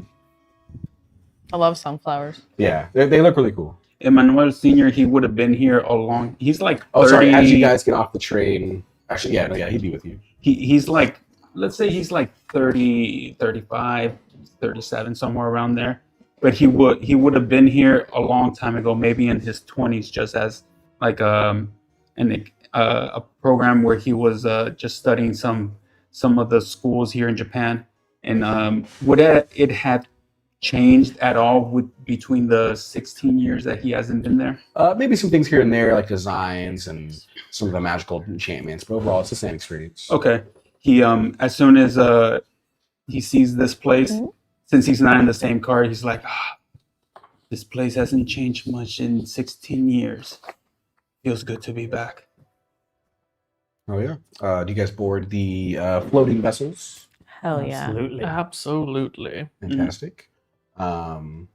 Speaker 3: I love sunflowers.
Speaker 1: Yeah, they look really cool.
Speaker 4: Emmanuel Senior, he would have been here along. He's like 30.
Speaker 1: Oh, sorry. As you guys get off the train, actually, he'd be with you.
Speaker 4: He's like, let's say he's like 30, 35, 37, somewhere around there. But he would have been here a long time ago, maybe in his 20s, just as like a program where he was just studying some of the schools here in Japan. And would it have changed at all between the 16 years that he hasn't been there?
Speaker 1: Maybe some things here and there, like designs and some of the magical enchantments, but overall, it's the same experience.
Speaker 4: Okay. He as soon as he sees this place, since he's not in the same car, he's like, this place hasn't changed much in 16 years. Feels good to be back.
Speaker 1: Oh yeah. Do you guys board the floating vessels?
Speaker 3: Hell yeah.
Speaker 6: Absolutely.
Speaker 2: Absolutely.
Speaker 1: Fantastic. Sorry.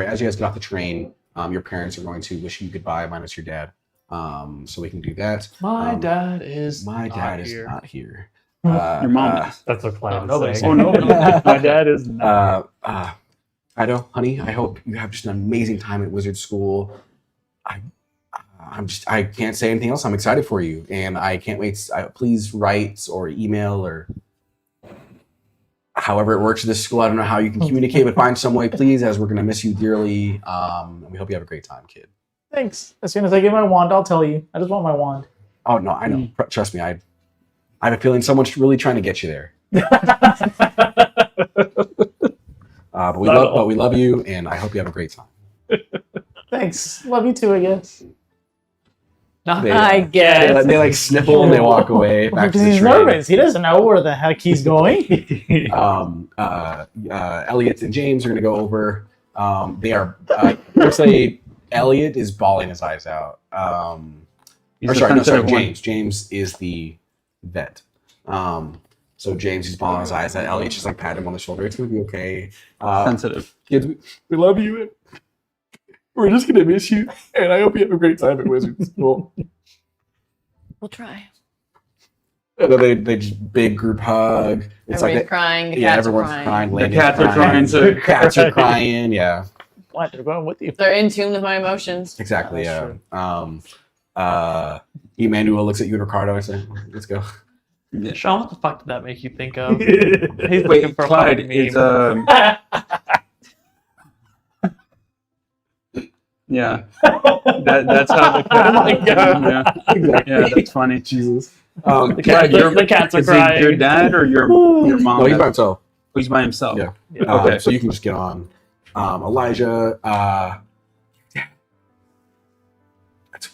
Speaker 1: As you guys get off the train, your parents are going to wish you goodbye, minus your dad. So we can do that.
Speaker 2: My dad is
Speaker 1: is not here.
Speaker 4: Your mom is.
Speaker 6: That's what Clyde
Speaker 2: No,
Speaker 6: was
Speaker 2: nobody's
Speaker 6: saying.
Speaker 4: Oh, no.
Speaker 6: My dad is not.
Speaker 1: Ido, honey, I hope you have just an amazing time at Wizard School. I can't say anything else. I'm excited for you, and I can't wait. Please write or email or however it works at this school. I don't know how you can communicate, but find some way, please, as we're going to miss you dearly. And we hope you have a great time, kid.
Speaker 5: Thanks. As soon as I get my wand, I'll tell you. I just want my wand.
Speaker 1: Oh, no, I know. Trust me. I have a feeling someone's really trying to get you there. But we love you, and I hope you have a great time.
Speaker 5: Thanks. Love you too, I guess.
Speaker 2: No,
Speaker 1: They,
Speaker 3: I guess.
Speaker 1: they like sniffle and they walk away back to
Speaker 5: Because
Speaker 1: the
Speaker 5: he's
Speaker 1: train.
Speaker 5: nervous. He doesn't know where the heck he's going.
Speaker 1: Elliot and James are going to go over. They are. We'll say Elliot is bawling his eyes out.
Speaker 4: He's
Speaker 1: Or
Speaker 4: the
Speaker 1: sorry, no, sorry,
Speaker 4: sensitive one.
Speaker 1: James. James is the vet. So James is bawling his eyes out. Elliot's just like patting him on the shoulder. It's gonna be okay.
Speaker 4: Sensitive.
Speaker 1: Kids, we love you. And we're just gonna miss you. And I hope you have a great time at Wizard School.
Speaker 3: We'll try.
Speaker 1: And then they just big group hug. It's
Speaker 3: Everybody's
Speaker 1: like
Speaker 3: crying. The
Speaker 1: yeah,
Speaker 3: cats
Speaker 1: everyone's
Speaker 3: are
Speaker 1: crying.
Speaker 4: The
Speaker 1: Landon's
Speaker 4: cats are crying. So
Speaker 1: Cats are crying. Yeah,
Speaker 5: What? They're going with you.
Speaker 3: They're in tune with my emotions.
Speaker 1: exactly.
Speaker 5: That's
Speaker 1: Yeah. Emmanuel looks at you and Ricardo and says, "Let's go."
Speaker 2: Sean, what the fuck did that make you think of? He's looking
Speaker 4: wait,
Speaker 2: for a
Speaker 4: Clyde
Speaker 2: fucking
Speaker 4: is
Speaker 2: meme.
Speaker 4: yeah. That's how the cat.
Speaker 2: Oh my God.
Speaker 4: Yeah, that's funny.
Speaker 1: Jesus.
Speaker 2: The cats are
Speaker 4: Is it
Speaker 2: crying.
Speaker 4: your dad or your mom?
Speaker 1: No, he's by himself.
Speaker 4: He's by himself.
Speaker 1: Yeah.
Speaker 2: Yeah.
Speaker 4: Okay.
Speaker 1: So you can just get on. Elijah.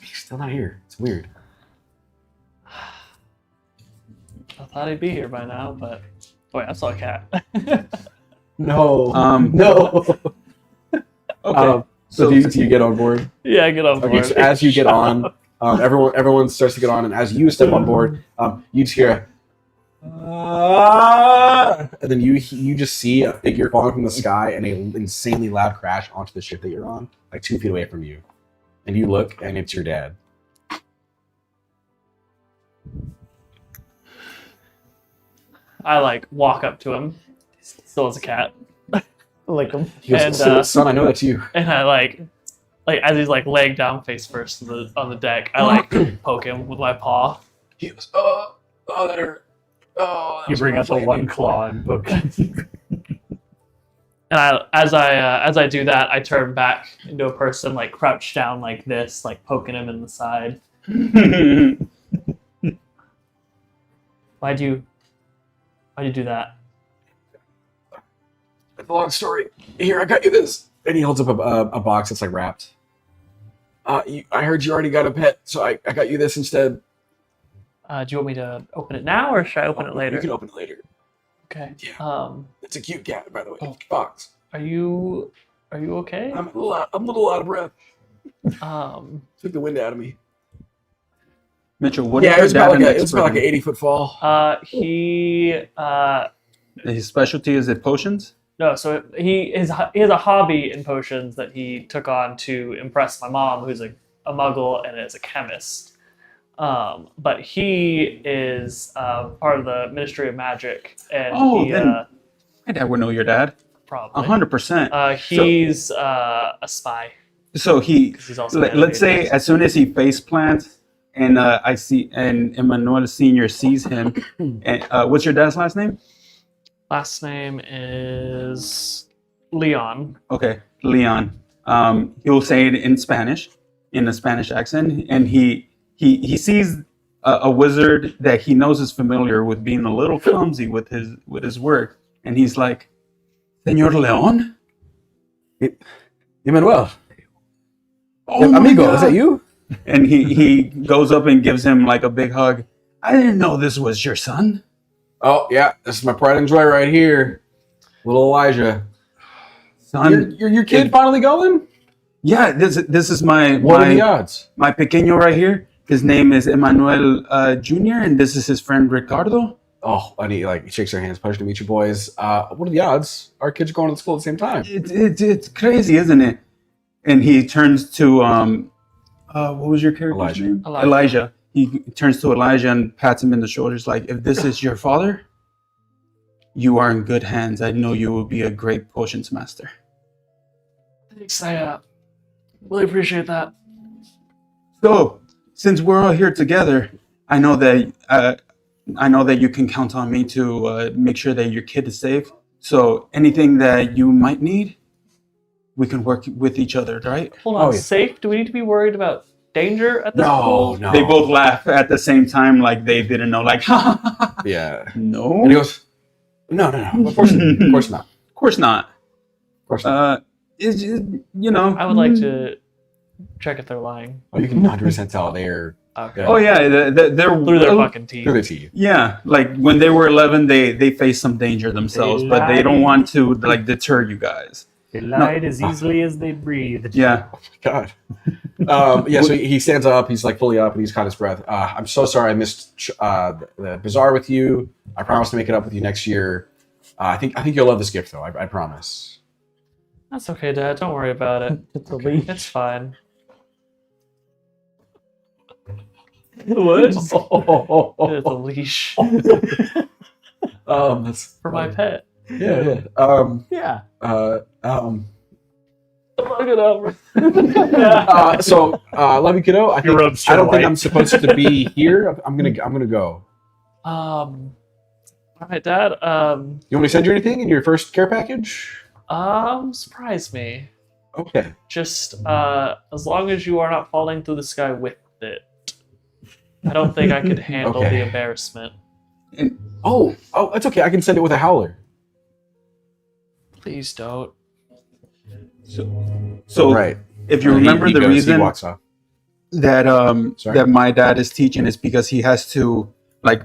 Speaker 1: He's still not here. It's weird.
Speaker 2: I thought he'd be here by now, but wait, I saw a cat.
Speaker 1: No.
Speaker 4: No.
Speaker 1: Okay. So do you get on board?
Speaker 2: Yeah, get on board.
Speaker 1: Okay. So as you get on, everyone starts to get on, and as you step on board, you just hear, and then you just see a figure falling from the sky and an insanely loud crash onto the ship that you're on, like 2 feet away from you, and you look, and it's your dad.
Speaker 2: I like walk up to him, still as a cat,
Speaker 5: Like him.
Speaker 1: He goes,
Speaker 2: And,
Speaker 1: "Son, I know that's you."
Speaker 2: and I like as he's like laying down face first on the deck, I like poke him with my paw.
Speaker 1: He goes, "Oh, that hurt. Oh." that
Speaker 6: You
Speaker 1: was
Speaker 6: bring out the
Speaker 1: rough
Speaker 6: one
Speaker 1: landing."
Speaker 6: claw and book.
Speaker 2: And as I do that, I turn back into a person, like crouched down like this, like poking him in the side. Why'd you do that?
Speaker 1: It's a long story. Here, I got you this. And he holds up a box that's like wrapped. I heard you already got a pet, so I got you this instead.
Speaker 2: Do you want me to open it now, or should I open it later?
Speaker 1: You can open it later.
Speaker 2: Okay.
Speaker 1: Yeah. It's a cute cat, by the way.
Speaker 2: Oh.
Speaker 1: Box.
Speaker 2: Are you okay?
Speaker 1: I'm a little out of breath.
Speaker 2: Um.
Speaker 1: Took the wind out of me.
Speaker 4: Mitchell, what
Speaker 1: Yeah,
Speaker 4: is
Speaker 1: it was
Speaker 4: your
Speaker 1: about
Speaker 4: dad
Speaker 1: like
Speaker 4: an
Speaker 1: it's about like an
Speaker 4: expert
Speaker 1: 80-foot fall.
Speaker 4: in? His specialty is it potions?
Speaker 2: No, so he has a hobby in potions that he took on to impress my mom, who's a muggle and is a chemist. But he is part of the Ministry of Magic, and
Speaker 4: Oh,
Speaker 2: he
Speaker 4: then my dad would know your dad.
Speaker 2: probably
Speaker 4: 100%.
Speaker 2: he's a spy.
Speaker 4: So he,
Speaker 2: 'Cause he's also
Speaker 4: let's say,
Speaker 2: animated.
Speaker 4: as soon as he face plants, and I see, and Emmanuel Senior sees him. And what's your dad's last name?
Speaker 2: Last name is Leon.
Speaker 4: Okay, Leon. He'll say it in Spanish, in a Spanish accent, and he sees a wizard that he knows is familiar with being a little clumsy with his work, and he's like, "Señor Leon,
Speaker 1: Emmanuel.
Speaker 4: oh my
Speaker 1: Amigo,
Speaker 4: God."
Speaker 1: is that you?
Speaker 4: And he goes up and gives him like a big hug. I didn't know this was your son.
Speaker 1: Oh, yeah. This is my pride and joy right here. Little Elijah.
Speaker 4: Son,
Speaker 1: Your kid finally going?
Speaker 4: yeah, this is my
Speaker 1: What are the odds?
Speaker 4: my pequeño right here. His name is Emmanuel Jr. and this is his friend Ricardo.
Speaker 1: Oh, and he shakes their hands. Pleasure to meet you, boys. What are the odds? Our kids are going to school at the same time.
Speaker 4: It's crazy, isn't it? And he turns to what was your character's
Speaker 1: Elijah.
Speaker 4: name?
Speaker 2: Elijah.
Speaker 4: He turns to Elijah and pats him in the shoulders like, if this is your father, you are in good hands. I know you will be a great potions master.
Speaker 2: Thanks, I really appreciate that.
Speaker 4: So, since we're all here together, I know that you can count on me to make sure that your kid is safe. So, anything that you might need, we can work with each other, right?
Speaker 2: Hold on,
Speaker 1: Oh, yeah.
Speaker 2: safe? Do we need to be worried about danger at this
Speaker 1: No,
Speaker 2: school?
Speaker 1: no.
Speaker 4: They both laugh at the same time, like they didn't know. Like, ha ha ha, ha.
Speaker 1: Yeah.
Speaker 4: No,
Speaker 1: And he goes, no. Of course not. Of course not.
Speaker 4: of course not.
Speaker 1: Of course not.
Speaker 4: It's just, you know,
Speaker 2: I would like to check if they're lying.
Speaker 1: Oh, you can 100% tell they're
Speaker 2: Okay.
Speaker 1: Yeah.
Speaker 4: Oh yeah, they're
Speaker 2: Through their fucking teeth.
Speaker 1: through the teeth.
Speaker 4: Yeah, like when they were 11, they faced some danger themselves, but they don't want to like deter you guys.
Speaker 6: They lied as easily as they breathed.
Speaker 4: Yeah.
Speaker 1: God. Yeah, so he stands up. He's like fully up, and he's caught his breath. I'm so sorry I missed the bazaar with you. I promise to make it up with you next year. I think you'll love this gift, though. I promise.
Speaker 2: That's okay, Dad. Don't worry about it.
Speaker 5: It's a leash.
Speaker 2: It's fine.
Speaker 5: What?
Speaker 2: It's a leash
Speaker 1: That's
Speaker 2: for my pet.
Speaker 1: yeah.
Speaker 5: Yeah.
Speaker 2: Look it over.
Speaker 1: So love you, kiddo. I
Speaker 6: Your robes
Speaker 1: don't think
Speaker 6: white.
Speaker 1: I'm supposed to be here. I'm gonna go.
Speaker 2: All right, Dad.
Speaker 1: You want me to send you anything in your first care package?
Speaker 2: Surprise me.
Speaker 1: Okay.
Speaker 2: Just as long as you are not falling through the sky with it. I don't think I could handle
Speaker 1: Okay.
Speaker 2: the embarrassment.
Speaker 1: Oh, it's okay. I can send it with a howler.
Speaker 2: Please don't.
Speaker 4: So
Speaker 1: Right.
Speaker 4: if you
Speaker 1: He-
Speaker 4: remember
Speaker 1: he
Speaker 4: the
Speaker 1: goes, he
Speaker 4: reason
Speaker 1: walks off.
Speaker 4: that
Speaker 1: Sorry?
Speaker 4: that my dad is teaching is because he has to like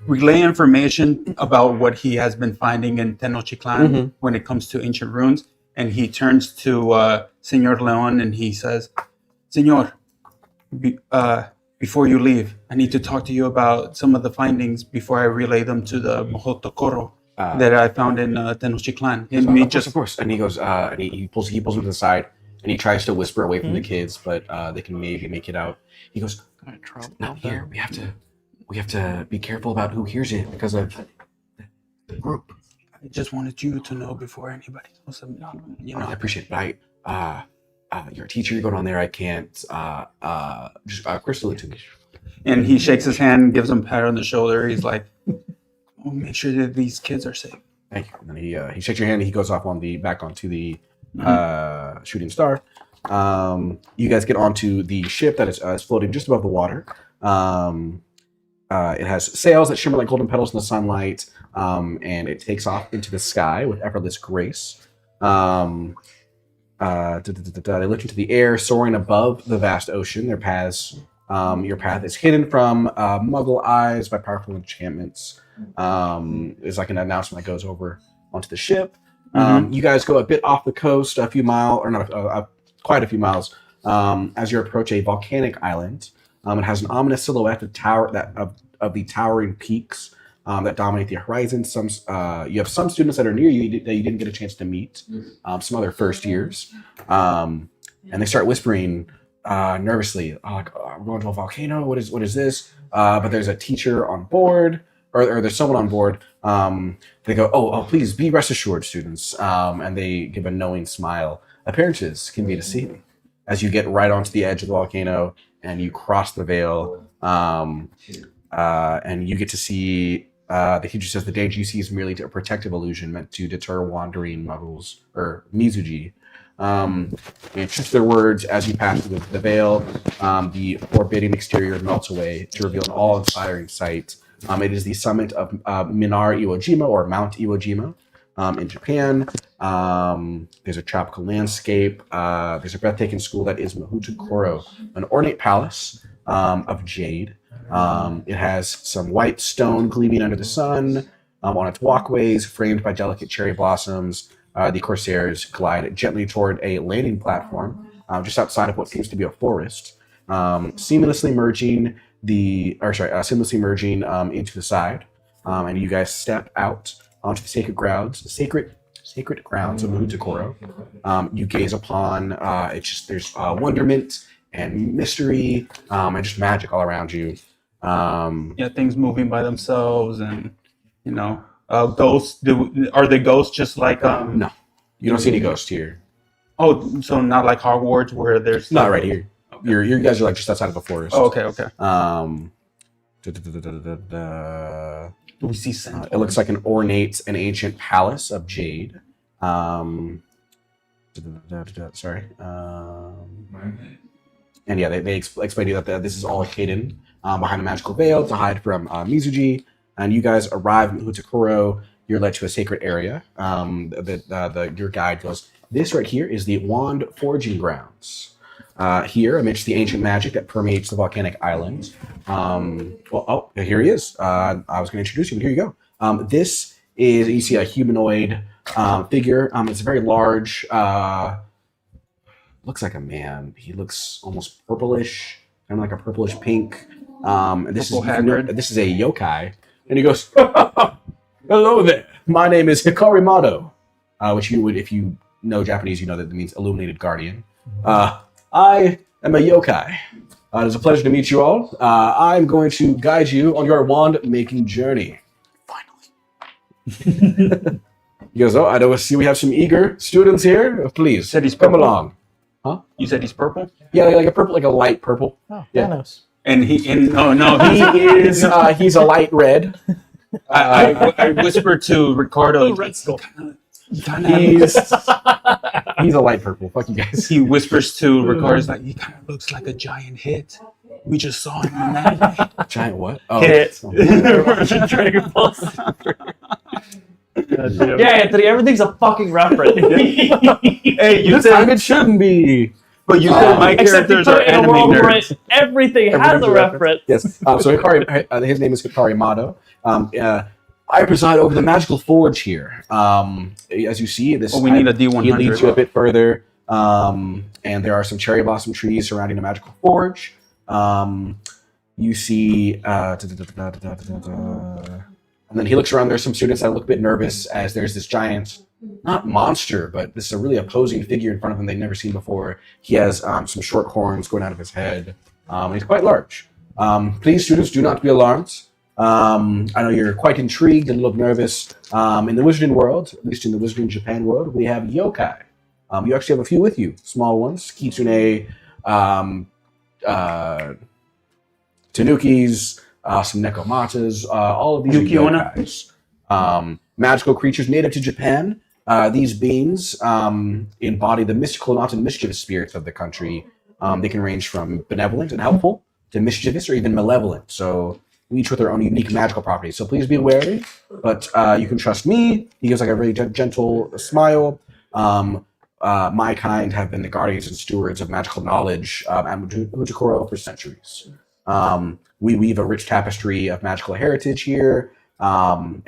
Speaker 4: relay information about what he has been finding in Tenochtitlan
Speaker 1: Mhm.
Speaker 4: when it comes to ancient runes, and he turns to Senor Leon and he says, "Senor, before you leave, I need to talk to you about some of the findings before I relay them to the Mahoutokoro that I found in Tenochtitlan." And me
Speaker 1: Of course. And he goes, and he pulls him to the side, and he tries to whisper away from the kids, but they can maybe make it out. He goes,
Speaker 2: Got in trouble.
Speaker 1: "Now here, we have to be careful about who hears it because of the group."
Speaker 4: I just wanted you to know before anybody else. You know,
Speaker 1: I appreciate it, but you're a teacher. You're going on there. I can't. Just crystal it to me.
Speaker 4: and he shakes his hand, gives him a pat on the shoulder. He's like, "Oh, make sure that these kids are safe."
Speaker 1: Thank you. And then he shakes your hand. And he goes off back onto the shooting star. You guys get onto the ship that is floating just above the water. It has sails that shimmer like golden petals in the sunlight, and it takes off into the sky with effortless grace. They lift into the air, soaring above the vast ocean. Your path is hidden from Muggle eyes by powerful enchantments. It's like an announcement that goes over onto the ship. You guys go a bit off the coast, a few miles, or not, quite a few miles, as you approach a volcanic island. It has an ominous silhouette of the towering peaks that dominate the horizon. You have some students that are near you that you didn't get a chance to meet. Some other first years, and they start whispering nervously, "We're going to a volcano. What is this?" But there's a teacher on board, or there's someone on board. They go, "Oh, please be rest assured, students," and they give a knowing smile. Appearances can be deceiving. As you get right onto the edge of the volcano and you cross the veil, and you get to see. The teacher says the danger you see is merely a protective illusion meant to deter wandering muggles or Mizuji. And true to their words, as you pass through the veil, the forbidding exterior melts away to reveal an awe-inspiring sight. It is the summit of Minar Iwo Jima, or Mount Iwo Jima, in Japan. There's a tropical landscape. There's a breathtaking school that is Mahoutokoro, an ornate palace of jade. It has some white stone gleaming under the sun. On its walkways, framed by delicate cherry blossoms, the Corsairs glide gently toward a landing platform just outside of what seems to be a forest, seamlessly merging into the side. And you guys step out onto the sacred grounds of Mahoutokoro. You gaze upon there's wonderment and mystery and just magic all around you.
Speaker 4: Things moving by themselves, and ghosts. Are they ghosts just like
Speaker 1: No, you don't see any ghosts here.
Speaker 4: Oh, so not like Hogwarts where there's
Speaker 1: Not right here. You guys are like just outside of a forest.
Speaker 4: Oh, okay. Do we see sentinels?
Speaker 1: It looks like an ornate and ancient palace of jade. Sorry. And yeah, they explain to you that this is all hidden behind a magical veil to hide from Mizuji. And you guys arrive in Mahoutokoro. You're led to a sacred area. Your guide goes, "This right here is the wand forging grounds." here amidst the ancient magic that permeates the volcanic island. Here he is. I was going to introduce you, but here you go. This is, you see a humanoid figure. It's very large. Looks like a man. He looks almost purplish, kind of like a purplish pink. And this is a yokai. And he goes, "Hello there. My name is Hikarimado," which you would, if you know Japanese, you know that it means illuminated guardian. I am a yokai. It is a pleasure to meet you all. I'm going to guide you on your wand-making journey. Finally. He goes, "Oh, I don't see we have some eager students here. Please,
Speaker 4: Said he's
Speaker 1: come
Speaker 4: purple?
Speaker 1: along." Huh?
Speaker 4: You said he's purple?
Speaker 1: Yeah, like a purple, like a light purple.
Speaker 5: Oh,
Speaker 1: Yeah.
Speaker 5: Thanos.
Speaker 4: And he
Speaker 1: He's a light red.
Speaker 4: I whispered to Ricardo.
Speaker 2: Red Skull.
Speaker 1: He's a light purple. Fuck you guys.
Speaker 4: He whispers to Ricardo, he's like, he kind of looks like a giant hit. We just saw him in that.
Speaker 1: Giant what? Oh,
Speaker 2: Hit.
Speaker 1: oh.
Speaker 2: Dragon Ball Z. Yeah, Anthony, everything's a fucking reference.
Speaker 4: Hey, you
Speaker 1: This time it shouldn't be.
Speaker 4: but you said my
Speaker 2: Except
Speaker 4: characters
Speaker 2: you
Speaker 4: are
Speaker 2: put it in a
Speaker 4: anime
Speaker 2: world where
Speaker 4: nerds.
Speaker 2: everything has
Speaker 1: Everything's
Speaker 2: a
Speaker 1: a
Speaker 2: reference.
Speaker 1: Yes. So his name is Hikarimado. I preside over the magical forge here. As you see, this
Speaker 4: We need a D100.
Speaker 1: He leads you a bit further, and there are some cherry blossom trees surrounding the magical forge. You see, and then he looks around. There's some students that look a bit nervous as there's this giant, not monster, but this is a really opposing figure in front of them they've never seen before. He has some short horns going out of his head. And he's quite large. Please, students, do not be alarmed. I know you're quite intrigued and look nervous. In the wizarding world, at least in the wizarding Japan world, we have yokai. You actually have a few with you, small ones, kitsune, tanukis, some nekomatas, all of these
Speaker 4: Yuki-onna?
Speaker 1: are yokais. Magical creatures native to Japan. These beings embody the mystical and often mischievous spirits of the country. They can range from benevolent and helpful to mischievous or even malevolent. So each with their own unique magical properties. So please be wary, but you can trust me. He gives like a really gentle smile. My kind have been the guardians and stewards of magical knowledge at Mahoutokoro for centuries. We weave a rich tapestry of magical heritage here, and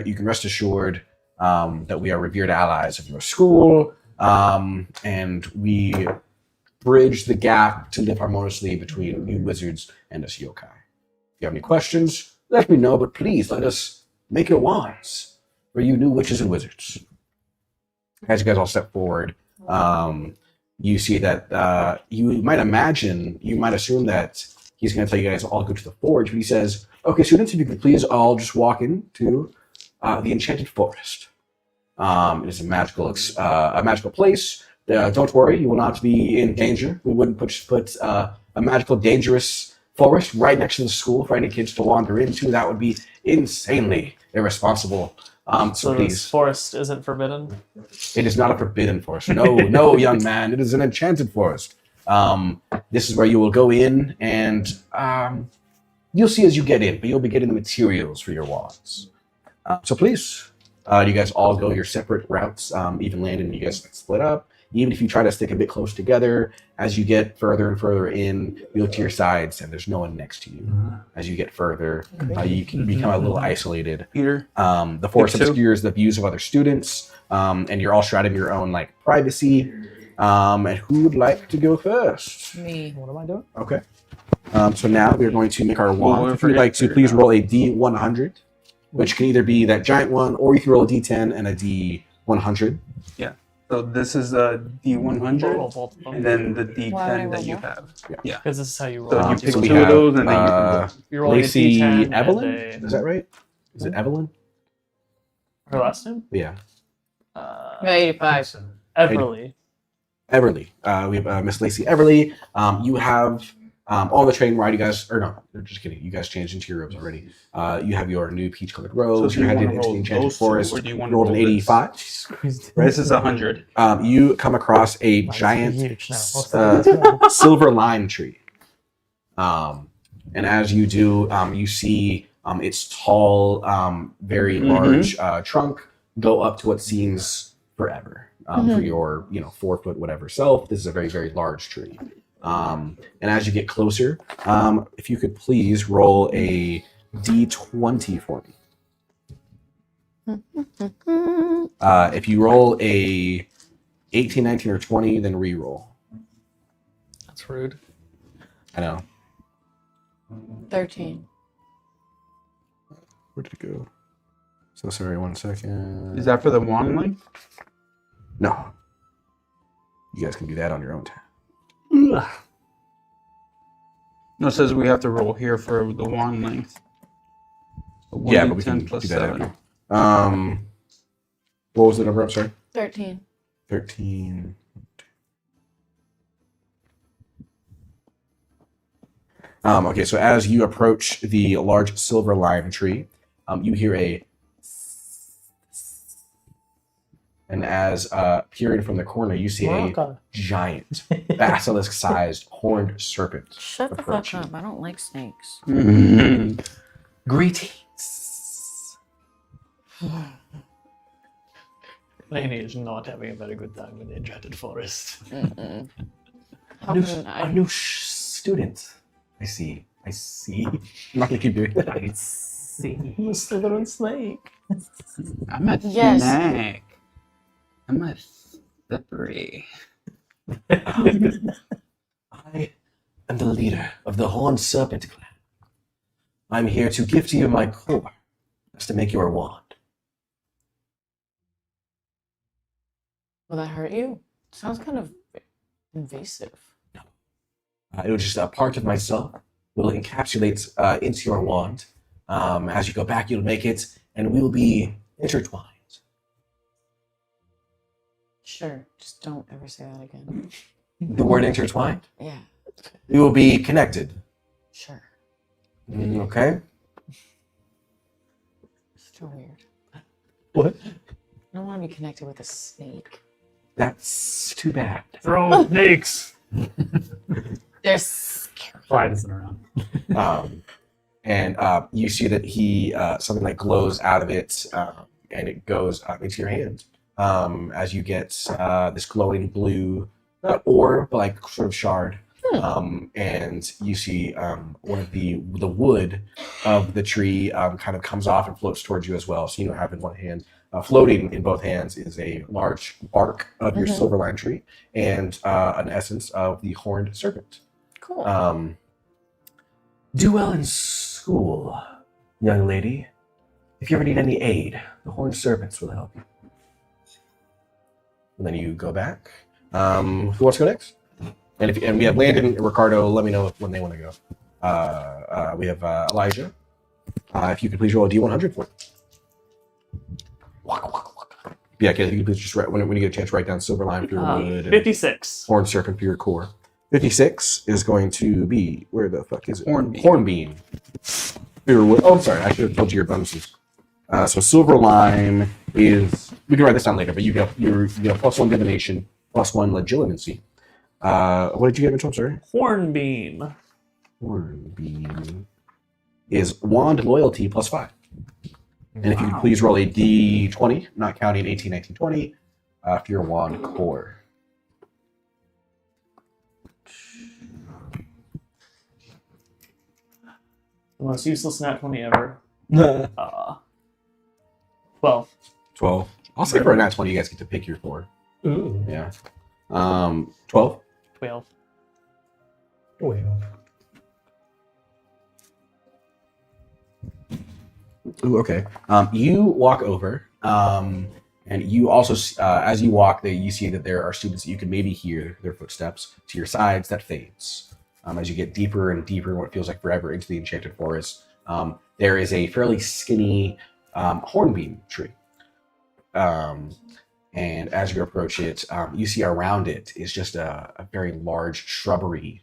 Speaker 1: you can rest assured that we are revered allies of your school, and we bridge the gap to live harmoniously between you wizards and us yokai. If you have any questions, let me know, but please let us make your wands for you new witches and wizards. As you guys all step forward, you see that you might assume that he's going to tell you guys all go to the forge, but he says, "Okay, students, if you could please all just walk into the Enchanted Forest. It is a magical place. Don't worry, you will not be in danger. We wouldn't put a magical, dangerous forest right next to the school for any kids to wander into. That would be insanely irresponsible.
Speaker 2: So
Speaker 1: please,
Speaker 2: this forest isn't forbidden?
Speaker 1: it is not a forbidden forest. No, young man. It is an enchanted forest. This is where you will go in, and you'll see as you get in, but you'll be getting the materials for your wands. So please, you guys all go your separate routes. Even Landon, you guys split up. Even if you try to stick a bit close together, as you get further and further in, you look to your sides, and there's no one next to you. As you get further, you can become a little isolated.
Speaker 4: Peter.
Speaker 1: The forest
Speaker 4: Pick two.
Speaker 1: obscures the views of other students, and you're all shrouded in your own privacy. And who would like to go first?
Speaker 3: Me.
Speaker 5: What am I doing?
Speaker 1: Okay. So now we're going to make our
Speaker 4: Well,
Speaker 1: wand. If you'd like to, please roll a D100, which can either be that giant one, or you can roll a D10 and a D100.
Speaker 4: So this is a D100,
Speaker 2: Roll both of them.
Speaker 4: and then the
Speaker 3: Why would I
Speaker 4: D10 that
Speaker 3: roll
Speaker 4: you
Speaker 3: both?
Speaker 4: have.
Speaker 2: Because this is how you roll.
Speaker 4: So you
Speaker 2: it.
Speaker 4: pick
Speaker 1: So we
Speaker 4: two of
Speaker 1: have,
Speaker 4: those, and then you can go.
Speaker 2: You're rolling
Speaker 1: Lacey
Speaker 2: a D10
Speaker 1: Evelyn?
Speaker 2: and
Speaker 1: Is that right? Is it Evelyn?
Speaker 2: her last name?
Speaker 1: Yeah.
Speaker 3: 85.
Speaker 2: Everly.
Speaker 1: Everly. We have Miss Lacey Everly. You have all the training ride. You guys, or no, just kidding. You guys changed into your robes already. You have your new peach-colored robes.
Speaker 4: do
Speaker 1: You're
Speaker 4: you
Speaker 1: headed
Speaker 4: wanna
Speaker 1: into the
Speaker 4: roll
Speaker 1: Enchanted
Speaker 4: those two,
Speaker 1: Forest.
Speaker 4: or do you wanna
Speaker 1: rolled an
Speaker 4: roll this?
Speaker 1: 85.
Speaker 4: This is 100.
Speaker 1: You come across a
Speaker 5: Mine's
Speaker 1: giant
Speaker 5: huge now.
Speaker 1: silver lime tree. And as you do, you see its tall, very large trunk go up to what seems forever for your 4 foot whatever self. This is a very, very large tree. And as you get closer, if you could please roll a d20 for me. If you roll a 18, 19, or 20, then re-roll.
Speaker 2: That's rude.
Speaker 1: I know.
Speaker 3: 13.
Speaker 1: Where did it go? So sorry, 1 second.
Speaker 4: Is that for the wand length?
Speaker 1: No. You guys can do that on your own time.
Speaker 4: No, it says we have to roll here for the wand length.
Speaker 1: Yeah, but we
Speaker 4: 1d10
Speaker 1: can
Speaker 4: plus
Speaker 1: do that
Speaker 4: 7.
Speaker 1: after. What was the number? I'm sorry.
Speaker 3: 13.
Speaker 1: 13. Okay, so as you approach the large silver lime tree, you hear a... And as peering from the corner, you see a
Speaker 5: Morocco.
Speaker 1: giant, basilisk-sized horned serpent.
Speaker 3: Shut the fuck
Speaker 1: approaching.
Speaker 3: up. I don't like snakes.
Speaker 1: Greetings.
Speaker 2: Lainey is not having a very good time in the Enchanted Forest.
Speaker 3: How can I?
Speaker 1: A new student. I see. I'm not going to keep doing that.
Speaker 2: I see.
Speaker 5: Mr. Little Snake.
Speaker 4: I'm a
Speaker 3: Yes.
Speaker 4: snake. I'm a slippery.
Speaker 1: I am the leader of the Horned Serpent clan. I'm here to give to you my core, just to make your wand.
Speaker 3: Will that hurt you? Sounds kind of invasive.
Speaker 1: It was just a part of myself. Will encapsulate into your wand. As you go back, you'll make it, and we'll be intertwined.
Speaker 3: Sure. Just don't ever say that again.
Speaker 1: The word intertwined.
Speaker 3: Yeah.
Speaker 1: We will be connected.
Speaker 3: Sure.
Speaker 1: Okay.
Speaker 3: It's too weird.
Speaker 5: What?
Speaker 3: I don't want to be connected with a snake.
Speaker 1: That's too bad.
Speaker 6: Throw snakes.
Speaker 3: They're scary.
Speaker 6: Clyde isn't around.
Speaker 1: And you see that he something like glows out of it, and it goes into your hand. As you get this glowing blue, not orb, but like sort of shard. And you see one of the wood of the tree kind of comes off and floats towards you as well. So you have in one hand, floating in both hands is a large bark of your silver lime tree and an essence of the horned serpent.
Speaker 3: Cool.
Speaker 1: Do well in school, young lady. If you ever need any aid, the horned serpents will help you. And then you go back. Who wants to go next? And we have Landon and Ricardo. Let me know when they want to go. We have Elijah. If you could please roll a D100 for me. Yeah, if you could please just write, when you get a chance, write down silver lime for your wood.
Speaker 2: 56.
Speaker 1: Horned serpent for your core. 56 is going to be, where the fuck is it?
Speaker 4: Hornbeam.
Speaker 1: Hornbeam. Oh, sorry, I should have told you your bonuses. So silver lime is, we can write this down later, but you get +1 divination, +1 legitimacy. What did you get, Mitchell? I'm sorry.
Speaker 2: Hornbeam.
Speaker 1: Hornbeam is wand loyalty +5. And if you could please roll a d20, not counting 18, 19, 20, for your wand core.
Speaker 2: The most useless nat 20 ever. 12.
Speaker 1: 12. I'll say for a nat 20, you guys get to pick your core.
Speaker 5: Ooh.
Speaker 1: Yeah. 12.
Speaker 2: 12.
Speaker 5: Well.
Speaker 1: Ooh, okay. You walk over, and you also, as you walk, you see that there are students that you can maybe hear their footsteps to your sides. That fades. As you get deeper and deeper in what feels like forever into the Enchanted Forest, there is a fairly skinny hornbeam tree. And as you approach it, you see around it is just a very large shrubbery.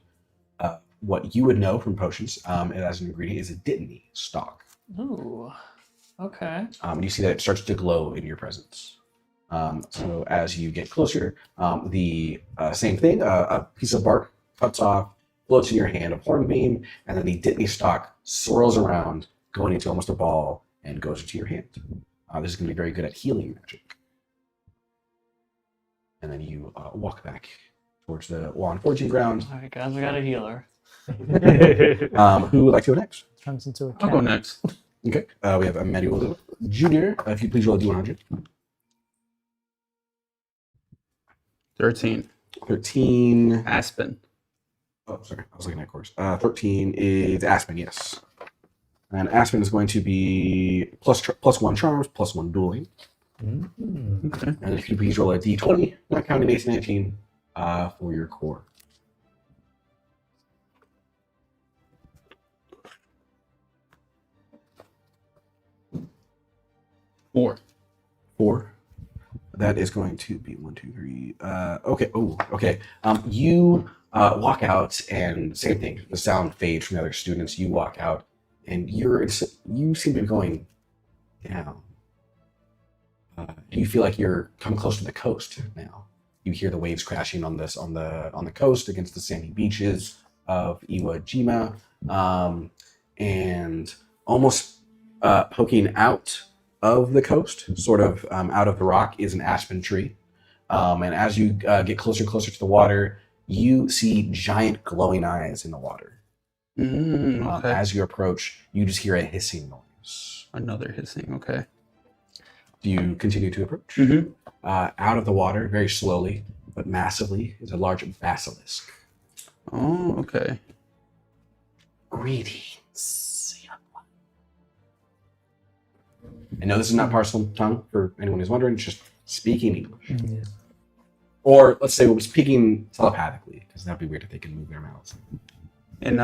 Speaker 1: What you would know from potions, and as an ingredient, is a dittany stalk.
Speaker 2: Ooh. Okay.
Speaker 1: And you see that it starts to glow in your presence. So as you get closer, the same thing, a piece of bark cuts off, floats in your hand, a hornbeam, and then the dittany stalk swirls around, going into almost a ball, and goes into your hand. This is going to be very good at healing magic. And then you walk back towards the wand forging ground.
Speaker 2: All right, guys, we got a healer.
Speaker 1: Who would like to go next?
Speaker 5: Turns into a
Speaker 6: I'll
Speaker 5: cat.
Speaker 6: go next.
Speaker 1: Okay. We have Emmanuel Jr. If you please roll a D100.
Speaker 6: 13.
Speaker 1: 13.
Speaker 6: Aspen.
Speaker 1: Oh, sorry. I was looking at course. 13 is Aspen, yes. And Aspen is going to be plus 1 charms, plus 1 dueling.
Speaker 6: Okay.
Speaker 1: And if you please roll a D20, not counting 18, 19, for your core.
Speaker 6: 4.
Speaker 1: 4. That is going to be 1, 2, 3. Okay. Oh, okay. You walk out, and same thing. The sound fades from the other students. You walk out, and you seem to be going down. You feel like you're coming close to the coast now. You hear the waves crashing on the coast against the sandy beaches of Iwo Jima, and almost poking out of the coast, sort of out of the rock, is an aspen tree. And as you get closer and closer to the water, you see giant glowing eyes in the water.
Speaker 6: Okay.
Speaker 1: As you approach, you just hear a hissing noise.
Speaker 6: Another hissing. Okay.
Speaker 1: Do you continue to approach?
Speaker 6: Mm-hmm.
Speaker 1: Out of the water, very slowly but massively, is a large basilisk.
Speaker 6: Oh, okay.
Speaker 1: Greetings, young one. I know this is not parsable tongue for anyone who's wondering. It's just speaking English.
Speaker 5: Yeah.
Speaker 1: Or let's say we're speaking telepathically, because that'd be weird if they can move their mouths.
Speaker 6: And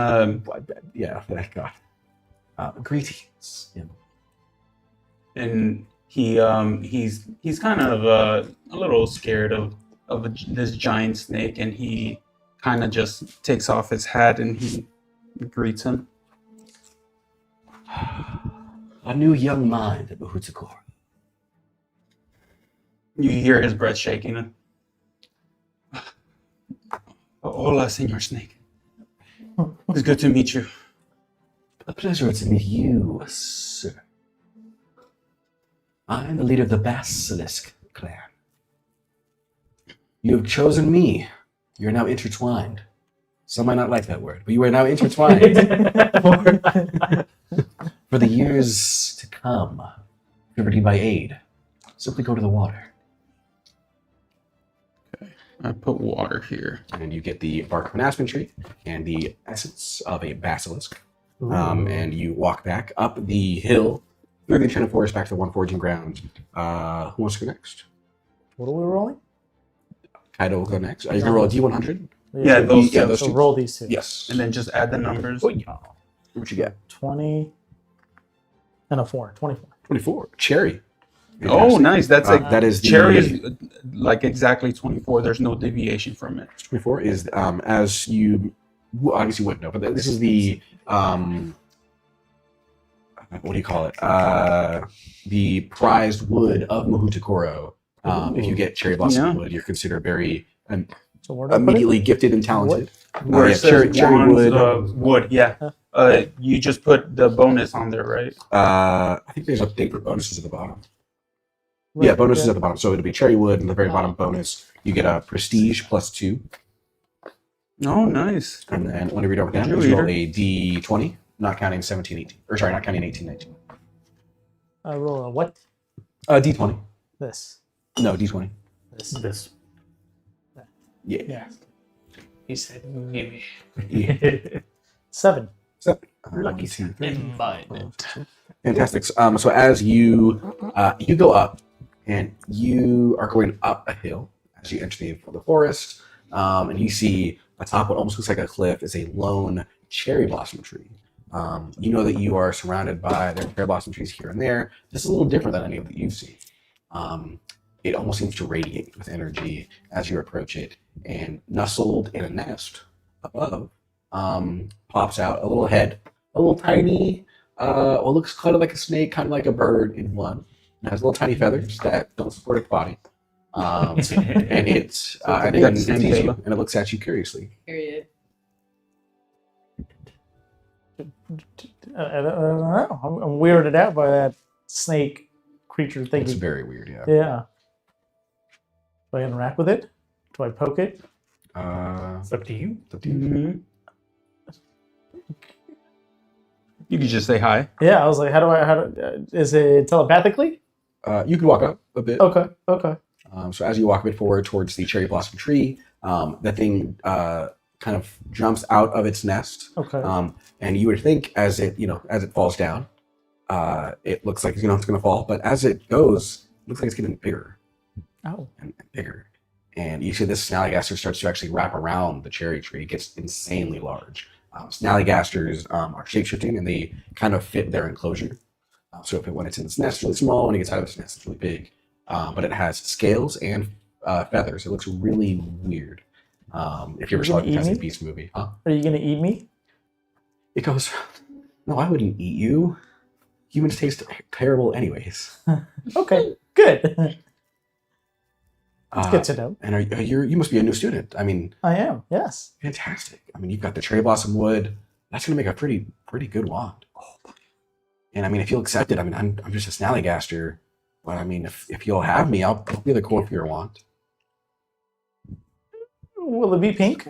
Speaker 1: Yeah, thank God. Greetings. Yeah.
Speaker 6: and he's kind of a little scared of this giant snake, and he kind of just takes off his hat and he greets him.
Speaker 1: A new young mind at Mahoutokoro.
Speaker 6: You hear his breath shaking. Hola, Senor Snake. It's good to meet you.
Speaker 1: A pleasure to meet you, sir. I'm the leader of the Basilisk clan. You have chosen me. You're now intertwined. Some might not like that word, but you are now intertwined for the years to come. If you're need my aid, simply go to the water.
Speaker 6: I put water here.
Speaker 1: And you get the bark of an aspen tree and the essence of a basilisk. And you walk back up the hill through the Enchanted Forest back to the one forging ground. Who wants to go next?
Speaker 5: What are we rolling?
Speaker 1: Kaido will go next. Are you going to roll a D100?
Speaker 6: Yeah, those
Speaker 1: Yeah,
Speaker 6: two.
Speaker 1: those
Speaker 5: So
Speaker 1: two.
Speaker 5: roll these two.
Speaker 1: Yes.
Speaker 6: And then just add the numbers.
Speaker 1: Oh, yeah. What you get?
Speaker 5: 20 and a 4. 24.
Speaker 1: 24. Cherry.
Speaker 6: Oh,
Speaker 1: Fantastic.
Speaker 6: nice. That's like
Speaker 1: that is the
Speaker 6: cherry is like exactly 24. There's no deviation from it.
Speaker 1: 24 is as you obviously wouldn't know, but this is the what do you call it? The prized wood of Mahoutokoro. If you get cherry blossom wood, you're considered very
Speaker 5: So where do I put it?
Speaker 1: immediately gifted and talented.
Speaker 6: Where
Speaker 1: yeah,
Speaker 6: it says
Speaker 1: cherry
Speaker 6: wands,
Speaker 1: wood.
Speaker 6: wood, yeah. You just put the bonus on there, right?
Speaker 1: I think there's a thing for bonuses at the bottom.
Speaker 5: Right,
Speaker 1: Yeah, bonuses
Speaker 5: yeah.
Speaker 1: at the bottom. So it'll be cherry wood, and the very bottom bonus, you get a prestige +2.
Speaker 6: Oh, nice.
Speaker 1: And then whenever you're done with that,
Speaker 6: True
Speaker 1: just roll
Speaker 6: eater.
Speaker 1: a D20, not counting 17, 18. Or sorry, not counting 18, 19.
Speaker 5: I roll a what?
Speaker 1: D20.
Speaker 5: This.
Speaker 1: No, D20.
Speaker 6: This.
Speaker 1: Yeah.
Speaker 5: Yeah.
Speaker 2: He said, "Gimme."
Speaker 1: Yeah.
Speaker 5: 7.
Speaker 1: So,
Speaker 5: Lucky
Speaker 1: 1, 2, 3.
Speaker 2: Invite it.
Speaker 1: Fantastic. So as you go up, and you are going up a hill as you enter the forest, and you see atop what almost looks like a cliff is a lone cherry blossom tree. You know that you are surrounded by there are cherry blossom trees here and there. This is a little different than any of that you've seen. It almost seems to radiate with energy as you approach it, and nestled in a nest above pops out a little head, a little tiny, what looks kind of like a snake, kind of like a bird in one. It has little tiny feathers that don't support its body. And it sees you, and it looks at you curiously.
Speaker 3: Period.
Speaker 5: I don't know. I'm weirded out by that snake creature
Speaker 1: It's
Speaker 5: thinking.
Speaker 1: very weird, yeah.
Speaker 5: Yeah. Do I interact with it? Do I poke it?
Speaker 6: It's up to you.
Speaker 1: It's up to you.
Speaker 4: Mhm. You could just say hi.
Speaker 5: Yeah, I was like, is it telepathically?
Speaker 1: You can walk up a bit.
Speaker 5: Okay.
Speaker 1: So as you walk a bit forward towards the cherry blossom tree, that thing kind of jumps out of its nest.
Speaker 5: Okay.
Speaker 1: And you would think as it falls down, it looks like it's gonna fall. But as it goes, it looks like it's getting bigger
Speaker 5: Oh.
Speaker 1: and bigger. And you see this snallygaster starts to actually wrap around the cherry tree. It gets insanely large. Snallygasters are shapeshifting and they kind of fit their enclosure. So when it's in its nest, it's really small. When it gets out of its nest, it's really big. But it has scales and feathers. It looks really weird. If you ever saw the Fantastic Beasts movie, huh?
Speaker 5: Are you gonna eat me?
Speaker 1: It goes, no, I wouldn't eat you. Humans taste terrible anyways.
Speaker 5: Okay, good. It's good to know.
Speaker 1: And you must be a new student. I mean,
Speaker 5: I am. Yes.
Speaker 1: fantastic. I mean, you've got the cherry blossom wood. That's going to make a pretty good wand. And I mean, if you'll accept it, I mean, I'm just a snallygaster. But I mean, if you'll have me, I'll be the core for your wand.
Speaker 5: Will it be pink?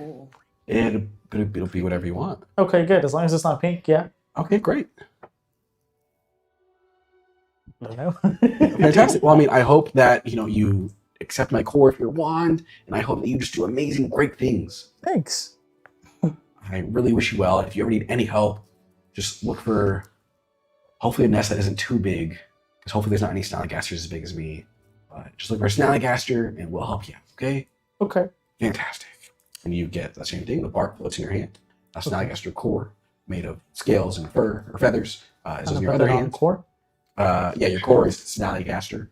Speaker 1: It'll be whatever you want.
Speaker 5: Okay, good. As long as it's not pink, yeah.
Speaker 1: Okay, great.
Speaker 5: I don't know.
Speaker 1: Fantastic. Well, I mean, I hope that, you accept my core for your wand, and I hope that you just do amazing, great things.
Speaker 5: Thanks.
Speaker 1: I really wish you well. If you ever need any help, just look for, hopefully, a nest that isn't too big, because hopefully there's not any snallygasters as big as me. But just look for a snallygaster, and we'll help you, okay?
Speaker 5: Okay.
Speaker 1: Fantastic. And you get the same thing, the bark floats in your hand. A snallygaster core made of scales and fur, or feathers, is in your other hand.
Speaker 5: Core?
Speaker 1: Yeah, your core is snallygaster.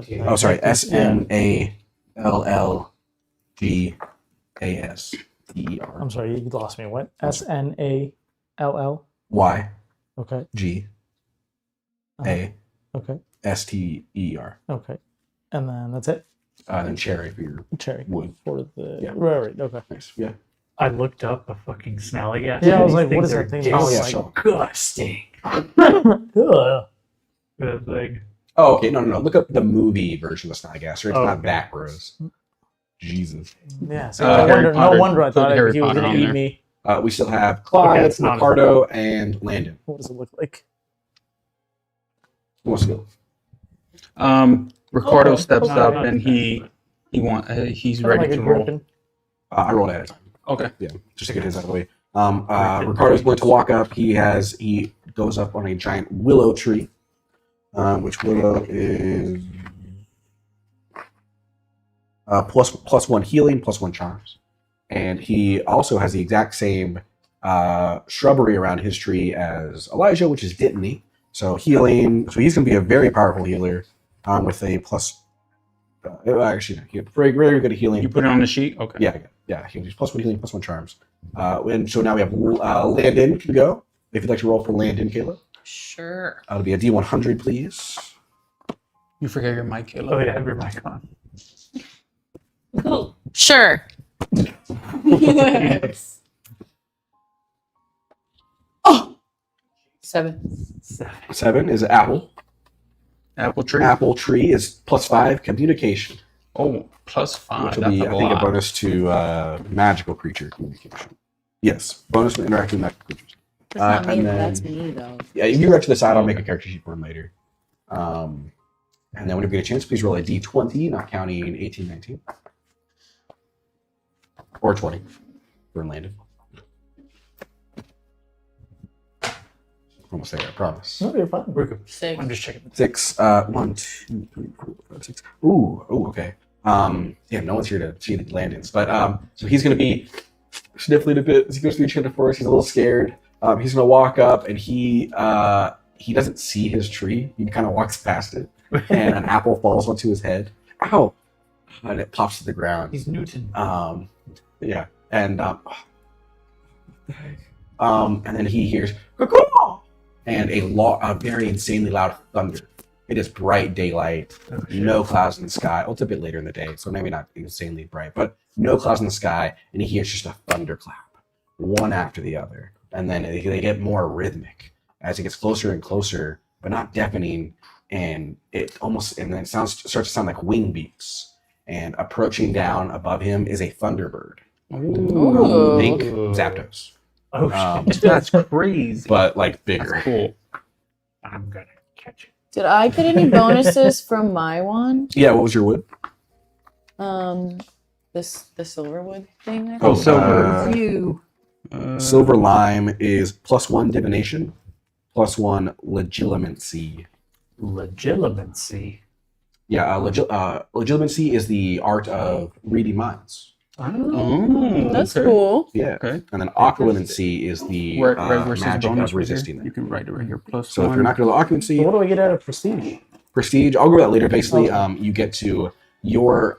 Speaker 6: Yeah.
Speaker 1: Oh, sorry, SNALLGASTER.
Speaker 5: I'm sorry, you lost me. What? SNALL?
Speaker 1: Y
Speaker 5: Okay.
Speaker 1: G A
Speaker 5: Okay.
Speaker 1: STER.
Speaker 5: Okay. And then that's it.
Speaker 1: Then cherry for your
Speaker 5: Cherry.
Speaker 1: wood.
Speaker 5: For the
Speaker 1: Yeah.
Speaker 5: right. Okay.
Speaker 1: Nice. Yeah.
Speaker 6: I looked up a fucking snallygaster.
Speaker 5: Yeah, I was like,
Speaker 6: These
Speaker 5: what is
Speaker 6: things
Speaker 5: that
Speaker 6: are
Speaker 5: thing?
Speaker 1: Oh, yeah,
Speaker 6: disgusting.
Speaker 5: Ugh.
Speaker 6: Good thing.
Speaker 1: Oh, okay. No. Look up the movie version of Snallygaster. It's
Speaker 6: Oh,
Speaker 1: not
Speaker 6: okay.
Speaker 1: that gross. Jesus.
Speaker 5: Yeah. So
Speaker 4: Harry
Speaker 5: no
Speaker 4: Potter.
Speaker 5: wonder I
Speaker 4: Put
Speaker 5: thought
Speaker 4: Harry
Speaker 5: he was
Speaker 4: Potter
Speaker 5: going
Speaker 4: on
Speaker 5: to eat
Speaker 4: there.
Speaker 5: me.
Speaker 1: We still have Clyde,
Speaker 6: it's not-
Speaker 1: Ricardo, and Landon.
Speaker 5: What does it look like?
Speaker 1: Who wants to go?
Speaker 4: Ricardo
Speaker 5: Okay.
Speaker 4: steps
Speaker 5: No,
Speaker 4: up
Speaker 6: no,
Speaker 4: and
Speaker 6: no.
Speaker 4: he's
Speaker 5: I
Speaker 4: ready
Speaker 5: like
Speaker 4: to
Speaker 5: a
Speaker 4: roll.
Speaker 5: griffin.
Speaker 1: I rolled ahead of time.
Speaker 4: Okay.
Speaker 1: Yeah, just to get his out of the way. Ricardo's going to walk up. He goes up on a giant willow tree, which willow is plus one healing, plus one charms, and he also has the exact same shrubbery around his tree as Elijah, which is Dittany. So healing. So he's going to be a very powerful healer with a plus. Actually, he's very good at healing.
Speaker 4: You put it on the sheet? Okay.
Speaker 1: Yeah. He's plus one healing, plus one charms. And so now we have Landon to go. If you'd like to roll for Landon, Caleb.
Speaker 3: Sure.
Speaker 1: That'll be a D100, please.
Speaker 4: You forget your mic, Caleb.
Speaker 6: Oh, yeah, have your mic on.
Speaker 3: Sure.
Speaker 6: Yes.
Speaker 3: Oh! 7.
Speaker 1: 7 is apple.
Speaker 4: Apple tree.
Speaker 1: Apple tree is plus 5 communication,
Speaker 4: Oh, plus 5.
Speaker 1: which will
Speaker 4: That's
Speaker 1: be,
Speaker 4: a
Speaker 1: I think, a
Speaker 4: lot.
Speaker 1: bonus to magical creature communication. Yes, bonus to interacting with magical creatures.
Speaker 3: That's not me,
Speaker 1: and
Speaker 3: that's
Speaker 1: then-
Speaker 3: me, though.
Speaker 1: Yeah, if you go to the side, I'll make a character sheet for him later. And then whenever you get a chance, please roll a D20, not counting 18, 19. Or 20 for Landon. Almost there, I promise.
Speaker 5: No, you're fine.
Speaker 6: We're good.
Speaker 3: 6.
Speaker 6: I'm just checking.
Speaker 1: 6. 1, 2, 3, 4, 5, 6. Ooh, okay. Yeah, no one's here to see the Landons, but so he's gonna be sniffling a bit as he goes through Enchanted Forest. He's a little scared. He's gonna walk up, and he doesn't see his tree. He kind of walks past it, and an apple falls onto his head. Ow! And it pops to the ground.
Speaker 6: He's Newton.
Speaker 1: Yeah, and and then he hears "Caw-caw!" and a very insanely loud thunder. It is bright daylight,
Speaker 6: Oh, shit.
Speaker 1: no clouds in the sky. Well, it's a bit later in the day, so maybe not insanely bright, but no clouds in the sky, and he hears just a thunderclap, one after the other, and then they get more rhythmic as it gets closer and closer, but not deafening, and then it starts to sound like wing beats, and approaching down above him is a thunderbird.
Speaker 3: Ooh.
Speaker 1: Think Zapdos,
Speaker 6: Oh, shit.
Speaker 4: That's crazy.
Speaker 1: but like bigger.
Speaker 4: That's cool.
Speaker 6: I'm going to catch it.
Speaker 3: Did I get any bonuses from my wand?
Speaker 1: Yeah, what was your wood?
Speaker 3: The silver wood thing. I
Speaker 1: Oh,
Speaker 3: think?
Speaker 1: silver.
Speaker 3: You.
Speaker 1: Silver lime is +1 divination, +1 legilimency.
Speaker 6: Legitimacy.
Speaker 1: Yeah, legilimency is the art of reading minds.
Speaker 4: Oh,
Speaker 3: That's
Speaker 4: okay.
Speaker 3: cool.
Speaker 1: Yeah.
Speaker 4: Okay.
Speaker 1: And then occlumency is the
Speaker 4: Where versus
Speaker 1: magic
Speaker 4: bonus
Speaker 1: of
Speaker 4: right here?
Speaker 1: resisting
Speaker 4: You
Speaker 1: them.
Speaker 4: can write it right here. Plus
Speaker 1: So if
Speaker 4: one.
Speaker 1: you're not going to
Speaker 5: So
Speaker 1: occupancy,
Speaker 5: what do I get out of prestige?
Speaker 1: prestige, I'll go over that later. Basically,
Speaker 5: Okay.
Speaker 1: you get to your,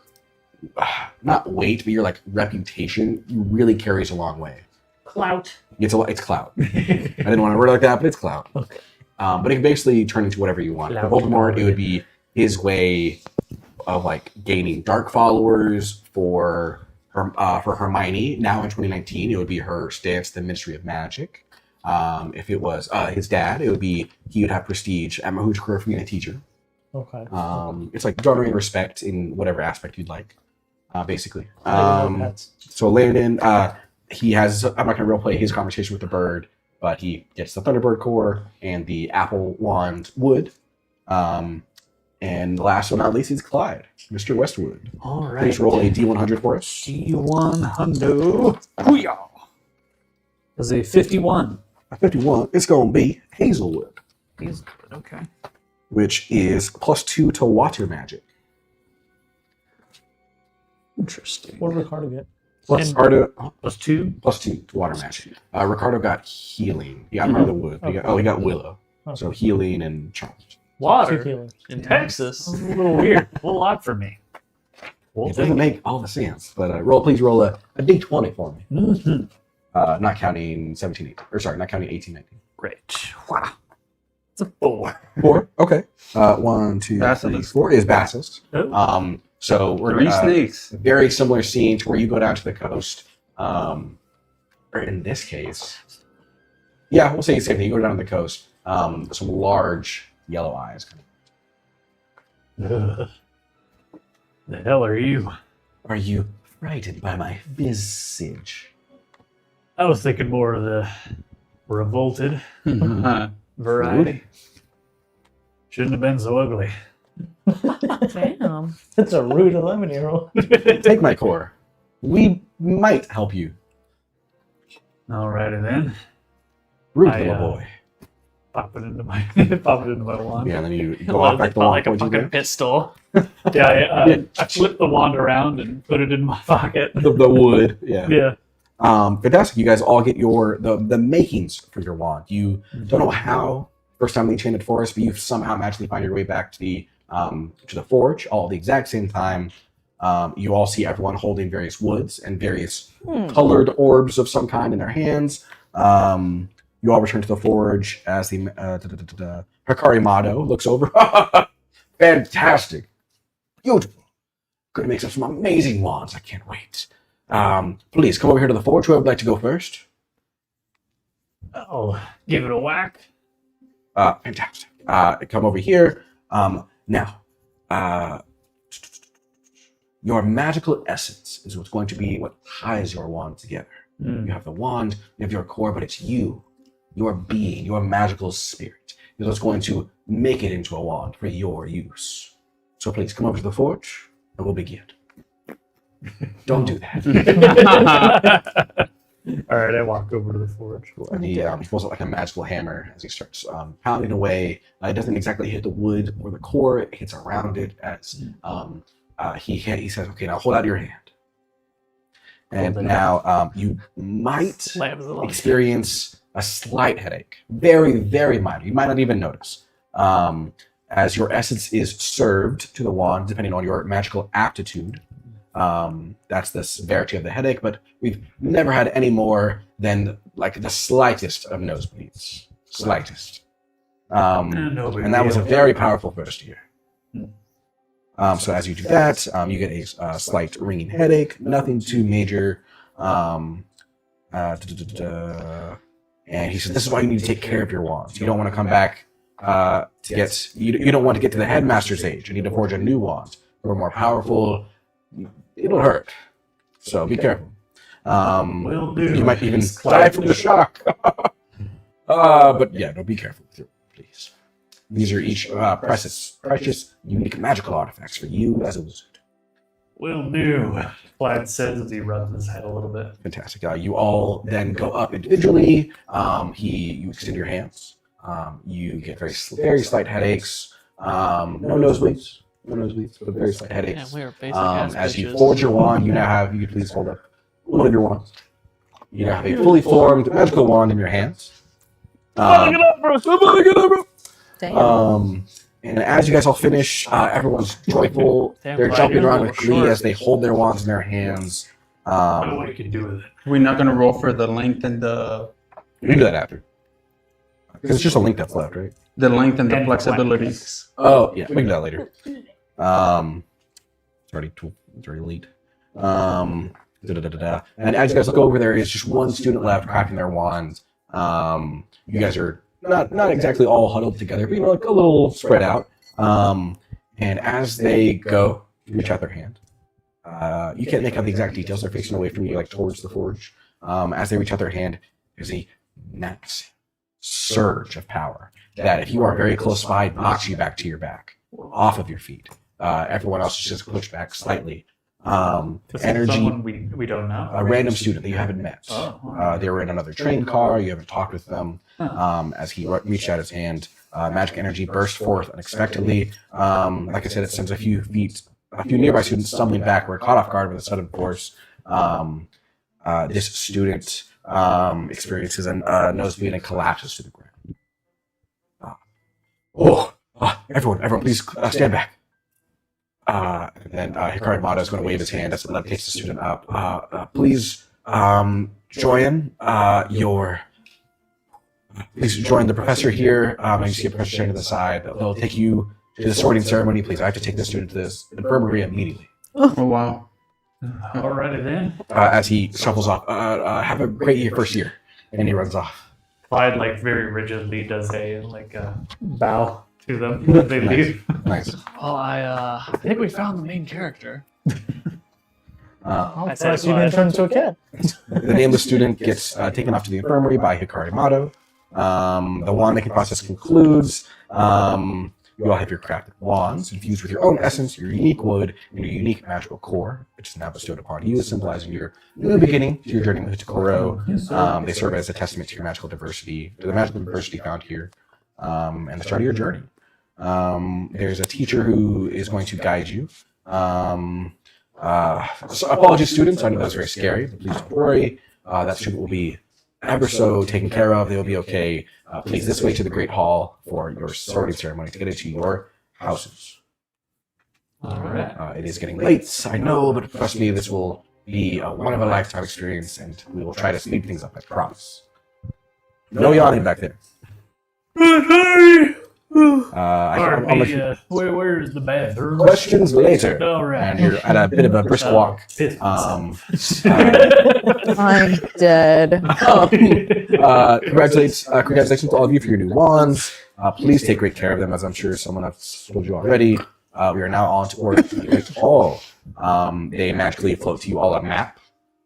Speaker 1: not weight, but your like reputation really carries a long way.
Speaker 6: Clout.
Speaker 1: It's clout. I didn't want to word it like that, but it's clout.
Speaker 6: Okay.
Speaker 1: But it can basically turn into whatever you want. For
Speaker 6: Clout.
Speaker 1: Voldemort, it would be his way of like gaining dark followers. For Hermione, now in 2019, it would be her stance, the Ministry of Magic. If it was his dad, it would be he would have prestige at Mahoutokoro for being a teacher.
Speaker 5: Okay.
Speaker 1: It's like garnering respect in whatever aspect you'd like, basically.
Speaker 5: Pets.
Speaker 1: So Landon, he has. I'm not going to roleplay his conversation with the bird, but he gets the Thunderbird core and the Apple Wand wood. And last but not least is Clyde, Mr. Westwood.
Speaker 6: All right.
Speaker 1: Please roll a D100 for us.
Speaker 6: D100. Booyah. That's a 51.
Speaker 1: A 51. It's going to be Hazelwood,
Speaker 6: He's good. Okay.
Speaker 1: which is +2 to water magic.
Speaker 6: Interesting.
Speaker 5: What did Ricardo get?
Speaker 1: Ricardo,
Speaker 6: +2.
Speaker 1: +2 to water magic. Ricardo got healing. He got another wood. He got willow. So healing and charged.
Speaker 2: Water
Speaker 5: Two healing.
Speaker 2: in Texas.
Speaker 6: A little weird. A little odd for me.
Speaker 1: It doesn't make all the sense, but please roll a D20 for me.
Speaker 6: Mm-hmm.
Speaker 1: Not counting 17, 18, or sorry, not counting 18, 19.
Speaker 6: Great. Wow. It's a 4.
Speaker 1: 4. Okay. 1, 2, 3,
Speaker 4: Basilisk.
Speaker 1: 4 is Basilisk.
Speaker 6: Oh.
Speaker 1: So we're
Speaker 4: 3 snakes.
Speaker 1: very similar scene to where you go down to the coast. Or in this case, yeah, we'll say the same thing. You go down to the coast. Some large yellow eyes.
Speaker 6: Ugh. The hell are you?
Speaker 1: Are you frightened by my visage?
Speaker 6: I was thinking more of the revolted variety. Shouldn't have been so ugly.
Speaker 3: Damn.
Speaker 5: That's a rude 11-year-old.
Speaker 1: Take my core. We might help you.
Speaker 6: Alrighty then.
Speaker 1: Rude
Speaker 6: I,
Speaker 1: little boy.
Speaker 6: Pop it into my wand.
Speaker 1: Yeah, and then you go off back the
Speaker 2: like a
Speaker 1: wand.
Speaker 2: fucking pistol.
Speaker 6: Yeah, I flip the wand around and put it in my pocket.
Speaker 1: The wood. Yeah.
Speaker 6: Yeah.
Speaker 1: Fantastic. You guys all get the makings for your wand. You don't know how first time in the Enchanted Forest, but you somehow magically find your way back to the forge all at the exact same time. You all see everyone holding various woods and various colored orbs of some kind in their hands. You all return to the forge as the Hikarimado looks over. Fantastic. Beautiful. Gonna make some amazing wands. I can't wait. Please come over here to the forge. Who would like to go first?
Speaker 6: I'll give it a whack.
Speaker 1: Fantastic. Come over here. Now, your magical essence is what's going to be what ties your wand together. You have the wand, you have your core, but it's you, your being, your magical spirit is what's going to make it into a wand for your use. So please come over to the forge and we'll begin. Don't do that.
Speaker 6: All right, I walk over to the forge.
Speaker 1: And he pulls out like a magical hammer as he starts pounding away. It doesn't exactly hit the wood or the core; it hits around it as he says, "Okay, now hold out your hand." And now you might
Speaker 2: Slams it on.
Speaker 1: experience a slight headache, very, very minor. You might not even notice, as your essence is served to the wand, depending on your magical aptitude. That's the severity of the headache, but we've never had any more than like the slightest of nosebleeds. Slightest. And that was a very powerful first year. So as you do that, you get a slight ringing headache, nothing too major. And he says, this is why you need to take care of your wands. You don't want to come back you don't want to get to the headmaster's age. You need to forge a new wand. We're more powerful. it'll hurt. So be careful.
Speaker 6: Will do.
Speaker 1: You might even
Speaker 6: It's
Speaker 1: die from the shock. But yeah, no, be careful with it, please. These are each precious, unique magical artifacts for you as a wizard.
Speaker 6: Will do. Plaid says as he rubs his head a little bit.
Speaker 1: Fantastic. You all then go up individually. You extend your hands. You get very slight headaches. No nosebleeds, but very slight
Speaker 2: Yeah,
Speaker 1: headaches.
Speaker 2: we are basic ass
Speaker 1: As you
Speaker 2: bitches.
Speaker 1: forge your wand, you now have. You can please hold up one of your wands. You now have a fully formed magical wand in your hands.
Speaker 2: Somebody get up, bro.
Speaker 1: Somebody get up, bro.
Speaker 3: Damn.
Speaker 1: And as you guys all finish, everyone's joyful.
Speaker 2: Damn,
Speaker 1: They're
Speaker 2: Clyde,
Speaker 1: jumping
Speaker 2: you're a
Speaker 1: around
Speaker 2: little
Speaker 1: with glee
Speaker 2: short.
Speaker 1: as they hold their wands in their hands.
Speaker 6: I know what you can do with it.
Speaker 4: We're not gonna roll for the length and the
Speaker 1: You can do that after. Because it's just a link that's left, right?
Speaker 4: the flexibility.
Speaker 1: Oh, yeah, we can do that later. It's already late. And as you guys look over, there is just one student left crafting their wands. You guys are not exactly all huddled together, but like a little spread out. And as they go, you reach out their hand. You can't make out the exact details. They're facing away from you, like towards the forge. As they reach out their hand, there's a massive surge of power that, if you are very close by, knocks you back to your back, off of your feet. Everyone else is just pushed back slightly. Energy.
Speaker 6: Someone we don't know.
Speaker 1: A random student that you haven't met.
Speaker 6: Oh.
Speaker 1: They were in another train car. You haven't talked with them. As he reached out his hand, magic energy burst forth unexpectedly. Like I said, it sends a few nearby students stumbling backward, caught off guard with a sudden force. This student experiences a nosebleed and collapses to the ground. Everyone, please stand back. And then Hikarimado is going to wave his hand as it takes the student up. Please join Please join the professor here. You see a professor standing to the side. They'll take you to the sorting ceremony. Please, I have to take this student to this infirmary immediately.
Speaker 4: Oh wow.
Speaker 6: Alrighty then.
Speaker 1: As he shuffles off. Have a great first year. And he runs off.
Speaker 6: Clyde very rigidly does a bow to them. They
Speaker 1: Nice.
Speaker 6: leave.
Speaker 1: Nice.
Speaker 2: Well, I think we found the main character.
Speaker 5: I
Speaker 2: said
Speaker 5: thought you didn't turn into a cat.
Speaker 1: The nameless student gets taken off to the infirmary by Hikarimado. The wand making process concludes. You all have your crafted wands infused with your own essence, your unique wood, and your unique magical core, which is now bestowed upon you, symbolizing your new beginning to your journey with Mahoutokoro. They serve as a testament to your magical diversity, to the magical diversity found here, and the start of your journey. There's a teacher who is going to guide you. So apologies, students. I know that's very scary, but please don't worry. That student will be ever so taken care of. They will be okay. Please, this way to the Great Hall for your sorting ceremony to get into your houses.
Speaker 6: Alright.
Speaker 1: It is getting late, I know, but trust me, this will be a one-of-a-lifetime experience, and we will try to speed things up, I promise. No yawning back there. I'll let you
Speaker 6: Where's the bathroom?
Speaker 1: questions later.
Speaker 6: Alright.
Speaker 1: And you're at a bit of a brisk walk.
Speaker 6: Pissed
Speaker 1: Um,
Speaker 6: myself.
Speaker 3: I'm dead.
Speaker 1: Congratulations to all of you for your new wands. Please take great care of them, as I'm sure someone has told you already. We are now on to the Great Hall. They magically float to you all a map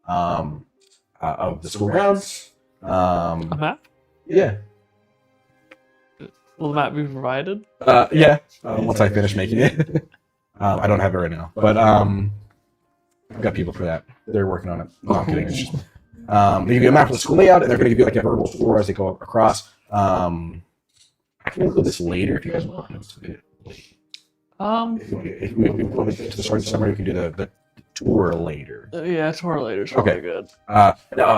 Speaker 1: of the school grounds.
Speaker 2: A map?
Speaker 1: Yeah.
Speaker 2: Will the map be provided?
Speaker 1: Yeah. Once I finish making it. I don't have it right now, but I've got people for that. They're working on it. No, I'm kidding. It's just, they give you a map of the school layout, and they're going to give you like a verbal tour as they go across. I can include this later if you guys want. It's a bit late. If we want to get to the start of the summer, we can do the tour later.
Speaker 2: Yeah, tour later.
Speaker 1: Okay.
Speaker 2: Good.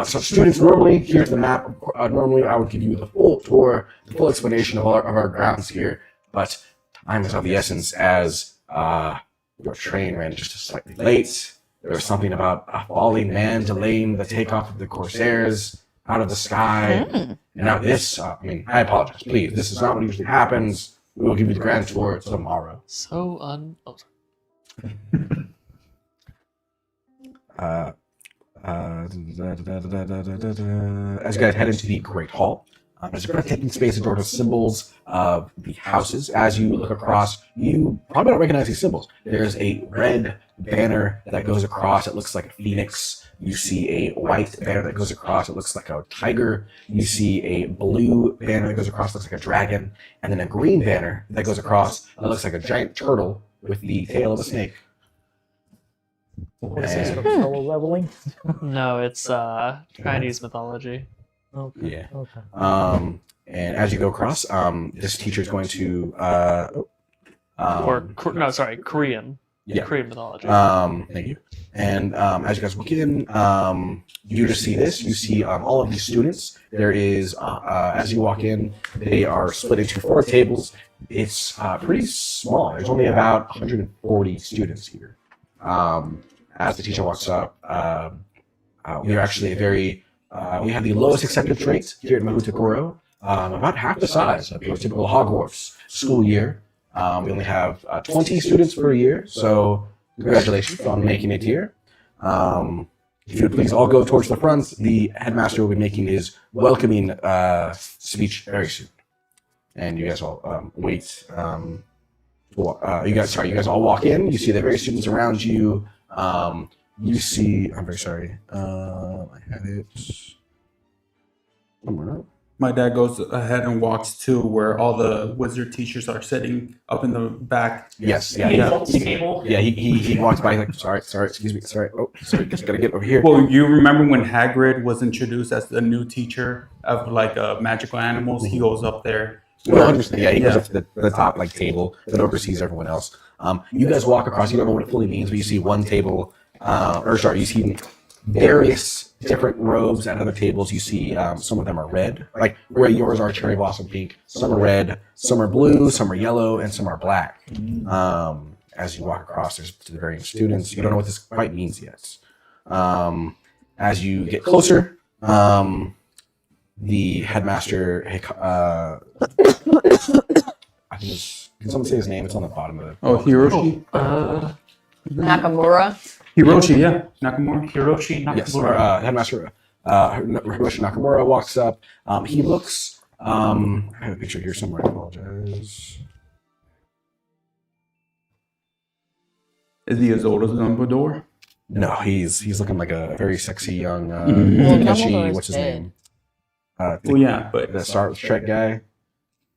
Speaker 1: So students, normally, here's the map. Normally, I would give you the full tour, the full explanation of our grounds here, but time is of the essence as your train ran just slightly late. There was something about a falling man delaying the takeoff of the Corsairs out of the sky. And now this, I apologize. Please, this is not what usually happens. We will give you the grand tour tomorrow.
Speaker 2: So Oh, sorry.
Speaker 1: As you guys head into the Great Hall, There's a breathtaking space adorned with symbols of the houses. As you look across, you probably don't recognize these symbols. There's a red banner that goes across. It looks like a phoenix. You see a white banner that goes across. It looks like a tiger. You see a blue banner that goes across. Looks like a dragon. And then a green banner that goes across. It looks like a giant turtle with the tail of a snake.
Speaker 5: What is this
Speaker 1: And-
Speaker 5: from solo leveling?
Speaker 2: No, it's Chinese mythology.
Speaker 5: Okay.
Speaker 1: Yeah.
Speaker 5: Okay.
Speaker 1: And as you go across, this teacher is going to
Speaker 2: Korean.
Speaker 1: Yeah.
Speaker 2: Korean mythology.
Speaker 1: Thank you. And as you guys walk in, you just see this. You see all of these students. There is, as you walk in, they are split into 4 tables. It's pretty small. There's only about 140 students here. As the teacher walks up, we are actually we have the lowest acceptance rate here at Mahoutokoro, about half the size of your typical Hogwarts school year. We only have 20 students per year, so congratulations on making it here. If you would please all go towards the front, the headmaster will be making his welcoming speech very soon. And you guys all wait. You guys all walk in. You see the various students around you. You see, I'm very sorry. I had it somewhere up.
Speaker 4: My dad goes ahead and walks to where all the wizard teachers are sitting up in the back.
Speaker 1: Yes,
Speaker 6: He
Speaker 1: yeah.
Speaker 6: holds the table.
Speaker 1: Yeah, he walks by like, sorry, excuse me, sorry. Oh, sorry, just gotta get over here.
Speaker 4: Well, you remember when Hagrid was introduced as the new teacher of like magical animals? He goes up there.
Speaker 1: 100%. Yeah, he goes up to the top like table that oversees everyone else. You guys walk across. You don't know what it fully means, but you see one table, you see various different robes at other tables. You see some of them are red, like where yours are cherry blossom pink. Some are red, some are blue, some are yellow, and some are black. As you walk across, there's the various students. You don't know what this quite means yet. As you get closer, the headmaster, I think can someone say his name? It's on the bottom of it.
Speaker 4: Oh, Hiroshi?
Speaker 3: Nakamura.
Speaker 4: Hiroshi, yeah. Nakamura.
Speaker 6: Hiroshi Nakamura.
Speaker 1: Yes, Headmaster Hiroshi Nakamura walks up. He looks. I have a picture here somewhere. I apologize.
Speaker 4: Is he as old as Dumbledore?
Speaker 1: No, he's looking like a very sexy young
Speaker 3: Well,
Speaker 1: Takeshi.
Speaker 3: Dumbledore's
Speaker 1: What's his
Speaker 3: dead.
Speaker 1: name?
Speaker 4: Well, yeah, but
Speaker 1: The Star Trek guy.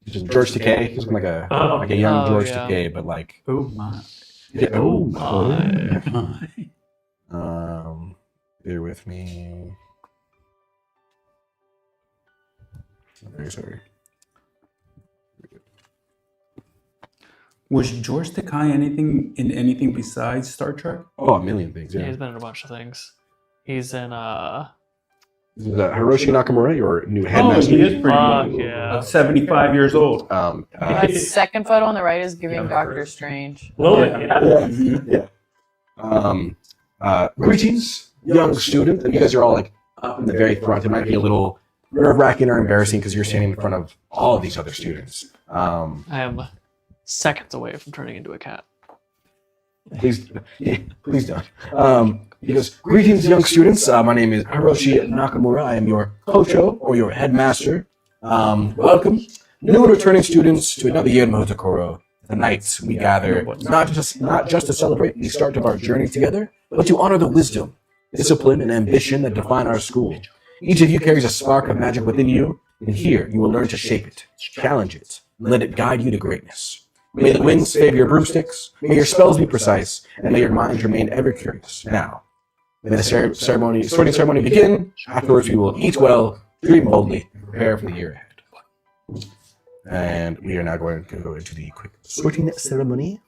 Speaker 1: George Takei. He's looking like a young George Takei, but like.
Speaker 4: oh my.
Speaker 1: Yeah,
Speaker 4: Oh my.
Speaker 1: Bear with me. I'm very sorry.
Speaker 4: Was George Takei anything besides Star Trek?
Speaker 1: Oh, a million things.
Speaker 2: Yeah,
Speaker 1: Yeah.
Speaker 2: he's been in a bunch of things. He's in
Speaker 1: Is that Hiroshi Nakamura, your new
Speaker 4: Oh,
Speaker 1: headmaster?
Speaker 4: he is pretty
Speaker 2: Fuck
Speaker 4: young.
Speaker 2: yeah.
Speaker 4: 75 years old.
Speaker 3: That second photo on the right is giving
Speaker 6: Yeah.
Speaker 3: Doctor Strange.
Speaker 6: A little bit,
Speaker 1: Yeah. Greetings, young student. And you guys are all like up in the very front. It might be a little nerve-wracking or embarrassing because you're standing in front of all of these other students.
Speaker 2: I am seconds away from turning into a cat.
Speaker 1: Please don't. He goes, greetings, young students. My name is Hiroshi Nakamura. I am your kocho, or your headmaster. Welcome, new and returning students, to another year in Mahoutokoro. The night we gather, not just to celebrate the start of our journey together, but to honor the wisdom, discipline, and ambition that define our school. Each of you carries a spark of magic within you, and here you will learn to shape it, challenge it, and let it guide you to greatness. May the winds favor your broomsticks, may your spells be precise, and may your minds remain ever curious. Now, may the sorting ceremony begin. Afterwards, we will eat well, dream boldly, and prepare for the year ahead. And we are now going to go into the quick sorting ceremony,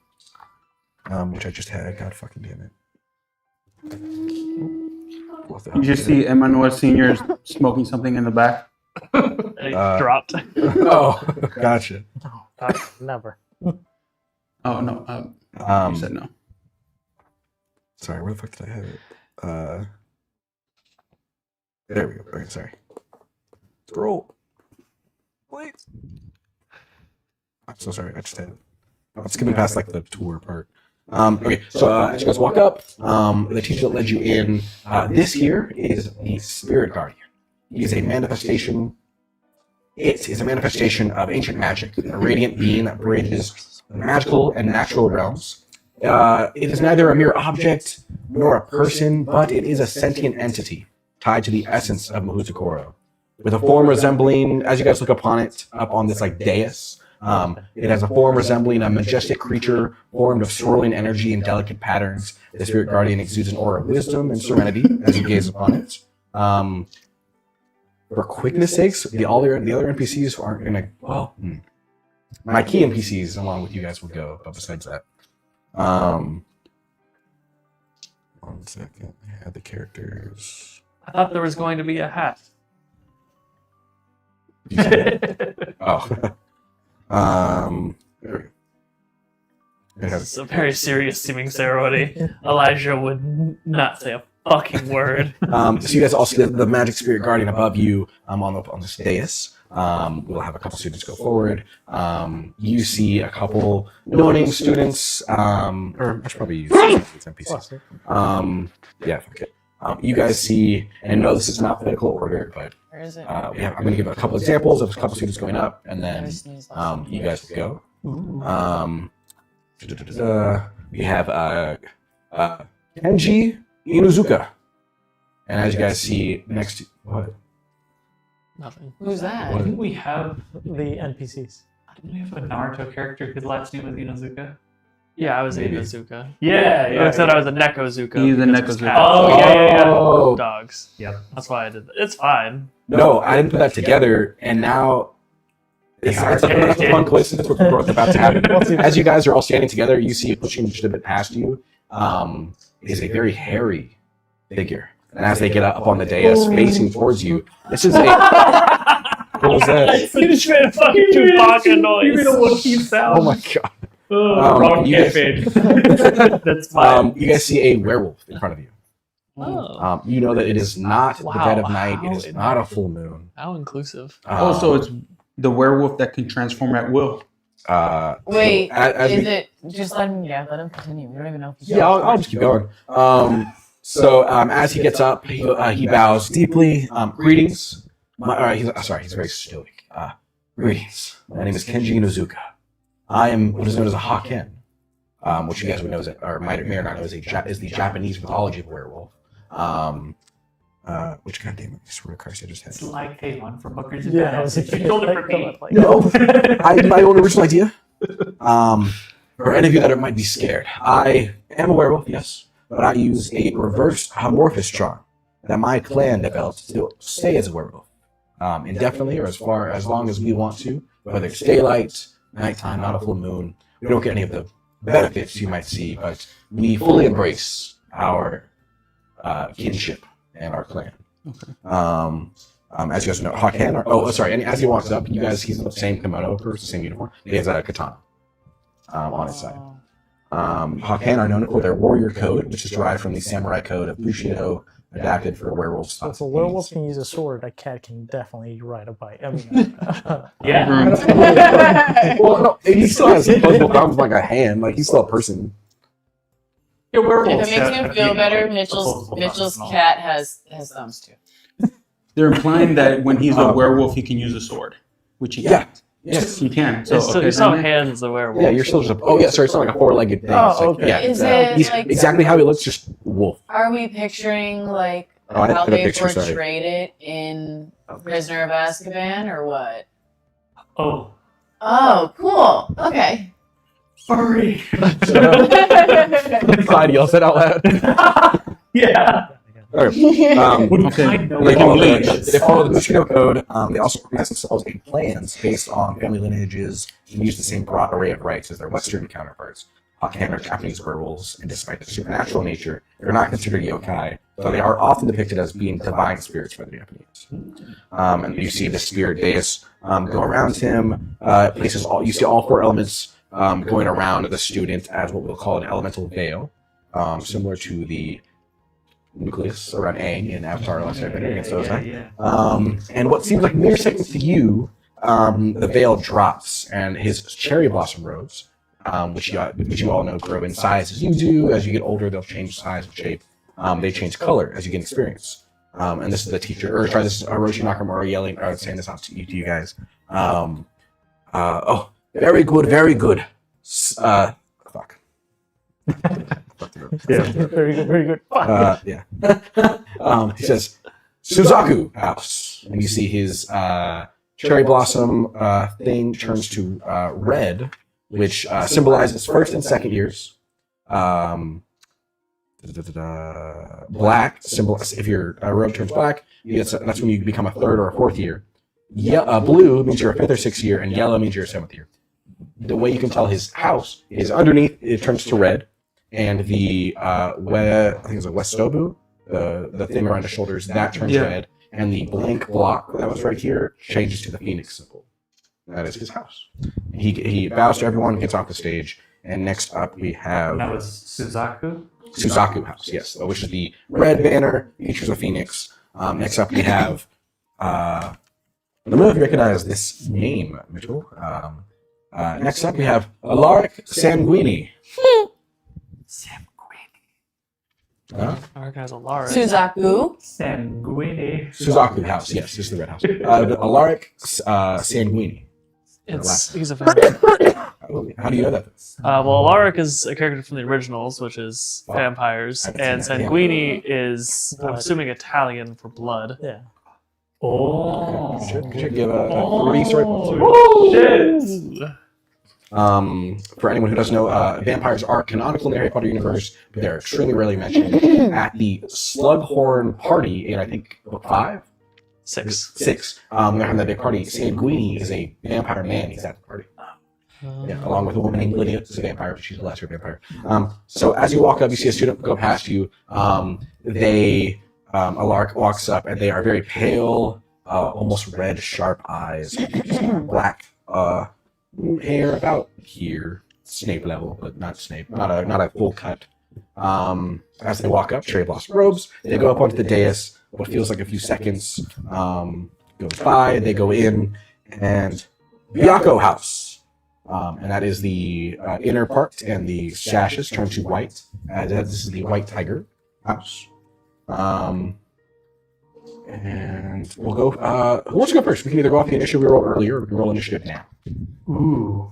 Speaker 1: which I just had. God fucking damn it. What the hell?
Speaker 4: You just see Emmanuel Sr. smoking something in the back.
Speaker 2: And he dropped.
Speaker 1: Oh, gotcha.
Speaker 5: Never.
Speaker 4: Oh, no. You said no.
Speaker 1: Sorry, where the fuck did I have it? There we go. Okay, sorry. Scroll. Wait. I'm so sorry. I just had it. I'm skipping past like the tour part. Okay, so as you guys walk up, the teacher that led you in, this here is the Spirit Guardian. He is a manifestation It is a manifestation of ancient magic, a radiant being that bridges the magical and natural realms. It is neither a mere object nor a person, but it is a sentient entity tied to the essence of Mahoutokoro. With a form resembling, as you guys look upon it, up on this like dais, it has a form resembling a majestic creature formed of swirling energy and delicate patterns. The spirit guardian exudes an aura of wisdom and serenity as you gaze upon it. For quickness sakes, the other NPCs who aren't gonna, my key NPCs along with you guys will go, but besides that, 1 second, I had the characters.
Speaker 2: I thought there was going to be a hat.
Speaker 1: Oh. There we go. It has
Speaker 2: It's a very serious seeming ceremony. Elijah would not say a fucking word.
Speaker 1: so you guys all see the magic spirit guardian above you on this dais. We'll have a couple students go forward. You see a couple no-name students, or I should probably use NPCs. Yeah, fuck it. You guys see, and no, this is not alphabetical order, but
Speaker 3: Where is it?
Speaker 1: I'm going to give a couple examples of a couple students going up, and then you guys will go. We have Kenji Inuzuka. And as you guys see next to what?
Speaker 2: Nothing.
Speaker 3: Who's that?
Speaker 6: I think we have
Speaker 5: The NPCs.
Speaker 6: didn't we have a Naruto character whose last name was Inozuka?
Speaker 2: Yeah, I was
Speaker 1: Maybe.
Speaker 2: Inazuka.
Speaker 6: Yeah,
Speaker 2: I said I was a Nekozuka.
Speaker 5: He's a
Speaker 2: because it's
Speaker 5: Nekozuka.
Speaker 2: cats.
Speaker 6: Oh, yeah.
Speaker 1: Oh.
Speaker 2: Dogs.
Speaker 6: Yep.
Speaker 2: That's why I did that. It's fine.
Speaker 1: No, I didn't put that together, and now it's a fun coincidence what's about to happen. As you guys are all standing together, you see pushing just a bit past you is a very hairy figure. And as they get up on the dais facing towards you, this is a... What was that?
Speaker 2: You just made a fucking Chewbacca noise.
Speaker 6: You made a Wookiee sound.
Speaker 1: Oh my god.
Speaker 6: Wrong
Speaker 1: you guys-
Speaker 6: campaign. That's fine.
Speaker 1: You guys see a werewolf in front of you.
Speaker 2: Oh,
Speaker 1: You know that it is not the dead of
Speaker 2: Wow,
Speaker 1: night. It
Speaker 2: how
Speaker 1: is not a full moon.
Speaker 2: how inclusive.
Speaker 4: Also, it's the werewolf that can transform at will.
Speaker 3: Wait,
Speaker 1: as
Speaker 3: is
Speaker 1: we-
Speaker 3: it just let him continue? We don't even know if he's
Speaker 1: Yeah, I'll just keep going. As he gets up, he bows deeply. Greetings. He's very stoic. Greetings. My name is Kenji Inuzuka. I am what is known as a Haken, which you guys would know may or not know is the Japanese mythology of werewolf. Which goddamn, I swear to Christ, I just had.
Speaker 6: It's like K1 from Booker's
Speaker 5: Yeah, I
Speaker 6: Advance.
Speaker 5: was
Speaker 6: You told it for me.
Speaker 1: No, I had my own original idea. For any of you that might be scared, I am a werewolf, yes, but I use a reverse amorphous charm that my clan developed to stay as a werewolf indefinitely or as long as we want to, whether it's daylight, nighttime, not a full moon. We don't get any of the benefits you might see, but we fully embrace our kinship and our clan. As you guys know, Haken, and as he walks up, he's in the same kimono, the same uniform. He has a katana on his side. Haken are known for their warrior code, which is derived from the samurai code of Bushido, adapted for werewolves.
Speaker 5: So if a werewolf can use a sword, a cat can definitely ride a bike. I mean,
Speaker 6: Yeah.
Speaker 1: Well, no, he still has opposable thumbs like a hand. Like he's still a person.
Speaker 6: You're
Speaker 3: If
Speaker 6: werewolves.
Speaker 3: it makes him feel better, Mitchell's cat has thumbs too.
Speaker 4: They're implying that when he's a werewolf, he can use a sword, which he
Speaker 1: Yeah.
Speaker 4: can't.
Speaker 1: Yes.
Speaker 4: He can. So,
Speaker 2: It's
Speaker 4: okay,
Speaker 2: still
Speaker 4: then-
Speaker 2: hands the werewolf.
Speaker 1: Yeah, you're still just. Sorry, it's not like a four-legged thing.
Speaker 5: Oh,
Speaker 1: It's like,
Speaker 5: okay.
Speaker 1: Yeah,
Speaker 3: Is
Speaker 1: he's
Speaker 3: it like
Speaker 1: exactly how he looks, just wolf.
Speaker 3: Are we picturing like
Speaker 1: Oh, I didn't
Speaker 3: how
Speaker 1: put a
Speaker 3: they
Speaker 1: picture, sorry.
Speaker 3: portrayed it in Prisoner of Azkaban or what?
Speaker 6: Oh.
Speaker 3: Oh, cool. Okay.
Speaker 6: Furry.
Speaker 1: Clyde yells it out loud.
Speaker 6: Yeah.
Speaker 1: Okay.
Speaker 4: Okay.
Speaker 6: I know
Speaker 1: They
Speaker 6: all
Speaker 1: follow,
Speaker 6: that
Speaker 1: the,
Speaker 6: shit.
Speaker 1: they follow the Bushido code. They also organize themselves in clans based on family lineages and use the same broad array of rights as their Western counterparts. Haken are Japanese werewolves, and despite their supernatural nature, they're not considered yokai, though they are often depicted as being divine spirits by the Japanese. And you see the spirit dais go around him. You see all four elements going around the student as what we'll call an elemental veil, similar to the nucleus around Aang in Avatar: Last Airbender against Ozai. And what seems like mere seconds to you, the veil drops, and his cherry blossom robes, which you all know grow in size as you do. As you get older, they'll change size and shape. They change color as you gain experience. And this is the teacher, or sorry, this is Orochi Nakamura yelling, or saying this out to you guys. Oh, very good, very good. Fuck.
Speaker 6: Yeah.
Speaker 5: Very good, very good.
Speaker 1: Yeah. He says, Suzaku House. And you see his cherry blossom thing turns to red, which symbolizes first and second years. Black symbolizes if your robe turns black, that's when you become a third or a fourth year. Blue means you're a fifth or sixth year, and yellow means you're a seventh year. The way you can tell his house is underneath it turns to red, and the I think it's a Westobu, the thing around his shoulders, that turns red, and the blank block that was right here changes to the phoenix symbol. That is his house. He bows to everyone, gets off the stage, and next up we have
Speaker 6: That was Suzaku.
Speaker 1: Suzaku House, yes, which is the red banner, features a phoenix. Next up we have I don't know if you recognize this name, Mitchell. Next up we have Alaric Sanguini.
Speaker 2: I recognize Alaric.
Speaker 3: Suzaku.
Speaker 6: Sanguini.
Speaker 1: Suzaku House, yes, this is the red house. Alaric Sanguini.
Speaker 2: He's a fan.
Speaker 1: How do you know that?
Speaker 2: Well, Alaric is a character from the originals, which is vampires,
Speaker 1: haven't
Speaker 2: and
Speaker 1: seen that, yeah.
Speaker 2: Sanguini is, I'm assuming, Italian for blood.
Speaker 5: Yeah.
Speaker 6: Oh.
Speaker 1: Should give a 3 story points.
Speaker 6: Oh, shit.
Speaker 1: For anyone who doesn't know, vampires are canonical in the Harry Potter universe, but they're extremely rarely mentioned. At the Slughorn party in, I think, book 5?
Speaker 2: 6.
Speaker 1: 6. They're having that big party. Sanguini is a vampire man. He's at the party. Yeah, along with a woman named Lydia, who's a vampire. She's a lesser vampire. So as you walk up, you see a student go past you. Alaric walks up, and they are very pale, almost red, sharp eyes, black hair about here, Snape level, but not Snape, not a full cut. As they walk up, cherry blossom robes. They go up onto the dais. What feels like a few seconds goes by. They go in, and Byakko House. And that is the inner part, and the sashes turn to white. This is the White Tiger House. And we'll go. Who wants to go first? We can either go off the initiative we rolled earlier, or we can roll initiative now.
Speaker 6: Ooh.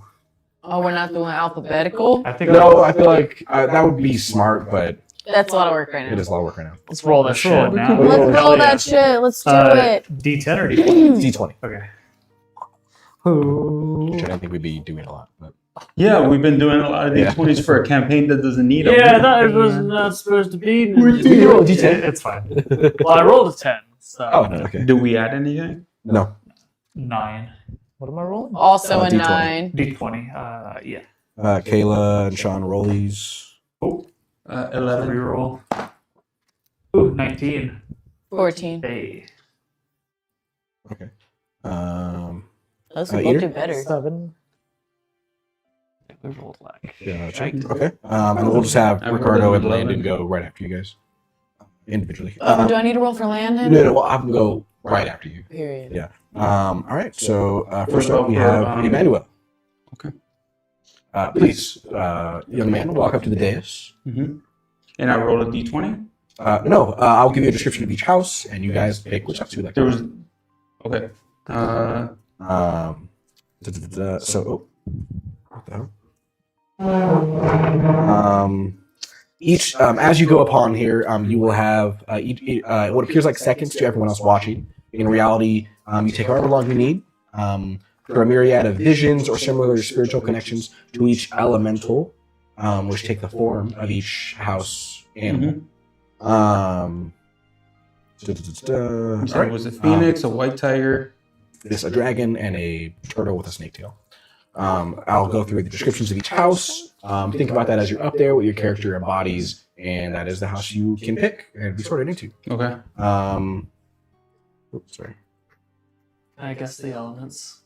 Speaker 3: Oh, we're not doing alphabetical?
Speaker 6: I think
Speaker 1: No, I feel like that would be smart, but
Speaker 3: That's a lot of work right
Speaker 1: it
Speaker 3: now.
Speaker 1: is a lot of work right now.
Speaker 2: Let's roll that
Speaker 6: Let's
Speaker 2: shit.
Speaker 6: roll it now.
Speaker 3: Let's
Speaker 1: Hell
Speaker 3: roll
Speaker 6: yeah.
Speaker 3: that shit. Let's do it.
Speaker 6: D10 or D20?
Speaker 1: It's D20,
Speaker 6: Okay.
Speaker 1: which I don't think we'd be doing a lot. But
Speaker 4: Yeah, we've been doing a lot of
Speaker 1: Yeah.
Speaker 4: D20s for a campaign that doesn't need them.
Speaker 2: Yeah, that was not supposed to be.
Speaker 1: We can roll a D10.
Speaker 2: It's fine. Well, I rolled a 10. So.
Speaker 1: Oh, okay.
Speaker 4: Do we add anything?
Speaker 1: No.
Speaker 6: 9.
Speaker 5: What am I rolling?
Speaker 3: Also a
Speaker 1: D20.
Speaker 3: 9.
Speaker 6: D20. Yeah.
Speaker 1: Kayla and Sean rollies.
Speaker 4: 11.
Speaker 6: Reroll. Ooh, 19.
Speaker 3: 14.
Speaker 6: Hey.
Speaker 1: Okay.
Speaker 3: Those
Speaker 1: Eater?
Speaker 3: both do better.
Speaker 5: 7.
Speaker 2: We rolled like.
Speaker 1: Yeah, check. Okay. And we'll just have Ricardo and Landon go right after you guys. Individually.
Speaker 3: Oh, do I need to roll for Landon?
Speaker 1: No, I'll have them go right after you.
Speaker 3: Period.
Speaker 1: Yeah. All right. So first up, we have Emmanuel.
Speaker 4: Okay.
Speaker 1: Please, young man, walk up to the dais.
Speaker 4: Mm-hmm. And I roll a D20?
Speaker 1: No, I'll give you a description of each house, and you guys pick which house you like.
Speaker 4: There was. Okay.
Speaker 1: So, what the hell? Each, as you go upon here, you will have what appears like seconds to everyone else watching. In reality, you take however long you need. For a myriad of visions or similar spiritual connections to each elemental, which take the form of each house animal.
Speaker 4: So it was a phoenix, a white tiger.
Speaker 1: This a dragon and a turtle with a snake tail. I'll go through the descriptions of each house. Think about that as you're up there, what your character embodies, and that is the house you can pick and be sorted into.
Speaker 4: Okay.
Speaker 1: Oops, sorry.
Speaker 2: I guess the elements.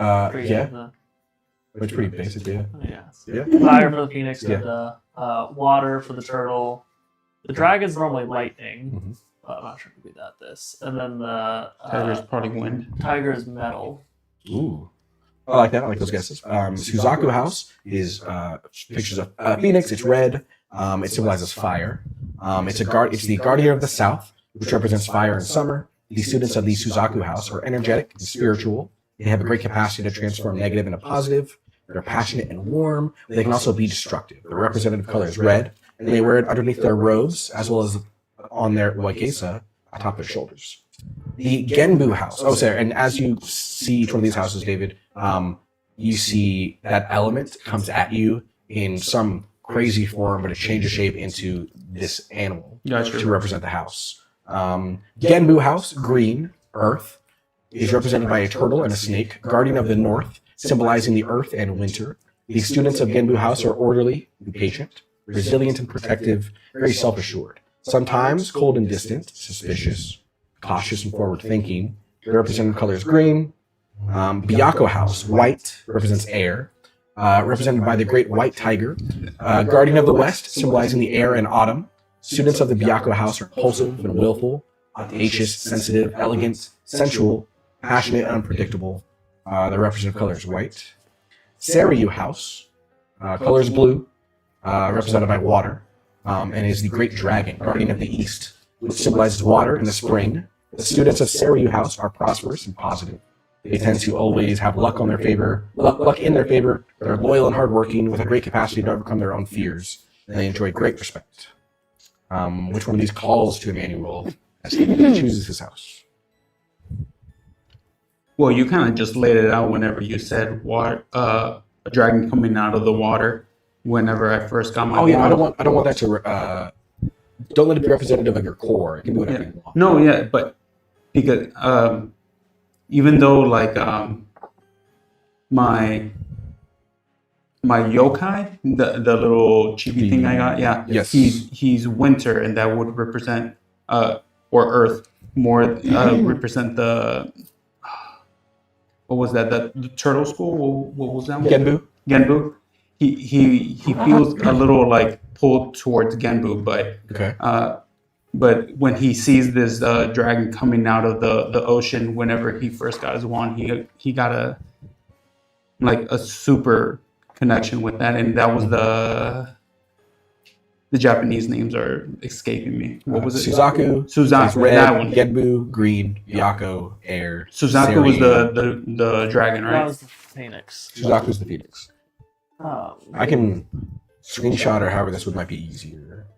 Speaker 1: Yeah, it's pretty basic. Yeah.
Speaker 2: Yeah.
Speaker 1: Yeah.
Speaker 2: Fire for the phoenix,
Speaker 1: Yeah.
Speaker 2: and water for the turtle. The dragon's normally lightning,
Speaker 1: Mhm.
Speaker 2: but I'm not sure if it'd be that this. And then the
Speaker 4: Tiger's probably wind.
Speaker 2: tiger is metal.
Speaker 1: Ooh. I like that. I like those guesses. Suzaku House is pictures of Phoenix. It's red. It symbolizes fire. It's the guardian of the south, which represents fire in summer. The students of the Suzaku house are energetic and spiritual. They have a great capacity to transform negative into positive. They're passionate and warm. They can also be destructive. The representative color is red, and they wear it underneath their robes as well as on their waikesa atop their shoulders. The Genbu house. Oh, sorry. And as you see each one of these houses, David, you see that element comes at you in some crazy form, but it changes shape into this animal to represent the house. Genbu house, green, earth, is represented by a turtle and a snake, guardian of the north, symbolizing the earth and winter. The students of Genbu house are orderly and patient, resilient and protective, very self-assured. Sometimes cold and distant, suspicious, cautious and forward-thinking. The representative color is green. Byaku house, white, represents air, represented by the great white tiger. Guardian of the west, symbolizing the air and autumn. Students of the Byaku house are impulsive and willful, audacious, sensitive, elegant, sensual, passionate, and unpredictable. The representative color is white. Seiryu house, color is blue, represented by water, and is the great dragon, guardian of the east, which symbolizes water in the spring. The students of Seiryu house are prosperous and positive. They tend to always have luck in their favor. They're loyal and hardworking with a great capacity to overcome their own fears. And they enjoy great respect. Which one of these calls to Emmanuel as he chooses his house?
Speaker 4: Well, you kind of just laid it out whenever you said water, a dragon coming out of the water. Whenever I first got my
Speaker 1: I don't want that to. Don't let it be representative of your core. It can be whatever you want.
Speaker 4: No, yeah, but because even though like my yokai, the little chibi thing I got,
Speaker 1: Yes.
Speaker 4: he's winter, and that would represent or earth more represent the what was that? The turtle school? What was that one? Genbu. He feels a little like pulled towards Genbu, but
Speaker 1: Okay.
Speaker 4: but when he sees this dragon coming out of the ocean, whenever he first got his wand, he got a super connection with that, and that was the Japanese names are escaping me. What was it?
Speaker 1: Suzaku.
Speaker 4: Suzaku.
Speaker 1: Red.
Speaker 4: That one.
Speaker 1: Genbu, green. Byaku, air.
Speaker 4: Suzaku was
Speaker 1: Seiryu.
Speaker 4: the dragon,
Speaker 2: That
Speaker 4: right?
Speaker 2: was the phoenix.
Speaker 1: Suzaku's the phoenix. I can screenshot or however this might be easier.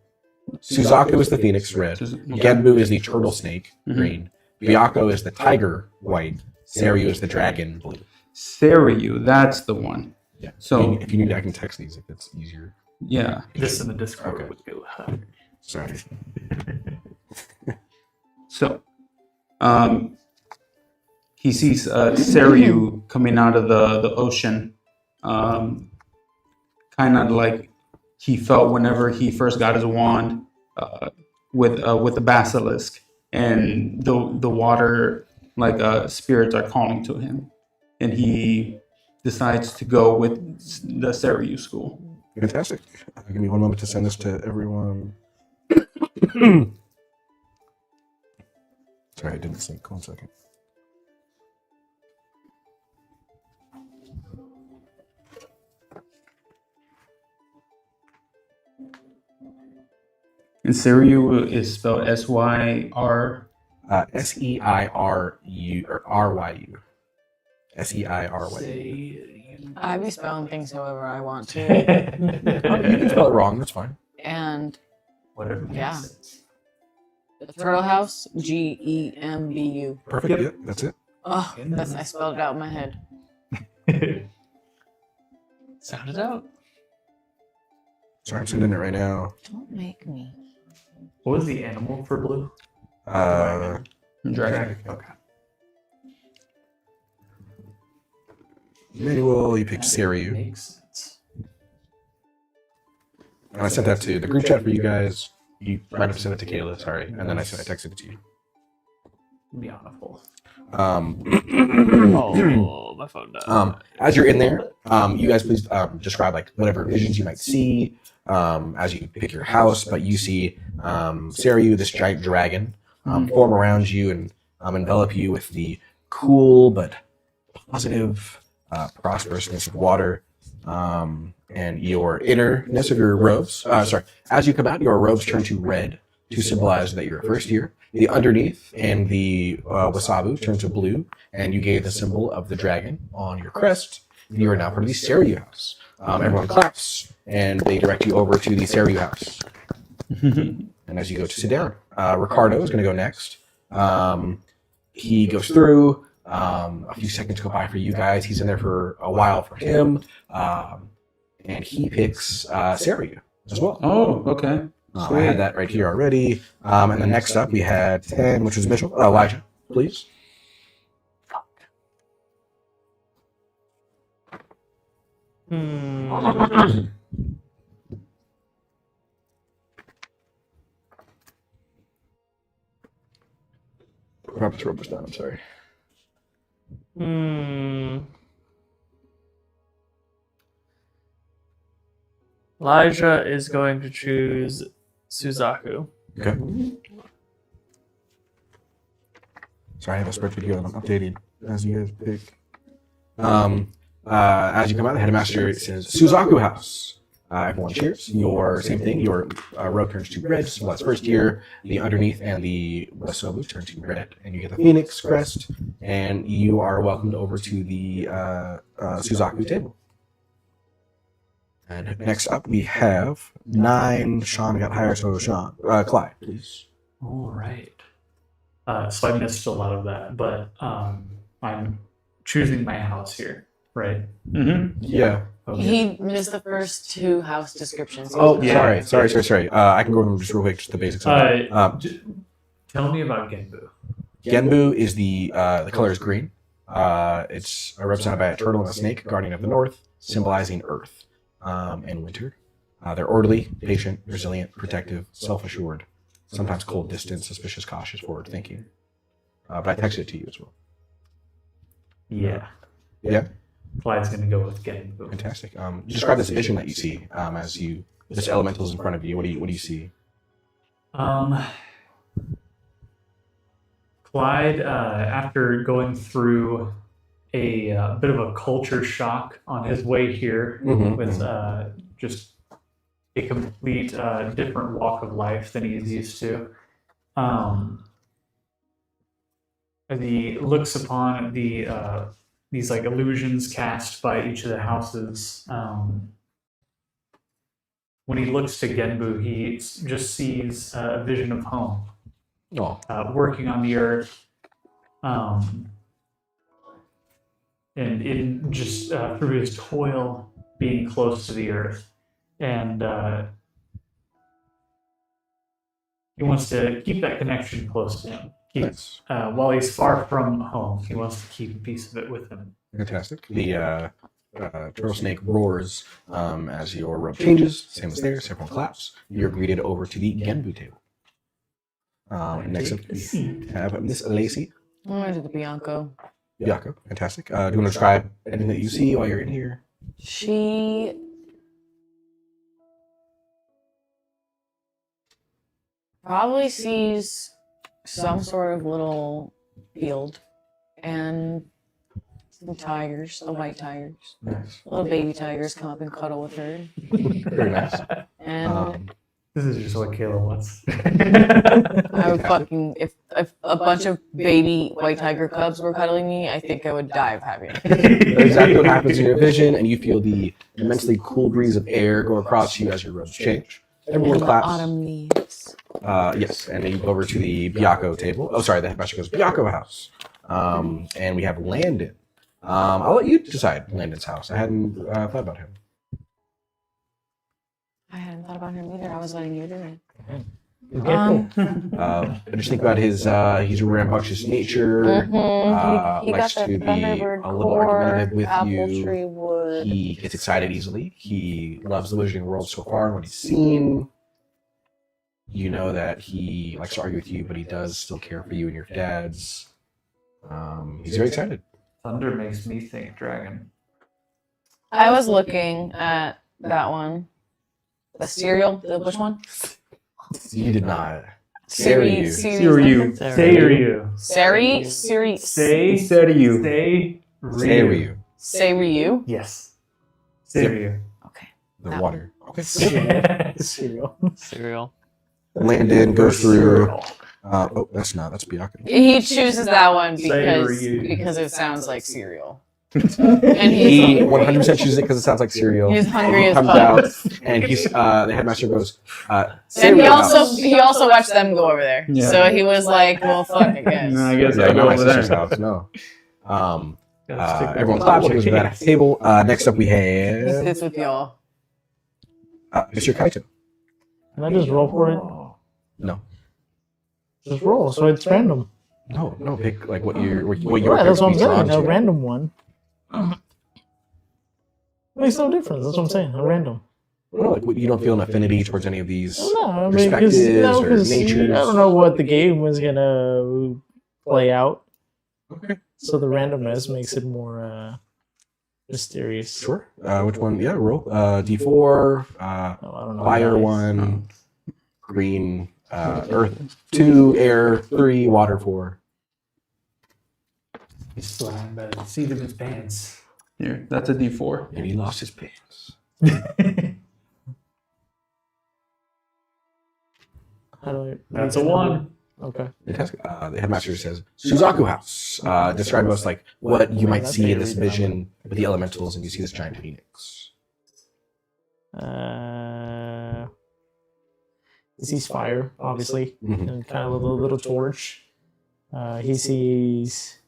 Speaker 1: Suzaku is the phoenix, red. Genbu is the turtle snake, green. Byaku is the tiger, white. Seiryu is the dragon, blue.
Speaker 4: Seiryu, that's the one.
Speaker 1: Yeah.
Speaker 4: So
Speaker 1: if you need, I can text these if it's easier.
Speaker 4: yeah.
Speaker 6: This in the Discord
Speaker 1: Okay.
Speaker 6: would do.
Speaker 1: Sorry.
Speaker 4: So, he sees Seiryu coming out of the ocean, kind of like he felt whenever he first got his wand with the basilisk, and the water spirits are calling to him, and he decides to go with the Seiryu school.
Speaker 1: Fantastic. Give me one moment to send this to everyone. Sorry, I didn't sync. 1 second.
Speaker 4: And Seiryu is spelled S-Y-R.
Speaker 1: Seiru or R-Y-U. Seiru.
Speaker 3: I be spelling things however I want to.
Speaker 1: You can spell it wrong. That's fine.
Speaker 3: And
Speaker 6: Whatever makes
Speaker 3: Yeah.
Speaker 6: sense.
Speaker 3: the Turtle House, Gembu.
Speaker 1: Perfect. Yep, that's it.
Speaker 3: Oh, I spelled it out in my head.
Speaker 2: Sound it out.
Speaker 1: Sorry, I'm sending it right now.
Speaker 3: Don't make me.
Speaker 6: What was the animal for blue?
Speaker 4: Dragon.
Speaker 6: Okay.
Speaker 1: Manuel, you picked Seiryu.
Speaker 6: Makes sense.
Speaker 1: And I sent that to the group chat for you guys. You might have sent it to Kayla, sorry. And then I texted it to you.
Speaker 6: Beautiful.
Speaker 2: Oh, my phone died.
Speaker 1: As you're in there, you guys please describe like whatever visions you might see as you pick your house. But you see Seiryu, this giant dragon, form around you and envelop you with the cool but positive prosperousness of water. And your innerness of your robes, as you come out, your robes turn to red to symbolize that you're a first year. The underneath and the wasabu turn to blue, and you gave the symbol of the dragon on your crest. And you are now part of the Seryu house. Everyone claps, and they direct you over to the Seryu house. And as you go to sit down, Ricardo is going to go next. He goes through. A few seconds go by for you guys. He's in there for a while for him. And he picks Seryu as well.
Speaker 4: Oh, okay.
Speaker 1: I had that right here already. And then next up we had 10, which was Mitchell. Elijah, please. Robert's robe was down, I'm sorry.
Speaker 2: Elijah is going to choose Suzaku.
Speaker 1: Okay. Sorry, I have a spread video and I'm updating as you guys pick. As you come out, the headmaster says, Suzaku House. Everyone cheers. Your same thing. Your robe turns to red, so that's first year. The underneath and the wasabu turn to red, and you get the phoenix crest, and you are welcomed over to the Suzaku table. And next up, we have 9. Sean got higher, so Sean. Clyde, please.
Speaker 6: All right. So I missed a lot of that, but I'm choosing my house here, right?
Speaker 4: Mm-hmm.
Speaker 1: Yeah.
Speaker 6: Okay.
Speaker 3: He missed the first 2 house descriptions.
Speaker 1: Oh,
Speaker 6: Yeah.
Speaker 1: sorry. I can go over them just real quick, just the basics of it.
Speaker 6: Tell me about Genbu.
Speaker 1: Genbu is the color is green. It's represented by a turtle and a snake, guardian of the north, symbolizing earth and winter. They're orderly, patient, resilient, protective, self-assured, sometimes cold, distant, suspicious, cautious, forward-thinking. But I texted it to you as well.
Speaker 6: Yeah.
Speaker 1: Yeah?
Speaker 6: Clyde's going to go with Genbu.
Speaker 1: Fantastic. Describe this vision that you see as you, this elemental is in front of you. What do you see?
Speaker 6: Clyde, after going through a bit of a culture shock on his way here with just a complete different walk of life than he's used to, as he looks upon these like illusions cast by each of the houses, when he looks to Genbu, he just sees a vision of home.
Speaker 1: Oh.
Speaker 6: Working on the earth, and in just through his toil, being close to the earth, and he wants to keep that connection close to him.
Speaker 1: Nice.
Speaker 6: While he's far from home, he wants to keep a piece of it with him.
Speaker 1: Fantastic. The turtle snake roars as your robe changes. Same as theirs. Everyone claps. You're greeted over to the Genbu table. Next up, we have Miss Lacey.
Speaker 3: I'm going to do the Bianco.
Speaker 1: Bianco. Fantastic. Do you want to describe anything that you see while you're in here?
Speaker 3: She probably sees some sort of little field and some tigers, the white tigers.
Speaker 1: Nice.
Speaker 3: Little baby tigers come up and cuddle with her.
Speaker 1: Very nice.
Speaker 3: And
Speaker 6: This is just what Kayla wants.
Speaker 3: I would fucking, if a bunch of baby white tiger cubs were cuddling me, I think I would die of happiness.
Speaker 1: That's exactly what happens in your vision, and you feel the immensely cool breeze of air go across you as your robes change. Everyone
Speaker 3: And the
Speaker 1: claps.
Speaker 3: autumn leaves.
Speaker 1: Yes, and then you go over to the Bianco table. Oh, sorry, the headmaster goes Bianco house. And we have Landon. I'll let you decide Landon's house. I hadn't thought about him.
Speaker 3: I hadn't thought about him either. I was letting you do it.
Speaker 1: I just think about his he's a rambunctious nature.
Speaker 3: He got
Speaker 1: Likes
Speaker 3: that
Speaker 1: to be
Speaker 3: Thunderbird
Speaker 1: a little
Speaker 3: core,
Speaker 1: argumentative with
Speaker 3: apple
Speaker 1: you.
Speaker 3: tree wood.
Speaker 1: He gets excited easily. He loves the Wizarding World so far and what he's seen. You know that he likes to argue with you, but he does still care for you and your dads. He's very excited.
Speaker 6: Thunder makes me think dragon.
Speaker 3: I was looking at that one. The cereal, the which one?
Speaker 1: You did not.
Speaker 3: Siri.
Speaker 6: Seiryu.
Speaker 3: Sari?
Speaker 6: Seiryu.
Speaker 1: Seiryu.
Speaker 3: Seiryu?
Speaker 6: Yes. Cereal.
Speaker 3: Okay.
Speaker 1: The
Speaker 3: That
Speaker 1: water. Okay.
Speaker 5: Cereal.
Speaker 2: Cereal.
Speaker 1: Landon goes through. That's Byakuya.
Speaker 3: He chooses that one
Speaker 6: Savory.
Speaker 3: because it sounds like cereal.
Speaker 1: And he
Speaker 3: he's
Speaker 1: 100% chooses it because it sounds like cereal.
Speaker 3: He's hungry
Speaker 1: He
Speaker 3: as
Speaker 1: comes
Speaker 3: fuck.
Speaker 1: out, and the headmaster goes,
Speaker 3: And
Speaker 1: cereal house.
Speaker 3: he also watched them go over there.
Speaker 4: Yeah.
Speaker 3: So he was like, well, fuck, I guess.
Speaker 6: No, I guess
Speaker 1: Yeah,
Speaker 6: I'll
Speaker 1: not
Speaker 6: go
Speaker 1: my
Speaker 6: over
Speaker 1: sister's
Speaker 6: there.
Speaker 1: house, no.
Speaker 6: Gotta stick with
Speaker 1: Everyone
Speaker 6: the
Speaker 1: claps, goes to
Speaker 6: logic.
Speaker 1: that table. Next up we
Speaker 3: He
Speaker 1: have
Speaker 3: sits with y'all.
Speaker 1: Mr. Kaito.
Speaker 5: Can I just roll for it?
Speaker 1: No.
Speaker 5: Just roll, so it's random.
Speaker 1: No, pick like what you're
Speaker 5: Yeah, that's what I'm saying. A
Speaker 1: to.
Speaker 5: random one. Makes no difference. That's what I'm saying. A random.
Speaker 1: No, like you don't feel an affinity towards any of these.
Speaker 5: No, I mean, because
Speaker 1: Perspectives or natures.
Speaker 5: I don't know what the game was gonna play out.
Speaker 1: Okay.
Speaker 5: So the randomness makes it more mysterious.
Speaker 1: Sure. Which one? Yeah, roll. D4,
Speaker 5: Oh, I don't know.
Speaker 1: fire
Speaker 5: Nice.
Speaker 1: 1, green, earth 2, air 3, water 4.
Speaker 6: He's flying by the seat of his pants.
Speaker 4: Here, that's a D4.
Speaker 1: And he lost his pants.
Speaker 5: How do I?
Speaker 6: That's a 1.
Speaker 5: Okay.
Speaker 1: Fantastic. The headmaster says, Suzaku House. Describe to us like what you might see in this vision with the elementals, and you see this giant phoenix.
Speaker 5: He sees fire, obviously,
Speaker 1: Mhm.
Speaker 5: and kind of a little torch. He sees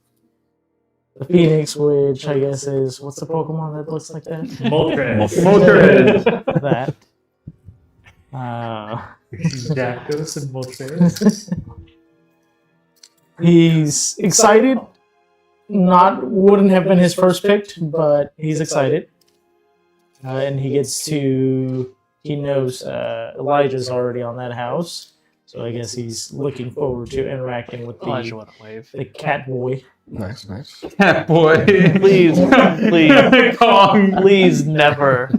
Speaker 5: the phoenix, which I guess is what's the Pokemon that looks like that?
Speaker 6: Moltres.
Speaker 5: That.
Speaker 6: Zapdos and Moltres.
Speaker 5: He's excited. Wouldn't have been his first pick, but he's excited. And he gets to. He knows Elijah's already on that house, so I guess he's looking forward to interacting with
Speaker 2: Elijah wouldn't wave.
Speaker 5: the cat boy.
Speaker 1: Nice.
Speaker 4: Cat boy.
Speaker 2: Please,
Speaker 6: Kong.
Speaker 2: please never.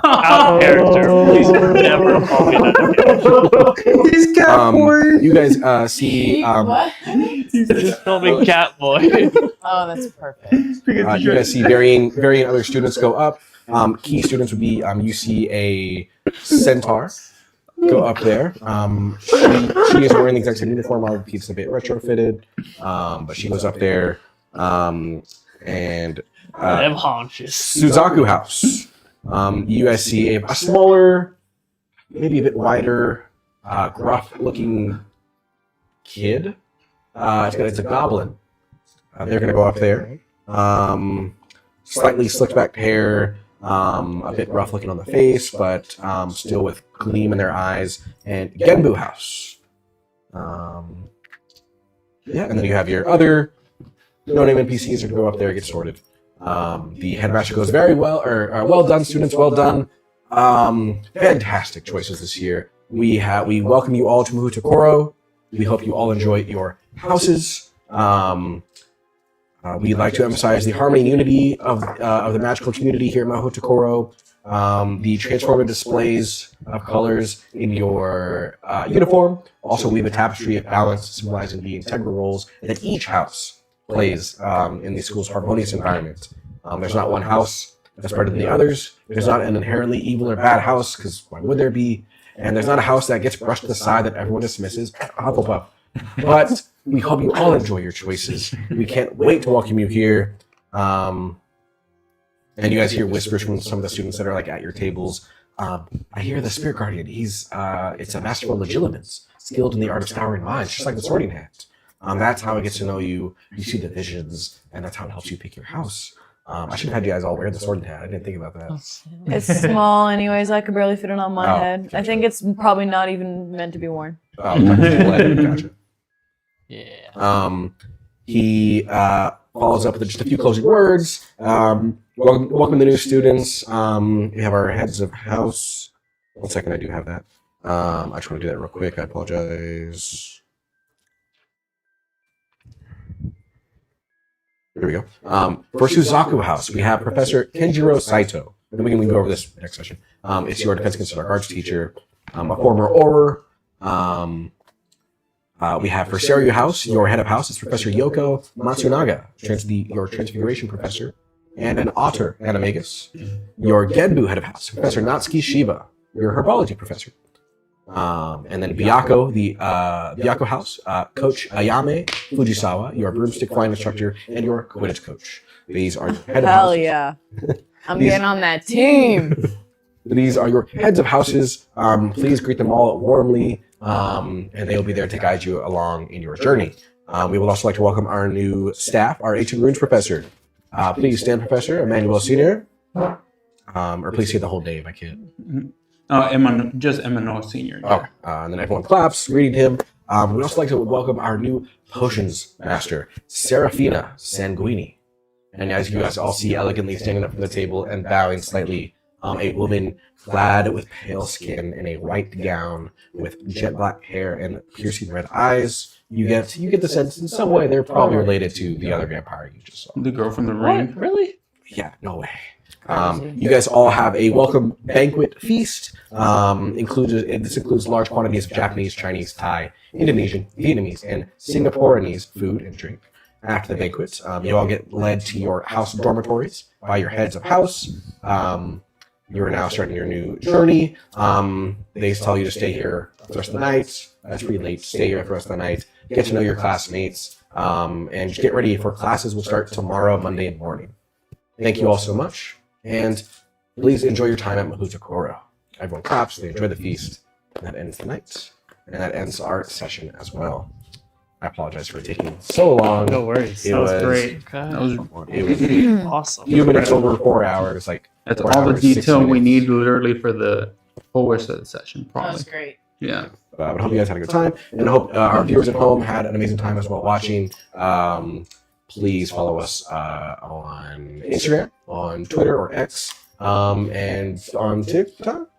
Speaker 2: Out of character. Please never call me that.
Speaker 4: He's cat boy.
Speaker 1: You guys see.
Speaker 3: What?
Speaker 2: Just call me Cat Boy.
Speaker 3: Oh, that's perfect.
Speaker 1: You guys see varying other students go up. Key students would be you see a centaur go up there. She is wearing the exact same uniform. Obviously, it's a bit retrofitted, but she goes up there. And
Speaker 2: Them haunches.
Speaker 1: Suzaku House. You guys see a smaller, maybe a bit wider, gruff-looking kid. It's a goblin. They're gonna go up there. Slightly slicked back hair. A bit rough looking on the face, but still with gleam in their eyes. And Genbu House. And then you have your other no-name NPCs that go up there and get sorted. The headmaster goes, very well, or well done, students, well done. Fantastic choices this year. We welcome you all to Mahoutokoro. We hope you all enjoy your houses. We'd like to emphasize the harmony and unity of the magical community here at Mahoutokoro. The transformative displays of colors in your uniform. Also, we have a tapestry of balance symbolizing the integral roles that each house plays in the school's harmonious environment. There's not one house that's better than the others. There's not an inherently evil or bad house, because why would there be? And there's not a house that gets brushed to the side that everyone dismisses. Hufflepuff. But we hope you all enjoy your choices. We can't wait to welcome you here. And you guys hear whispers from some of the students that are like at your tables. I hear the Spirit Guardian. It's a masterful legilimens, skilled in the art of scouring minds, just like the Sorting Hat. That's how it gets to know you. You see the visions, and that's how it helps you pick your house. I should have had you guys all wear the Sorting Hat. I didn't think about that.
Speaker 3: It's small, anyways. I could barely fit it on my
Speaker 1: Oh,
Speaker 3: head. I
Speaker 1: gotcha.
Speaker 3: think it's probably not even meant to be worn.
Speaker 1: Gotcha.
Speaker 2: Yeah.
Speaker 1: He follows up with just a few closing words. Welcome the new students. We have our heads of house. 1 second, I do have that. I just want to do that real quick. I apologize. Here we go. For Suzaku House, we have Professor Kenjiro Saito. And then we can go over this next session. It's your defense against the dark arts teacher, a former Auror. We have for Seryu House, your head of house is Professor Yoko Matsunaga, your Transfiguration professor. and an otter animagus. Your Genbu head of house, Professor Natsuki Shiba, your herbology professor. And then Byako, the Byako house, Coach Ayame Fujisawa, your broomstick flying instructor, and your Quidditch coach. These are your head of
Speaker 3: Hell
Speaker 1: houses.
Speaker 3: yeah. I'm
Speaker 1: These-
Speaker 3: getting on that team.
Speaker 1: These are your heads of houses. Please greet them all warmly, and they will be there to guide you along in your journey. We would also like to welcome our new staff, our Ancient Runes professor. Please stand, Professor Emmanuel Sr. Or please say the whole name. I can't.
Speaker 4: Just Emmanuel Senior.
Speaker 1: Okay. And then everyone claps, greeting him. We'd also like to welcome our new potions master, Serafina Sanguini. And as you guys all see elegantly standing up from the table and bowing slightly, a woman clad with pale skin in a white gown with jet black hair and piercing red eyes. You get the sense in some way they're probably related to the other vampire you just saw.
Speaker 4: The girl from the ring.
Speaker 1: Really? Yeah, no way. You guys all have a welcome banquet feast. This includes large quantities of Japanese, Chinese, Thai, Indonesian, Vietnamese, and Singaporeanese food and drink. After the banquet, you all get led to your house dormitories by your heads of house. You are now starting your new journey. They tell you to stay here for the rest of the night. That's pretty late. Stay here for the rest of the night. Get to know your classmates. And get ready for classes will start tomorrow, Monday morning. Thank you all so much. And please enjoy your time at Mahoutokoro. Everyone claps. They enjoy the feast. And that ends the night. And that ends our session as well. I apologize for taking so long.
Speaker 2: No worries.
Speaker 1: It
Speaker 2: That was
Speaker 1: was-
Speaker 2: great.
Speaker 4: That was
Speaker 1: It was a
Speaker 2: Awesome.
Speaker 1: few minutes over 4 hours.
Speaker 4: That's
Speaker 1: 4
Speaker 4: all the
Speaker 1: hours, 6
Speaker 4: detail we
Speaker 1: minutes.
Speaker 4: need literally for the whole rest of the session,
Speaker 3: That
Speaker 4: probably.
Speaker 3: was great.
Speaker 4: Yeah.
Speaker 1: But I hope you guys had a good time, and I hope our viewers at home had an amazing time as well watching. Please follow us on Instagram, on Twitter or X, and on TikTok.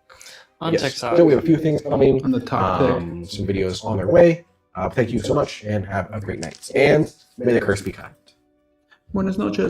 Speaker 2: On TikTok.
Speaker 1: So we have a few things coming,
Speaker 4: On the top pick.
Speaker 1: some videos on their way. Thank you so much, and have a great night. And may the curse be kind.
Speaker 4: Buenas noches.